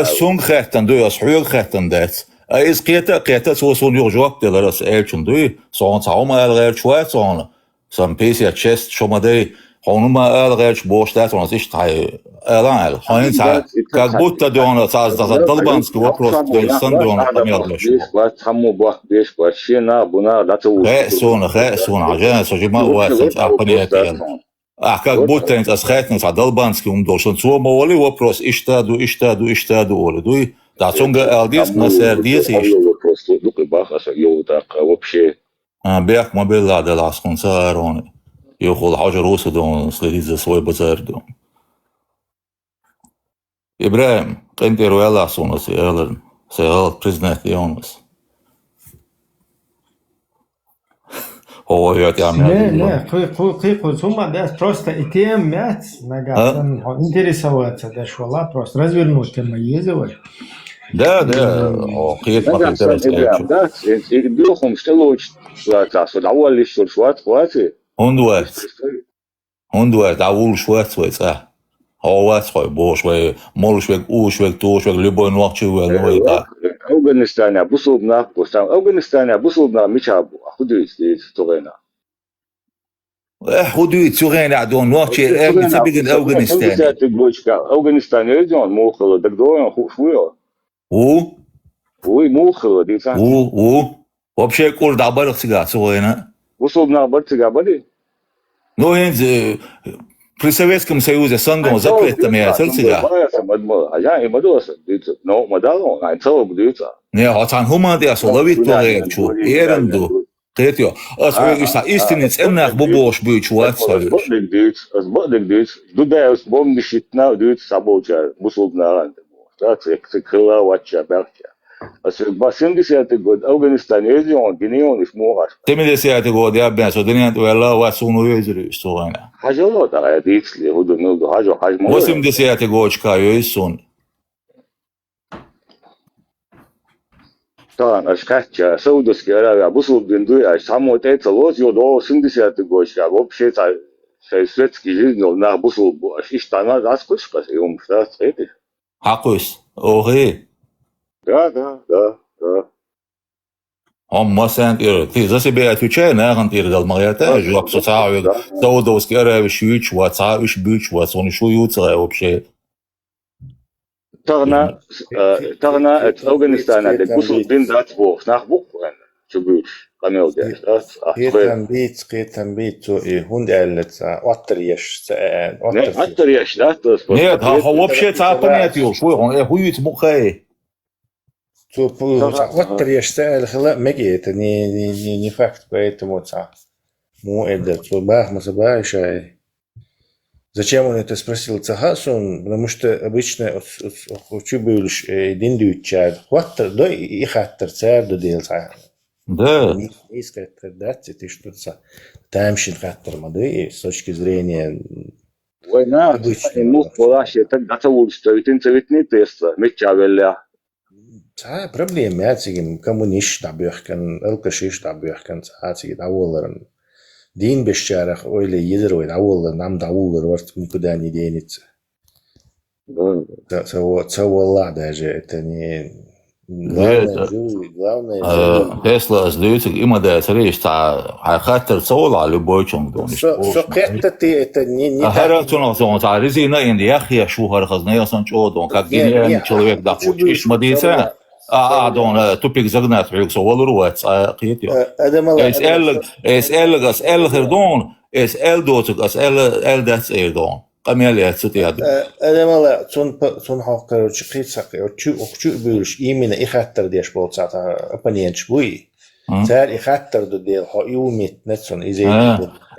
سونغ خاطن دو أسحوق خاطن دات إس قيتا سو سون يرجوك دلرس إيشن دوي صون صهم الغيرش وات صون سام بيسي تشست شو مدري هونما الغيرش بوشتات ونسيش تاي الان هاين سا как будто дона саз да долбанский вопрос то есть сан дона померлаш вот хаму бах беш вообще на буна дату сон عشان сожима уасать понятие как будто это схэтно за долбанский должен сума воли вопрос иштаду воли дуй да сонга алдис на сердис вопрос дук бах аса ёта вообще бях мобила de las concerone ياخذ حجر وسدون следить за свой базар дом إبراهيم قنتي رويلا صونو سيغلط признать يونس هو يعمل не قيقو ثم ده просто ИТМ мят нагасан интересоваться да швала просто развернуть تميزه да قيت ما تنتبه да بيخم شتلوش صار اول ليش شوات قواتي هوندوات أول شوية صح هو صحيح بوش وي مولش وي اوش وي توش وي любой ночи وي да أفغانستان بوصلنا بوستان أفغانستان بوصلنا مشابو أخذوا تغينا خذوا تغينا عدون نوتشي بتبين أفغانستان يجون موخلو دكتور خوشويا موخلو دي سان вообще кур дабарх сега тغينا وصلنا برتجا بدي ну при Советском Союзе сангом запретами сельсига. Я и мадоса, но мадало, а целом бьются. Ne, hatsan huma dia solavit projektu, erendu. Ketjo, als is dat istinits ennach bobosh buichuat soish. As bodig duits, du deus bom di shitna duits saboja, musulna rande. Dat se krila watcha bercha. As basin di siate god Afghanistan ezion, Guineon is moras. Temide siate god ja ben so dinen to ella wat sunu yezru stoana. Hajalo da ditsli hudu nudu hajo hajmo. Wasim di siate godchka yezsun. Tamam, aşkatça, Saudiski Arabia, bu sulbindu ya, samo teca lozio do 80 gošća, uopće taj svetski živnjov na bu sulbu, a ištana raskuška se jom šta sredi. Hakus, ohe. Da. Amma sen ti zasi be atuche na kan tir dal mariata jo so taawig Saudiski Arabia shuich wa taawish buch wa son shu yutra uopće. Tarna et Afghanistan de bu sulbin dat bu, nach bu, çubuş, kamel de. Qetan bit so hund ellet atterish Ne atterish da to. Ne, ha uopće taapaniatio, shu on huyit mukhay. So atterish sa'al khala magit ni fakt поэтому mu эдет, so бах масабаиш. Зачем он это спросил Цагасон? Потому что обычно хочу бы лишь один дючар. Хватер, да и хаттер цар до делца. Да. Искать традиции, ты что-то тамшин хаттер мады с точки зрения. Война, ну, полаще, так да улица, ведь инцевитный тест, мечавелля. Проблема, я цигим коммунист табюхкан, алкашист табюхкан, цигит аволаран. Дин бешчарах ойле едерой аволла нам давулар варт никуда не денется. Цаволла даже это не главное. Тесла сдаются имада речь та хаттер цаволла любой чем дон. Что это не Характер он та резина индия шухар хазная сан чодон как гениальный человек да хочешь мадица. Дон тупик загнат век совалруат қиетио. Es elgerdon, es eldotuk, as eldats erdon. Камелия цутиад. Адамала цун хаккар чиқитсақ, очу бөлш именно ихаттар деш болцата оппонент буй. Цар ихаттар дел ха юмит нетсон изей.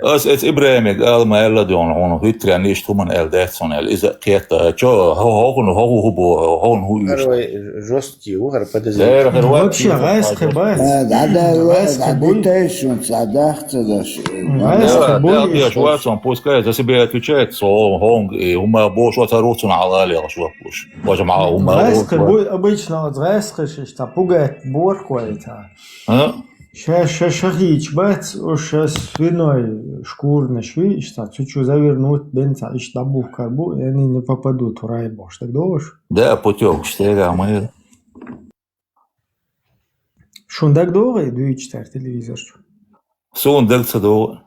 Es Ibrahim قال ما إلا دون هون هيتري نيش ثمن إلداتson إذا قيت شو هو جوستي وهر Вообще, райская база. Я шварцом пускай за себя отвечает, что он ума больше оторвутся на алале, что пуш. Боже мало ума. Райская обычно от райская что пугает борку это. Шахич бац, уж свиной шкурный шви, что чуть-чуть завернуть бенца, и что бух карбу, и они не попадут в рай, бош. Так думаешь? Да, путёк, 4 мы. Шундак долго, иду 4 телевизор. Сон дельца долго.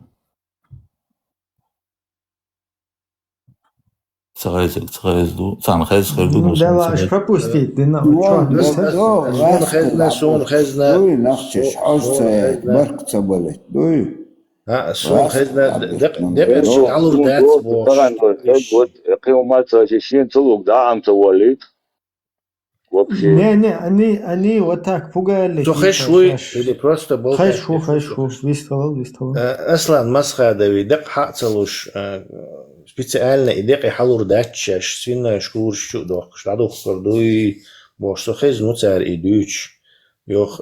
Царайзду, сам хайзхерду. Да ладно, пропустить, ты на сон хезна. Дуй, нахчиш, ошце, баркца болит, дуй. Сон хезна, депеш алур дац бош. Вот, қиомаца шешен целук да амца валит. Не, они вот так пугали. То хэшвуй или просто был. Хэшву, виставал. Аслан масхадови, дек хацалуш специально идек и халур датчаш, свиная шкур щудох, штадух кордуй, бош то хэз нуцар и дюч. Йох,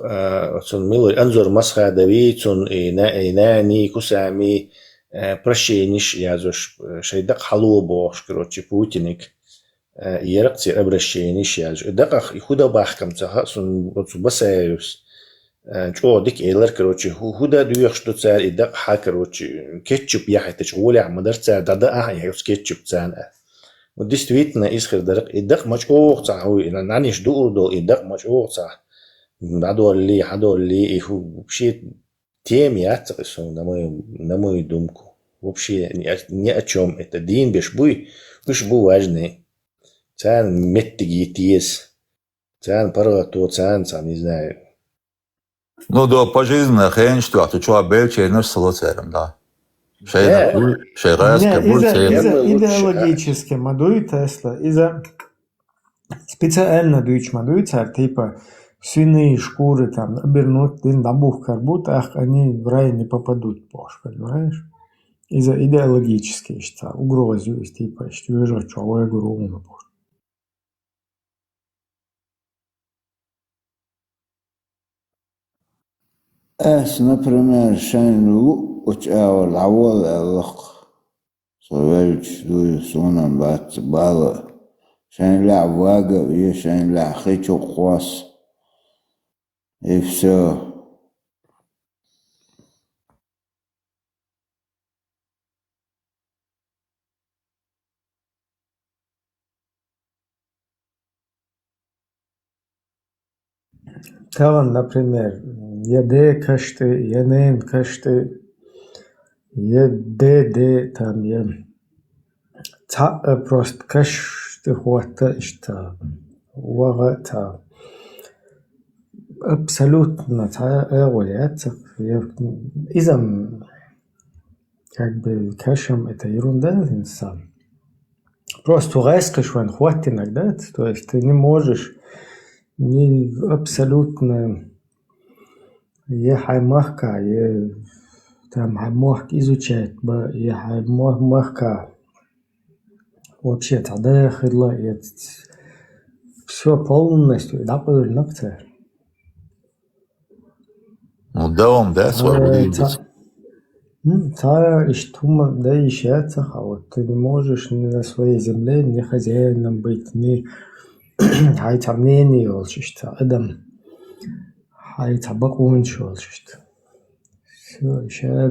цун милой анзор масхадови, цун и нани, кусами, прощениш, язош, шайдек халу бош, короче, путиник. Еракти обращение шяж. Даках и худа бахкамца сун басаюс. Чо дик эйлер короче худа дуях что цар и дак ха короче кетчуп яхатыч оля мадар цар дада яус кетчуп цан. Вот действительно исхер дарак и дак мач оца хуй наниш дурдол и дак мач оца. Хадолли и вообще тем яцак сун на мою думку. Вообще ни о чем это дин бешбуй, уж бу важный. Цан меттиги тиес. Цан парато цан, не знаю. Ну да, пожизненно хрен, что ты чё обельче наш солоцером, да. Идеологически модуй Тесла, из-за специально дуч модуй царь, типа свиные шкуры там обернуть, добух как будто они в рай не попадут позже, понимаешь? Из-за идеологических, что угрозы, типа, что вижу, что я говорю, например, шайну учавал авол эллах, совельч дуй сонам бат бала, шайн ля вага, и шайн ля хичу хвас, и все. Там, например, еде кашты, янен кашты, еде там я просто кашты хвата что вага абсолютно эволюция. Изам как бы кашем это ерунда инсан. Просто рэскашван хват иногда, то есть ты не можешь не абсолютно мягко, там мягко изучать, мягко вообще тогда все полностью, да, полностью. Ну да, вам, да, свободно. Да, ищется, а вот ты не можешь ни на своей земле, ни хозяином быть, ни мнение oluştu. Adam tabak oluştu. Все, еще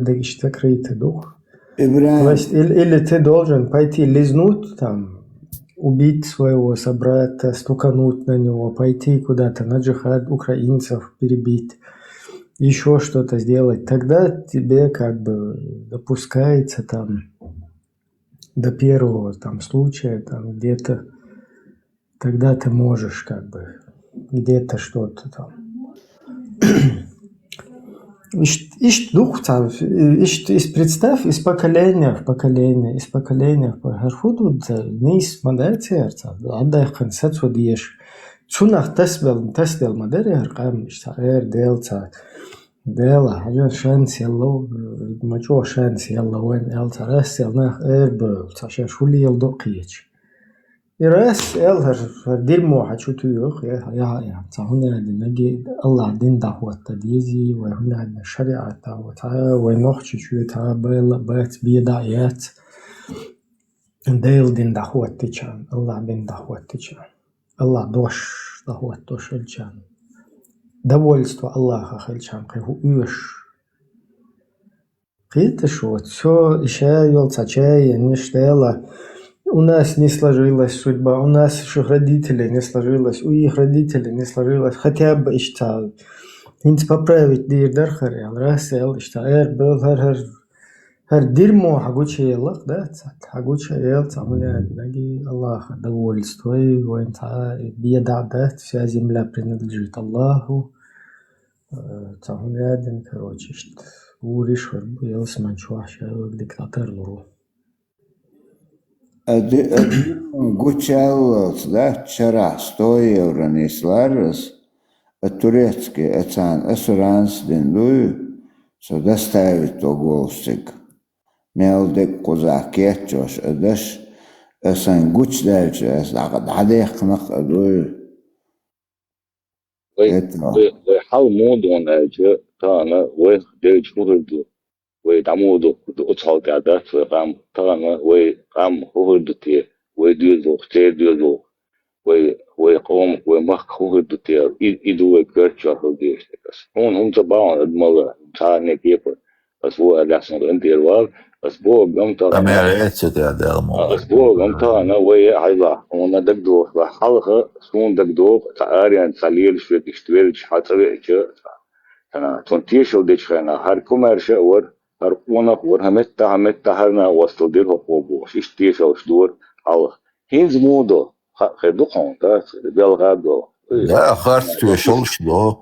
крытый дух. То есть, или ты должен пойти лизнуть, там, убить своего собрата, стукануть на него, пойти куда-то на джихад украинцев перебить, еще что-то сделать. Тогда тебе как бы допускается там до первого там случая, там где-то. Тогда ты можешь как бы где-то что-то там. Представь, из поколения в поколение. Харфуду нейс мадайцерца, отдай хансат водиеш. Чунах тасбел мадайри харкам штаэр делца. Дела, хажа шанс ялло, мачо шанс ялло вен элца рас ялнах эрбл, цаша шули ялдо киеч. И раз элхар дерьмо хочу туюх, я هنا نجي الله دين دعوة تديزي وهنا عندنا شريعة دعوة ونخش شو تعبل بات بيدعيات ديل دين دعوة تيجان الله دين دعوة تيجان الله دوش دعوة دوش الجان довольство Аллаха хальчан кайху уж это что все еще елца чая не штела. У нас не сложилась судьба, у наших родителей не сложилась, у их родителей не сложилась. Хотя бы что, инс поправить дирдархари, раз ел что, был хар дерьмо хагуча елах, да, хагуча ел цамуля наги Аллаха довольство и воинца беда, да, вся земля принадлежит Аллаху. Цамуля один, короче, что уриш варбу ел сманчуаша диктатор луру. Гучаллос, да, вчера 100 евро несларос, турецкий оцан ассуранс дендую, что доставить то голстик. Мелдек кузакет чош, адаш, асан гуч дальше, дадехнах адую. حال موضوع ناجي تانا ويخدج خردو ويدعمودو وتصالقادات ويقام تانا ويقام خردتي ويديزو ختيديزو ويقوم ويمخ خردتي إدو ويكرتشا خرديشتكس هم تباون ادمالا تاني كيبر أسبوع لحسن انتيروال أسبوع قمتا أسبوع قمتا ويعيلا ونا دقدو بحلقة سون دقدو تعاريان تعليل شوية اشتويلش حتريك أنا تنتيشو ديش خينا هر كوميرشا ور هر قونق ور همتا هرنا وستودير هقوبو شتيشو شدور حلق هينز مودو خدو قونتا بيلغادو لا خارج وشلش دو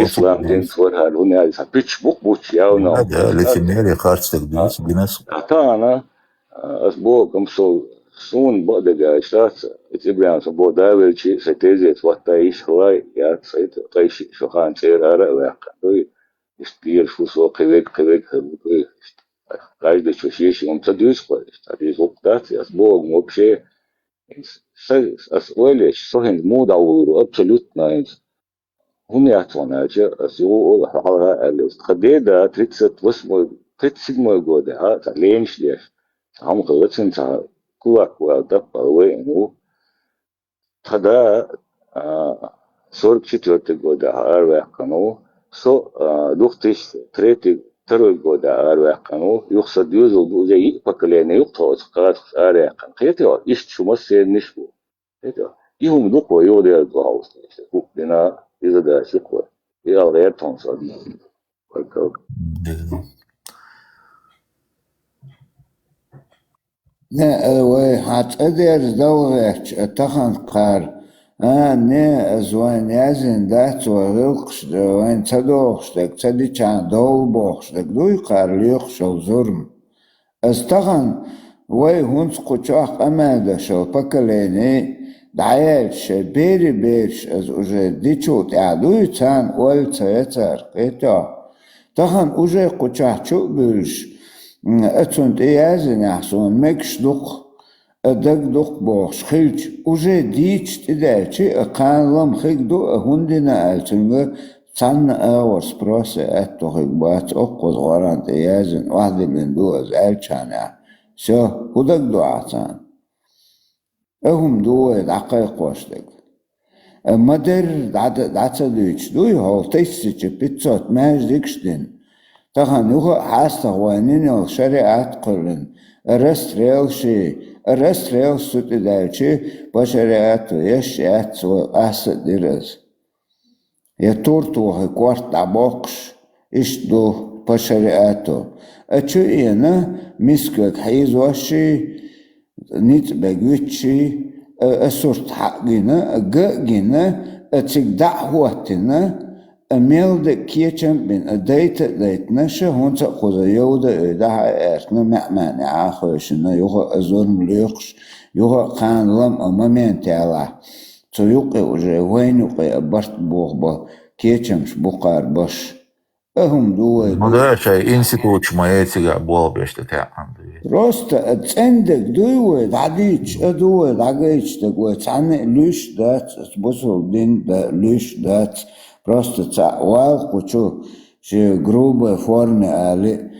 إسلام دين صورها لوني هاي سبيتش بوك ياونا هذا اللي في النهاية خارج تقديس بناس حتى أنا أسبوع كمسو سون بقدر اشتات اتبرع سبو داول شيء ستيزت واتايش هواي يا سيد قيش شخان سير هرا ويقدوي يستير شو سو قبيك هبوي قاعد بشوشيش يوم تدوس قويش تدوس وقتات أسبوع مبشي أسئلة صهند مو دور أبسولوت ناينز هم يعطون أجا أسيو حالها اللي خديدا تريتست واسمه تريتسيد مو جودة ها تعليمش ليش هم قلتين تع كواك وادق وينو خدا صور كتير تجودة هارو كانوا سو دوختش تريتي تروي جودة هارو كانوا يقصد يوزو بوجي بكلين يقطع قات هارو كان خيتوا إيش شو مسير نشبو خيتوا يهم دوقوا يودي الجهاز كوك بنا إذا ده شقوة يا غير تنصد نه وی حت ادر دولش اتخن قار نه زوین یزن دات و غلقش وین تدوخش دک تدی چند دول بخش دک دوی قار لیخش و زرم از تخن وی هنس قچاق اماده شو پکلینی دعیلش بیرش از اوجه دیچو تعدوی تان ول تیتر قیتا تخن اوجه قچاق چو بلش اتون تيازن يحسون مكش دق ادق دق بوخش خيلش وجه ديتش تدالشي اقالم خيك دو هندنا التنغ تان اور سبروس اتو خيك بات اقوز غوران تيازن واحد اللندو از الچانا سو هدق دو عطان اهم دو دقائق واشدق مدر دعتا دويتش دوي هول تيسيش بيتسوت ماج ديكشدن تخن يخو حاستا غوانين الشريعات قرن الرستريل سوتي دالشي بشريعات يشيات واسد ديرز يتورتو هكوارت عباقش اشدو بشريعاتو اتشو اينا مسكك حيز واشي نيت بقوتشي اسورت حقنا اقاقنا اتك دعواتنا أميل كيتشم بين ديت نشة هون تأخذ يودا ده إحنا معنى عاخشنا يوه أزور مليقش يوه كان لم أمامين تعالى تيوقي وجه وين يوقي برت بوغبا كيتشمش بقار باش أهم دوي هذا شيء إنسيتوش ما يتجع بوال بيشتتع روستا تصندق دوي دعديش دوي دعجيش تقوي تعني ليش دات تبصل دين دا ليش دات просто والقو شي جروبة فورمي آلي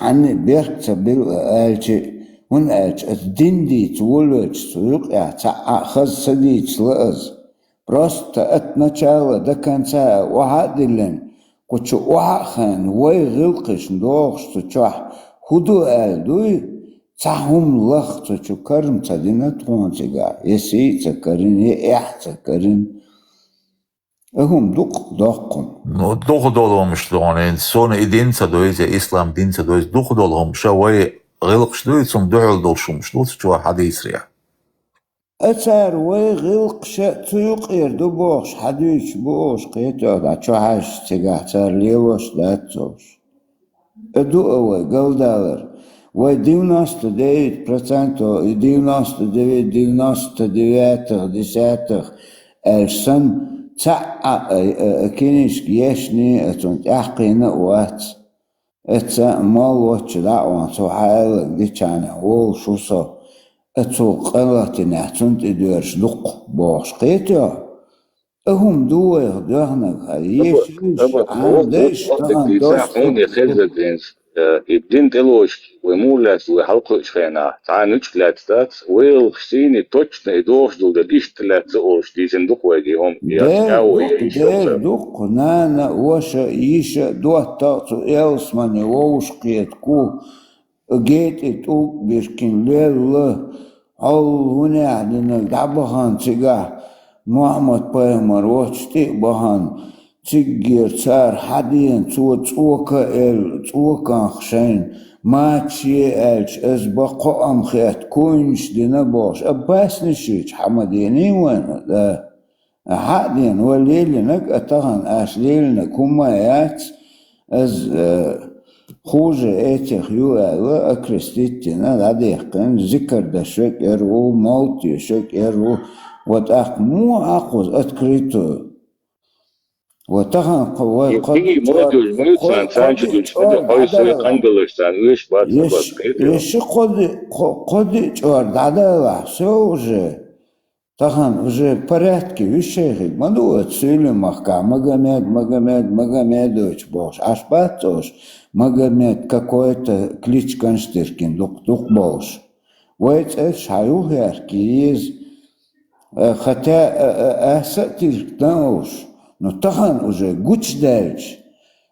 عني بيرت بيل آلشي هون آلش الدين دي تولوش تيوقع خز سديش لأز просто اتنشاوة دا كان ساعة وحادلن قوشو وحاخان وي غلقش ندوغش تشوح هدو آل دوي تاهم لخ تشو كرم تدينا تغون تيقع يسي تكرين يأح تكرين هم دقم دق دولهم شلون سون إدينسا دويز إسلام دينسا دويز دق دولهم شوي غلق شلوي ثم دعول دولشم شلو شو حديث ريا أثر وي غلق تيوق يردو بوش حديث بوش قيتو دا شو حاش تيقع تار ليوش داتوش ادو اوي قل دالر وي 99% السن كينيش جيشني اتونت احقينا وات اتا مال واتش دعوان سو حالك دي كان هو شو صو اتو قلتنا اتونت ادورش لق بوش قيتو هم دو يخدوهنك هايش عندش تغن دوست الدين تلوش ومولات وحلقش فينا تعانوش لاتات ويلخسيني توش نيدوش دول ديش تلات زوش دي زندوق ويجيهم دير دوق نانا وشا يشا دوات تاقصو يلسماني ووش قيتكو جيت اتوق بيشكين ليل هل هنا عدنا دعبهان تيقع محمد بايمر وش تيقبهان تيجير تار حدين توكا خشين ما تشيالش اسبقو ام خيات كونش دينا باش اباس نشيش حمديني وين دا حدين وليلنك اتغن اش ليلنك هما يات از хуже этих юэла окрестить надо их зикр дашек эру, молтишек эру, вот ахму ахуз открытую. Вот так Тиги молодежь, мы санчо душман, ойсой кангалыштан, уж бат открыто. еще коды чор, да, все уже. Тахан уже в порядке вещей. Маду отсюли махка. Магомедович Бош. Ашбатош. Магомед какой-то клич Конштыркин. Дух Бош. Вот это шаюхерки из. Хотя эсатик науш. Но тахан уже гуч дальше.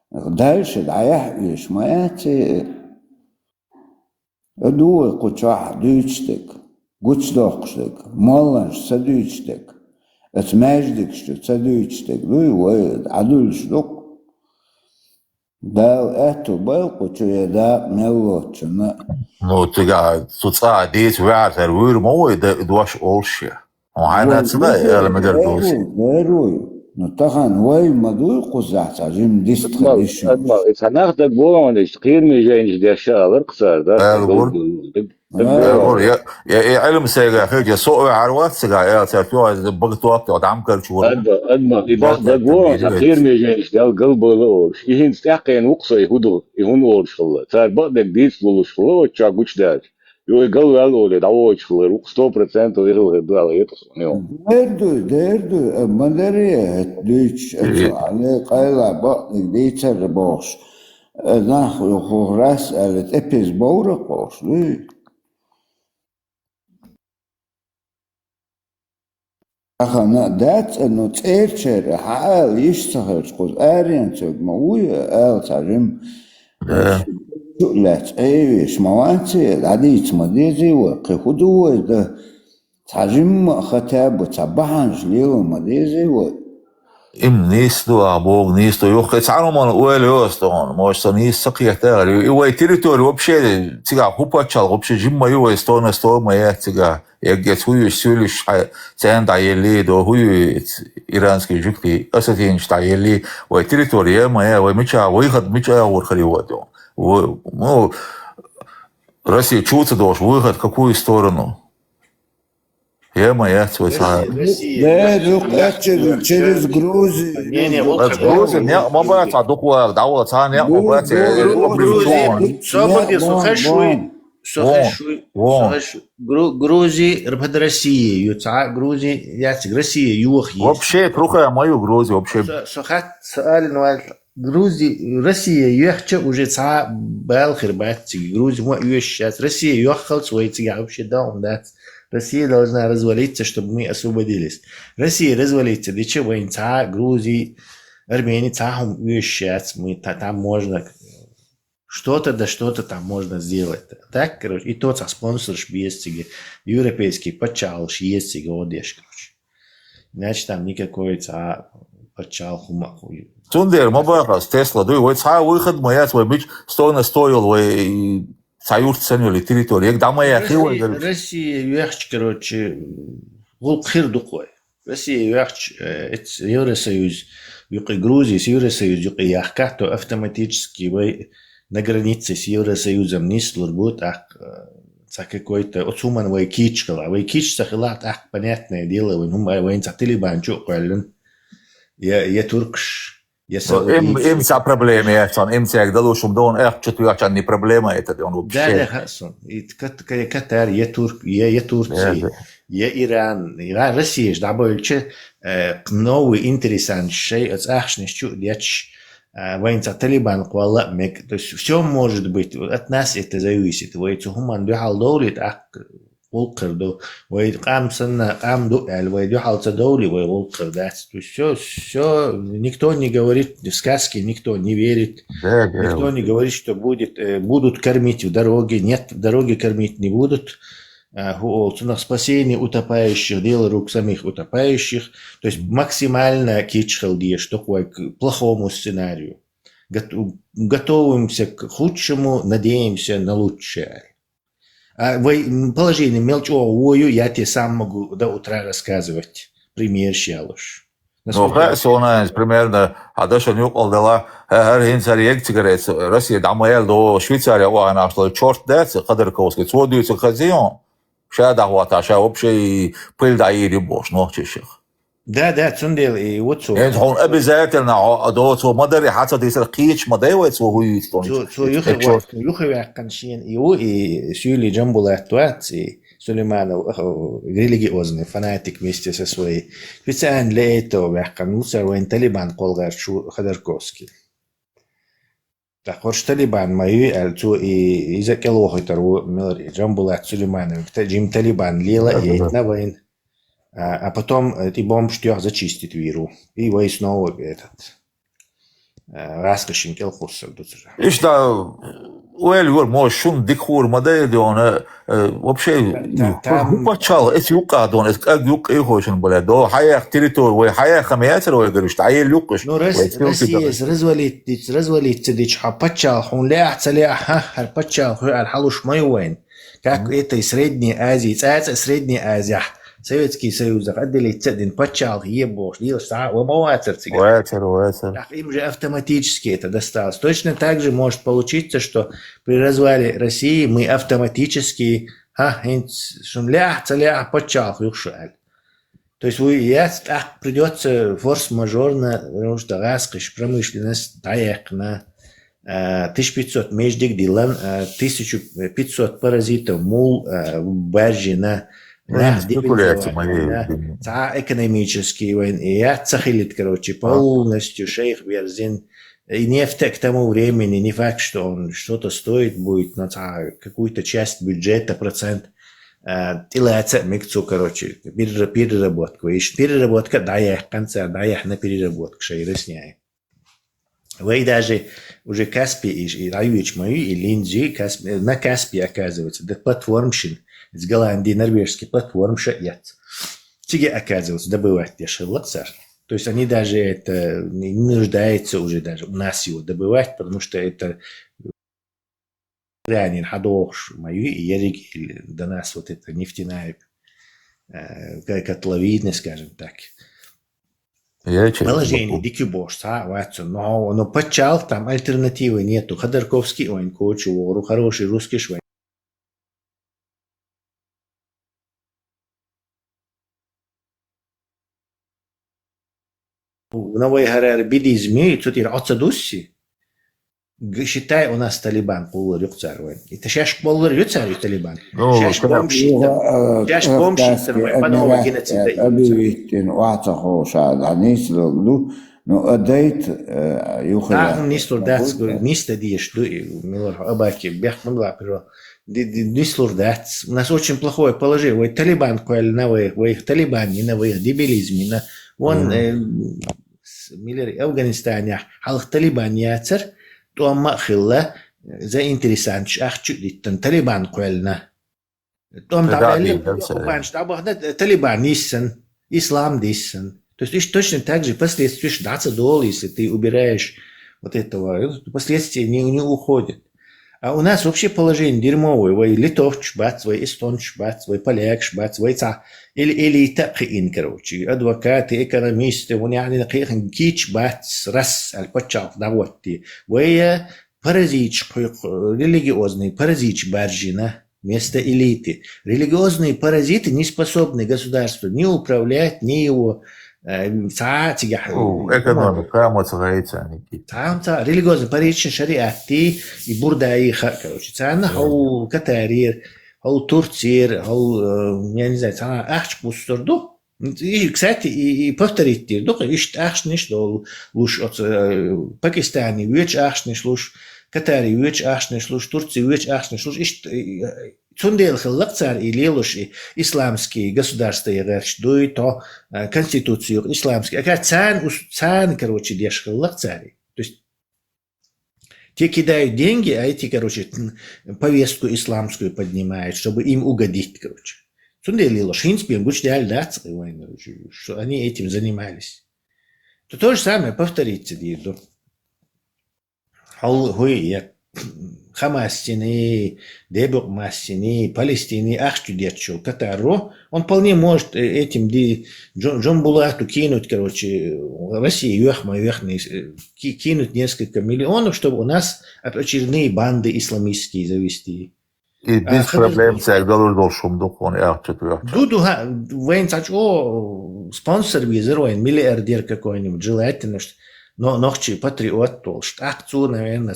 Дальше, да я вещь. Моя дуй куча дючтик. Gutsdoqstuk, mollans sadüçtek, etmejdikstu sadüçtek, duy adulstuk. Dal etu balquchuya da melotchuna. Ну, ты тут здесь вятер, выр мой, да дуаш олще. Она цена, я мегер доси. Верую. Но тахан вай мадуй quzat ajim distqalish. Adma, sanaq da go'onish, qiyilmayjaynish dashar qisar da. يا علم سيجا خيجا سوء عروات سيجا يا ترتوا بقت وقت ودعم كرشوا أدما إذا دقوا خير ميجانش ده القلب لورش يهين استحقين وقصة يهودو يهون ورش خلا صار بعدك ديس لورش خلا وتشاقوش داش يو القلب لورش دعوش خلا وقصة 100% ويرو هدوا يتصل يوم درد مدري ديش على قايلة بعدك ديش الرباش ناخذ خراس على تبيز بورقوش ليه أخنا دات إنه تيرشر حال يشتغل قص أرينتك موية تعلم لا تعيش مواتي العديد مديزي وقفدوا ده تعلم ختاب وتبعانج ليهم مديزي إم نيستو أبوغ نيستو يوخي تعالوا من أول يوستون موش نيس سقيا تاغري يوي تيريتوري وبشي تيغا خوبا تشال وبشي جيما يوي ستون ما يتيغا يجت هو يسولش تان دايلي دو هو إيرانسكي جوكتي أساتينش دايلي وي تيريتوري ما يا وي ميشا ويخد ميشا ورخري ودو ну Россия чуется дош выход какую сторону моя свой через Грузию. Грузия, не могу такое давало цене, Грузия, под Россией, Грузия, Россия, юг. Вообще, трухая мою Грузию, вообще. Грузия, Россия, юхча уже ца балхир батти, Грузия, сейчас Россия юхал свой цыга вообще даун, да. Россия должна развалиться, чтобы мы освободились. Россия развалится, для чего им ца, Грузия, Армения, ца, сейчас мы там можно что-то да что-то там можно сделать. Так, короче, и тот спонсор есть, европейский почал, есть, одежда, короче. Иначе там никакой ца почал хумаху. Тундер, мабахас, Тесла, дуй, вот ца выход моя свой бич стоил, вы Союз ценили территорию. Як дома я хилой. Россия юахч, короче, волкхир духой. Россия юахч, Евросоюз, юқи Грузия, Евросоюз, юқи яхка, то автоматически вы на границе с Евросоюзом не службут, за какой-то отсуман вы кичкала. Вы кич сахилат, понятное дело, вы за Талибан чукален. Я туркш. Им за проблемы, им за гдалушум дон, что-то очень не проблема это он вообще. Да, Хасан. И Катар, я Турция, я Иран, Россия, да больше новый интересный шей, от ахшни что дяч воинца Талибан квала мек, то есть все может быть от нас это зависит. Воинца хуман духал дорит ах волкердо, воин камсана камду, аль воин духал цадоли, воин волкердо. То есть все никто не говорит в сказке, никто не верит, никто не говорит, что будут кормить в дороге, нет, в дороге кормить не будут. На спасение утопающих, дело рук самих утопающих, то есть максимально кичхалдия, что к плохому сценарию. Готовимся к худшему, надеемся на лучшее. Положение мелочевую я тебе сам могу до утра рассказывать. Пример щалуш. Ну, фракция, примерно, даже юкол дала, хинцари егтигарец, Россия дамаел до Швейцария, وانا что черт дается, Ходорковский, сводуется хозяин, шада хвата, ша вообще пыль даири бош, но чеших. Да, цундел и вот so. يعني هون обязательно دوت مدري حتى ديسر قيش مداوت وهو يستون. So يخوي كانشين يو سيولي جنبولات Сулейманов религиозный фанатик вместе со своей. Специально для этого вяхканулся воин Талибан колгар Ходорковский. Так вот Талибан мою альцу и из-за келохи тару милри Джамбулат Сулейманов Джим Талибан лила и на воин. А потом эти бомб штёх зачистит виру. И вой снова этот раскошин келхусов дуцра. إيش ويل يور مو شون ديكور مدايا دون вообще بطل إيش يوقع دون إيش أج يوق إيه هوشن بلا دو حياة تريتور وحياة خمياتر ويقدرش تعيل يوقش. نو رس رزوليت تديش حبتشال حون لا أحتلي حبتشال الحلوش ما يوين как это Средней Азии Средней Азии Советский Союз отдали цедин почал ебош лишь вымываться так им же автоматически это досталось. Точно так же может получиться, что при развале России мы автоматически почал юшаль. То есть придется форс-мажорно, потому что раскошь промышленность даяк на 1500 междик дилан 1500 паразитов мул баржина экономический войн. И я цахилит, короче, полностью шейх Берзин. И нефть к тому времени не факт, что он что-то стоит будет на какую-то часть бюджета, процент. Или микцу, короче, переработку. И переработка даях конца, даях на переработку, шейресняй. Вы даже уже Каспий и Раюич мою, и Линдзи, на Каспии оказывается, да платформщин. Из Голландии, норвежский платформша нет. Тебе оказывается добывать дешевлацар. То есть они даже это не нуждаются уже даже у нас его добывать, потому что это ранен ходош мою и ярик до нас вот это нефтяная котловина, скажем так. Положение дикюбош, но почал там альтернативы нету. Ходорковский он коучу вору хороший русский швей. В Новой Хараре бидизме, тут и отцадуси. Считай, у нас Талибан полу рюкзарвен. Это шаш полу рюкзар Талибан. Шаш бомбщита. Шаш бомбщита. Подобно геноцида. أبيتين وعطه شاد عنيس لو نو أديت يخرج. Да, нислор дац, ниста диеш, милор абаки, бях мгла, pero нислор дац. У нас очень плохое положение. Вы Талибан, коэль на вы Талибан, не на вы дебилизме, на вон милер Афганистане, халх Талибан яцер, то амахилла заинтересант, ах чуть Талибан коэльна. Том Талибан нисан, ислам дисан. То есть точно так же последствия ждаться долго, если ты убираешь вот этого, последствия не уходят. А у нас вообще положение дерьмовое. Вы литов шбац, вы эстон шбац, вы поляк шбац, вы ца. Или тaqin, короче. Адвокаты, экономисты, они на кич бац, раз, аль-почал, давотти. Вы паразит, религиозный паразит баржина. Вместо элиты. Религиозные паразиты не способны государству ни управлять, ни его экономика, религиозные паразиты шариаты и бурдаиха, короче. Цана хау катарир, хау турцир, хау, я не знаю, цана ахч пусторду. И, кстати, и повторить тир, духа, ишт ахш ниш, луш от Пакистане, веч ахш ниш, луш Катари вич ашны шлуш, Турции вич ашны шлуш. Цундел хиллакцар и лелуш исламские государства ягарш дуй то конституцию исламские. А цан, короче, деш хиллакцари. То есть те кидают деньги, а эти, короче, повестку исламскую поднимают, чтобы им угодить, короче. Цундел лелуш хинспием гуч деаль дац, что они этим занимались. То же самое повторится, диеду. Хуй, Хамасины, Дебук Массины, Палестины, Ахтюдетчу, Катару, он вполне может этим Джон Булату кинуть, короче, России, кинуть несколько миллионов, чтобы у нас очередные банды исламистские завести. И без проблем всех долларов должен дохон яхчату. Дуду вейн сачо спонсор визеруин миллиардер какой-нибудь желательно, но ночи патриот толст акцию, наверное,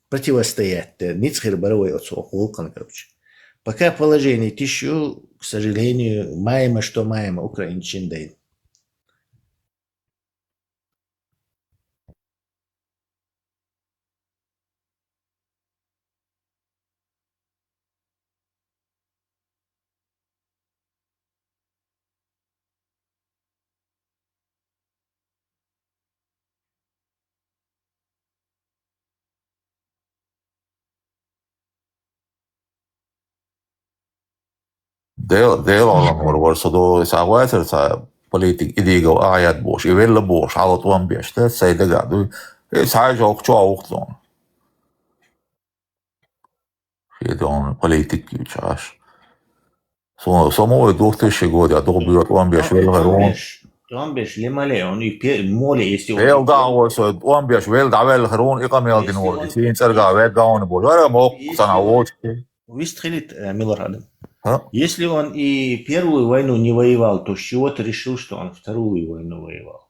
противостоять. Ницхер баровой отцов волкан, короче. Пока положение тищу, к сожалению, маемо, что маемо, украинчин дает. Del var så då så var det så politik idiga och ayat boş. I vill boş على طول بيشت سيد قاعد ساعه också också. Hedon politik uçaş. Så må då till sig gå där då blir det ambitiöst väl heron. Ambitiöst lemale on mål är ju. Väl då så ambitiöst väl då väl heron iqam يالدين ورد. Sin serga väl gaun bol. Vara mo sanawot. Выстрелит Милорадом. Если он и первую войну не воевал, то с чего ты решил, что он вторую войну воевал?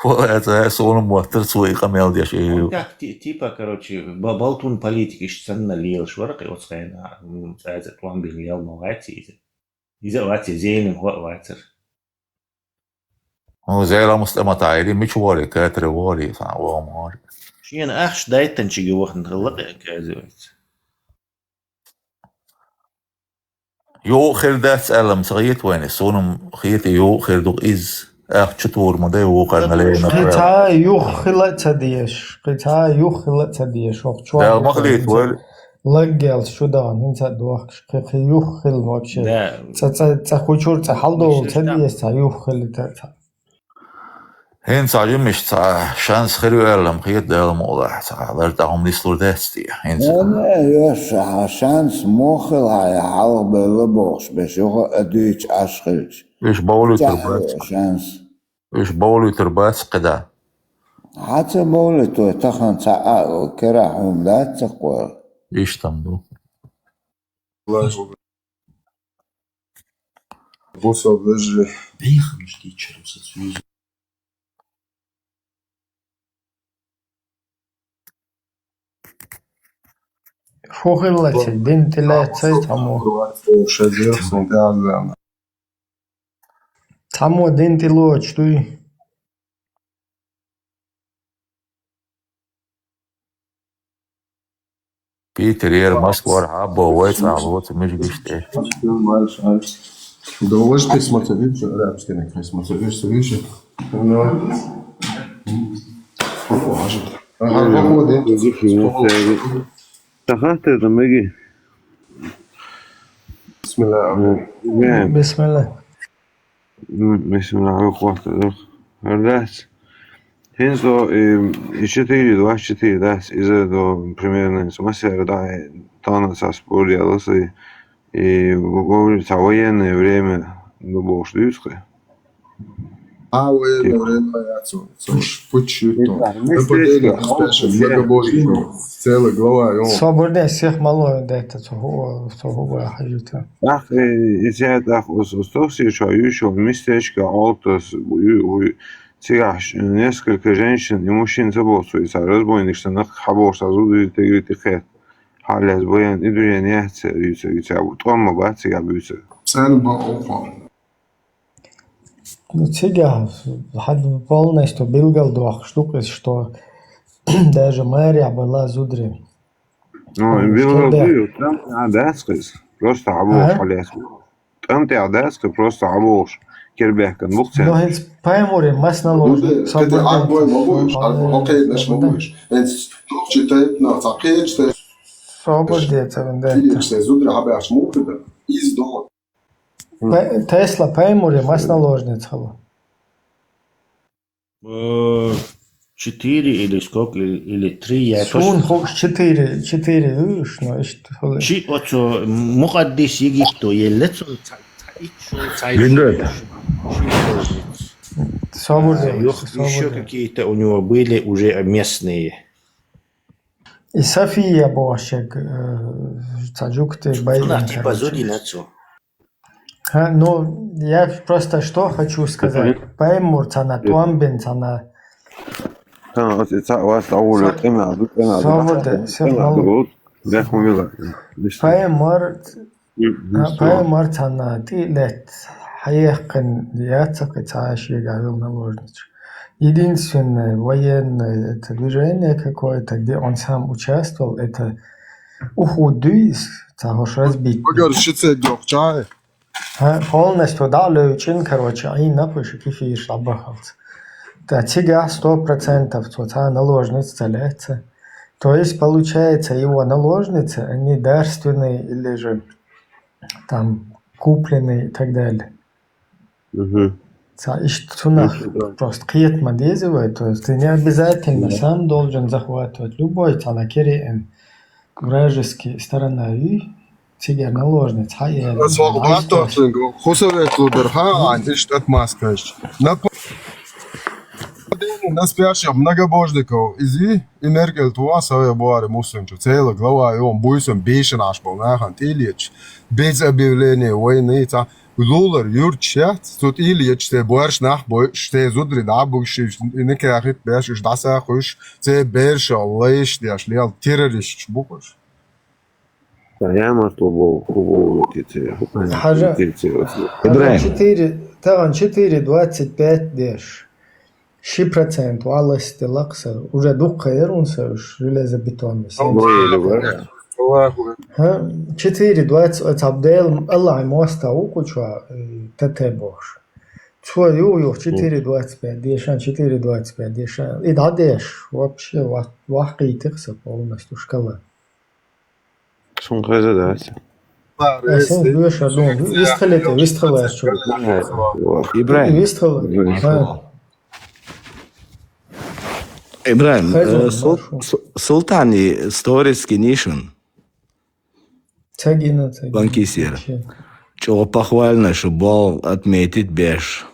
Это сон муатер свой камел деш. Так, типа, короче, болтун политики, что налил шварк, и вот сказано, это вам бельел мовати, из-за вати зеленым ватер. Ну, зело мустаматайри, мичвори, катревори, санавомор. Шин ахш дайтен чигевохн хлык, оказывается. يو خير دات ألم صغيت وين السونم خيت يو خير دوق إز شطور مده يو قرن عليه قطعة يو خلت تديش قطعة يو خلت تديش وقت شو ده مخليت وين لقيل شو ده انت دوخش يو خل وابشي تخوشور تحلدو تديش تا يو خل تا هين صاجي مش تا شانس خير ألم خيت ده الموضوع تا لرتهم نسلور دستي هين لا يوش شانس موخل هاي حلق بالبوش بس يوخ أديش أشخلش إيش بولو تربات شانس إيش بولو تربات قدا حتى بولو تخن تعال كراحهم لا تقوى إيش تمدو الله يشكرك بوسا بجري بيخ مش تيتشر وستسويز شو خلت دين تلاتة تامو دين تلوش توي بيتر ير Москва عبو ويت عبوت مش بيشتي Да уж ты смотришь, арабский на смотришь, слышишь? تخطط لما اجي بسم الله بسم الله بسم الله عليك وقت هرداس Hinso i 4-24, да, из-за этого примерно смысла, да, тона со спорилась и говорится военное время было шлюзкое. военное время, почему? Мы поделим, спешим, многобожие, целая глава. Свободный всех малой, да, это того хожу-то. Ах, и я так устался, что еще местечко Алтос, Сега несколько женщин и мужчин заболсуются, разбойных штанах, хабош, азуды, тегритихет. Халяс боян, и движение царюца, и царю. Трома бат, сега бьются. Ценба опа. Ну, сега, полностью билгал двух штук, что даже мэрия была зудри. Ну, билгал двух, там адасхис, просто абош, халяс. Там ты адасхис, просто абош. كرباك نبغى No, it's primary mas na loja. Só que a boa boas, ok, deixa boas. Ents تروح تايب نا تعقيد تايب. Свободный это вендetta. Что зудра хабе аж мог да. Из дома. Tesla primary mas na loja не цало. 4 или сколько, или 3, я Сун хош 4 видишь, но что? Чи отцо Мукаддис Египто еллецо Виндет. Еще какие-то у него были уже местные. И София Бошек, таджук ты боишься. Типа Зодинацо. Ну, я просто что хочу сказать. Поймурцана, туамбенцана. Поймурцана, ты лет. Хайхкан яцак цааши говорил наложниц. Единственное военное это движение какое-то, где он сам участвовал, это Ухудуис, цахош разбить. Полностью дали чин, короче, а и напиши кифи шабахалц. Да, тига 100% цоца наложниц целятся. То есть, получается, его наложницы, они дарственные или же там купленные и так далее. Просто киет мадезивает, то есть ты не обязательно сам должен захватывать любой цанакериен вражеский стороной тигер наложниц. На спящих многобожников изи и Меркель туа своя буаре мусульманчу. Целая глава и он буйсом бешен аж был нахан Ильич. Без объявления войны та Лулар юрчат, тут Ильич те буарш нах бой, ште зудри да буши, не кахит беш уж даса хуш, те берша лейш диаш леал террорист букаш. Я марту был эти. Хажа 4.25 деш. 6% аласти лакса уже дух ерунса железобетонный. 4.20 абдел Аллах моста укуча татебош. Свой 4.25 дешан 4.25 дешан. И да деш вообще вахи текса полностью шкала. Шун хаза дать. Сен душа дон вистрелаешь что? Ибрахим. Ибрахим, Султани сторицкий нишин. Банкисер. Чего похвально, что был отметить беш.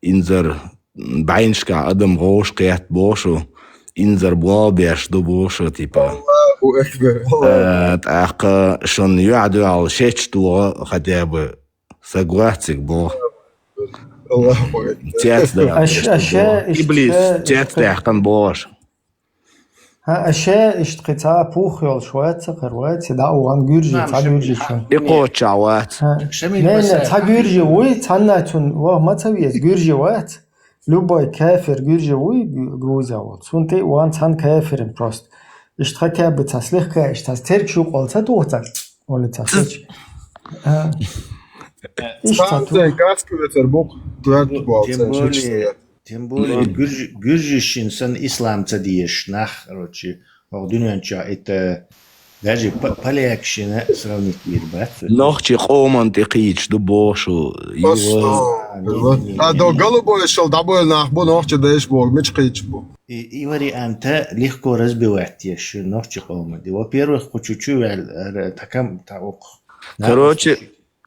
Инзер байншка адам рош кет бошу. Инзер был беш до бошу типа. Так шон юаду ал шечту хотя бы согласик был. Тец да. Иблис тец тахтан бош. أشياء اشتقيتها بوخي والشوات خروات دا وان جورجي تا جورجي شون يقو تشاوات لأن تا جورجي وي تناتون واه ما تسويت جورجي وات لوباي كافر جورجي وي جروزيا وات سونتي وان تان كافر بروست اشتقيتها بتسليخ كاش تسترك شو قلت دوتا ولا تسليخ Тем более Гюржищин сан исламца диеш нах, короче, Дунянча это даже полегче сравнить мир, брат. Нохчи хоман текич до бошу. А до голубой шел дабой нах бо нохчи дэш бог мечкич бо. И варианта легко разбивать еще нохчи хоман. Во-первых, по чуть-чуть такам таок. Короче,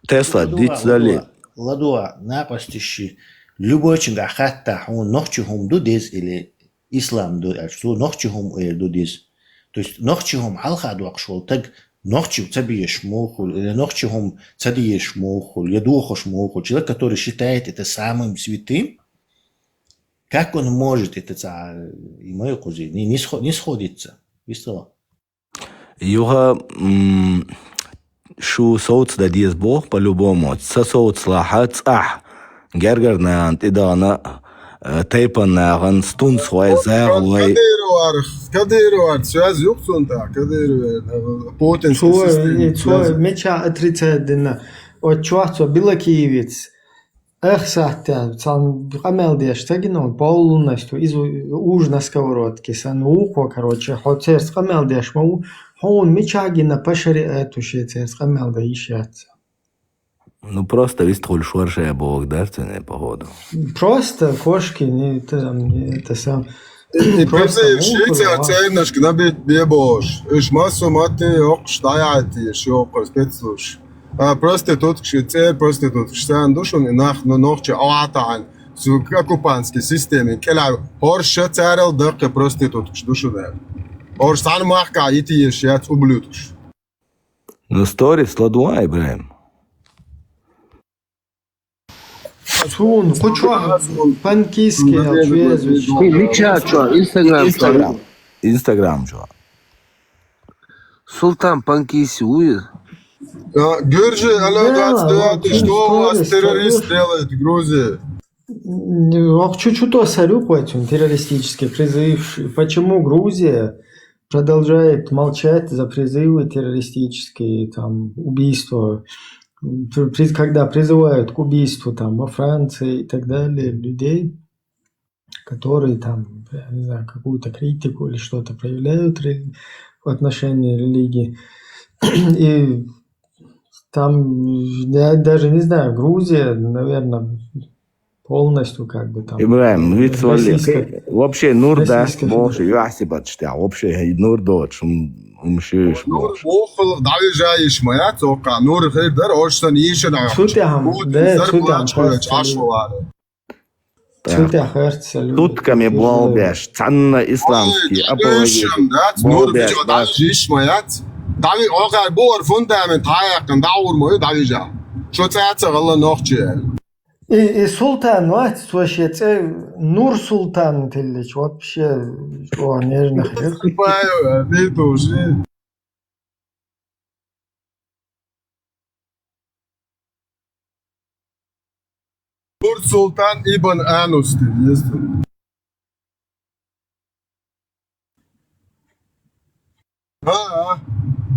Тесла дить дали. Ладуа напастищи. Любой чинга хатта он нохчухум дудис или ислам ду, что нохчухум дудис. То есть нохчухум алха дуакшол так нохчу цабиеш мохул или нохчухум цадиеш мохул, ядухош мохул. Человек, который считает это самым святым, как он может это и мою кузи не сходится. Вистала. Юга шо соуц да диес бог по-любому. Соуц лахат Гергерна антидана тейпана ган стунс хой заглой. Кадиру связь юхтунта, кадиру потенциал. Цо меча отрицательно. От чувство было киевец. Эхсахтя, сан камелдеш тагино полностью из уж на сковородке сан ухо, короче, хотер скамелдеш мау, он мечагина пошари эту шецер скамелда ищется. Ну просто виструль шорше бог, да, це не погоду. Просто кошки, не это сам. И призыв Швейцар ценнаш гнабит бебош. Иш массу маты ок штаяти шоко спецслуш. Проститутки Швейцар проститутки сан душун и нах но нохче аватан. Su оккупантской системе. Кела хорша царил дырка проститутки душуна. Орсан махка ити шят ублюдкш. Ну сторис ладуа Ибраим. Сун, куча панкиски отвезешь. Инстаграм, что? Султан панкиси уйдет. Гюржи, алло, 22, что у вас террорист делает в Грузии? Чуть-чуть осорюкать, террористический призыв. Почему Грузия продолжает молчать за призывы террористические, там, убийства, когда призывают к убийству там во Франции и так далее людей, которые там, я не знаю, какую-то критику или что-то проявляют в отношении религии. И там, я даже не знаю, Грузия, наверное, полностью как бы там. Ибраим, ведь вообще Нур да, больше, я себе читал, вообще Нур дочь, مشيش نور بوخل دعوي جايش ما يتوقع نور خير در اوشتن يشن Сутками болбеш, цанна исламский апологет. نور بيجو دعوي جيش ما يت دعوي اوقع بور فندامنت هايقن دعور ما دعوي جا شو تعتق الله نوخجي И султан, вообще, Нур Султан, вообще, что, нежно. Ты тоже. Нур Султан Ибн Анус, есть.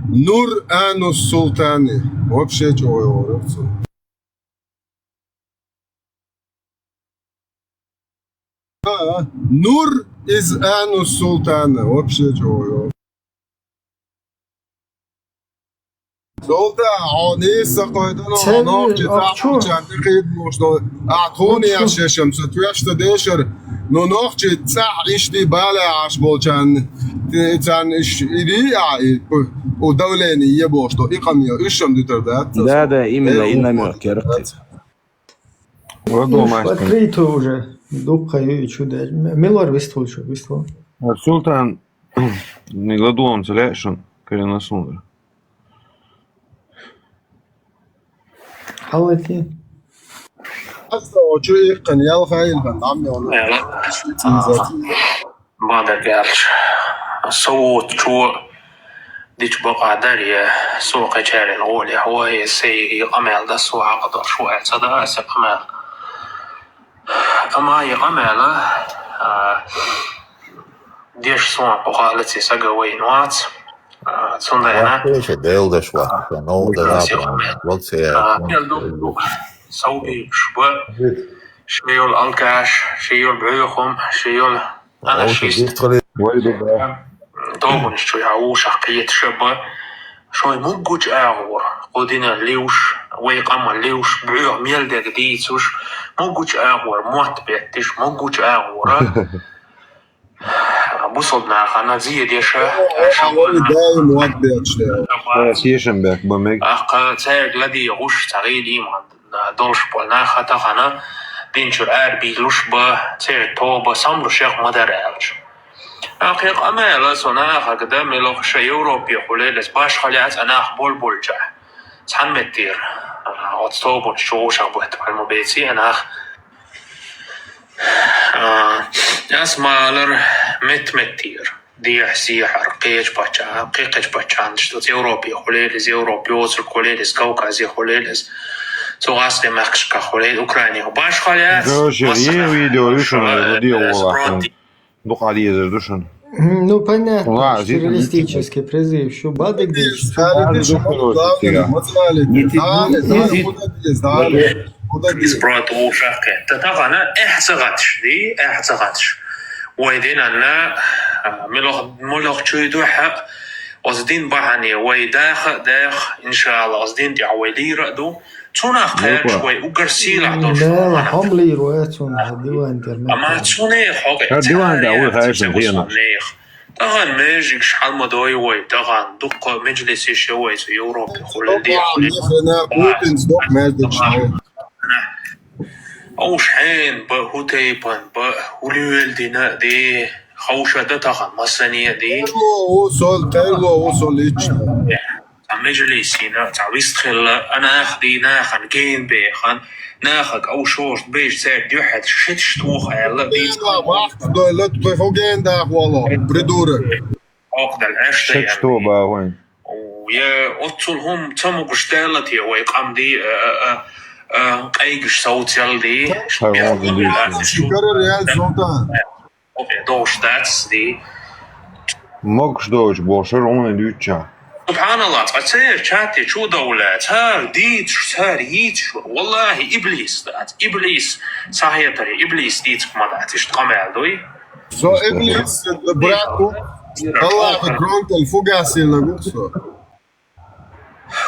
Нур Анус Султани. Вообще, что его Нур из Анус Султана. Вообще чего? Султан, он и сакойдано, но читал, чантикид можно. Атхуни ашешем, сотвешта дешер, но нохчи цах ишти бала аш болчан, цан иш иди, удавление ебо, что икамия ишем дитердат. Да, именно и намек, я рахтит. Открыто уже. Дупхаю и чудо. Милор виствол, что виствол. Султан, не гладуем целяшен, коренасундер. حلتي شو يقن يلا خايل بن عمي بعد قالش صوت شو ديش بقى دارية سوق جاري الغولي هو يسي قمال ده سوق عقدر شو صدا سي قمال أما هي قمالة ديش سوق بقالتي سقوين وات صندنا ديل شوي نو صوبي شبا شيول الكاش شيول بعيوخم شيول أنا شيست دوبن شو يعوش حقية شبا شوي مجوج أعور قدنا ليوش ويقام ليوش بعيوه ميل دقديسوش مجوج أعور موت بيتش مجوج أعور بوصلنا خنا زي ديشة دايم وقت بيتش يشنبك بمك تاج الذي يغش تغيير إيمان دولش بولنا خطا خنا بينشر بيلوش با تاج توبة ساملو شيخ مدرعش أخيق أمالا سونا خاكدا ملوخ شي أوروبي خلالس باش خليات أنا بول بولجا تحن متير أتطوبون شوشا بوهت بالمبيتي أنا اسمالر متير دي حسيحر قيج باتشا قيقج باتشان شتوت أوروبي خلالس أوروبي وصل خلالس كوكازي خلالس سوغاس لمخشكا خلال أوكرانيا باش خليات Короче, видео решено, делала. Духали душен. Ну, понятно, террористический призыв. Что, бадык дышит? إسبرات وشاكة تتغنى احتغتش دي احتغتش ويدين أن ملوخ شويدو حق وزدين بحني ويداخ إن شاء الله وزدين دي عويلي رأدو تونا خير شوي وقرسيل عدوش لا حملي روايتون ديوان درمك أما توني حقي ديوان دا أول خايشن فينا طبعا ماجيك شحال ما دوي طبعا دق مجلس شوي في أوروبا خلال دي أو شحين بهوتي بان بهوليول دينا دي خوشة ده طبعا مصنية دي وصل تلو وصل إيش مجلسينا تعويست خل أنا أخدي ناخن جين بيخن ناخك أو شورت بيج سير ديوحد شتش توخ يلا بيت لا تبغوا جين ده والله بريدورة عقد العشرة شتش تو بقى وين ويا أطلهم تمو قشتالتي ويقام دي أيش صوت يلدي شكرا ريال سلطان دوش داتس دي ماكش دوش بوشر اون ليتشا سبحان الله تصير شاتي شو دولة تار ديت تار ييت والله إبليس دات إبليس صحيح تري إبليس ديت ما داتش تقامل دوي سو إبليس براكو الله بجرونت الفوجاسي لغوصو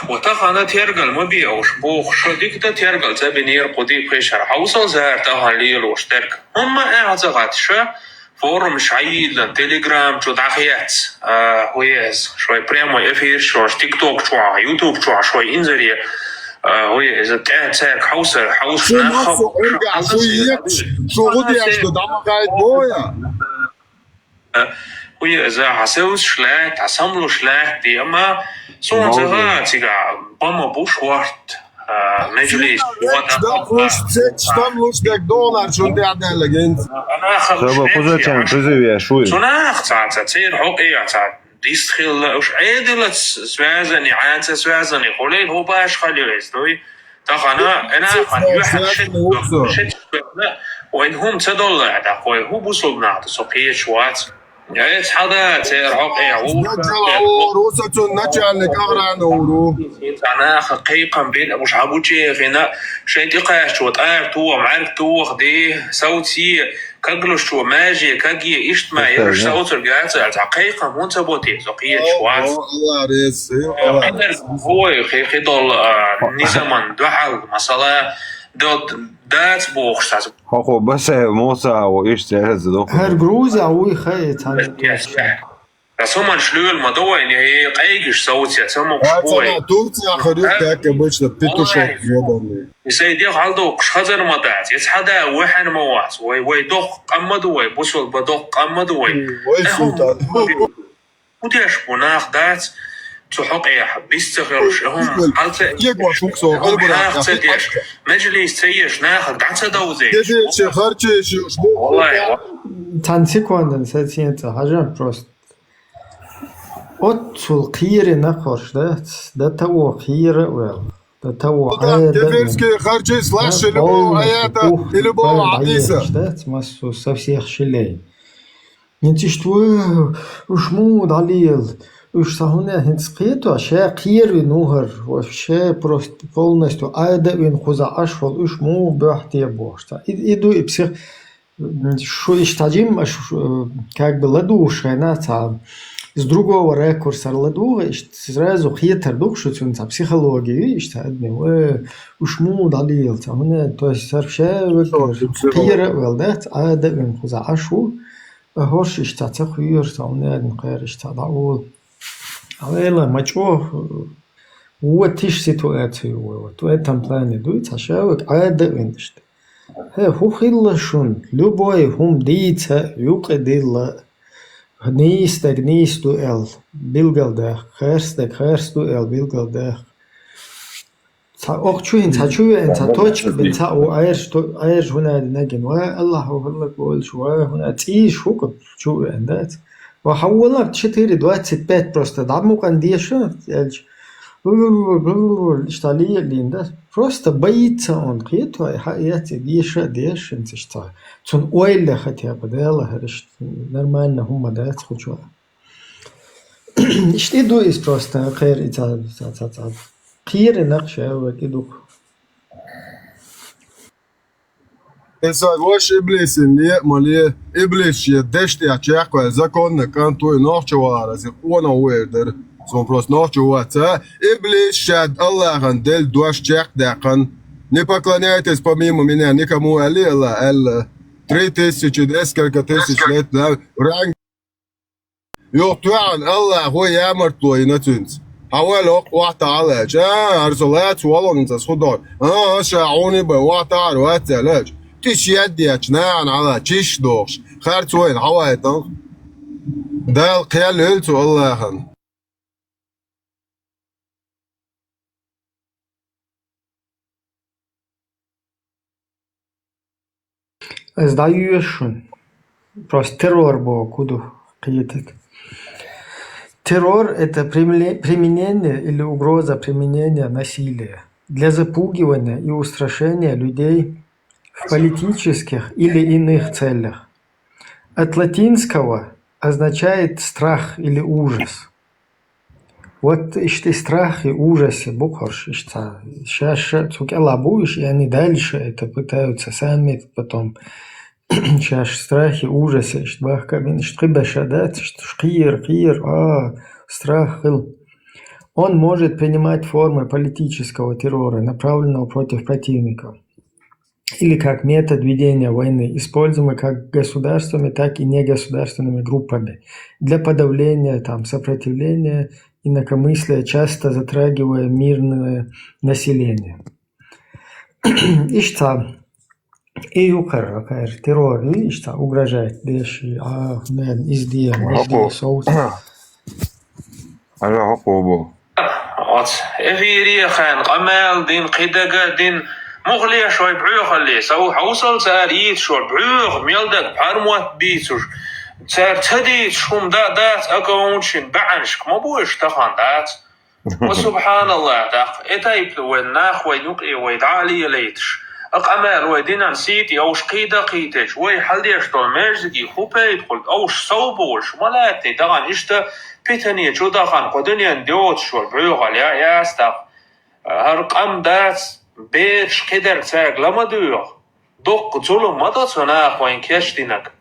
وتخانا تيرجل ما بيعوش بوخ شو ديك ده تيرجل زبنير قدي بيشر حوصل زهر تهاليل وشترك هم أعزقات شا فورم شعيل تليجرام شو دعخيات ويز شوي بريمو إفير شو تيك توك شو يوتيوب شوي إنزري ويز تعال ساك حوصل ناخو شو غدي أشتو دعما قاعد بويا ويز عسوس شلاك عسملو شلاك دي أما سون زغات تيجا بما بوش وقت مجلس شتملوش دك دولار شو دي عدالك انت انا سبب خذ كان تزوي شوي سوناخ تصير حقيقة ديستخيل وش عادلة سوازني عانسة سوازني قولين هو باش خليوز دوي انا خان يوحد شت وين هم $10 دا خوي هو بوصلنا تصقيه شوات يا حدا تير حقيقة روسة نجعل كغران ورو أنا حقيقة بين مش عبوتشي غنا شيء تقاش وتقار تو معرف تو خدي صوتي كجلش تو ماجي كجي إيش ما يرش صوت الجهاز حقيقة مو تبوتي زقية شوات الله ريس هو خي دول نظام دحل مثلا دوت دات بوخش هو بس موسى وإيش تعرض له هر جروزة أوي خيط بس هم شلول ما دوا إن هي قايش صوت يا سمو شوي تورتيا خريطة هكا باش تبيتوش يدوني يسيدي خالدو خزر ما دات يسحدا وحن موات وي دوق قمد وي بوصل بدوق قمد وي سلطان وديش بناخ دات تحق يا بيستخرج هم حالت يقوى فوكسو قلبنا مجلس تيش ناخد دعت دوزي كده خرجي والله تنسيكوندن ساتينتا حاجة بروست أطول قير نقرش ده تو قير ويل ده تو كيفيرسكي خرجي سلاش اللي بو آياتا اللي بو عديسة ده تمسو سفسيخ شلي ينتشتو وشمود عليل وش هنا هنسقيتو شا قير نوهر وشا بروست полностью айда вин خزا أشفل وش مو بحتي بوشتا إدو إبسيخ شو иштадим как бы ладуш айна с другого ракурса ладуга сразу хитр душу цунца психологии иштадим уж му далил هنا то есть вообще قير ولدت айда вин خزا أشو هوش иштата хуйр هنا نقير иштадاول أولا مجوه هو تيش سيتواتيو و этом плане дуется шавек عادة виндишт هو خلشون любой هم ديتا يقدر نيستو ال билгалдах خرستو ال билгалдах أخشوين تشوين تتوش بنتا أو عايش هنا نجن والله والله بقول شو هنا تعيش هو شو عندك وحولك تشتري 25 просто даму кондишн اشتاليه ليندا просто боится он قيتو حياتي ديش انت شتا تون اويل хотя бы да هرش нормально هم دات خشوا ايش تدو is просто غير اتا قير نقشه وكيدو إنسان واش إبليس اللي إبليس يدشت يعشق وزكون كان توي نوع شوارع زي قونا ويردر Son просто ночеваться. Иблис шад Аллахан дель дуаш чек дакан. Не поклоняйтесь помимо меня никому, Алла. 3000, несколько тысяч лет, да, ранг. يقطعن الله هو يامر طوينتنس حوالي وقت على جا أرسلات والله انت صدر شاعوني بوقت على وقت علاج تيش يدي أجنان على تيش دوش خارج وين حوالي تنق ده القيال هلتو الله خن Сдающий. Просто террор был, куда приедет. Террор – это применение или угроза применения насилия для запугивания и устрашения людей в политических или иных целях. От латинского означает страх или ужас. Вот ишь страх и ужас, бухарш, сейчас будешь, и они дальше это пытаются сами потом. Сейчас страх и ужас, страх. Он может принимать формы политического террора, направленного против противников, или как метод ведения войны, используемый как государствами, так и негосударственными группами для подавления сопротивления инакомыслия, часто затрагивая мирное население. И юкар, террор, угрожает, деши, издия, соус. افيري خان قمال دين قدقة دين مغلية شوي بعيوخ اللي سو حوصل ساريت شو بعيوخ ميلدك بحرموات بيتوش سار تديت شوم دات اكونشن بعنشك ما بوش تخان دات وسبحان الله داق اتايب وين ناخ وين يقي ويدعالي ليتش اقمال ويدينا نسيتي اوش قيدة قيتش وي حليش طول ميرزكي خوبيت قلت اوش صوبوش ملاتي دغان اشتا بيتني جودا خان قدنيا ندوت شو بعيوغ عليا ياستاق هرقم دات بيتش قدر تاق لما دوغ دوق ظلم مدى تناق وين كيشتينك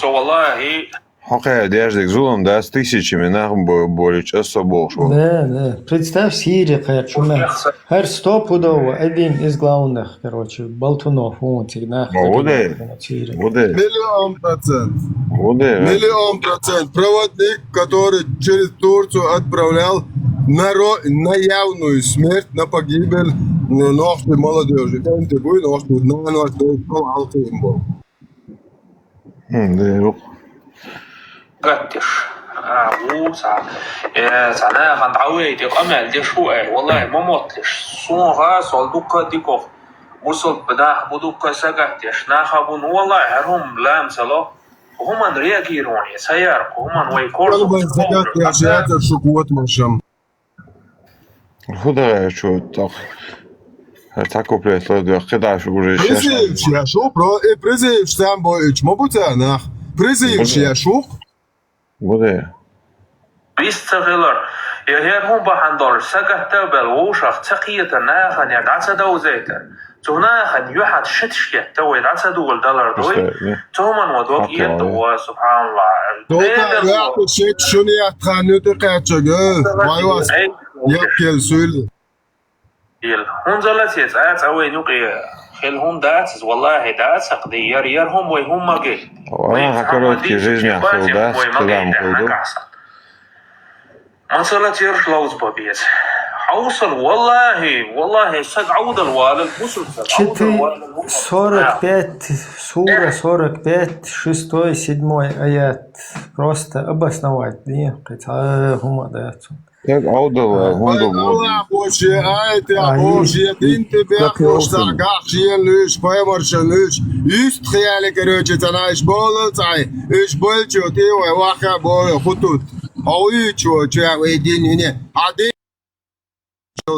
والله Хока одежды зулом, да, с тысячами нахуй более часа больше. Да. Представь, Сирия, чума. Хер стопудово, один из главных, болтунов, он всегда. Миллион процент. Проводник, который через Турцию отправлял на явную смерть, на погибель нашей молодежи. Ты будешь, قدش موسى سنة خان عويدي قمل دي شوئي والله ما موتلش صوغا صلدوكا ديكو وصل بداح بدوكا ساقتش ناخبون والله هرهم لام سلو وهم رياجيروني سيارك وهم ويكورسو قلبا زكاة يا شيات الشكوات مشام خدا شو tako prethodno, kada už Призывч я шо, призывч там боич, мабута нах. Призывч я шо. Bude. بيستغلر يهير هم بحندور سقط تبل ووشخ تقية ناخن يدعس دوزيتر تناخن يحد شتشية توي دعس دول دولار دوي تومن ودوك يدو سبحان الله دوكا يأكل شيء شوني أتخانيو تقاتشغل وايواس يأكل سويل هم زلت يتعات أوي نوقي خل هم داتس والله داتس قدي يرهم ويهم مجي وانا حكروتكي жизнь охлдас كلام خلدو ما صلت يرش لوز بابيت حوصل والله سقعود الوالد مسلسل 45 сура 45 6 7 аят просто обосновать хума дается. Так аудова гонду Allah Божье, айта Божье, дин тебе куштаргах шиен лüş, поймаршен лüş. Üst khiyali короче, тана иш болу цай, иш болчу ти ваха болу хутут. Ауи чо, ча вейдин не. Один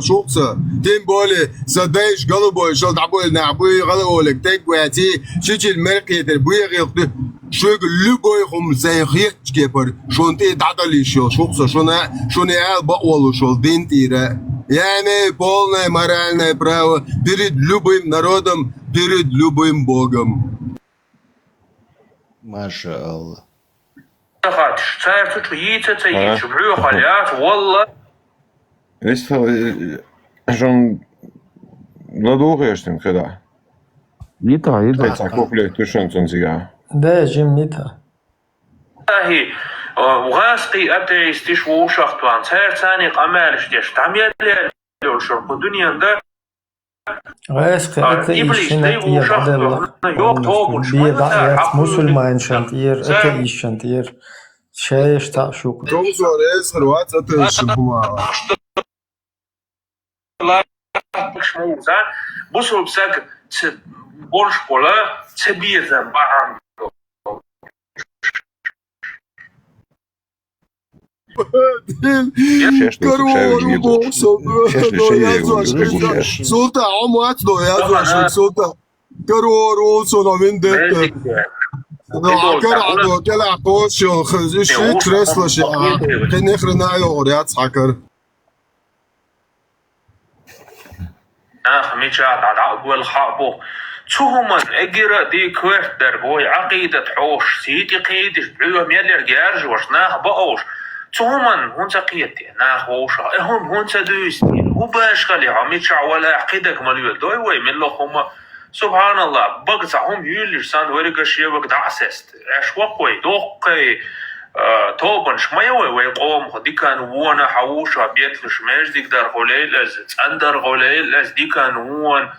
шукса, тем более садаиш голубой, шел dabой на буй гололик, так гуати, чичил меркетер, буй гылды. Шөг любой хум зайхич кепер, шонте дадали шо, шукса шоне ал баолу шол дентира. Yani полное моральное право перед любым народом, перед любым Богом. Маша Аллах. تعرف شو يتتيج بعيو خليات والله Ist schon nadurgesten gedaan. Nita, Het is ook leuk tussen zo'n sigaar. ده جيم نيتا هي وغاسقي أبدا يستيش ووشخت وان سير ثاني قمالش ديش تعمل لي شرق الدنيا ده غاسق أتا إيشنت إير عدل بيه دعيات مسلمان إير أتا إيشنت إير شايش تعشوك Komzor es roat attention huma. بصوا بساك بورش بولا تبير ذنب عام Sultan عموات له يا زلمه سلطان كرور وصلنا من دك نعكر على كلا قوش شو ترسل شيء كان يخرنا يوريات حكر ميشاد على أول خابو تهمن أجرا دي كويت دربوي عقيدة حوش سيدي قيدش بعيوهم يلي رجارج وشناه بقوش تهمن هون سقيتي ناخ ووشا هون سدوستين هو باش خلي عميتشع ولا عقيدك مليول دوي وي من لهم سبحان الله بقصهم يوليش سان ورقة شيبك دعسست اش وقوي دوقي توبن شمايوي ويقوم دي كان وانا حوشا بيتلش ماش ديك دار غليل از اندر غليل از دي كان هون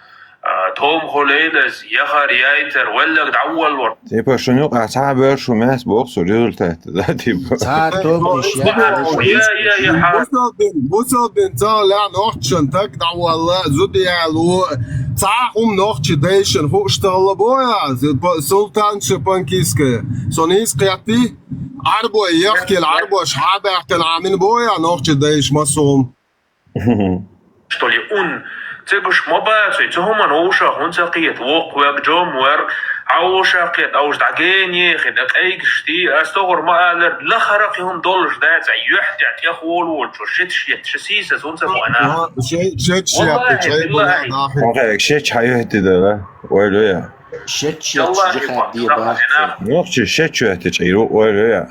توم غليل از يخر يايتر ولا دعول ور Tipo schon noch Asabe schon mehr Box so Resultat da tipo. بوصل بن طالع نوختشن تقدع والله زودي يالو تعهم نوختش ديشن هو اشتغل بويا سلطان شبانكيسكي سونيس قياتي عربو يحكي العربو شحابة كان عامل بويا نوختش ديش مصوم что ли он تبش مباسي تهما نوشا هون سقيت وق ويقجوم ور عوشا قيت اوش دعجيني خدك ايكشتي استغر ما قال لا خرقهم دولش دات يحتعت يا خول وشو شت شسيسه هون سمو انا شت Oké, shit hayati da öyle ya. شت Yok shit hayati çayro öyle ya.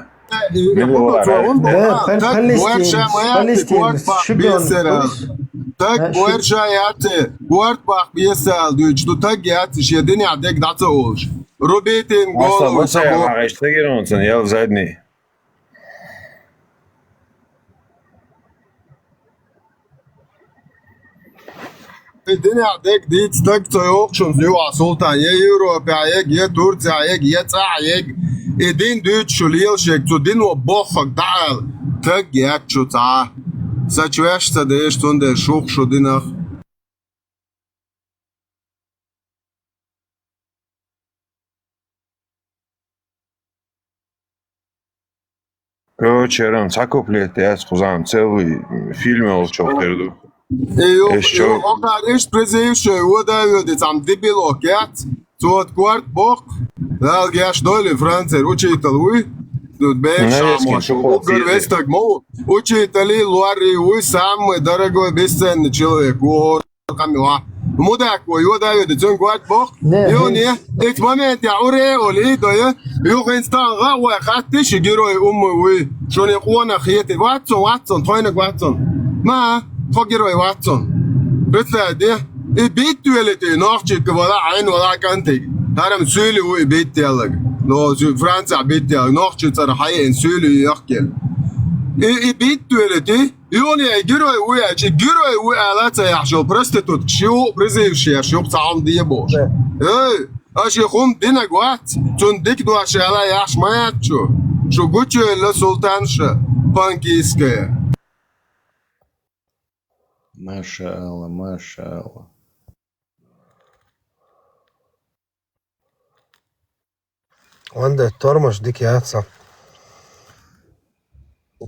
Так, Буэрша яты, Буэрт бах бьесал, дюч, ну так яты, шедини адек дата олж. Рубитин голову. Nasıl ya? İşte gelin olsun ya zadni. Dini adek dit tak toyok şun yuva sultan ye Avrupa ye Turkiya ye Tayeg. Edin düç şuliyel şek tu din o bokhak dal. Tak yak şu ta. Saçveşte de stunde şok şu dinach. Короче, ран закуплет, я сказал, целый фильм ол çok derdi. Yok, o kardeş prezeyişe o da öyle tam debil oket. Tuot kvart bok. Dal gash dole Francer учитель тут бэкшам. Угол весток мол. Учитель луари уй самый дорогой бесценный человек. О, камила. مودك ويودا يدتون قوات بوخ يوني ات مومنت يا اوري ولي دوي يو انستان غوا خاتش يجيرو امي وي شلون يقوانا خيتي واتسون توينك واتسون ما فوقيرو واتسون بتلاقي البيت ولتي نوختك ولا عين ولا كانتي هرم سولي وي بيت يلا لو فرنسا بيت يلا نوختك ترى حي سولي يحكي البيت ولتي يوني يجيرو وي على يحشو برستوت شو برزيف شو بتاعهم دي بوش اي اش يخون دينا قوات تون ديك دو اشالا يحش ما ياتشو شو قوتشو الا سلطانشا بانكيسكا ما شاء الله ما شاء الله Onda tormoš dik jaca.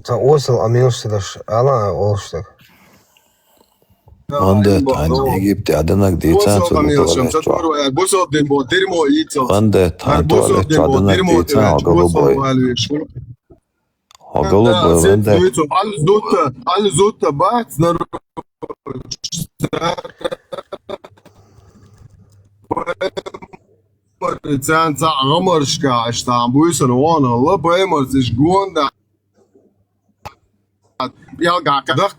Ta osel amilštedaš ala olštek. Onda tan Egipte adanak diyecen Onda tan tuvalet adanak diyecen agalı boy. Al zutta bat Sen Amerika staan buisen wonen, Lepemers is gewoon dat.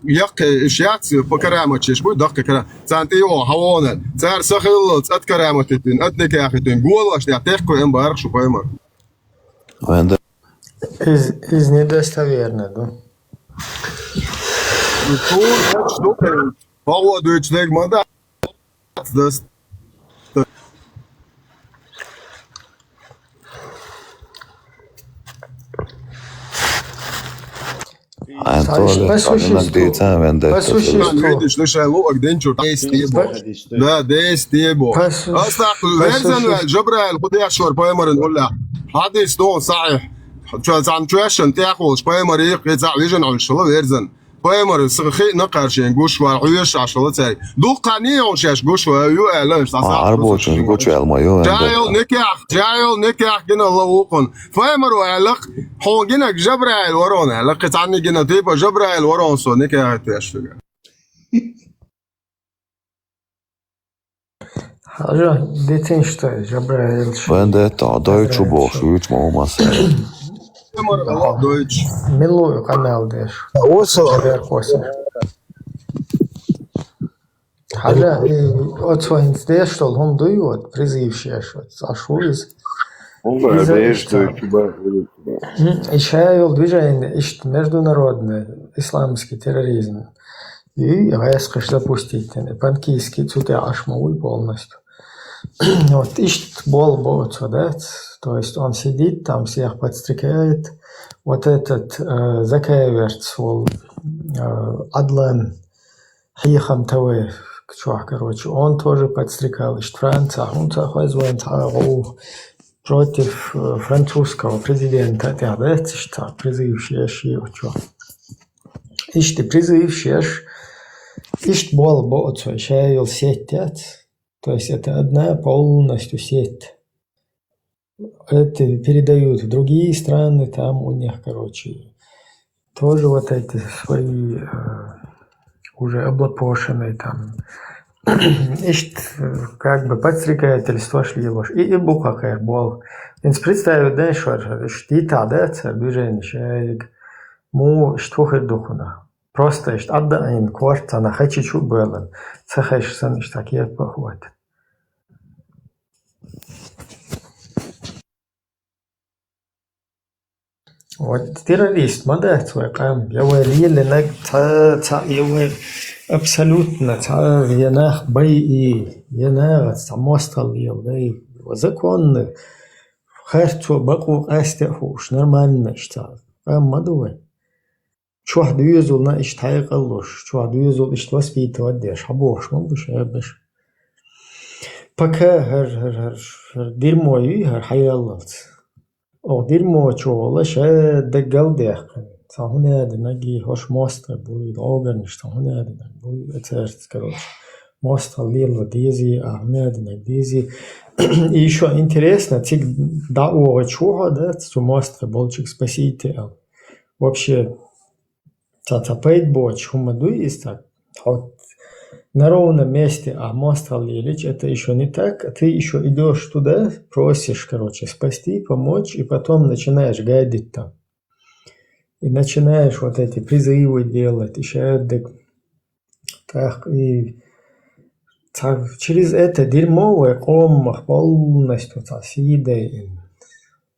Jak شخص بكرامتش بو دق كرام سانتي او هوانه صار سخلت ات كرامتين ات نكاحتين قول واش تحكوا ام بارك شو بيمر Из недостоверно, да. هو دوتش نيك مادا das видишь, лишь лук денчур да ديستيبو اصلا لازم جبرائيل خدي اشهر بايمر نقول له حديث دون صحيح عم تواشن تاخذ بايمر يقطع ويجن على الشغل يرزن بايمر سخي نقرشين قوش وعيش على الشغل تاعي دو قانيون شاش قوش ويو اعلانش عربوچن قوچ المايو جايو نكاح جنا لوقن بايمر وعلق حون جنا جبرائيل ورانا لقيت عني جنا تيبا جبرائيل وران سو نكاح تاشفق حاجة ديتين شتاي جبرائيل Vendetta, Deutsche Bosch, üç mama sen. Милую канал деш. حاجة أتوهنت ديش تول هم دويوت призыв шешот. Ашуиз. Ишая движение, ишт международный исламский терроризм. И резко запустить панкийский цуте ашмауй полностью. Вот ишт бол да? То есть он сидит там, всех подстрекает. Вот этот Закаеверц, Адлан Хихам Таве, короче, он тоже подстрекал. Ишт Франция, он захватывает против французского президента. Да, ишт призыв шеш, ишт призыв шеш. Ишт бол боцо, шейл сетят. То есть это одна полностью сеть. Это передают в другие страны, там у них, короче, тоже вот эти свои уже облапошенные там. Ишт как бы подстрекательство шли ложь. И букахер бол. Инс представить, да, что штита, да, движение, шейлик, му штухер духуна. Просто ишт адда айн кварта на хачичу белан. Цахаш сан ишт такие похват. Вот террорист, мадах свой кам. Я варили наг та я абсолютно та янах бай янах самостал ел да и законно. Харчо баку астехуш нормально что. Кам мадуй. شو واحد يزول ناقش تايقلوش شو واحد يزول إيش توسبي توديش حبوش ما بش هبش بكا هر دير موي هر حيالات أو دير مو شو شا دقل ديخن هنا نجي هوش ماستر بوي دعوة نشتا هنا بوي أترت كروش ماستر ليل ديزي هنا ديزي еще интересно тик дауга чего да что мастер болчик спасите вообще Цацапейт боч, хумадуист, вот на ровном месте, а мост Алилич, это еще не так, ты еще идешь туда, просишь, короче, спасти, помочь, и потом начинаешь гайдить там. И начинаешь вот эти призывы делать, еще так, и через это дерьмовое коммах полностью сидей,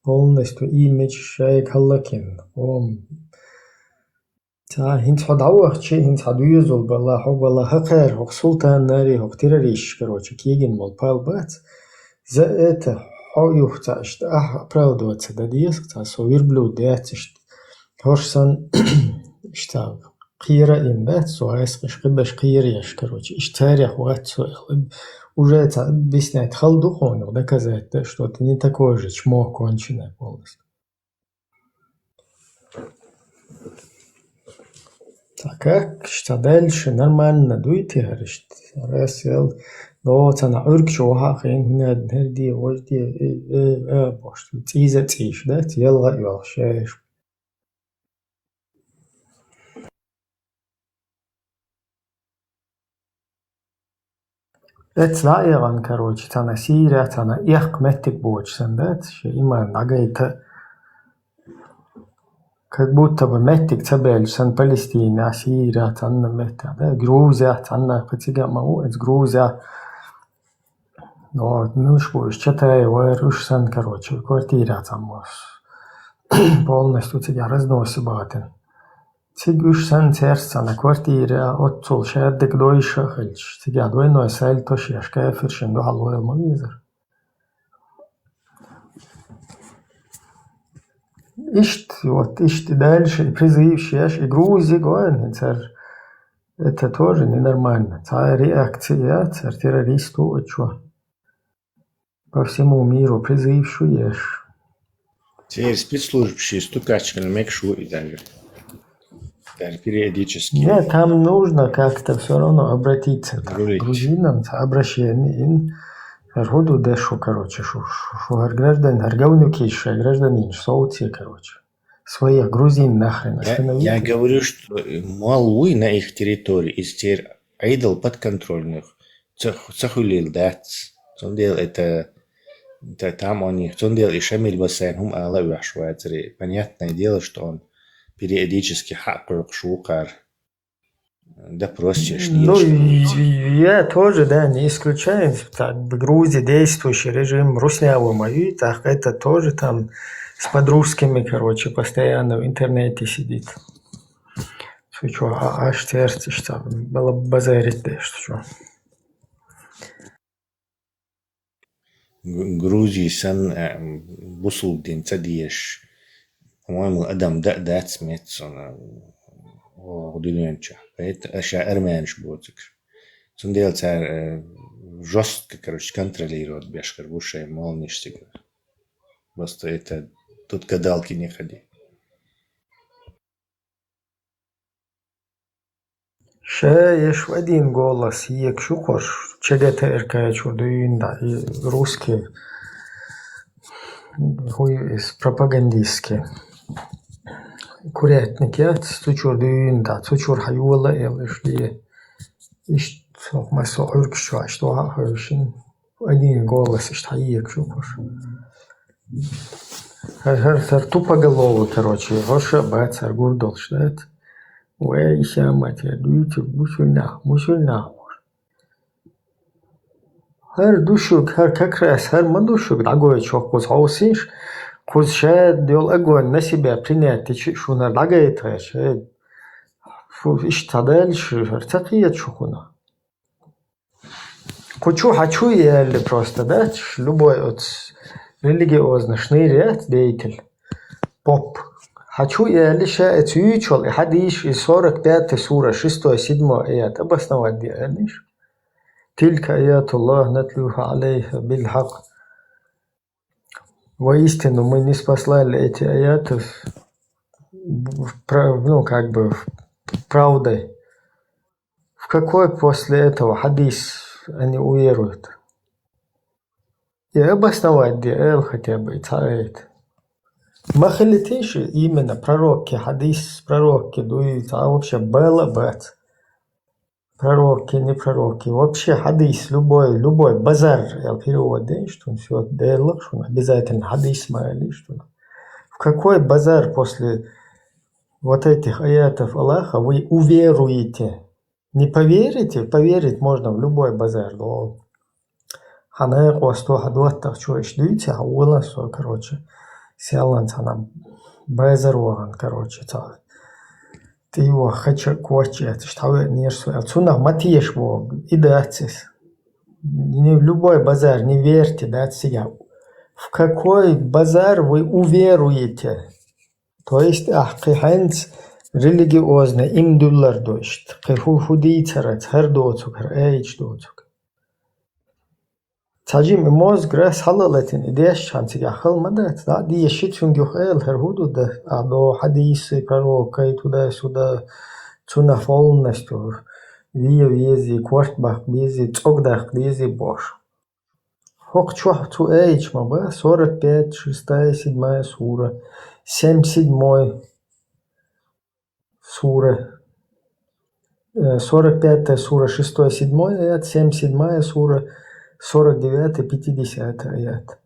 полностью имидж шейк халлакин, هنت حدعوه شيء هنت حدويزول بالله حق بالله حقير حق سلطان ناري حق تيراريش كروچ كيجن مال بايل بات زائت حق يختاشت براودو تسدديس تا سوير بلو داتشت هورسن اشتا قيرة إن بات سوغيس قش قيريش كروچ اشتاريح وات سوغيب уже объяснять халдухону доказать что ты не такой же чмо конченое полностью. Так, что дальше нормально дуйте, говоришь, раз ел, но цена урк шоха хин хна дерди вожди бош, тиза тиш, да, тела юалшеш. Это лаеран, короче, тана Сирия, тана их метик бочсан, да? Има нагайта как будто бы метик цабель сан Палестина, Сирия, тана мета, да? Грузия, тана патига мау, это Грузия. Но ну что, читаю, уж сан, короче, квартира там полностью тебя разносит. Цигуш сан сердца на квартире, отцул шеддик дойша хельч. Тебя двойной сель то шешка фершин до халуэл мовизер. Ишт дальше, призыв шеш, и Грузии гоен, это тоже ненормально. Та реакция, террористу, что? По всему миру призыв шуешь. Теперь спецслужбы стукачками мекшу и даже. Периодически. Нет, там нужно как-то все равно обратиться к грузинам, обращение. Роду дешу, короче, что гражданин, аргавнюкиша, гражданин, соути, короче. Своих грузин нахрен остановить. Я говорю, что малуй на их территории из теперь айдол подконтрольных. Цахулил дац. Сондел это там он их. Сондел и Шамиль Бассейн, хум алла уашвайцери. Понятное дело, что он периодически хакер шукар. Да проще. Ну, я тоже, да, не исключаю. В Грузии действующий режим Руснявого, и так это тоже там с подружками, короче, постоянно в интернете сидит. Что, аж сердце, что было базарить, да, что. Грузии сан бусулдин цадиеш. По-моему, Адам дат смеется о дунянча. Это аща армянш боцик. Сундел цар жестко, короче, контролирует бешкар бушей молнишься. Просто это тут гадалки не ходи. Ще еш в один голос, якщо хоч, ЧГТРК чудуін, да, і русські, пропагандистські. Курятники, цучур дюйн, да, цучур хайула, елишли, иш, масо уркшо, что хахашин, один голос, иш хайек, шукош. Тупоголовый, короче, роша бацар гурдол, штат. Уэ, ища мать, я дуйте, мусульнах. Хар душук, хар как раз, хар мадушук, дагой чок, куз хаусиш, куз шед дел огонь на себя принять, ты шунар дагает, шед. Иш тадальше, хар чухуна. Кучу хочу ели просто, да, любой от религиозный шнырят деятель, поп. Хочу ели ша эцючел, и хадиш из 45 сура, 6-7 аят, обосновать делишь. تلك آيات الله نتلوها عليها بالحق. Воистину мы не спаслали эти аяты, ну, как бы, правдой. В какой после этого хадис они уверуют? И обосновать диэл хотя бы, царит. Махалитиши именно пророки, хадис пророки, дуют, а вообще было бать. Пророки, не пророки. Вообще хадис, любой базар, я перевод, да, что он все делал, что он обязательно хадис мали, что в какой базар после вот этих аятов Аллаха вы уверуете? Не поверите? Поверить можно в любой базар, но хана косто хадуаттах что ишдуйте, а уласо, короче, сялан цана базарван, короче, цал. Ты его хочу кочет, что не рисует. Отсюда матиешь его и датсис. Не в любой базар не верьте, да, себя. В какой базар вы уверуете? То есть, киханц религиозный, им дуллар дойшт. Киху худийцарат, хар доцук, хар эйч доцук. Цаджим мозг раз халалатин, идеяш шансига хал мадат, да, диешит фунгюхэл, хар худу да, до хадисы, пророка и туда-сюда, цуна полностью, вези, квартбах, вези, цогдах, вези бош. Хок чуах цу эйч маба, 45, 6, 7 сура, 7, 7 сура. 45 сура 6-7 аят, 7 сура 49-50 аят.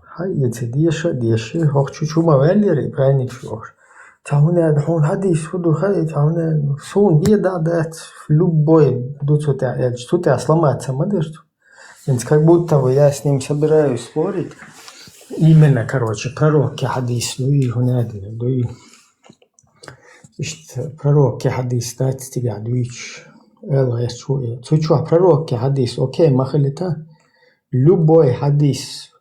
Хайец деши хохчучума веллери прайникшуш. Тауне хун хадис худу хай тауне сун беда дат в любой дуцуте аят. Тут я сломаться мадерт. Как будто бы я с ним собираюсь спорить. Именно, пророк хадис луи хунадин луи. Пророк хадис дать тебя дуич. Элла я чую. Чучу пророк хадис. Окей, махалита. Любой хадис.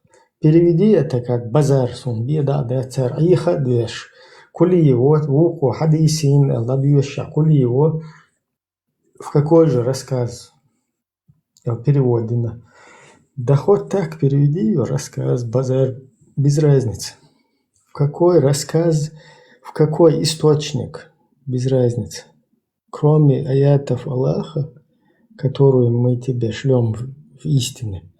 Переведи это как базар сун беда датер. И хадиш. Кули его вуку хадисин лабьюща. Кули его в какой же рассказ переводено. Да хоть так переведи ее рассказ, базар, без разницы. В какой рассказ, в какой источник, без разницы. Кроме аятов Аллаха, которую мы тебе шлем в истине.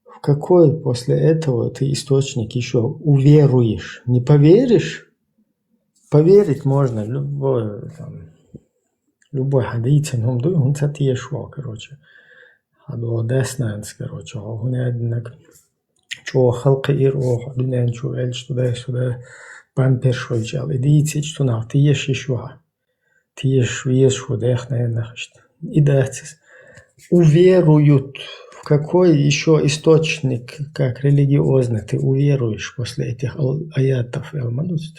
В какой после этого ты источник еще уверуешь? Не поверишь? Поверить можно любой хадис, он цати Иешуа, هذا داسنانس هنا عندك شو خلق إيروح دنيا شو إلش تدا بامبر شو جال إديتي شو نعطيه شوها تيش вес шо дехне нахшт. Идатис. Уверуют. В какой еще источник, как религиозный, ты уверуешь после этих аятов Элманус?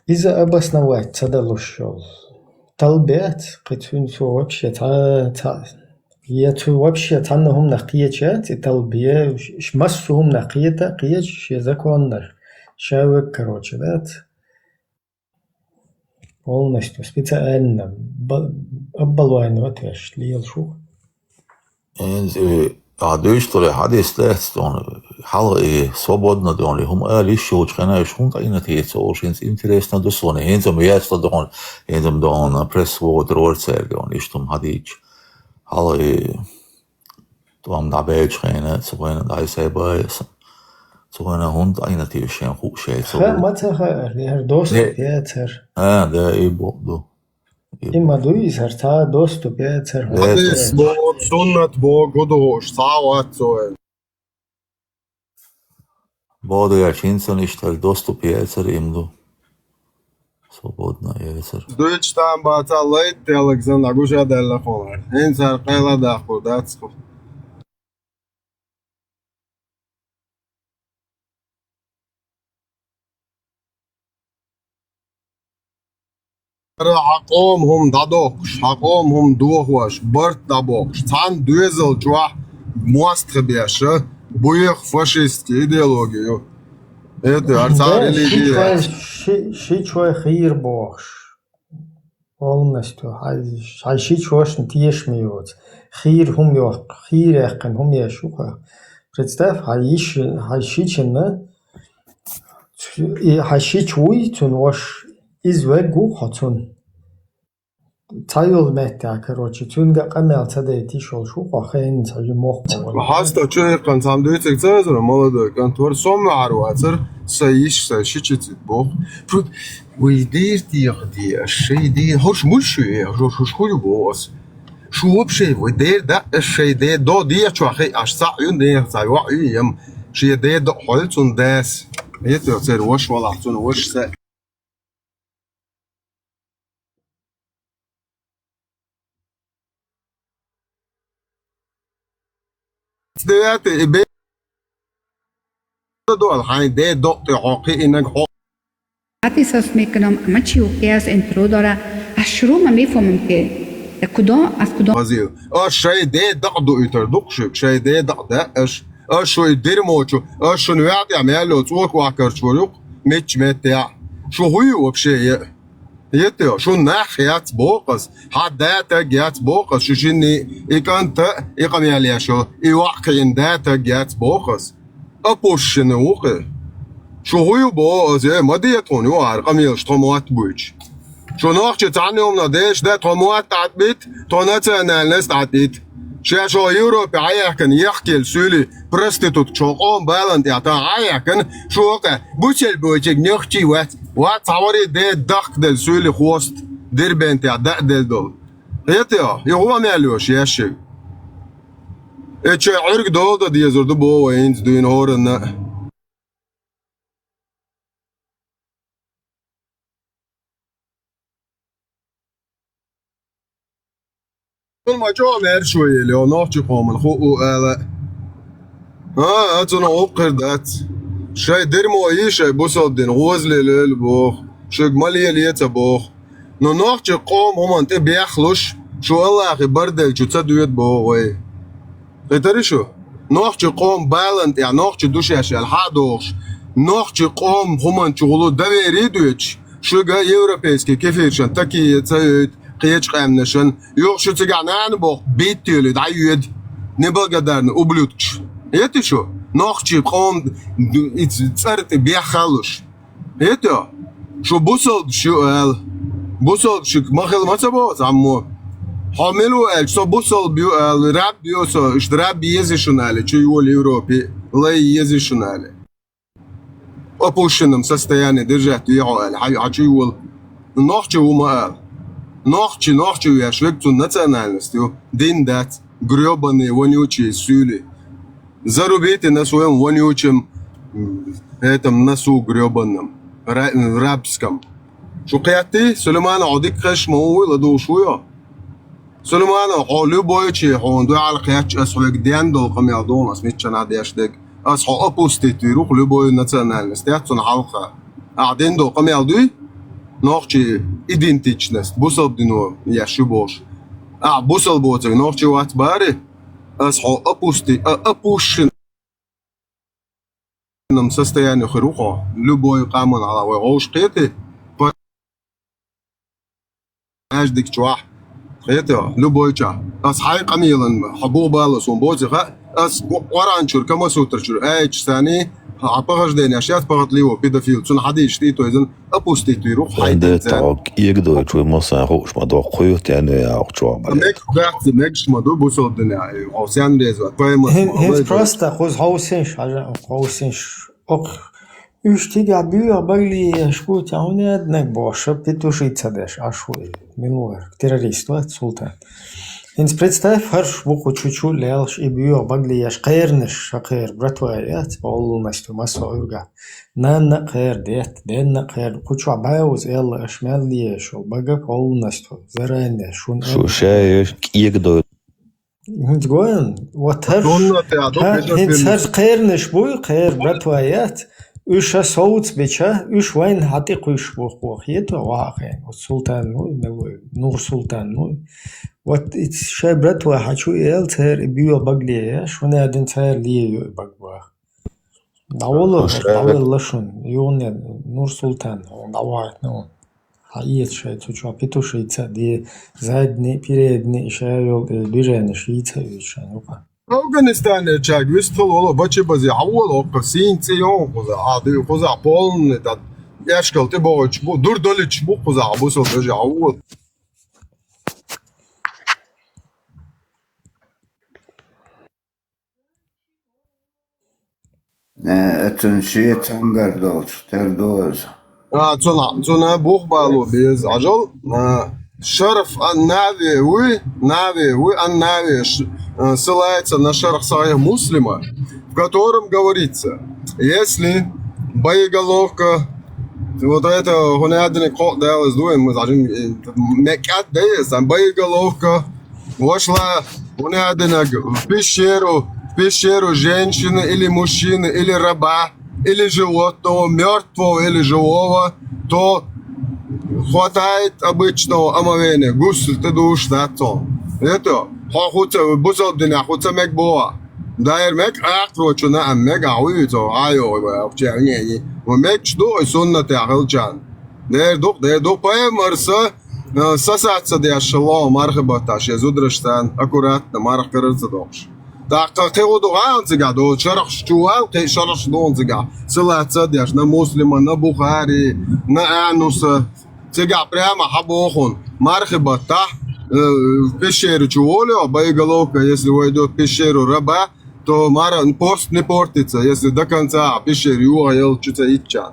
Из-за обосновать цадалушел. Талбят, кытунсу вообще ياتو вообще تانهم نقيتشات التلبية شمسهم نقيتا قيتش يزكونر شاوك дат полностью специально оббалуайну отвеш лиел шух. Дойштоле хадис лехт он хал и свободно дон хум лишь учена шунт инатец очень интересно досоне хензом ясно дон хензом дон пресвод рорцер дон иштум хадич хал и том дабечхена цвена дайсайбайс цвена хунт инатец шен хушей ха матха лер дост пятер да и бобду Има дуизар та доступ яцер. Хадис бог суннат бог годош сават соe. Боду я чинцан иштал доступ яцер имду. Свободно яцер. Дуич там бата лейт Александр гужа дella хонар. Инсар qayla da xudats. حقومهم دادوخش حقومهم دوغوش برت دابوخش تان دوزل جوا موستر بيشه بويخ فاشيست идеологию. Это арцар религия. Ши чой хир богш. Полностью. Хай ши чошн тиеш миот. Хир хум ё хир яхкан хум яшуха. Представь, хай ши ченна и хай ши чуй тун вош извегу хотун. Цайл мэтта, тунга камел цадети шол шуха хэн цажи мохпа. Хаста чой кан самдуйцэг цазра молодой контор сом арвацер саиш сашичит бог. Вы дирти где шей ди хош муши хош хулбос. Шо вообще вы дер да шей де до ди чохи аш саун де цайва ям шей де до холцун дас. Это цер вош валахтун вош са det är då han det dotter har innan حتی احساس میکنم اما چی اوکی از انترو داره اشرو من میفهمم که کدام از کدام وزیر شای ده دقدو ایتر دقشب شای ده دقده شوی درموچو شو نوعد يعملوا توك واكر شوروق مش متع شو هو وبشيء يتو شو ناحيات بوقس حدا تجات بوقس شو جني إكانت إقام يالي شو يوقعين دا تجات بوقس أبوش نوقع شو هو بوقس ما ديتوني وارقام يشتموات بوش شو نوقش تعنيهم نديش ده تموات تعبيت تونتنا الناس تعبيت شو يوروبي عيكن يحكي السولي برستيتوت شو قوم بالنت يعطى عيكن شو وقع بوشل بوشك نختي وات واتعوري ده دق دل سولي خوست دربين تاع دق دل دول يتيا يهو مالوش ياشي اتش عرق دول ده دي زرد بو وينز دوين هورن ما جو مر شويه لو نوتش قوم خو اتنا اوقر دات شاي درمو ايش بوصل دين غوزل للبوخ شق ماليه ليتا بوخ نو نوتش قوم هم انت بيخلش شو الله اخي بردل شو تسدويت بو وي تدري شو نوتش قوم بالنت يعني نوتش دوشاش الحادوش نوتش قوم هم انت شغلو دبيري دوتش شو جا يوروبيسكي كيفيشن تاكي تسيت قيتش قامنشن يوخ شو تقعنان بوخ بيتيولي دعيود نبغى دارن وبلوتش يتي شو نوخشي قوم تصرت بيخلش يتي شو بوصل شو قال بوصل شو ما خل ما تبوظ عمو حاملوا شو بوصل بيو راب بيوصل اشتراب بيزيشنالي شو يقول يوروبي لا يزيشنالي опущенном состоянии держать его хочу его ночью умал ночью я швек ту национальностью день дать гребаные вонючие сюли зарубите на своем вонючем этом носу гребаном рабском شو قيادتي سليمان عوديك خش موي لدو شوية سليمان حولو بويتشي حوندو على قيادش أسحوك ديان دول قميادون أسميتشان عادي أشدك أسحو أبوستي تيروك لبوي ناتيونالنس تياتون حلقة قاعدين دول قميادوي نوخشي إيدنتيتشنست بوصل دينو ياشو بوش بوصل بوتك نوخشي وات باري أسحو أبوستي أبوشن نم состояние خروقه любой قامن على وغوش قيتي أجدك جواح قيتي любой جا أس حي قميلا حبوب بالس ومبوزي خا أس ورانشور كما سوترشور أيش ثاني عبارة دنيا أشياء بقت ليه بيدافيل تون حديش تيتو إذن أبوستي تيروح ده تاك يقدر يشوي مثلا روش ما دو قيوت يعني أو شو ميكش ما دو بوصل الدنيا أو سيان ريزوات هنس براستا خوز هاوسينش حاجة هاوسينش أخ يشتيجا بيو بغلي شكو تاوني أدنك باشه بتوشي تصدش عشوي منور террорист وات سلطان هنس представь харш буху чучу лелш и бيو بغلي يش قيرنش شقير برتوايات полностью масоюга نان قير دين قير كوچو باوز يلا اشمال لي شو بغا полностью заранее شو شايف يقدر هنس قوين واتر هنس هر قيرنش بوي قير برتوايات Üç soğut beça, üç vayn hati kuş bu yeto واقعا والسلطان نور سلطان وات شابرت وحشو يل تر بيو بغلي شو نادن تر لي بغوا داول لشون يون نور سلطان داوات نو حقيقة شيء تشوف بيتو شيء دي زادني передний شيء движение شيء يشان أفغانستان чак выступил оло бачи бази авол оксин цеyon коза ади коза полный да яшкал ты боч бу дур долич бу коза бусол даже авол أتنشي تنقر دوش تردوز تنا بوخ بالو بيز عجل شرف Нави ссылается на шарх Сахих Муслима, в котором говорится, если боеголовка, вот это гонядный код делал, мы скажем, мекат дейс, боеголовка вошла в пещеру женщины или мужчины, или раба, или животного, мертвого или живого, то хватает обычного омовения, гусль ты душ, да, то. Это, хотя бусал дня, хотя мек боа. Дайр мек ахрочу на мек ауито, айо, вообще, мек что и суннаты ахилчан. Дайр дух, поэмарса, сасаться де шалом, мархабаташ, я зудраштан, аккуратно, марх караться докш. Так, ты удуган цыга, до шарах штуал, ты шарах штуал цыга. Сылаться дяш на муслима, на Бухари, на Ануса. Цыга прямо хабохон, мархабата, в пещеру чуволи, боеголовка, если войдет в пещеру раба, то пост не портится, если до конца пещеры угол что-то ича.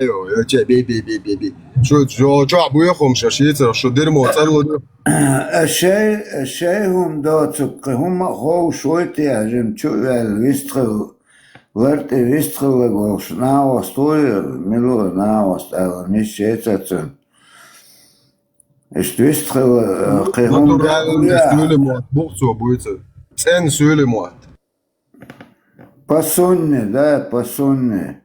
ايوه بي شو عبويهم شاشيت شو دير موصل الشيء هم دوتك هم هو شوية يهجم شو الويستخل ورت ويستخل وش ناوس طوير ملو ناوس مش شيء إيش ويستخل قيهم سؤال موت بوقتو بويته سن سؤال موت بسوني ده بسوني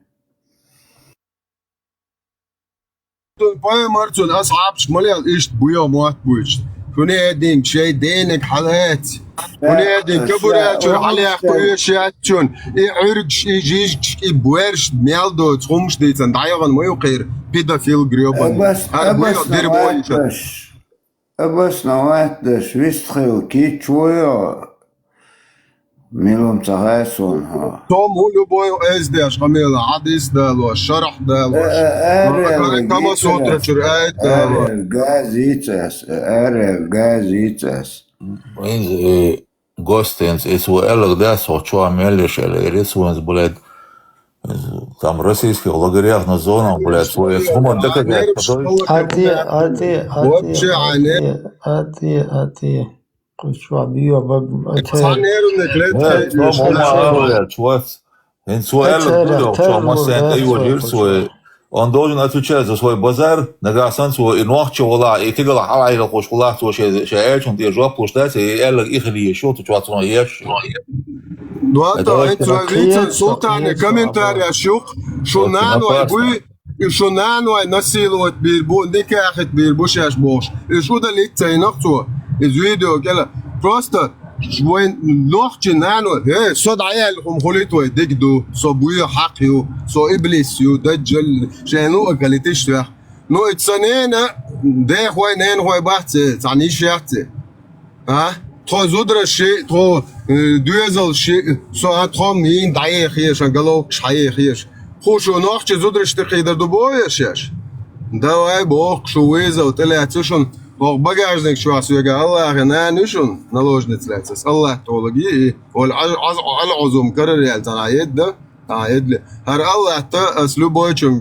باي مرتون أصعب شمالي إيش بويا موت بويش هنا دين شيء دينك حالات هنا دين كبرات على قويشاتون عرج يجيش بوارش ميالدو تخمش ديتن دايغن ما يقير بيدافيل جريوبان بس نواتش ويستخل كيت شوية ميلهم تغاسون ها توم هو بوي اس دي اشغميل عديس دال والشرح دال كما صوت شرقات غازيتس Gostens is u elg des o čuva meliš ili risujens, bled, tam российских лагерях на зонах, блядь, свои сумма декадет. Ати. Шо био Он должен отвечать за свой базар, нагасан свой инохчевала, и ты говоришь, а я хочу лах, то шеечон, ты жопу ждать, и элг их или еще, ты чего-то ешь. Ну это видите, султане комментарий ошук, что нану ابوي شو نانو نسيلوت بيربو نكاخت بيربو شاش بوش شو ده اللي تينقطو الفيديو كلا بروستا شوين نوخجي نانو هي صد عيالهم خليتو ديكدو صو بويا حقيو صو ابليسيو دجل شانو اكلتش تاع نو اتسنينا ده خوي نين خوي بحث تعني شيرتي ها تو زودر شيء تو دوزل شيء صو اتهم ين داي خيش قالو شاي خيش خوشو نوخجي زودر شتقي در دوبويا شاش давай бог шуиза утеляцушун бог багажник шуасуяга Аллах нанушун наложницлецес Аллах толаги и ол алазум карарял танаедда таедли хар Аллах та с любойчун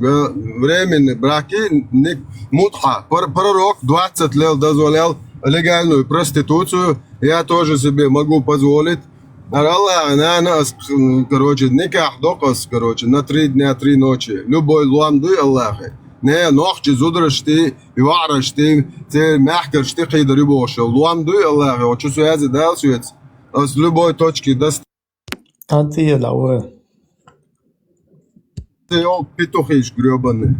временный браки ник мутха пророк 20 лет дозволял легальную проституцию я тоже себе могу позволить Аллах нас короче никах доказ короче на 3 дня 3 ночи любой луамды Аллахе نه نوخ زودر شتی یوار شتی ته محکر شتی قیدری باشه لوام دوی الله و چه سویز دال سویت از لبای توچکی دست آنتی لاوه یو پیتو خیش گریبانه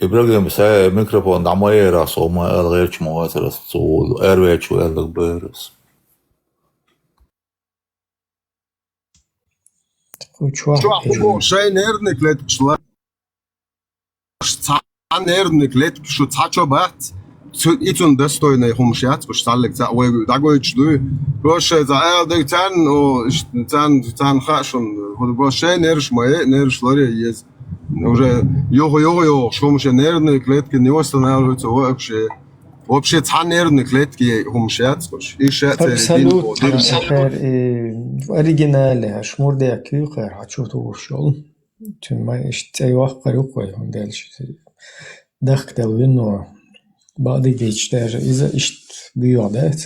إبراهيم ساي ميكروفون دعموية راس وما الغيرش مواتر الصول أرويتش ويالك بيرس Чё, шай нервный клетки шла. Нервный клетки, что цачо бат. Итун достойный хумшят, что сталик за ой, дагой чду. Проще за эл цан, о цан хашон. Проще нервш мои, нервш лори есть. Уже його, шумше нервные клетки не восстанавливаются вообще. Вообще цан нервные клетки хумшят, и шат. Абсолютно. В оригинале шмур ده كيو خير هتشوفه وشول تون ما اشتي وقت قريقوي هم دالش دخل دلوينو بعد ديش دار إذا اشت بيوعدات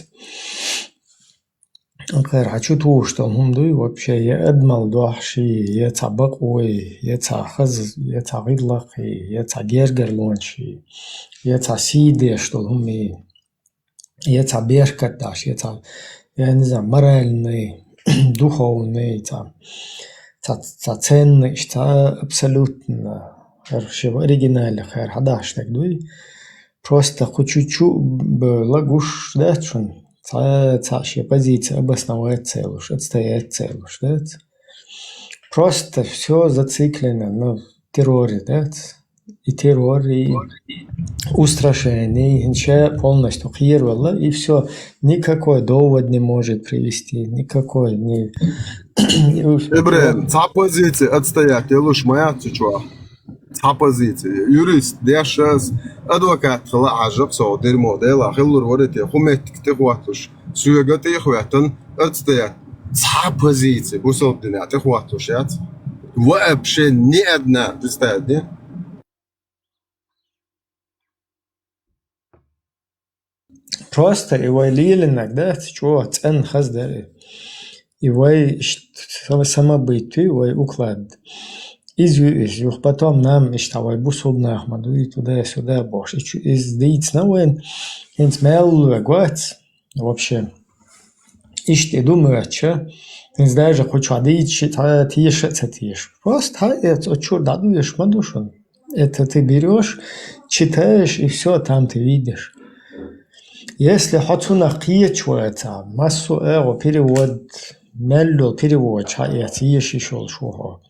خير هتشوفه وشول هم دوي وبشي يأدمل دوحشي يتعبقوي يتعخز يتعغيضلقي يتعجرجر لونشي يتعسيدي اشتول هم يتعبيركتاش يعني за моральный, духовный, ценность, абсолютно, вообще в оригинале, хадаш так дуй, просто хочу лагуш, да, что цащая позиция обосновать целую, отстоять целую, да, просто все зациклено на терроре, да, и террор, и устрашение, ничего полностью хьервало, и все, никакой довод не может привести, никакой не... Ибрем, та позиция отстоять, я лучше моя чувак. Та позиция, юрист, дешас, адвокат, хла ажаб, со дерьмо, дела, хиллур ворите, хумет, ктихватуш, суягат ихватан, это позиции, бусобдина, ты хватушь, вообще ни одна, представь, не? Просто его лиленок, да, чего цен хаздары. Его самобытие, его уклад. Изюх потом нам иштавай бусобна Ахмаду и туда-сюда бош. Из дейцна вен, инс меллу гвац, вообще. Иште думаю, что инс даже хочу адыч, тиешь. Просто это что дадуешь мадушон. Это ты берешь, читаешь и все там ты видишь. Если хочу нахиечвается, массу перевод, меллу перевод, чаец ешишел шуха.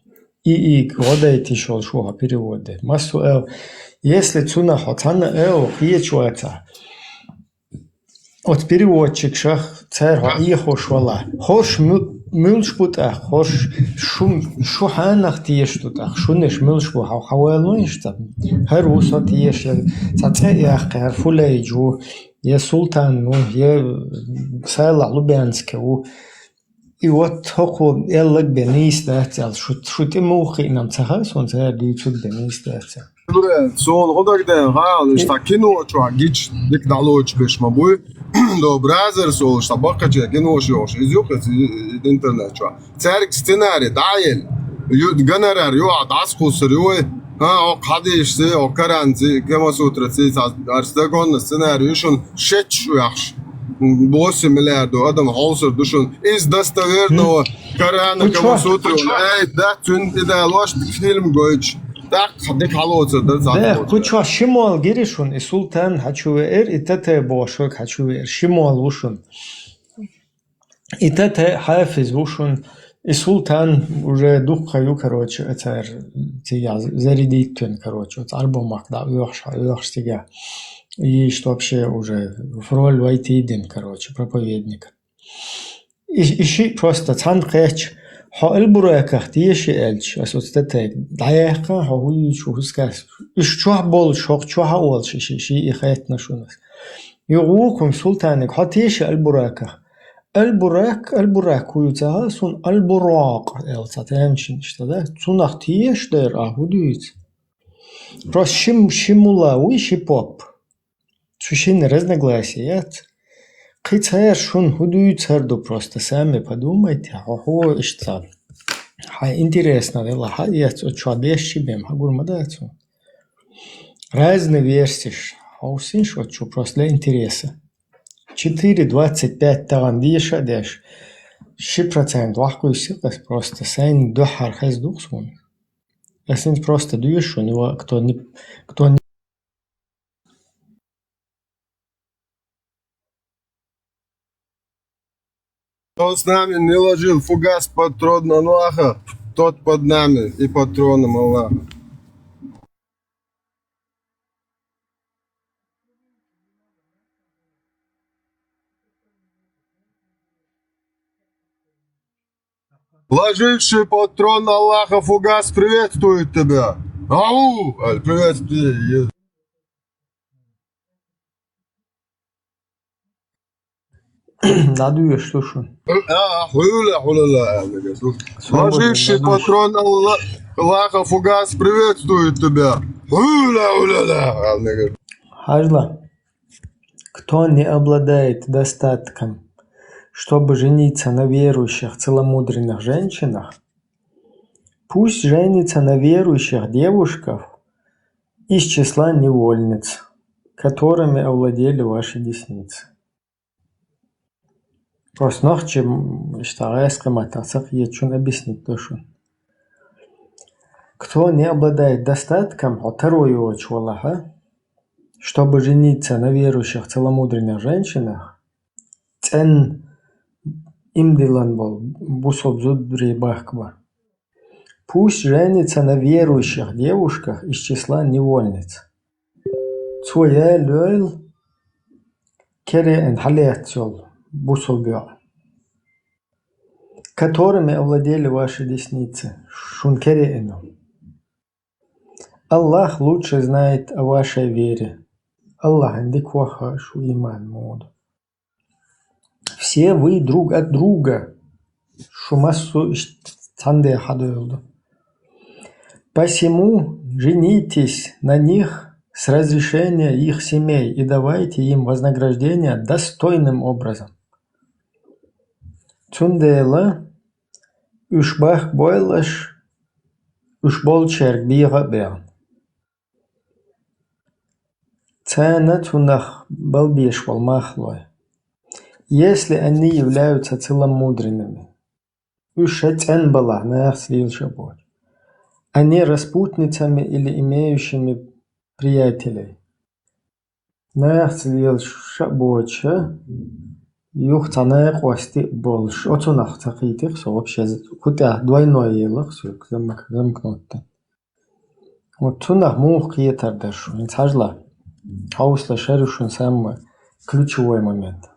И годайте шел шуха переводы. Массу если цуна хотана хиечвается, от переводчик шах царь и хошвала. Хош мюльшпута, хош шуханах тиештута, шунеш мюльшпу хавалнуишта. Харусо тиеш, цацеях харфулейджу. Я султан, ну, я села Лубянска, и вот хоку эллак бенис дател, шути мухи нам цахас, он цар дичуд бенис дател. Сон ходаг ден хал, что кино чуа гич дик далоч беш мабуй, до бразер сол, что бака че кино шош, изюк интернет чуа. Царик сценарий даел, генерар ю адас хусер ю о кадишсе о каранзи Камасутраци арстагон сценариюшун шетшу яхш 8 миллиардов адам хаусер душун из достоверного Корана Камасутры да тюнди да лош фильм гойч так дик халоцер да куча шимол гиришун и султан хачувер и тете бошок хачувер шимол ушун и тете хафиз ушун и султан уже духаю, короче, это я зарядить тен, короче, вот альбомах, да, уехал, и что вообще уже в роль войти один, короче, проповедник. И просто цан кэч, ха эльбуреках тиеши эльч, а вот это даяха, ха хуй шухускас, и что бол шок, что хаол ши и хэт нашунас. И уукум султаник, ха тиеши эльбуреках. البراق ويتها سون البراق التاتنشن işte da sunaq tiyeş der ahuduyt прос шимула уиши поп сушин разногласия қицер шун худуйт сарду просто сами подумайте ого что интересно дела я что деши бем гурмадацу разные версии хаусин что просто для интереса 4,25 тагандиша деш 6% вахку сикас просто сайн духар хаз духсун. Ясен просто дуешь у него кто не Кто с нами не ложил фугас патрон Аллаха, тот под нами и патроном Аллаха. Ложивший патрон Аллаха фугас приветствует тебя. Ау! Приветствую. Надуешь, слушай. Ложивший патрон Аллаха фугас приветствует тебя. Хажла. Кто не обладает достатком, чтобы жениться на верующих целомудренных женщинах, пусть женится на верующих девушках из числа невольниц, которыми овладели ваши десницы. Просто нахче штарайском атасах ечун объяснить душу. Кто не обладает достатком, вторую чвалаха, чтобы жениться на верующих целомудренных женщинах, цен имдилан бол, бусоб зудри бахква. Пусть женится на верующих девушках из числа невольниц. Цуя люэл кере эн халеатсол, бусоб бёл, которыми овладели ваши десницы. Шун кере эну. Аллах лучше знает о вашей вере. Аллах индикваха шу иман моду. все вы друг от друга. Шумасу цанде хадуэлду. Посему женитесь на них с разрешения их семей и давайте им вознаграждение достойным образом. Цундела ушбах бойлаш ушболчерк бига беан. Цена цунах балбеш волмахлой. Если они являются целомудренными, ушецен бала нахслил шабот, а не распутницами или имеющими приятелей. Нахслил шабоча юх цанай кости больш. Оцунах цахитих со вообще кутя двойное елах сюк замкнутый. Вот цунах мух киетардаш. Инцажла. Хаусла шерушун самый ключевой момент.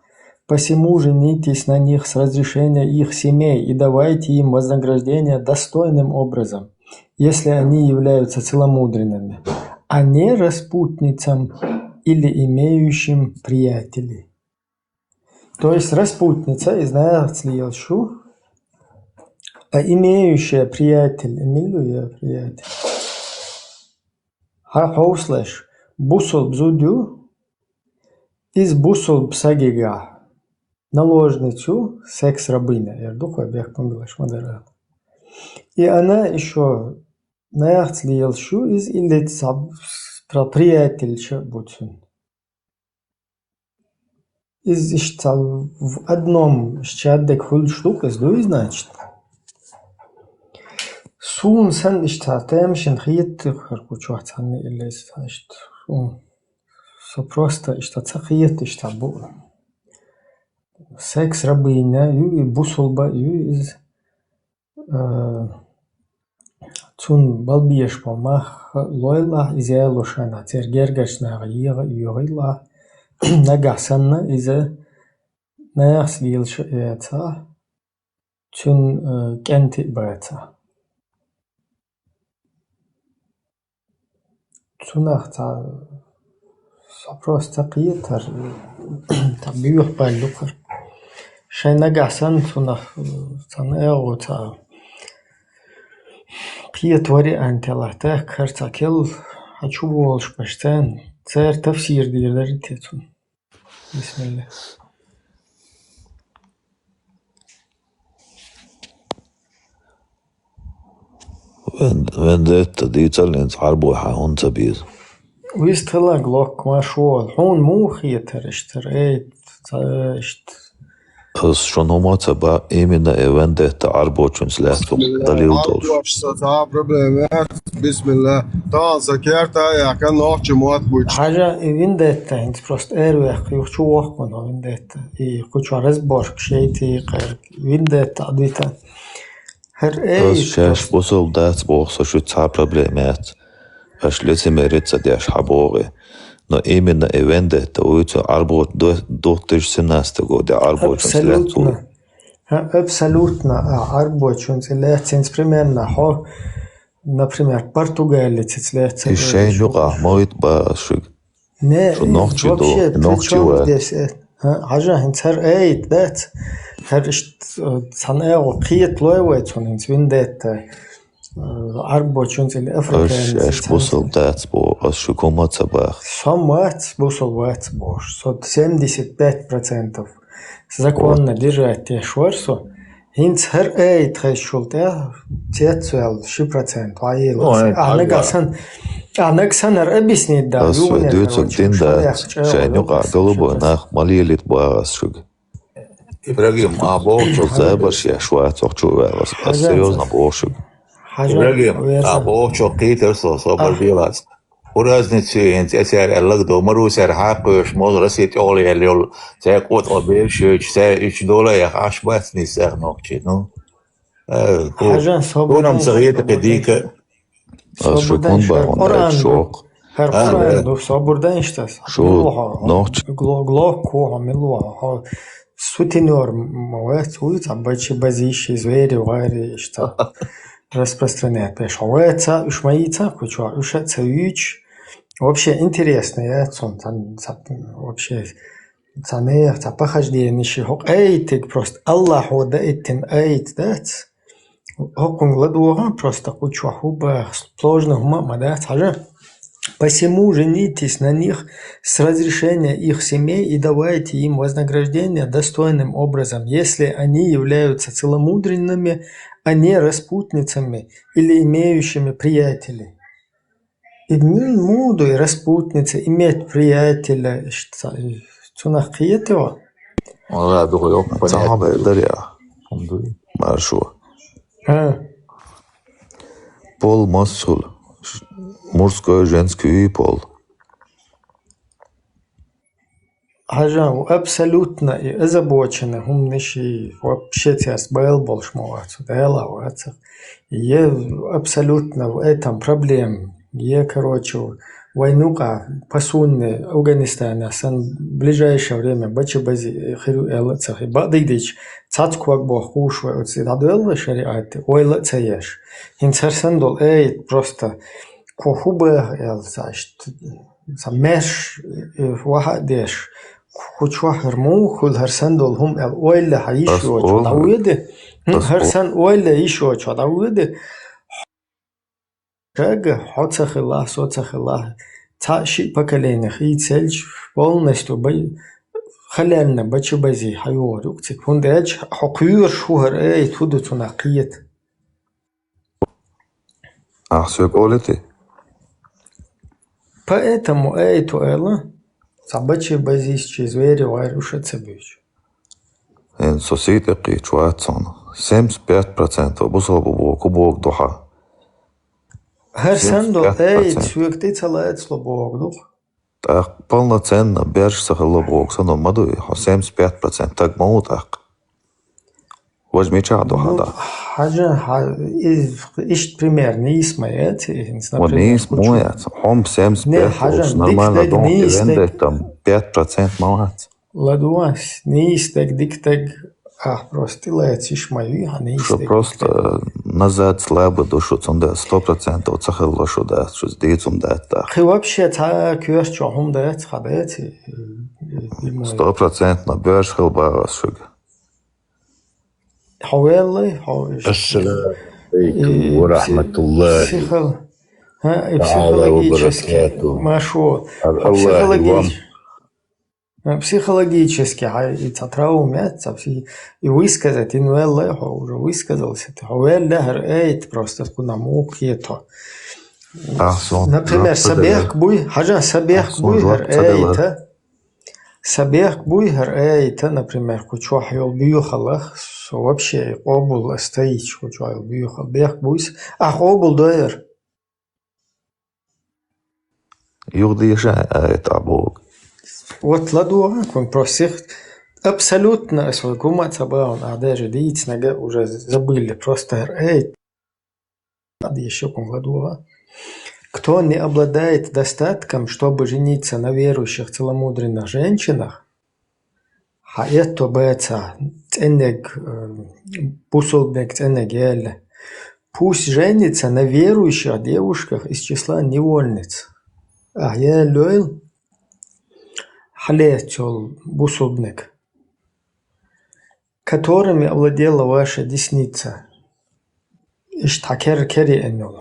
Посему женитесь на них с разрешения их семей и давайте им вознаграждение достойным образом, если они являются целомудренными, а не распутницам или имеющим приятелей. То есть распутница из Нахцлиелшу, а имеющая приятель, Хауслеш, бусул бзудю из бусул псагига. Наложницу, секс-рабыня, я духу объект помилаш модерн. И она еще Нахцлиелшу из или приятельча бутсун. Из в одном щаддек хульштук из дуй значит. Сун сан иштатем шинхит харкучуатсан или значит. Со просто иштатсахит иштабу. Секс рабыня и бусулба из цун балбиеш помах лойла из ялушана тергергашна гига югила нагасанна из нахслилш это цун кенти бата цунахта просто қиетар табиух байлукар шайнагасан цунах цанеота قيت واريان تلاته كرتاكل هشوف والش بشتان صار تفسير ديال ريتيتون بسم الله Vendetta di Italiens arboja hunta biz. ويستلا غلوك ما شو الحون مو خيتر اشتريت As schon homata ba imina vendetta arbochuns lähtu dalil dolsh. بسم الله طبعا ذكرتها يعني كان نوع موت بوتش حاجة vendetta انت بروست ايروخ يوشو وقنا vendetta اي كوچو رزبورك شيتي قر vendetta اديتا هر اي As bosol dat bosa shu ta problemet. As lete meritsa de ashabore. No imina vendetta uitu arbot dotish sinasta go de arbochuns lähtu. Абсолютно арбочунс лехтинс примерно хо например португалец лехтин Ишей нуqa moit ba shug. не Нохчи вообще до нохчи ва. здесь حاجة هنتر ايت ذات هرشت صناعة قيت لويت هنت ويندت арбочунс افريقيا As bosol dat bo as shukomata ba. Somewhat бусолват бош. So 75% законно держать те шварсу. Хинц хер эйт хэшултя тецвел 6% аил. Анагасан объяснить да. As duitsog dinda shey nuqa golubo nach malilit ba shug. Ибрагим або забаш я шват очу as серьезно бошуг. Ибрагим або чокитер со балбилас. Уразницу инт эсер эллагдо марусер хақыш мозрасит оли элил текот обешуч се $3 я ашбатни сернокчи ну. Кунам صغيرة قديكة Shukun ba on shok. Her Kur'an do sabırdan işte. Şu nohç. Глок кого милуа. Сутенер мовец улица бачи базиши звери вари что распространяет. Пешовеца, ушмаица, куча, ушеца вич. Вообще интересно, я сон там вообще Цанех, похождение хок эйтик просто Аллах да этим эйт дать. Хокун гладуага просто кучуахуба сложно мама да хажа. Посему женитесь на них с разрешения их семей и давайте им вознаграждение достойным образом, если они являются целомудренными, а не распутницами или имеющими приятелей. И муду и распутницы иметь приятеля, цунахиетева. والله بقول لك صعب دريا маршо. Пол мускул. Мужской, женский пол. Хажа абсолютно и озабочены, умнейший вообще сейчас был больше молодцев, да лавацев. И абсолютно в этом проблем. Я, короче, войну-ка посунны Афганистана сан в ближайшее время бачи-бази хиру элацах и бадыдыч цацкуак бахуш вайотси дадуэлла шариаты ойлаца еш. Инцерсандол просто кохубе элцаш самеш вахадеш кучва херму хул херсандол хум эл ойла хаишо чадауеде херсан ойла ишо чадауеде Шага, хоцахилла, соцахилла, цаши поколение, и цель полностью халяльна, бачубази, хайор, уктик, фундеч, хокюр, шухар, туду цунакиет. Все колите. Поэтому туэла, собачьи базисчи, звери, варюшатся бич. Сосиды кичуатсон, 75% бусобу кубок духа. Херсандо, цвёкты целает слабогдух. Так, полноценно бежишься лобок, но мадуй, 75% так мало так. Возьми чаду хада. Хажа, ищет пример, не исмает. Он не исмает, он 75%, нормально дом, и венде там 5% молодец. Ладуас, не истек, диктек, просто летишь мою, а не Что истек. просто назад слабо душу, цунда 100% цахал что да, что здесь цунда так. Хи вообще та кюш чохум дает, хадает. 100% на бирж хилба шуга. حوالي السلام عليكم ورحمة الله تعالى وبركاته. ما شو الله психологически это травмятся и высказать инвелле уже высказался это просто куда мог это например сабех буй хажа сабех буйгер это сабех буйгер это например кучуах йол бьюхалах вообще обул стоит кучуах бьюхал бех буйс обул доер Юрди же это бог. Вот ладуа, он просит абсолютно свой гумат собрал, а даже деятельно уже забыли, просто еще ком ладуа. Кто не обладает достатком, чтобы жениться на верующих целомудренных женщинах, а это бэца ценег пусулбек ценег еле, пусть женится на верующих девушках из числа невольниц. А я люэл халетел бусулбник, которыми овладела ваша десница. Иштакер кери эннул.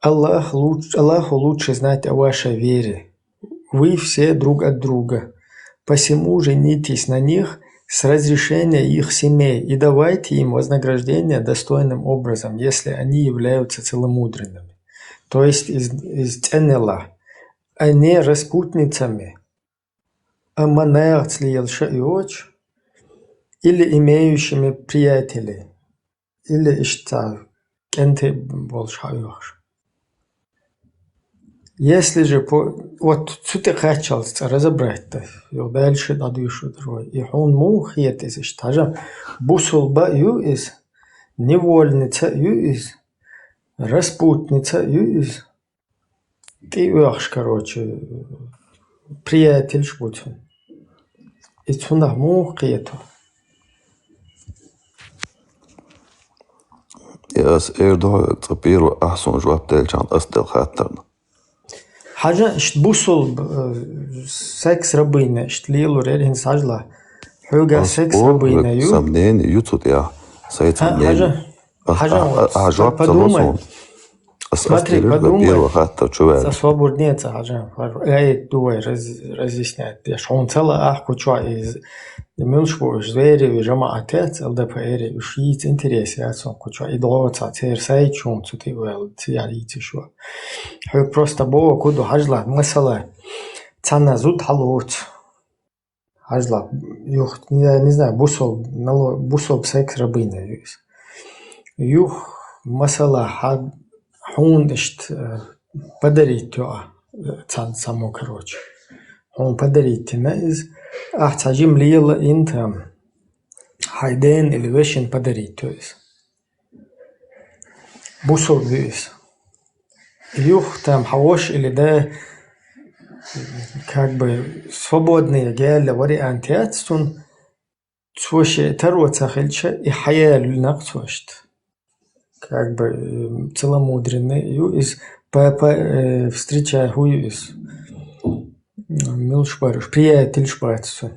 Аллаху лучше знать о вашей вере. Вы все друг от друга. Посему женитесь на них с разрешения их семей и давайте им вознаграждение достойным образом, если они являются целомудренными. То есть из ценнела, а не распутницами, а манеацлиелшаиоч или имеющими приятелей, или иштар, кенты волшайош. Если же вот ты хотел разобрать-то, и дальше дадушу другой, и он мог это иштажа, бусулба юиз, невольница юиз, распутница юиз, ты уж, короче, приятель шпутин. И цунах мог это. Я с эрдой цепиру ахсон жваптель чан астел хаттерн. حاجة إشت بوصل سكس ربينا إشت ليلو ريرهن ساجلا حوجة سكس ربينا يو سمنين يوتيوب يا سيد سمنين حاجة подумай. Смотри, подумай. Свободнее حاجة эй дуай разъясняет я шон цела ахку чуа из милшбу звери жамаатец ЛДПР ушиц интерес я сон куча и долоца цер сай чун цути вел цяри цшо хо просто бо куду хажла масала цана зут халот хажла юх не знаю бусол секс рабина юх масала حون اشت بدريتو цан само короче он подарит из ахтажим лил инт хайден elevation подарит то есть бусол вис юх там хавош или да как бы свободные геля вариант тун цвоше тароца хельча и хаял нaqtsвошт как бы целомудренный из встречая хую из милшбарш приятель шпацсон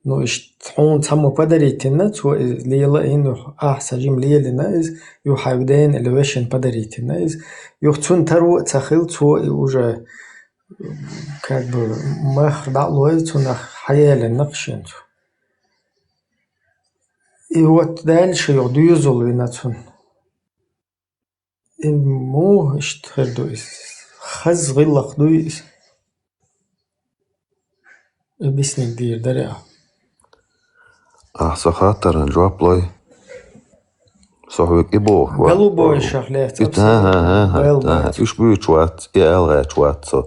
ну иш он само подарить на цо лила ину сажим лилина из ю хайден elevation подарить на из ю цун тару цахил цо уже как бы мах далой цун хаял нақшин и вот дальше я дюзол винацун. И мо иштхердуис. Хаз гиллах дуис. Объясни дир даря. سخاطر جواب لوي صحوك إبو голубой шахлет. إيش بيوتشوات إلغاتشوات سو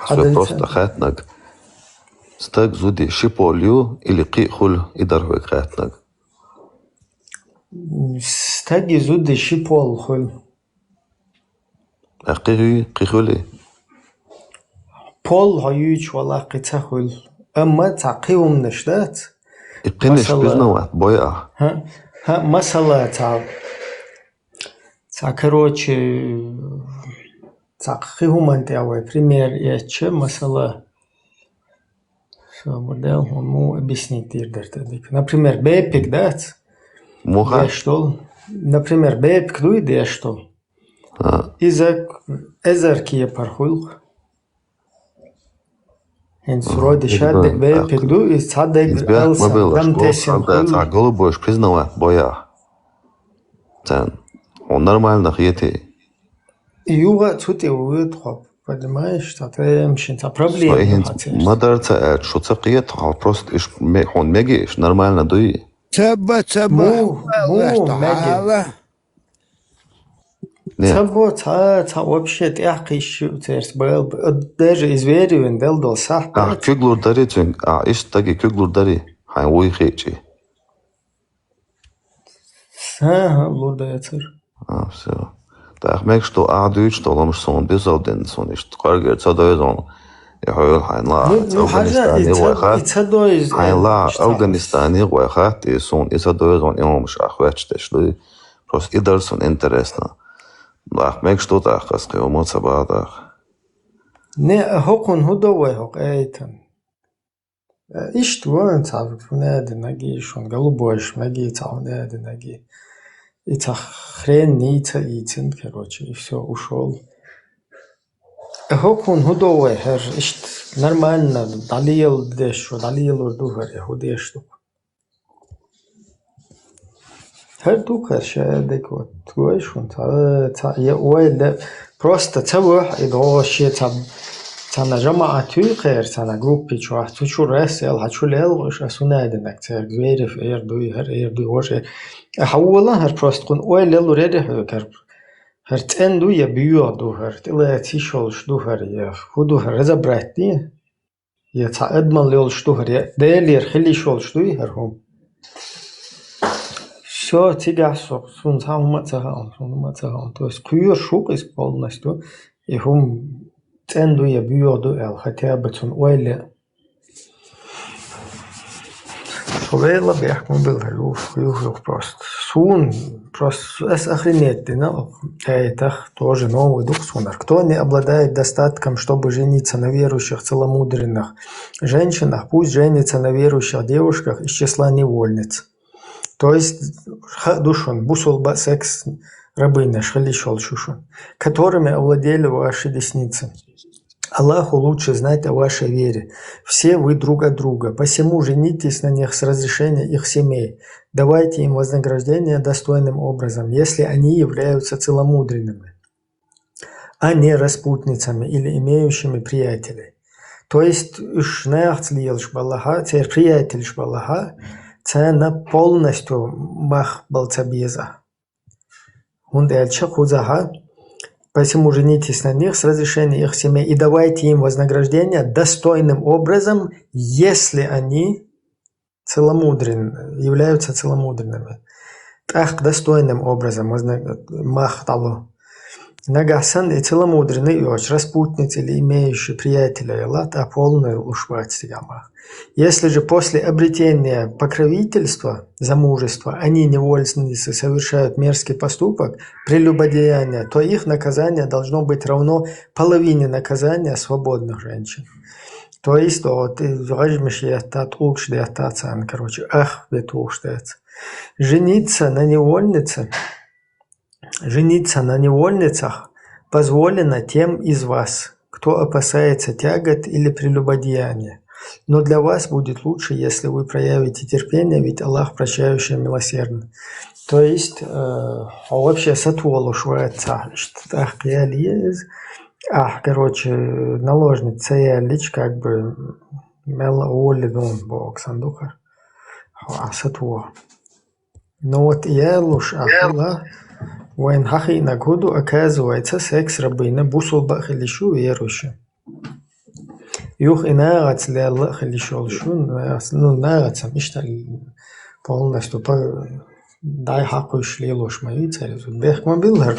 просто خاتنك ستاك زودي شيبوليو إلي قيخل إداره خاتنك ستاجي زود شيبول خل قيخولي بول هايوش ولا قتخل أما تعقيهم نشدات يقنش بزنوات بويا ها مثلا تا كروتش تعقيهم أنت أو بريمير ياتش مثلا شو موديل مو объяснить дирдер. Например, бепик дат Дештол, например, бэп кду и дештол. Изак эзеркие пархул. Хенс роди шадек бэп кду и цадек элса дам тесен хул. Да, голубой признала боя. Он нормально хиети. Юга цути ует хоп. Понимаешь, это мшинца проблема. Мадарца что цакиет, просто иш он меги нормально дуи. Цабо вообще тяхкиш терс был даже изверивен дел сах. Küglur dari tün iş tagi küglur dari hay oy xeçi. Lurda yatır. Все. Так merk что du что лом сон без один сон ist qarger çadayzon. Афганистане واخات сон изадойзон имаш ахвачтэшлы просто идерсон интересно. Лах merk что так хаскэ умоцабада. Не хокун худовой хок эйтен. Ишт вон цав фунэдэ наги шон голубойш наги цавнэдэ наги. И хрен ница ицен, короче, и все, ушел. Хокун худовой хэр ишт нормально далил дэшо, далил урдухэр худештук. Хэр духэр шэдэк вот твойшун я ойдэ просто цавох идооши цана жамаатуй хэр цана группи чуах цучу рэсэл хачулэл шасунэдэнак цэр гверев эрдуй хэр эрдуй оши حوالله هر پروست کن اوه لیلو ریده هر تن دو یا بیو دو هر تلا تیشولش دو هر یا خودو هر رزا براتنی یا تا ادمان لیولش دو هر یا دیلیر خیلی شولش دوی هر هم شو تیگه سوق سون تا هم تو از کویر شوق از بال نستو یا هم تن دو یا بیو دو ال خطیه بتون اوه لی Шовела бяхмун был юх просто сун просто охренеть, ну, это тоже новый дух сунар. Кто не обладает достатком, чтобы жениться на верующих целомудренных женщинах, пусть женится на верующих девушках из числа невольниц. То есть душон, бусулба секс рабыня, шхалишол шушун, которыми овладели ваши десницы. Аллаху лучше знать о вашей вере. Все вы друг от друга, посему женитесь на них с разрешения их семей. Давайте им вознаграждение достойным образом, если они являются целомудренными, а не распутницами или имеющими приятелей. То есть, приятель шбалаха, це полностью мах балцабеза. Он дальше хузаха. Посему женитесь на них с разрешения их семей и давайте им вознаграждение достойным образом, если они являются целомудренными. Так, достойным образом махталу. Нагасан и целомудренный йоч, распутниц или имеющий приятеля Эллат, а полный ушвать ямах. Если же после обретения покровительства, замужества, они невольницы совершают мерзкий поступок, прелюбодеяние, то их наказание должно быть равно половине наказания свободных женщин. То есть, жениться на невольницах позволено тем из вас, кто опасается тягот или прелюбодеяния. Но для вас будет лучше, если вы проявите терпение, ведь Аллах прощающий милосердный. То есть, вообще сатвол ушвается, что наложница ялич, как бы, мела оли дон бог сандухар, сатво. Но вот ялуш ахла, вайн хахи нагуду, оказывается, секс рабына бусулба хилишу верующий. Юх и нагац ли Аллах хилишол шун, ну нагацам иштал полностью дай хаку шли луш мои цари. Бех мобилар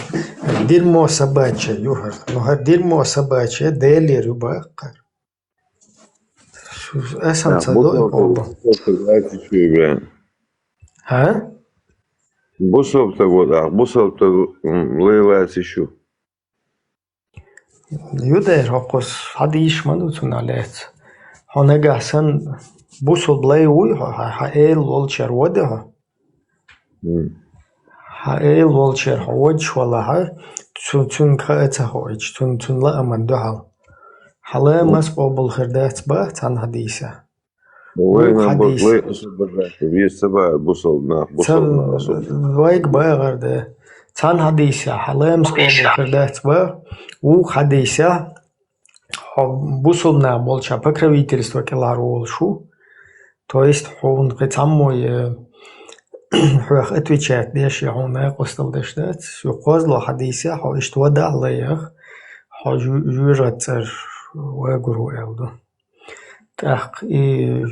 дерьмо собачье, юхар, но дерьмо собачье дели рюбакар. Эсам цадой оба. А? Бусов-то года, бусов-то лейлац еще. Юдер хокос хадиш мадутун алец. Хонегасан бусол блейуй хаэл волчер водеха. Хаэл волчер ховодж валаха цун каэца ховодж цун ла амандухал. Халэ мас побл хердец ба цан хадиса. Вайк байгарде. Цан хадиса халэм скобл хердец ба. У хадиса бусулна болча покровительство келаролшу. То есть он кецамой отвечает, деши он костел дештат, козло хадиса хо иштвада аллаях хо жюрацер вэгуру элду. Так и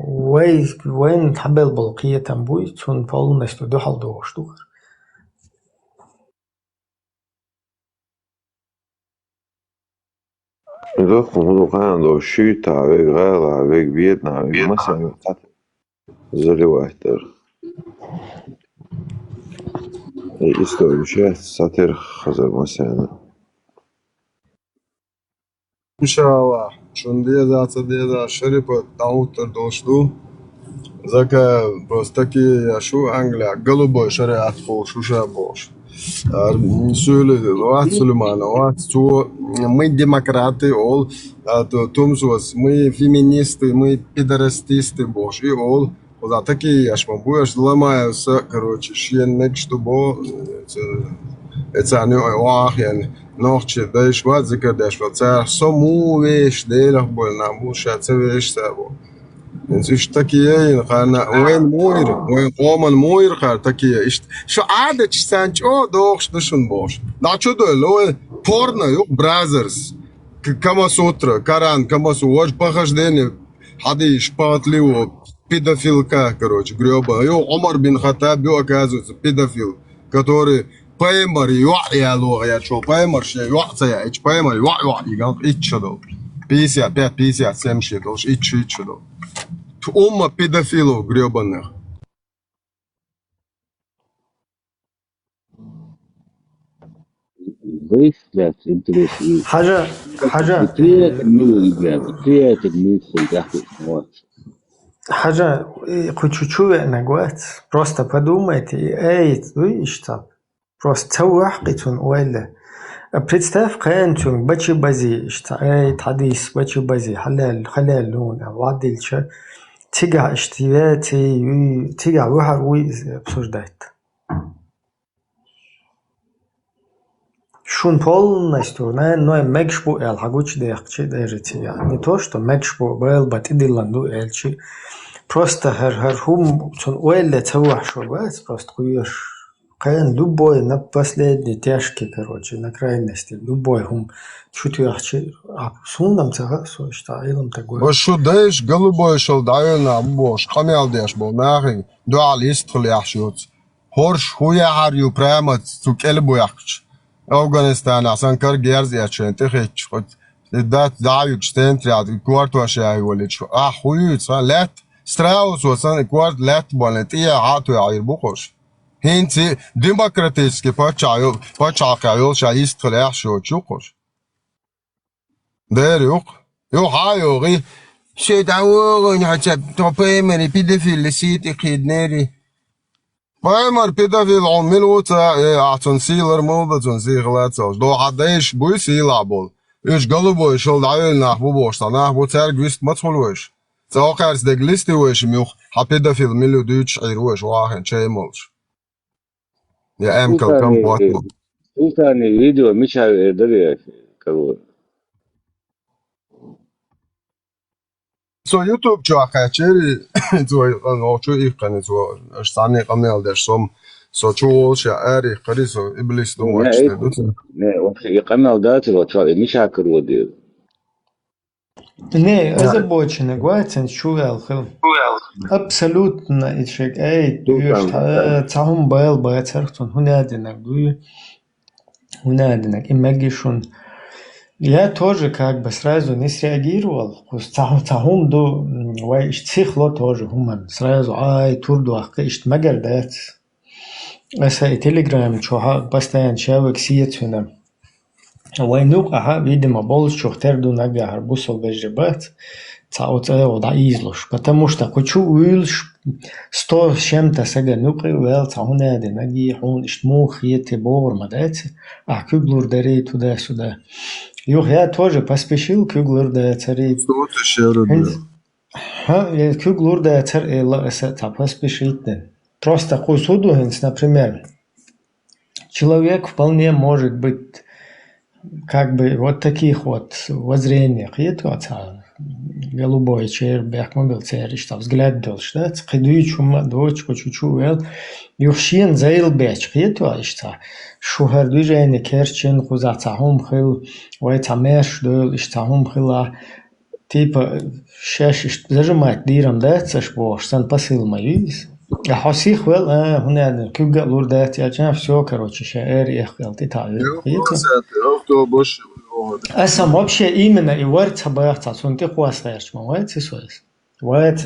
вайн хабел был киетам буй, цун полностью дохал до штук. Doch, do skyta väg, röra väg, Vietnam, massa заливать. Историю часть сатир хазар масяна. Иншаллах, шундеза шерипа таутер дошлу. Зака просто такие яшу Англия, голубой шариат пол шуша бош. Мы демократы, мы феминисты, мы пидорастисты, боже, и ол, вот такие яшма, будешь ломаются, короче, щенник, чтобы это не оахен, ночи, да и шват закадешь, вот это саму вещь, делах больно, муша, вещь сabo. إيش تكيه خانا وين موير وين قومن موير خار تكيه إيش شو عادة سانج أو دوخش دشون باش ناتشو ده لو بورنا يوك براذرز كما سوترا كاران كما سوج بخش ديني حدي شبات ليو بيدافيل كا короче грёба يو عمر بن خطاب يو оказывается педофил который паймар я ло я что паймар ше юца я эч паймар иган иччодо 55 57 шедол иччодо Умма педофилов гребаных. بيش لا انتريس حاجة بتريك الملو يبقى بتريك الملو تحت السماوات حاجة хочу نقوات просто подумайте, и что? Просто توحقتون ولا представь قانتون بچي بزي что حديث بچي بزي حلال لون وعدلش تيجا اشتياتي تيجا وحر وي обсуждать. Шун полностью, но мекшбу эл хагуч дехчи дежити. Не то, что мекшбу бэл бат идилланду элчи. Просто хер хум цун уэлле цауах шурвац, просто хуеш. Каен любой на последний тяжкий, короче, на крайности, любой хум чутьяхчи. А сундам цага, что илам такое. Вот что даешь, голубой шел дайна, бош, камел даешь, бол нахи, дуал истхли яхшут. Хорш хуя харю прямо цук элбу яхч. Афганистан اصلا کار گرز یا چه انت خیلی خود داد دعوی کشتن تریاد کوارت واشه ای ولی چه خویی اصلا لات استراوس اصلا کوارت لات بالنتی عاتو عیر بخوش هنتی دموکراتیسکی پاچاقیال شایست خلاص شد چه خوش دریوق یو هایوقی شد داوری حتی توپی منی پیدفیل سیتی خیدنری Паймар педофил он минута атон силер молда тон сиглацос до хадеш буй сила бол иш голубой шол давел нах бу бошта нах бу цер гвист мацхолвеш цаохарс де глисти веш мюх ха педофил милу дуч ирвеш вахен чемолш я эмкал кам платно Султане видео мича дали короче So YouTube чахачери то ночу их канец штаны камел дерсом so чул шари крисо иблис думачте не вообще я камел дати вот мича короче Не, озабоченный гуатен чуял хил. Абсолютно ичек цахум бэл бэцэрхтун хунядинак дуй хунядинак имэгишун. Я тоже как бы сразу не среагировал. Цахум до вай ичтсихло тоже хуман. Сразу турду ахка ичтмагар дат. Аса телеграм чуха постоянно чавек сиетсуна. وينوق أها видимо больше терду нага арбусол бежебат цаоце ода излош потому что хочу уилш 100 с чем-то сега нуqi вел цауна де наги хун иштмух ете бор мадать а куглур дари туда-сюда Юх я тоже поспешил куглур да цари я куглур да цар элла эса поспешить просто кусуду например человек вполне может быть как бы вот таких вот воззрениях есть голубой чер бяхмобил цер что взгляд дольше да қидуи чума дочку чучуэл юхшин заил бяч есть что шухар движение керчин хузацахум хил вай тамеш дол иштахум хила типа шеш зажимать дирам да цашбош сан посыл моюсь Я хасих вел, هنا كوجا لوردات يا جماعة все, короче, شاعر يخيل تتعلم. أصلا вообще именно и вард собираться, сон ты хуасаешь, мовать и соис. Вард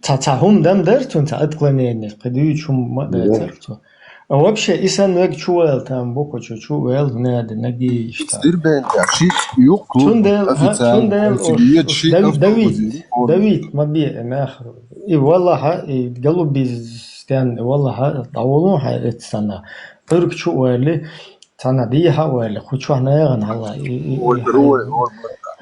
цахум дам дартун ца отклонение, когда чум мадается. А вообще и сан век чуэл там боку чуэл надо наги что. Давид маби нахр. И والله قلبي استان والله طولون حيت سنة ترك شو ولا سنة ديها ولا خوشوا ناغن هلا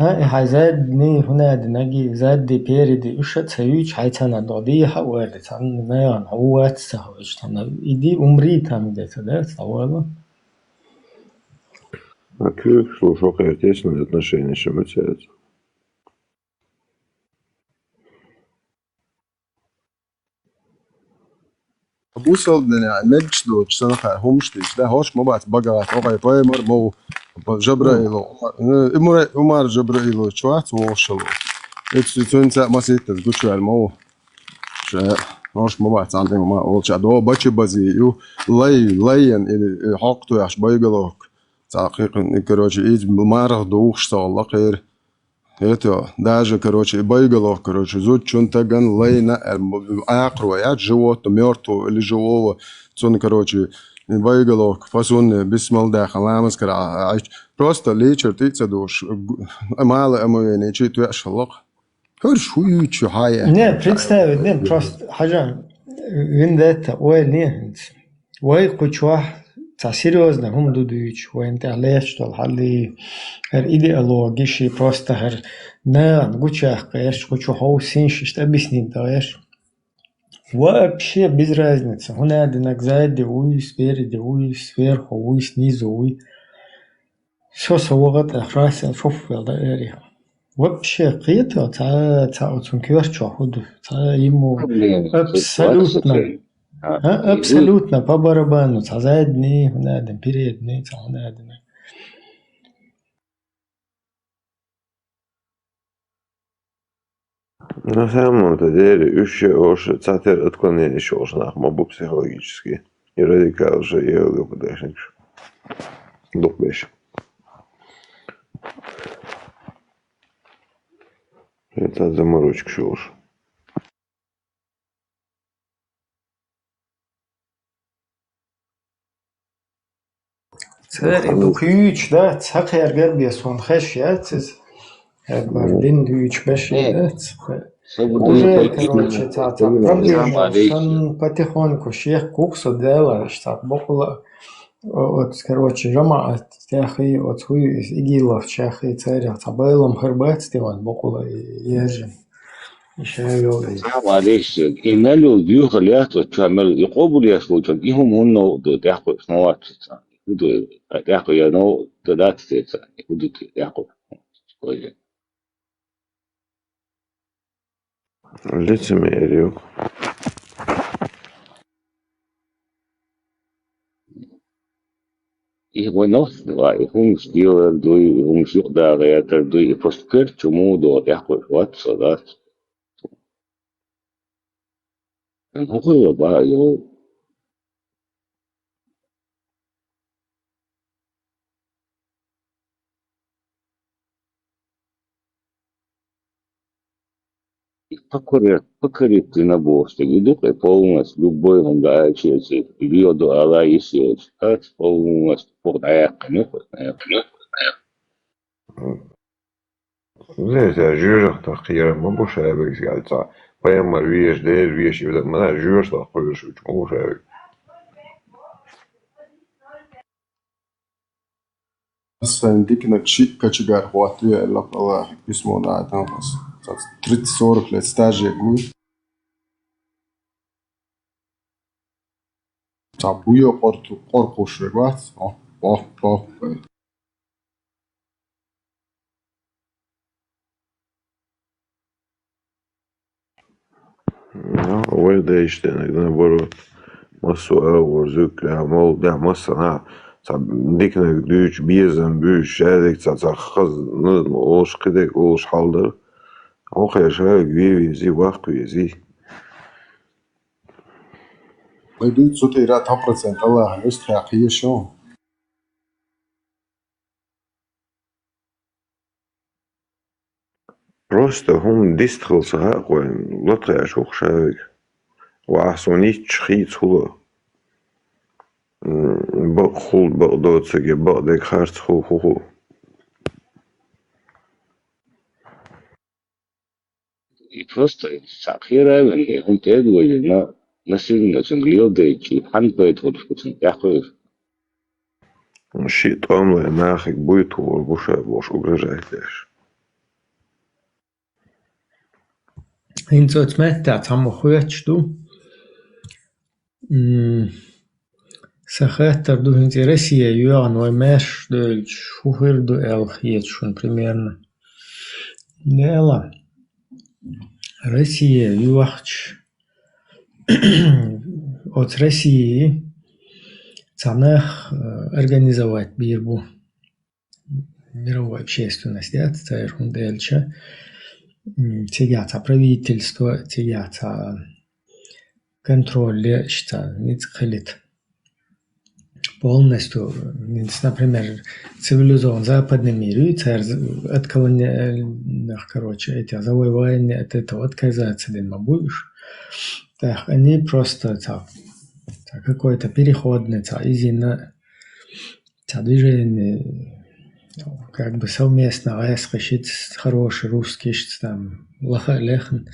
ها زادني هنا دنجي زاد دي بيرد وش تسويش حيت سنة ديها ولا سنة ناغن هو تسويش سنة إدي عمري تام ده ده طوله А как слушал, как тесные отношения шаматятся? بوصل يعني نجدو تشتغل همش ده هوش ما بعد بقى توقع بايمر مو جبرائيل عمر جبرائيل شوات ووصلوا تنسى ما سيت تقول شو المو هوش ما بعد عندي ما أول دو بتشي بزي يو لين حقته عش بيجلوك تحقيقا كروجي إيد مرة دوخش الله خير Это даже, короче, боеголов, короче, зуд чунта ган лейна, акруя, животного, мертвого или живого, он, короче, Вайгалок, фасунне, бисмалда, халамас кара. Просто лечер тицадуш, мало амуэне, читу ашалок. Хуршуючу хая. Не, представить, не, просто хажа, виндета, ой, не, ой, кучуа, та серьезно, хум дудуич, ой, инте алештол, хали, идеологиши, просто не, гучах, кэш, кучу хаусинши, что объяснить, даешь. Вообще без разницы. Он одинак сзади, уй, спереди, уй, сверху, уй, снизу, уй. Все совгат ахраса шофел да эри. Вообще қието та отсун кверчу худу. Та ему абсолютно по барабану. Та задний, он один передний, та он один. На самом-то деле, еще уже цатер отклонение еще уже нахмобу психологически. И радикал же я его подашник. Духбеш. Это заморочка что уж. Це едукуюч, да, це хергер бісон хеш, я це бардин дуюч беші, да, уже, короче, та проблема, сон потихоньку шех куксу делаешь, так, бокула, от, короче, жама, тяхи, от хую из игилов, чахи, царя, табелом хербетстиван, бокула ежин. Еще я вел. معلش إنالو بيوخ لياتو تعمل يقوبوا لياسو تجيهم هنو دو تحقق سنوات دو تحقق يانو تدات تيسا دو تحقق كويس Лицемерие. Ich war noch zwei, ich still durch, ich da reagiert durch, ich verstehe чему до тяхкой вот сюда. Какое ба, я покорит ты на боссе, идут и полностью любой он да через ее до Алла и сил, как полностью подая, конечно. Здесь я жюрах тахир, могу шайбек сказать, поема веш, да веш, и вот меня жюрах тахир, что могу шайбек. بس عندك انك شيء كشجار خواتي الله الله اسمه نعم بس تريد صور لستاج يقول تعبويا قرقوش رجعت باه Ну, ой, да еще иногда наоборот, массу ворзук, мол, да, масса на, дикнек дүйч, биезен бүйч, шәдек, қыз, олш кедек, олш халдыр, оқай шәдек, вези, вақ вези. Идут сюда ират 100% الله يستحق شو Просто هم дистхился хақуэн, латая шоқ шәдек, وعصونيت شخيت هو بقول بقدوتسك بقدك خارج خو И просто сахира, он тегует на насильно ценглил дейчи, ханпает вот в центяху. شيء طعمه ناخك بيته والبوشة بوش وجرجعت ليش Инцо цмета там хуячду. Сахаттар ду инте Россия юан ой мэш дөлч шухыр ду эл хиечшун примерно. Дела. Россия юахч от России цанах организовать бирбу мировую общественность, да, царь хундельча. Тягаться правительство, тягаться контроль, что не целит полностью, например, цивилизованный западный мир, и царь от колониальных, короче, эти завоевания от этого отказаться, не будешь. Так, они просто так какое-то переходное, изина движение, как бы совместно, решить хороший русский, там, лехн.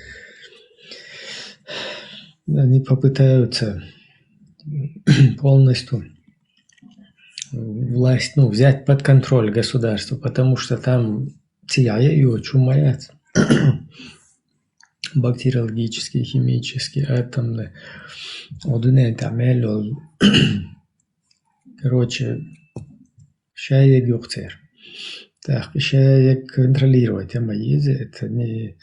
Они попытаются полностью власть, взять под контроль государство, потому что там ее чумаят. Бактериологические, химические, атомные. Короче, сейчас гюхтер. Так, сейчас контролировать это не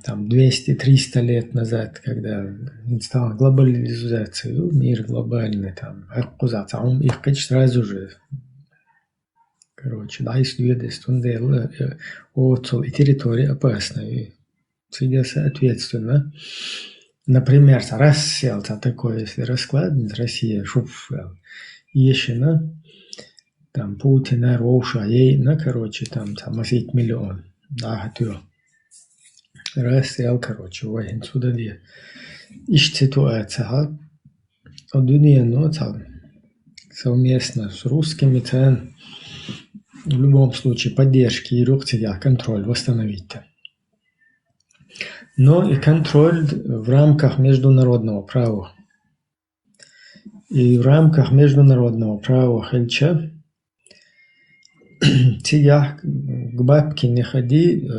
там 200-300 лет назад, когда стала глобализация, мир глобальный, там, их сразу же, короче, да, и территория опасная. Всегда соответственно. Например, раз сел такое, если раскладывать, Россия, еще там Путина, Роша, короче, там осить миллион, да, готово. Раз сел, короче, воин сюда где. Ищ ситуация, совместно с русскими цен, в любом случае поддержки и контроль восстановить. Но и контроль в рамках международного права. И в рамках международного права хельча тебя к бабке не ходи,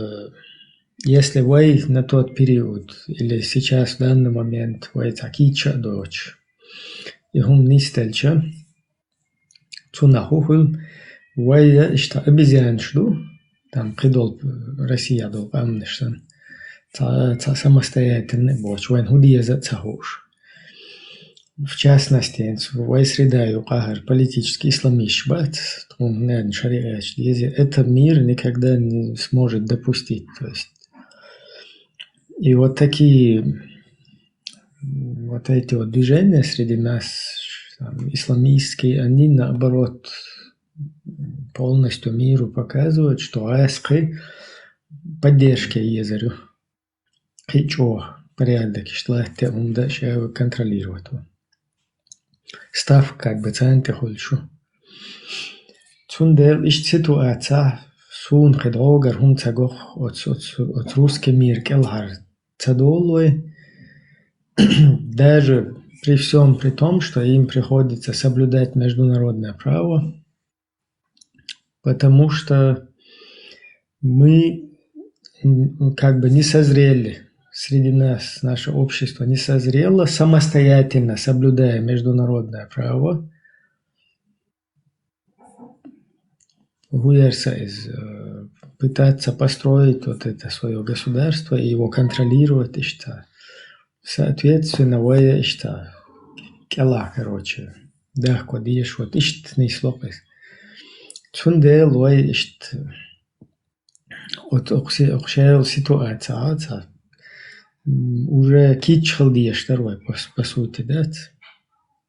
если вы на тот период или сейчас в данный момент вы такича дочь. И он не стельча, цунахухул, вы что обезьян жду, там придол Россия дол памнишься. Самостоятельный боч, войн худия за цахуш. В частности, в среда политический исламист, этот мир никогда не сможет допустить. То есть, и вот такие вот эти вот движения среди нас, там, исламистские, они наоборот полностью миру показывают, что АСК поддержки Езарю. Хичо порядок, что это он дальше контролировать. Став как бы центы хольшу. Цундер ищ ситуация сун хедрогар хун цагох от русский мир келхар цадолой. Даже при всем при том, что им приходится соблюдать международное право, потому что мы как бы не созрели. Среди нас, наше общество не созрело, самостоятельно соблюдая международное право, пытаться построить вот это свое государство и его контролировать, соответственно, кела, короче, да, кодишь, вот не слопes. Цунде лой вот охшел ситуация, уже кичхал второй, по сути, да,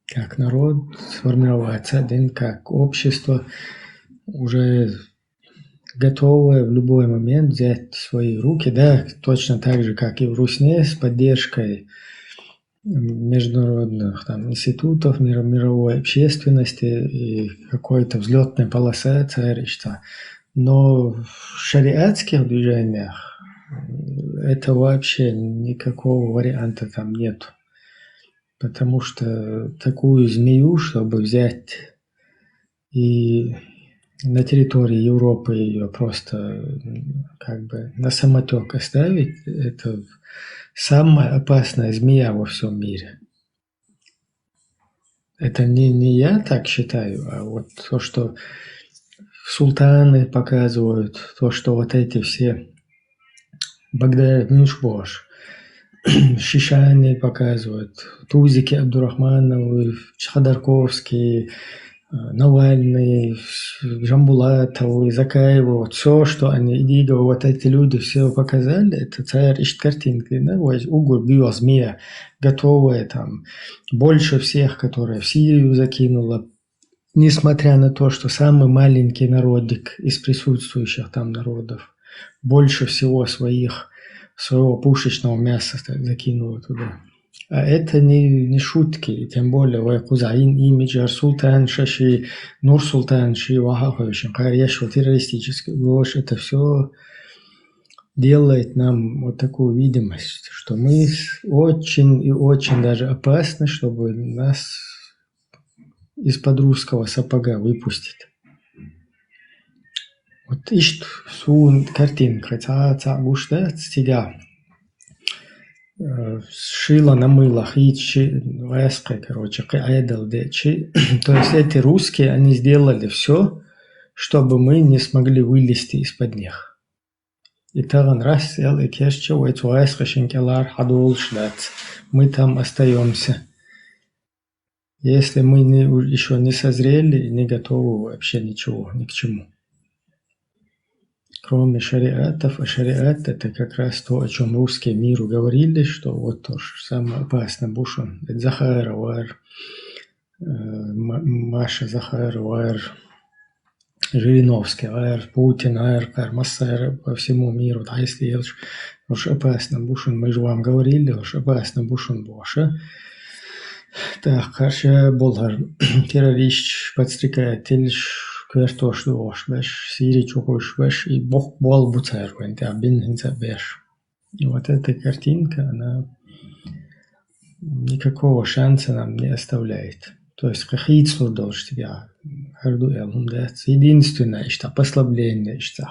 как народ сформироваться, как общество уже готовое в любой момент взять в свои руки, да, точно так же, как и в Русне, с поддержкой международных там, институтов, мировой общественности и какой-то взлетной полосы царища. Но в шариатских движениях это вообще никакого варианта там нет. Потому что такую змею, чтобы взять и на территории Европы ее просто как бы на самотек оставить, это самая опасная змея во всем мире. Это не я так считаю, а вот то, что султаны показывают, то, что вот эти все Багдад Нушбош, Шишани показывают, Тузики Абдурахмановы, Ходорковский, Навальный, Жамбулатов, Закаева, вот все, что они, Идигова, вот эти люди все показали, это царь ищет картинки, да, угол бьет змея, готовая там, больше всех, которая в Сирию закинула, несмотря на то, что самый маленький народик из присутствующих там народов, больше всего своего пушечного мяса закинула туда. А это не шутки, и тем более вы кузаин имиджер султан шаши, нур султан ши вахахович, конечно, террористический угроз, это все делает нам вот такую видимость, что мы очень и очень даже опасны, чтобы нас из-под русского сапога выпустить. Вот ищут сун картинка, гушта стига. Шила на мылах, ичи, веска, короче, айдал дечи. То есть эти русские, они сделали все, чтобы мы не смогли вылезти из-под них. И тогда раз, и кешче, веска, шинкелар, хадул, шлят. Мы там остаемся. Если мы еще не созрели, не готовы вообще ничего, ни к чему. Кроме шариатов, а шариат это как раз то, о чем русские миру говорили, что вот то же самое опасное бушон. Это Захара вар, Маша Захара вар, Жириновский вар, Путин вар, Массер по всему миру. Да, если уж опасно бушон, мы же вам говорили, уж опасно бушон Боша. Так, карşı bollar terörist подстрекает тельш квертош дуош беш сири чукуш беш и бог бол буцер венте абин хинца беш. И вот эта картинка, она никакого шанса нам не оставляет. То есть кахицлу должен я харду элумдец. Единственное, что послабление, что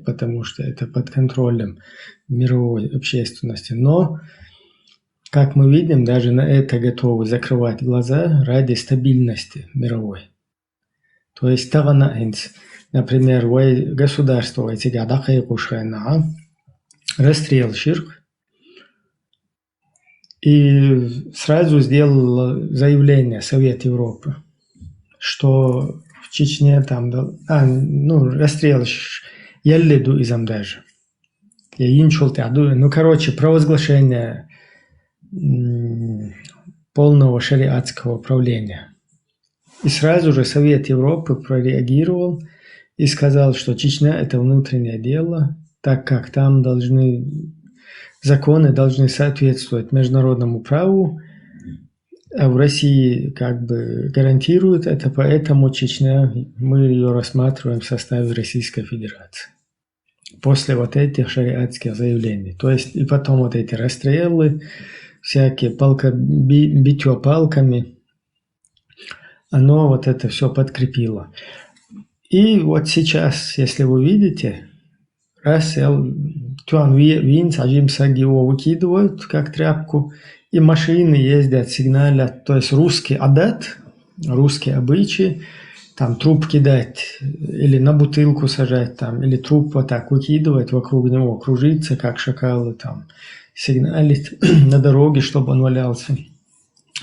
потому что это под контролем мировой общественности. Но как мы видим, даже на это готовы закрывать глаза ради стабильности мировой. То есть, например, государство расстрел ширк и сразу сделал заявление Совет Европы, что в Чечне там, расстрел Яллиду изам даже. Короче, провозглашение полного шариатского правления. И сразу же Совет Европы прореагировал и сказал, что Чечня – это внутреннее дело, так как там законы должны соответствовать международному праву, а в России как бы гарантируют это, поэтому Чечня, мы ее рассматриваем в составе Российской Федерации. После вот этих шариатских заявлений. То есть и потом вот эти расстрелы, всякие битье палками, оно вот это все подкрепило. И вот сейчас, если вы видите, его выкидывают как тряпку, и машины ездят, сигналят, то есть русский адат, русские обычаи, там труп кидать, или на бутылку сажать, там, или труп вот так выкидывать, вокруг него кружиться, как шакалы, там, сигналить на дороге, чтобы он валялся.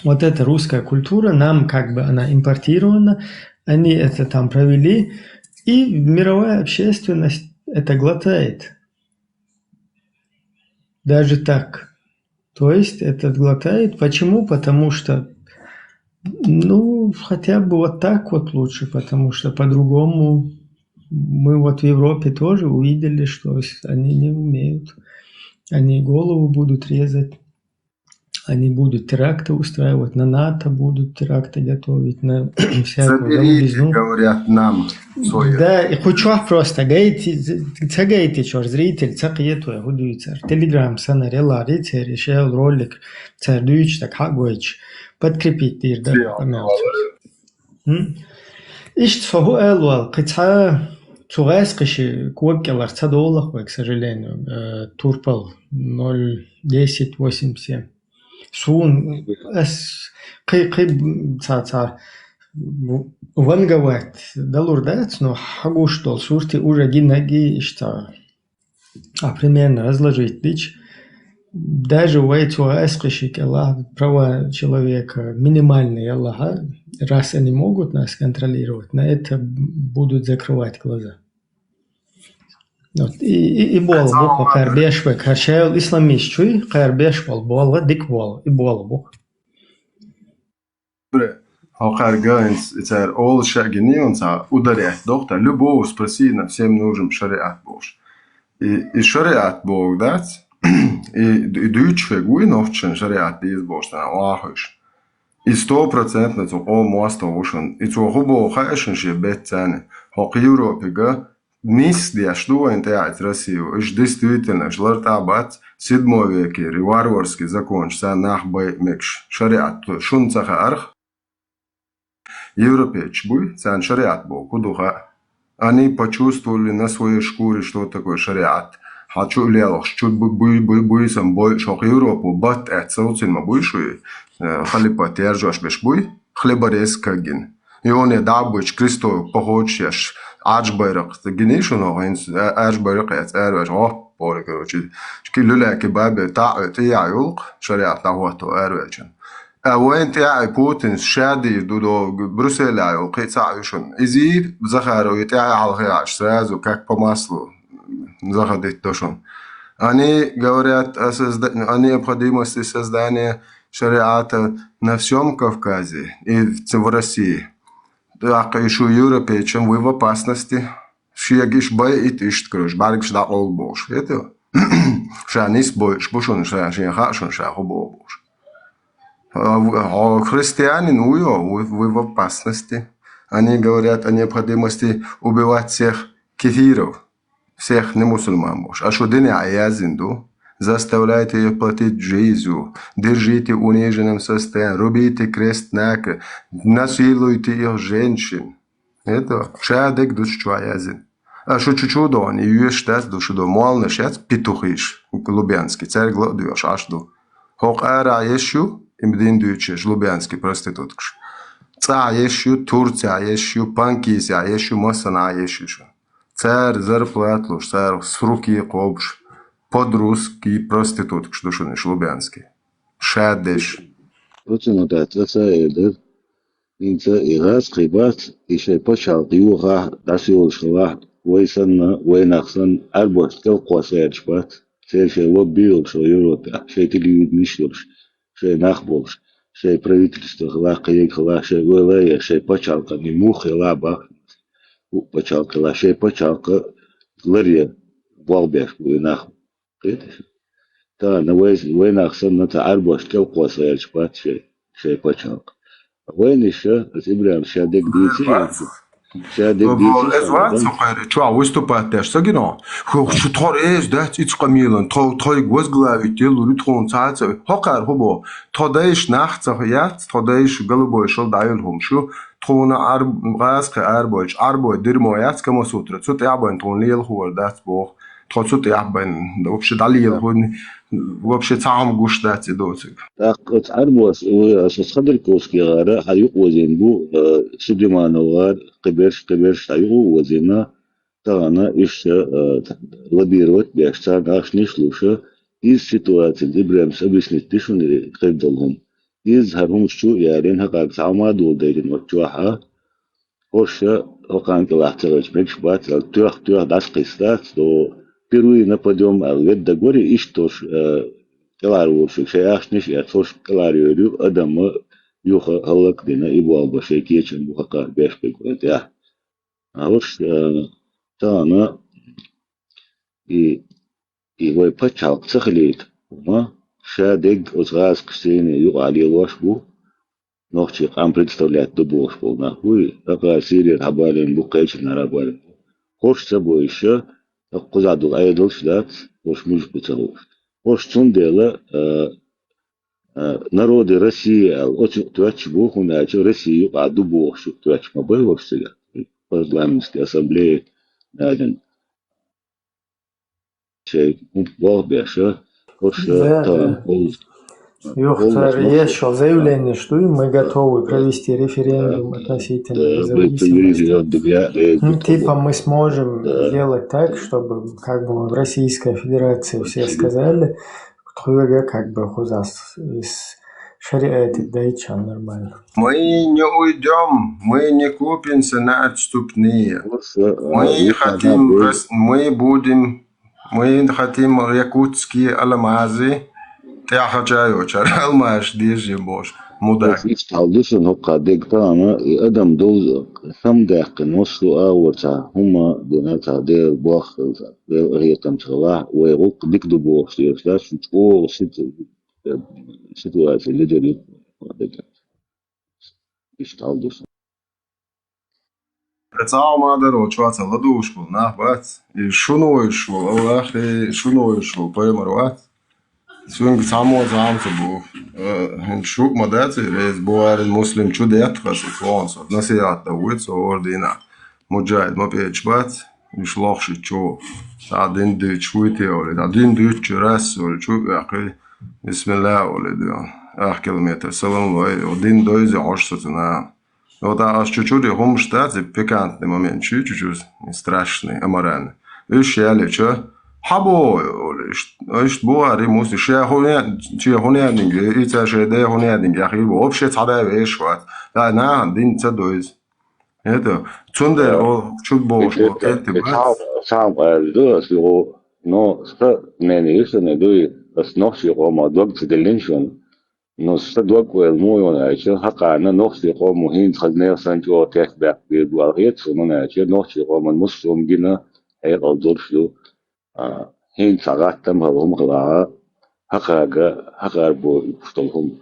Вот эта русская культура, нам как бы она импортирована, они это там провели, и мировая общественность это глотает. Даже так. То есть это глотает. Почему? Потому что, хотя бы вот так вот лучше, потому что по-другому мы вот в Европе тоже увидели, что они не умеют. Они голову будут резать, они будут теракты устраивать, на НАТО будут теракты готовить, на всякую голубизну. Говорят нам. Да, и хочу просто, гейти, чёрт, зритель, цакиету, я гудуйцер, телеграм, санарела, рицер, решил ролик, цардуич, так хагуич, подкрепить дир, да, помялся. Ишт фагу элуал, кыца, цугайскаши, куакелар, цадолах, к сожалению, турпал 0.10.87. Сун, ванговать, далурдать, но хагуштол, сурти уже гинаги, что примерно разложить дичь. Даже в эти аскашики Аллах, права человека минимальные Аллаха, раз они могут нас контролировать, на это будут закрывать глаза. И бол бог карбеш бек хашел исламист чуй карбеш бол дик бол и бол бог. Алхарганс, это all шагинионца ударять доктор любого спроси на всем нужен шариат Бож. И шариат Бог дать, И дючь фигуй новчен шариат избошна вахуш. И 100% цу о мостовушен. И цу хубо хайшен ши бетцане. Хок Европега nis дяшду интеать Россию. Иш действительно шлартабат 7 веке варварский закончился нахбай мекш. Шариат шунцаха арх. Европеч буй, цан шариат был, кудуха. Они почувствовали на своей шкуре, что такое шариат. Хочу лелах, чуть буй сам бой, шок Европу, бат эцелцин ма буй шуй, халипа тержаш беш буй, хлебарез кагин. И он я дабуч Кристо похочешь, ажбайрак, генишун огинс, ажбайрак эц эрвеш, о, поле короче. Чки люляки бабе та я юлк, шариат на хвату эрвечен. وين تاعي بوتين شادي دودو بروسيل عيو قيت عيشون إزي زخارو يتاعي على غياش سازو كاك بماسلو زخدت دوشون أني говорят أني необходимости создания шариата на всем Кавказе и в России. Так еще европейцам вы в опасности. Шиягиш бай и тишт крыш, баргш да олбош. Это шанис бойш, бушон шахашон шахобош. Христиане, вы в опасности. Они говорят о необходимости убивать всех кефиров, всех немусульман. А что день аязинду, заставляйте их платить жизнью, держите униженным состоянием, рубите крест нака, насилуйте их женщин. Это шадек душ аязин. А что чуть-чуть они ее штат душу до мална шат петухиш, Лубянский, царь гладуешь аж до. Хок ара ещё имдин дюче, Лубянский проституткш. Ца ещё Турция ещё Панкизия ещё Масана ещё. Царь зарплатлуш, царь с руки кобш, подрусский проституткш душуниш Лубянский. Шадеш. Очень это это инца ирас крибат еще почал диуга дасиол шла войсана войнахсан арбост кел косерчбат. Все лоббил, что Европа, все телевидение, все нахболш, все правительство, хлакаек, все вылая, все почалка, не мухи, лаба, почалка, все почалка, гларья, волбеш, войнах. Та на войнах сан на та арбош, келко саерчпат, все почалка. Войны еще, разбираем, все дегдицы. Эзван сухари, чуа выступать дашь, сагино. Что торез, да, ицкамилан, той возглавить делу ритхон цаца. Хокар хобо, тодайш нахцах яц, тодайш голубой шел дайон хумшу, тона арбгаск арбой дирмо яц кама сутра. Цут ябан тон лил хуар дац бог. Цут ябан, вообще далил хун, вообще цам гуш дац доцик. Так, вот арбос, сосхадрковский гара, хаюк возинбу, Сулеймановар, каберш, хаюк возина, тана еще лоббировать бешца, наш не слуша, из ситуации, Ибрахим объяснить, ты что не кредолгом, из харум что ярин хакак сама долдайдин вот чуаха, хоша хакан келахтарыч мекшбат, туях дас кистат, то первый нападем, а лет до горе и что ж келарвуршик, шаяшниш, я тоже келарю, адама юха халак дина и буалба шейкечен бухака бешпик, это а вот тана и вой пачалк цахлит, ма шадег озгаз ксене юали лошбу, нохчи ам представлять до бошбу, нахуй, ака сирия хабалин букайчен нарабалин. Хош собой еще кузаду айдол шдат, хош мужку целу. Хош цундела народы России, очень туач бог уначил Россию, а до бог что туач мабай вообще. Парламентской ассамблеи один чей бог беша, хош там Юхтар, есть заявление, что мы готовы провести референдум относительно независимости. Типа мы сможем сделать так, чтобы как бы в Российской Федерации все сказали, кто как бы хузас из шариата дайчан нормально. Мы не уйдем, мы не купимся на отступные. Мы хотим якутские алмазы. Я хочу алмаз, держи, боже. مداك يستعودشن هقا ديكتانا ادم دوز ثم داق نصو اورتا هما ديناتا دير باخ هي تمشغلا ويغوق ديك دو بوخ سيرسلاش تقول سيتواسي اللي جري يستعودشن تعال ما درو شوات لدوش بول نحبات شنو يشول او اخي شنو يشول بيمروات سوين تعمو تبو هنشوف مداتي ريز بوار المسلم شو ديت خاص فرنسا نسيات دوت صور دينا مجاهد ما بيجبات مش لاخش تشو تعدين دي شويتي ولا تعدين دي تشراس ولا شو اخي بسم الله ولا دي كيلومتر سلام الله ودين دوز 10 это аж чуть-чуть هم штаты пикантный момент, чуть-чуть страшный, аморальный. Ишь я лечу, хабо, ишь буари муси, шея хунядинги, ица шея хунядинги, ахи вообще цада вешват, да на дин цадоиз. Это цундер о чуть больше, это сам дос его, но ста не еще не дуй, основи рома дог цеделиншон. Но стадок уэлмой начал, хакана нохси рому хин хаднер санчо техбек билбуарет, но начал нохси рому муслим гина, эйгал дуршлю, хин цагаттам харум хлаа, хакар бо штолхум,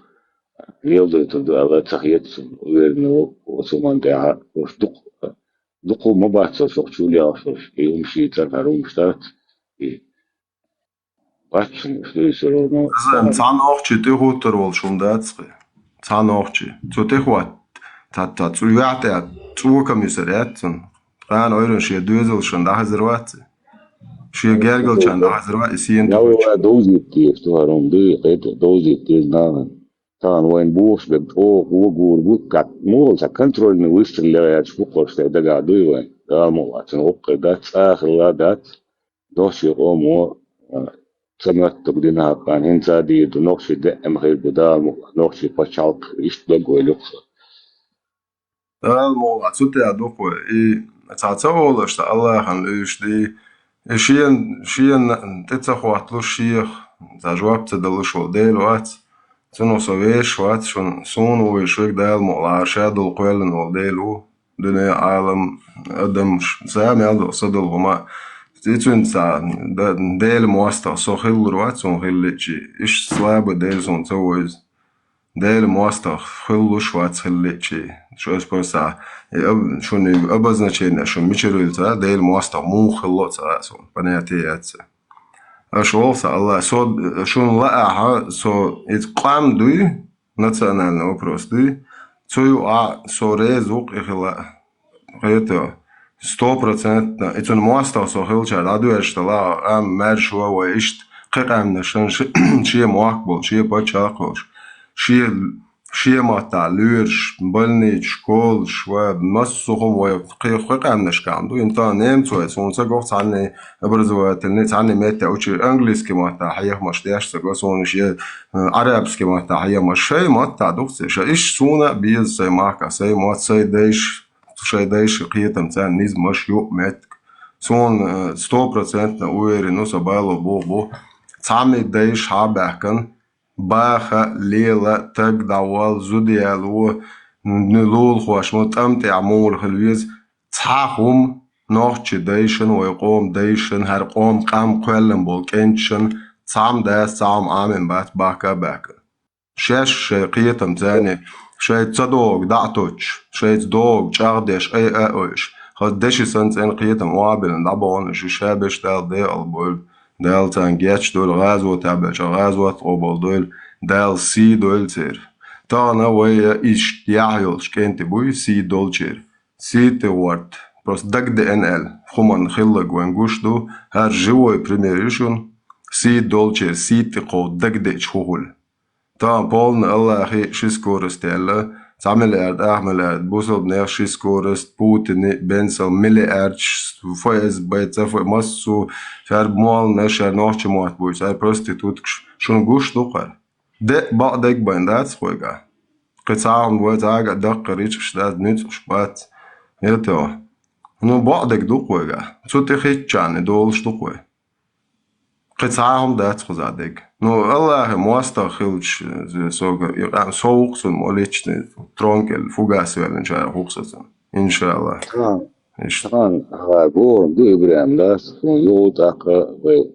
елдой туду ала цахет, уверну, осумантеа, дуку мабатса сохчуля, юмшитар харум штат, цанохчи ты хуторвол шундацкы. Цанохчи. Цутехват. Та цуяте цукамисерятсон. Ан ойрон ши дөзел шунда хазырватсы. Ши гергел чанда хазырва исиен. Я уа дозитти стуаром ды, это дозитти знан. Тан вайн буш бе гур букат мол за контрольный выстрел шпукоште дага дуй. Да мол, ацен окка да цахла да. Доши омо سمعت تقدينها كان هنسا دي نقش دائم غير بدام نقش بشالك يشتغل لقص الموضوع سوتي أدوكو تعتقول أشتا الله خان إيش دي شين تتخوات له الشيخ تجواب تدلش وديل وات تنو سويش وات شون سونو ويشوك ديل موضوع شاد القويلن وديلو دنيا عالم أدم سامي أدو صدل وما تيتون ديل مواسطة سو خيل روات سون خيلتشي إيش سلابة ديل سون تويز ديل مواسطة خيلو شوات خيلتشي شو اسبوسا شون أبزنشينا شون ميشيرولتا ديل مواسطة مو خيلوتا سون بنياتياتسا أشوفتا الله سو شون لقاها سو إتقام دوي национальный вопрос دوي سو ريزوق إخلا غيرتو 100% это моста сохилча радуешта ла ам мершуа ваишт қиқамна шие муакбол шие пачақош шие мата лурш больнич школ шва массухум ва қиқамна шкамду инта немцуа сонца гов цанни образовательный цанни мета учи английский мата хаях маштяшса госон шие арабский мата хая машей мата духсе иш суна биз сай мака сай мат сай дейш شاي دايش قيتم تان نيز مش يوق ماتك سون 100% уверен سبالو بو تعمي دايش حابحكن باخا ليلة تك دوال زوديالو نلول خوش متمتع مول خلويز تحاهم نوخش دايشن ويقوم دايشن هر قوم قام قوالن بول كنشن تعم داس تعم آمن بات باكا شاش قيتم تاني شايت صدوق دعتوش شايت دوق جاردش اي اوش خدشي سنت ان قيتم وابل دابون شابش دال ديال بول دال تانجيتش دول غازو تابش غازو طوبل دول دال سي دول تير تانا ويا ايش يعيلش كنت بوي سي دول تير سي تورت بس دق دي ان ال خمان خلق وانجوش دو هر جوي بريميريشن سي دول تير سي تقو دق دي شغل تا بولن الله أخي شيسكورست يلا تعمل أحمل بوصل بنير شيسكورست بوتين بنسل مليارش فايز بيت فاي ماسو شار مال نشر نوش موات بوي شار بروستيتوت شون جوش دوقر ده بعدك بندات خويجا قطعهم بوي تاجا دق ريتش شداد نيت شبات يتو نو بعدك دوقويجا شو تخيت جان دول شدوقوي قطعهم دات خزادك Ну, Аллах моста хилч сога соуксун моличный тронкел фугасвелен чая хуксатын. Иншаллах. Шан, гором, дыбрям, да, юлтака, вы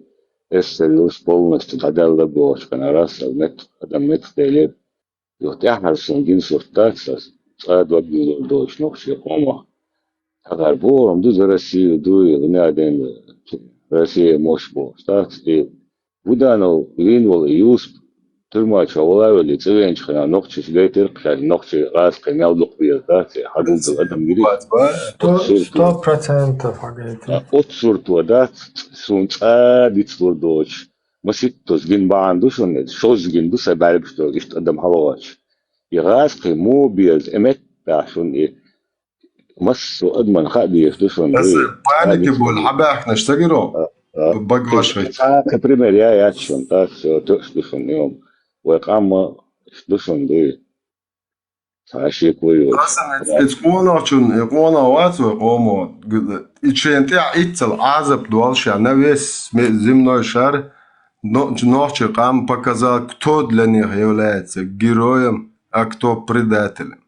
эсселюс полностью кадалда бошка на раз, адам метстеле, вот я харшин гин суртаксас, цадва било дочь, нохши хома. Агар гором, ду за Россию, ду и один Россия мощь бо, так, и Буданов, Винвол и Юсп, тюрьма чаволавили, цивенчхана, ногчи сидетер, кшаль, ногчи раска, мялдук виертация, хадулдал адам гири. 100% агайты. От сурту, да, сунца, дицлурдоч. Маситтос гин баандушон, шоз гин дуса бальбштор, ишт адам халоч. И раска, мобиз, эметташун, и массу адман хадиев душон. Паники бол, хабах наштагиро. Багвашвей. Например, я отчен, так, все, то, что он нем. Уэкамма, что он дует. Саши кует. Икона вату, омо, иченте ицел азап дуалша на весь земной шар, ночи кам показал, кто для них является героем, а кто предателем.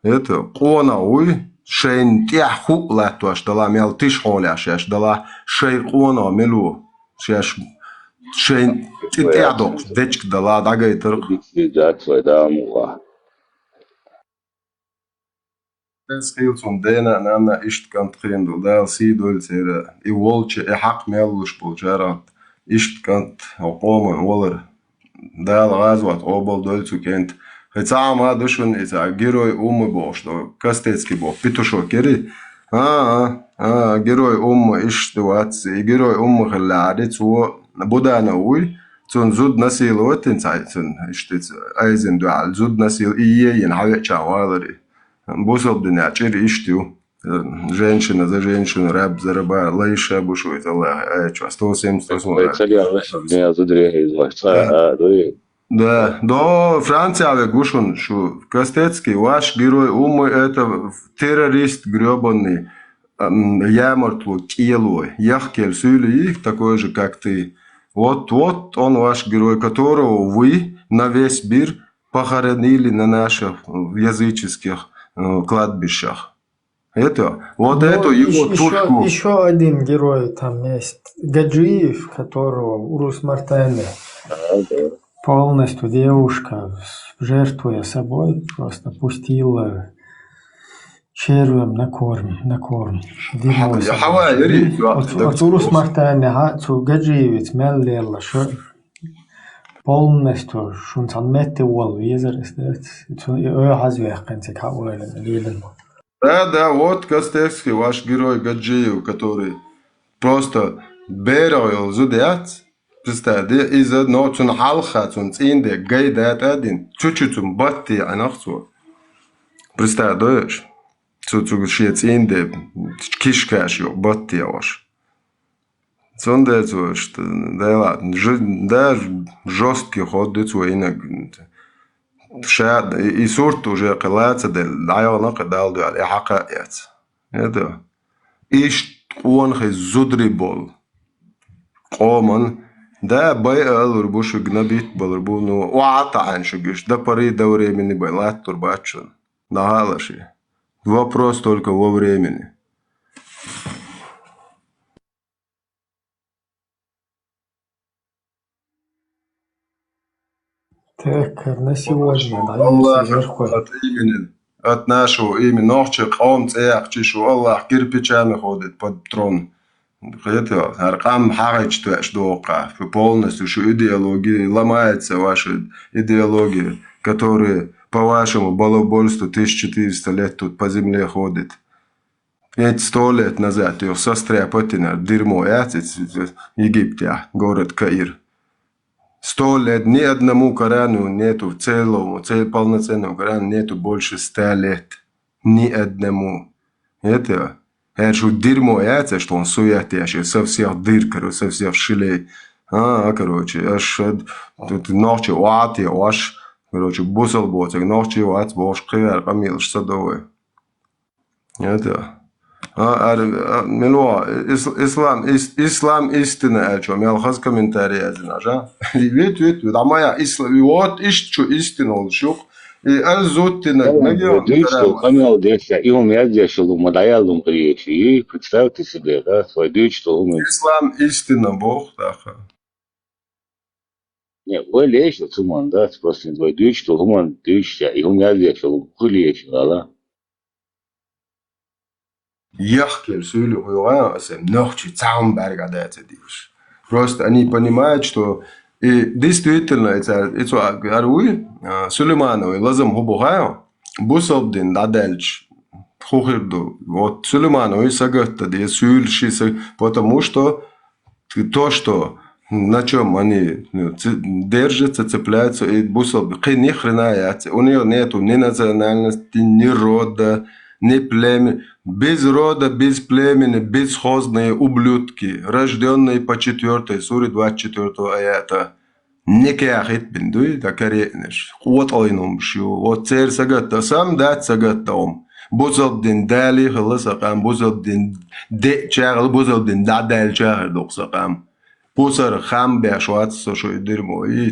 Это кона уй. شين تيحو لا توش دلا ميل تيش حولي عشاش دلا شين قونا ملو شاش شين تيعدو ديتشك دلا داقاي ترق جات ويدا موها بس خيلتون دينا نانا اشت كانت خيندو دال سيدول سيرا ايوالش احق ميلوش بولجارات اشت كانت عقوما ولر دال غازوات اوبال دولتو كانت Хотя мы душен это герой умы что кастецкий бог петушок герой герой умы ищдуатsi герой умы хладит цо будана уй цон зуд насил отен цайтен ищдит айзен дуал зуд насил иен хаве чавалери бусол дня чир ищтю женщина за женщину раб за раба лайша бушует Аллах ачо 170 Да, до Франции гушун, что Костецкий, ваш герой умы, это террорист гребаный, ямортлу, килой, яхкель, сюли их, такой же, как ты. Вот он ваш герой, которого вы на весь мир похоронили на наших языческих кладбищах. Это, вот это его тушку. Еще один герой там есть, Гаджиев, которого Урус Мартене. Полностью девушка, жертвуя собой, просто пустила червям на корм. Вот Урус Мартене, Гаджиевец, Меллерла, полностью шунцан метты уол визерс, Да, вот Костецкий, ваш герой Гаджиев, который просто берил зудят. Представьте, из одного цун халха, цун цинде, гайдат один, чуть-чуть цун батти, а нахцу. Представляешь, цун шиет цинде, кишкаш йо, батти ваш. Цун да цун, что, да ладно, да жесткий ход, да цун инак. Шад, и сурт уже калаца, да лайона кадал, да али хака яц. Это. Иш он хай зудрибол. Оман. Да, бай алур бушу гнабит балурбу, ну, уата аншугиш, да пары до времени байлат турбачун. Нагалаши. Вопрос только во времени. Так, на сегодня, да, от имени, от нашего имени, нохчик, он цех, чишу, Аллах, кирпичами ходит под трон. Это аркам харич твош дока, полностью, что идеология ломается, ваша идеология, которая по вашему балабольству 1400 лет тут по земле ходит. Ведь 100 лет назад ее состряпатина дерьмо, в Египте, город Каир. 100 лет ни одному Корану нету целому, полноценному Корану нету больше 100 лет. Ни одному. Это что дерьмо яйца, что он сует, со всех дыр, со всех щелей. Короче, аж тут ночью уати, аж, короче, бусал ботик, ночью уати, бош кривер, камил, садовый. Это. Мило, ислам истина, о чем я алхаз комментарий знаю, вид, а моя ислам, вот что истина, что и азотина, Что камел десять, и он я дешел, мадаял речи, и представьте себе, да, свой дочь, что он. Ислам истина, Бог, да. Не, вы лечите, цуман, да, просто свой дочь, что он дочь, и он я дешел, лечил, да. Яхкель сюлю хуйга, сем ночи цаум баргадается дивш. Просто они понимают, что и действительно это аруи Сулеймановой лазам хубухаю бусобдин дадельч хухирду. Вот Сулеймановой сагатта де сюльши, потому что то, что на чем они держатся, цепляются, и бусобдин ни хрена, у нее нету ни национальности, ни рода, ни племени, без рода, без племени, бесхозные ублюдки, рожденные по 4 суре 24 аята. Никаких бендуй, да корректнеш. Вот ойном шо, вот цер сагатта сам дат сагаттаум. Бузобдин дали хлысакам, бузобдин де чагл, бузобдин дадал чагл доксакам. Бусар хам бешват сошо дирмо. И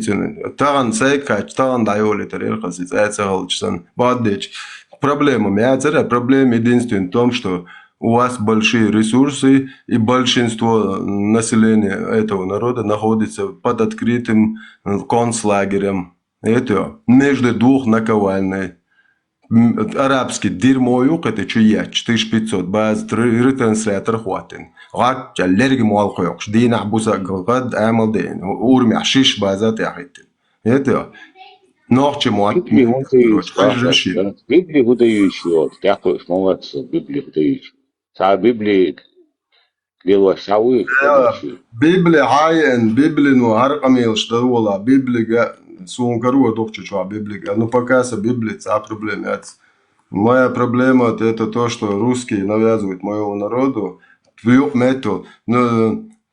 таган сайкач, таган дайоли тарел хасиц, айцахалчсан, баддич. Проблема мяцера, проблема единственная в том, что у вас большие ресурсы, и большинство населения этого народа находится под открытым концлагерем. Это между двух наковальной. Арабский дерьмоюк, это чуя, 4500, баз ретранслятор хватин. Гад, аллерги муалхойк, дина буза гад, амал дин, урмя шиш базат яхитин. Это ночью Библии выдающий, вот, дякую, молодцы, Библии выдающий. А Библии Лилашавы. Библия хайен, Библия, ну, аркамил, что было, Библия, сункару, докчу, что Библия, ну, пока со Библией, а проблема. Моя проблема это то, что русские навязывают моему народу,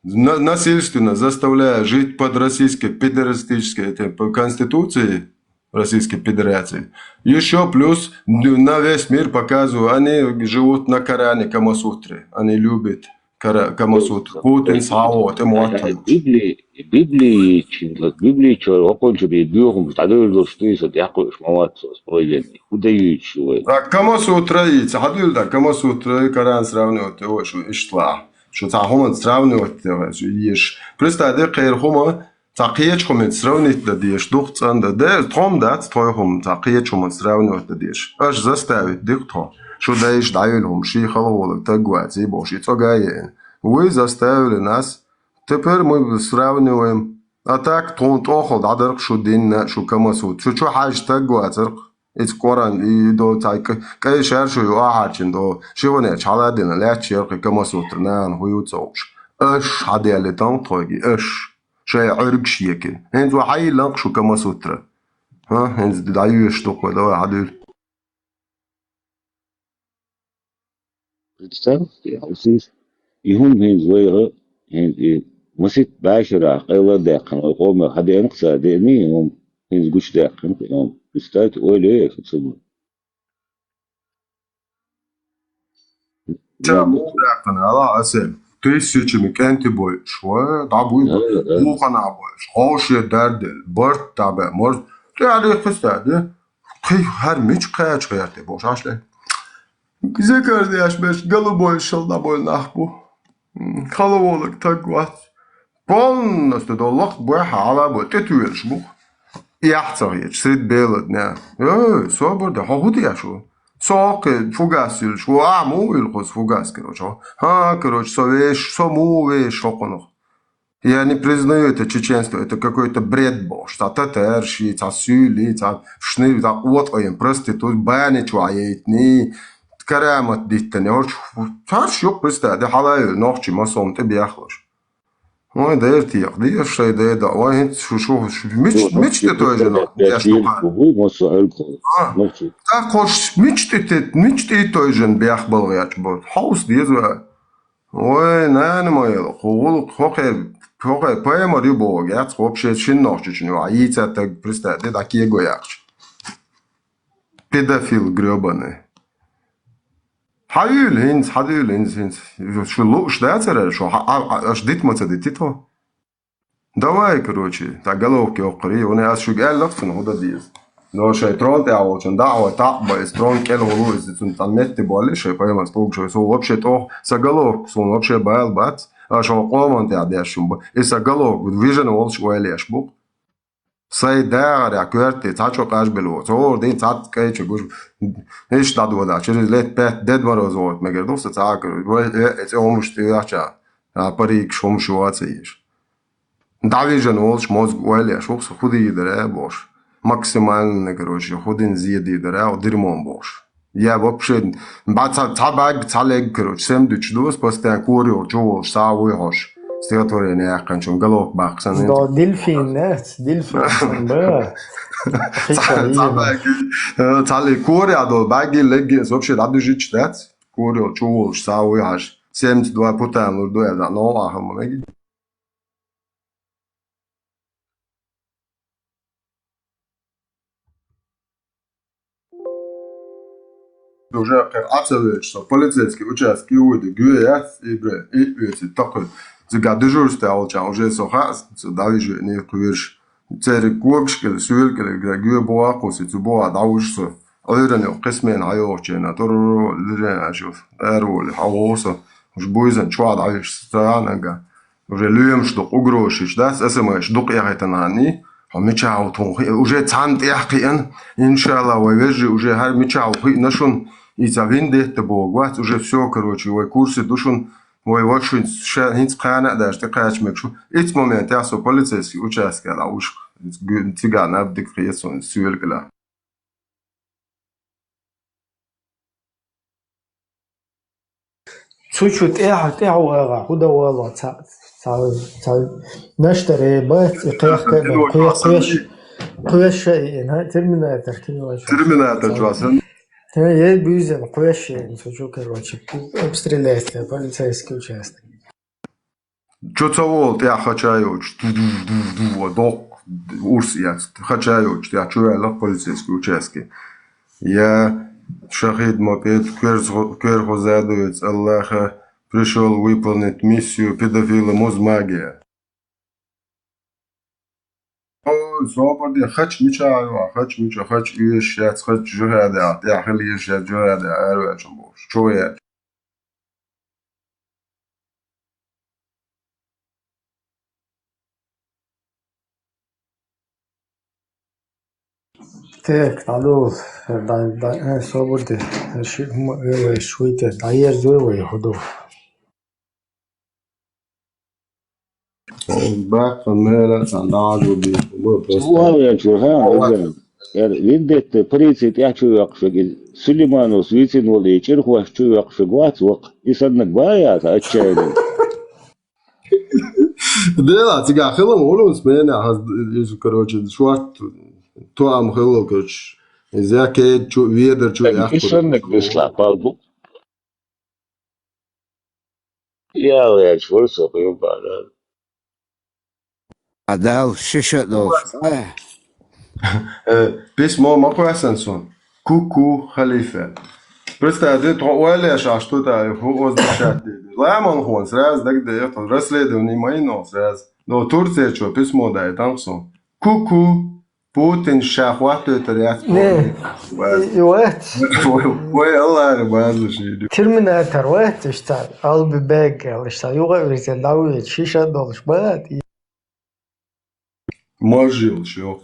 насильственно заставляя жить под российской педерастической конституцией, Российской Федерации. Еще плюс на весь мир показываю, они живут на Коране Камасутре. Они любят Камасутру. Путин, Сао, это муатан. Библии, что окончил бьюхом, тогда что есть, я кое-что молодцы, справедливый. Удающий. А Камасутра, Камасутра, Коран сравнивают, его, что ишла. Что там сравнивают, ешь. Представьте, Кайрхума, تقیه‌چون سرونیت دادیش دوخت سند ده تام داد تویهم تقیه‌چون سرونیت دادیش اش زستاوید دیگه شدهش دایلهم شی خالوولک تگویی باشی تگاین وی زستاول ناس تپر می سرونیم اتاک تون توخل دادرک شدین شو کماسود شو حاج تگویی ترک ایت قرآن ایدو تایک که شهر شو آهارچین دو شیونه چالادین لیچیر که کماسود نان هیوت زوج اش حدیالی تام تویی اش شيء عرق شيكل هنز وحي لنقشو كما سوترا ها هنز دعيو يشتوق ولا عدل представь, يهم هنز ويغا هنز مسيت باشرة قيلة داقن ويقوم حدا ينقصى ديني هم هنز قوش داقن هم استاذ ويلي فتسمى جابو داقن على أسل тысячами кенти боиш, дабуй, мухана боиш, хоши дардел, борт табе, мор, ты алихстаде, ты хармич кач каярте бош, ашле. Где каждый ашбеш голубой шел на бой нахбу, халоволок так вот, полностью доллах бой хала бой, ты туешь бух, яхцаешь, сред белод не, собор да, хохуди яшу. ساق فوگاسیل شو عمویل خوز فوگاس короче. Короче, совеш шоконох. Я не признаю это чеченство, это какой-то бред бош. Татарши, цасюли, шны, вот оем, проститут, бани чуаетни, карамат диттани. Тарш yok просто, да халаю, нохчи, масом, ты бяхлаш. Ой, да это я, да я шай, да это, ой, шо, мечты тоже, я что так хош, мечты тоже, бях был я, хаус дезва. Ой, не мое, хохе, поэма рыбо, я вообще чинношечный, а яйца так, представьте, такие гояч. Педофил гребаный. حيل هينز حديل هينز شو لوش ده ترى شو اش ديت ما تديتو давай короче так головки окри вони аж шуг лофтен хода диз но шайтрон тяо чон дао та ба строн кел голу из цун танметти боли шай пойма сток шо со вообще то заголовок сон вообще бал бат а шо команд я дешум и заголовок vision ол швелеш бу сай дара кверти цачо кашбело цор дин цат кайчо гуш эш дадода через лет 5 дед морозот мегердос цак это омушти яча а парик шом шуацеиш Давижен волш мозг уэле шокс худи идере бош. Максимально, короче, худин зиеди идере, а дерьмом бош. Я вообще баца табаг цалег, короче, 7-2 постоянно курил, чувал, савой хош. Стихотворение яханчом голов бахсан. Да, дельфин, нет, дельфин, да. Цалег курил, а дол баги леги, вообще радужи чтец. Курил, чувал, савой хош. 7-2 путаем, лурдуя, да, но ахам, меги. Уже отцевеч, что полицейский участки уйдет, гуэс и бре, и уйдет, такой. Зига дежурство алча, уже сохас, давижу не куверш. Цери куакшкел, сюэлкел, гуэ боакуси, цубоа давушсо. Ойране қисмен айоочена, торро лирен ашуф, эрвол, хавоса. Уж буйзен чуа давиш странага. Уже люем что угрошиш, да, смш, дук яхетанани. ميتشاو تونخي وجا تانت يحقيان ان شاء الله ويجي уже هر ميتشاو خي نشون يتابين تبوغ وات уже все короче وي курсы душун وي واشين هينس قانا داش تقاش مكشو ايت مومنت ياسو полицейский участок لا уж تيغانا بدك خيسون سويلكلا чуть-чуть اغا هدا والله نشتري بيت قياش شيء терминатор терминатор جواسن я бюзен قياش شو короче обстреляет полицейский участок Чоцовол я хачаю док урс я хачаю я чуяла полицейский участке я шахид мопед кер хозадует Аллаха пришел выполнить миссию педофила мозмагия. صوبر دي خش ميشا خش يشات خش جهاد يا خلي يشات جهاد اروع شموش شويه تك تعالوا دا صوبر دي شوية داير زوي هدو back from there and now be والله شوها ويدت بريسيت يحشو يقفق سليمان وسويسين ولا يشرخ وحشو يقفق واتوق يصدق بايا تأتشايد ده تيجي خلهم ولو سمعنا هذا كروتش شوات تو عم خلو كروتش إذا كده شو ويدر شو يأخذ يصدق بيسلا بالبو يا شو سوق يبغى Adel şişe dost. Письмо Макуасенсон. Куку Халифе. Представьте, уэлэш, а что-то возвращать. Лаймон хон, сразу так дает, расследование майно, сразу. Но Турция что, письмо дает, там сон. Куку, Путин шахват это ряд. Не, يوات. Ой, Аллах, базуши. терминатор, وات اشتغل. قلبي باك، اشتغل يوغا ويزن داوي شيشة دولش بات. Можил, чё?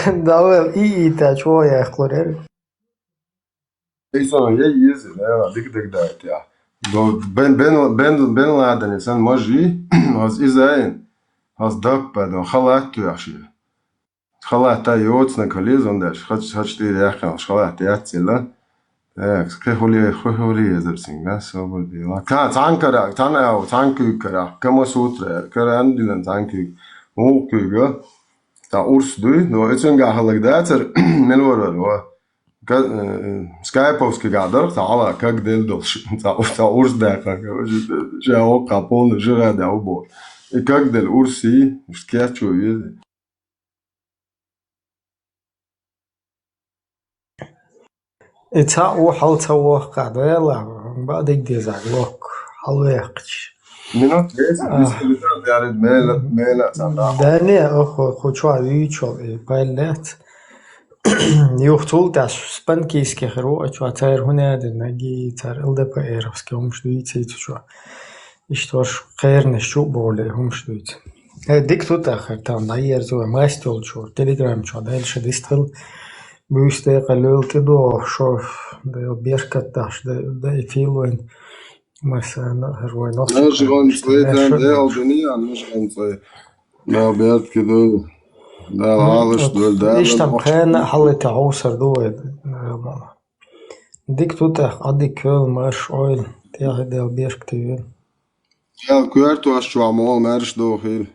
داوي اي تا شوية خلورير. إيسان يزي لا ديك دايت يا. دو بن لادن إنسان ماجي هز إزاين هز دب دو خلات يا شيء. خلات يوتس نكاليز عندش خش تيري يا أخي خلات ياتسلا. خولي يزرسين بس هو بدي لا كان تانكرا تانا أو تانكرا كما سوتر كران ديلن تانكي مو كيغا تا أورس دوي نو إتشنجا هلك داتر ملورا هو سكايبوس كيغادر تا على كاك ديل دوش تا أورس داكا جاو كابون جرا داو بول كاك ديل أورسي مش كياتشو يزي إتا وحلت وقع ديلا بعد يديزع لوك حلويقش Minut viskalita yani mela sana. داني أخو شو يشوف بايلات يختول تاش سبن كيس كخرو شو تاير هنا دنجي تاير إلدا بأيرفس كهم شدويت سيت شو إشتوش خير نشوف بوله هم شدويت ديك توت آخر تام ناير زو ماستول شو تليجرام شو دايل شديستل بيشتاق قلول كده شو ده بيركت تاش ده يفيلوين مثلا هروي نص مش غنصي تام ده الدنيا مش غنصي ما بيت كده ده عالش دول ده إيش تام خان حلت عوسر دوت ديك توت أدي كل مارش أويل تيا ده بيرك تيجي Ja, kurt was şu amol merş do hil.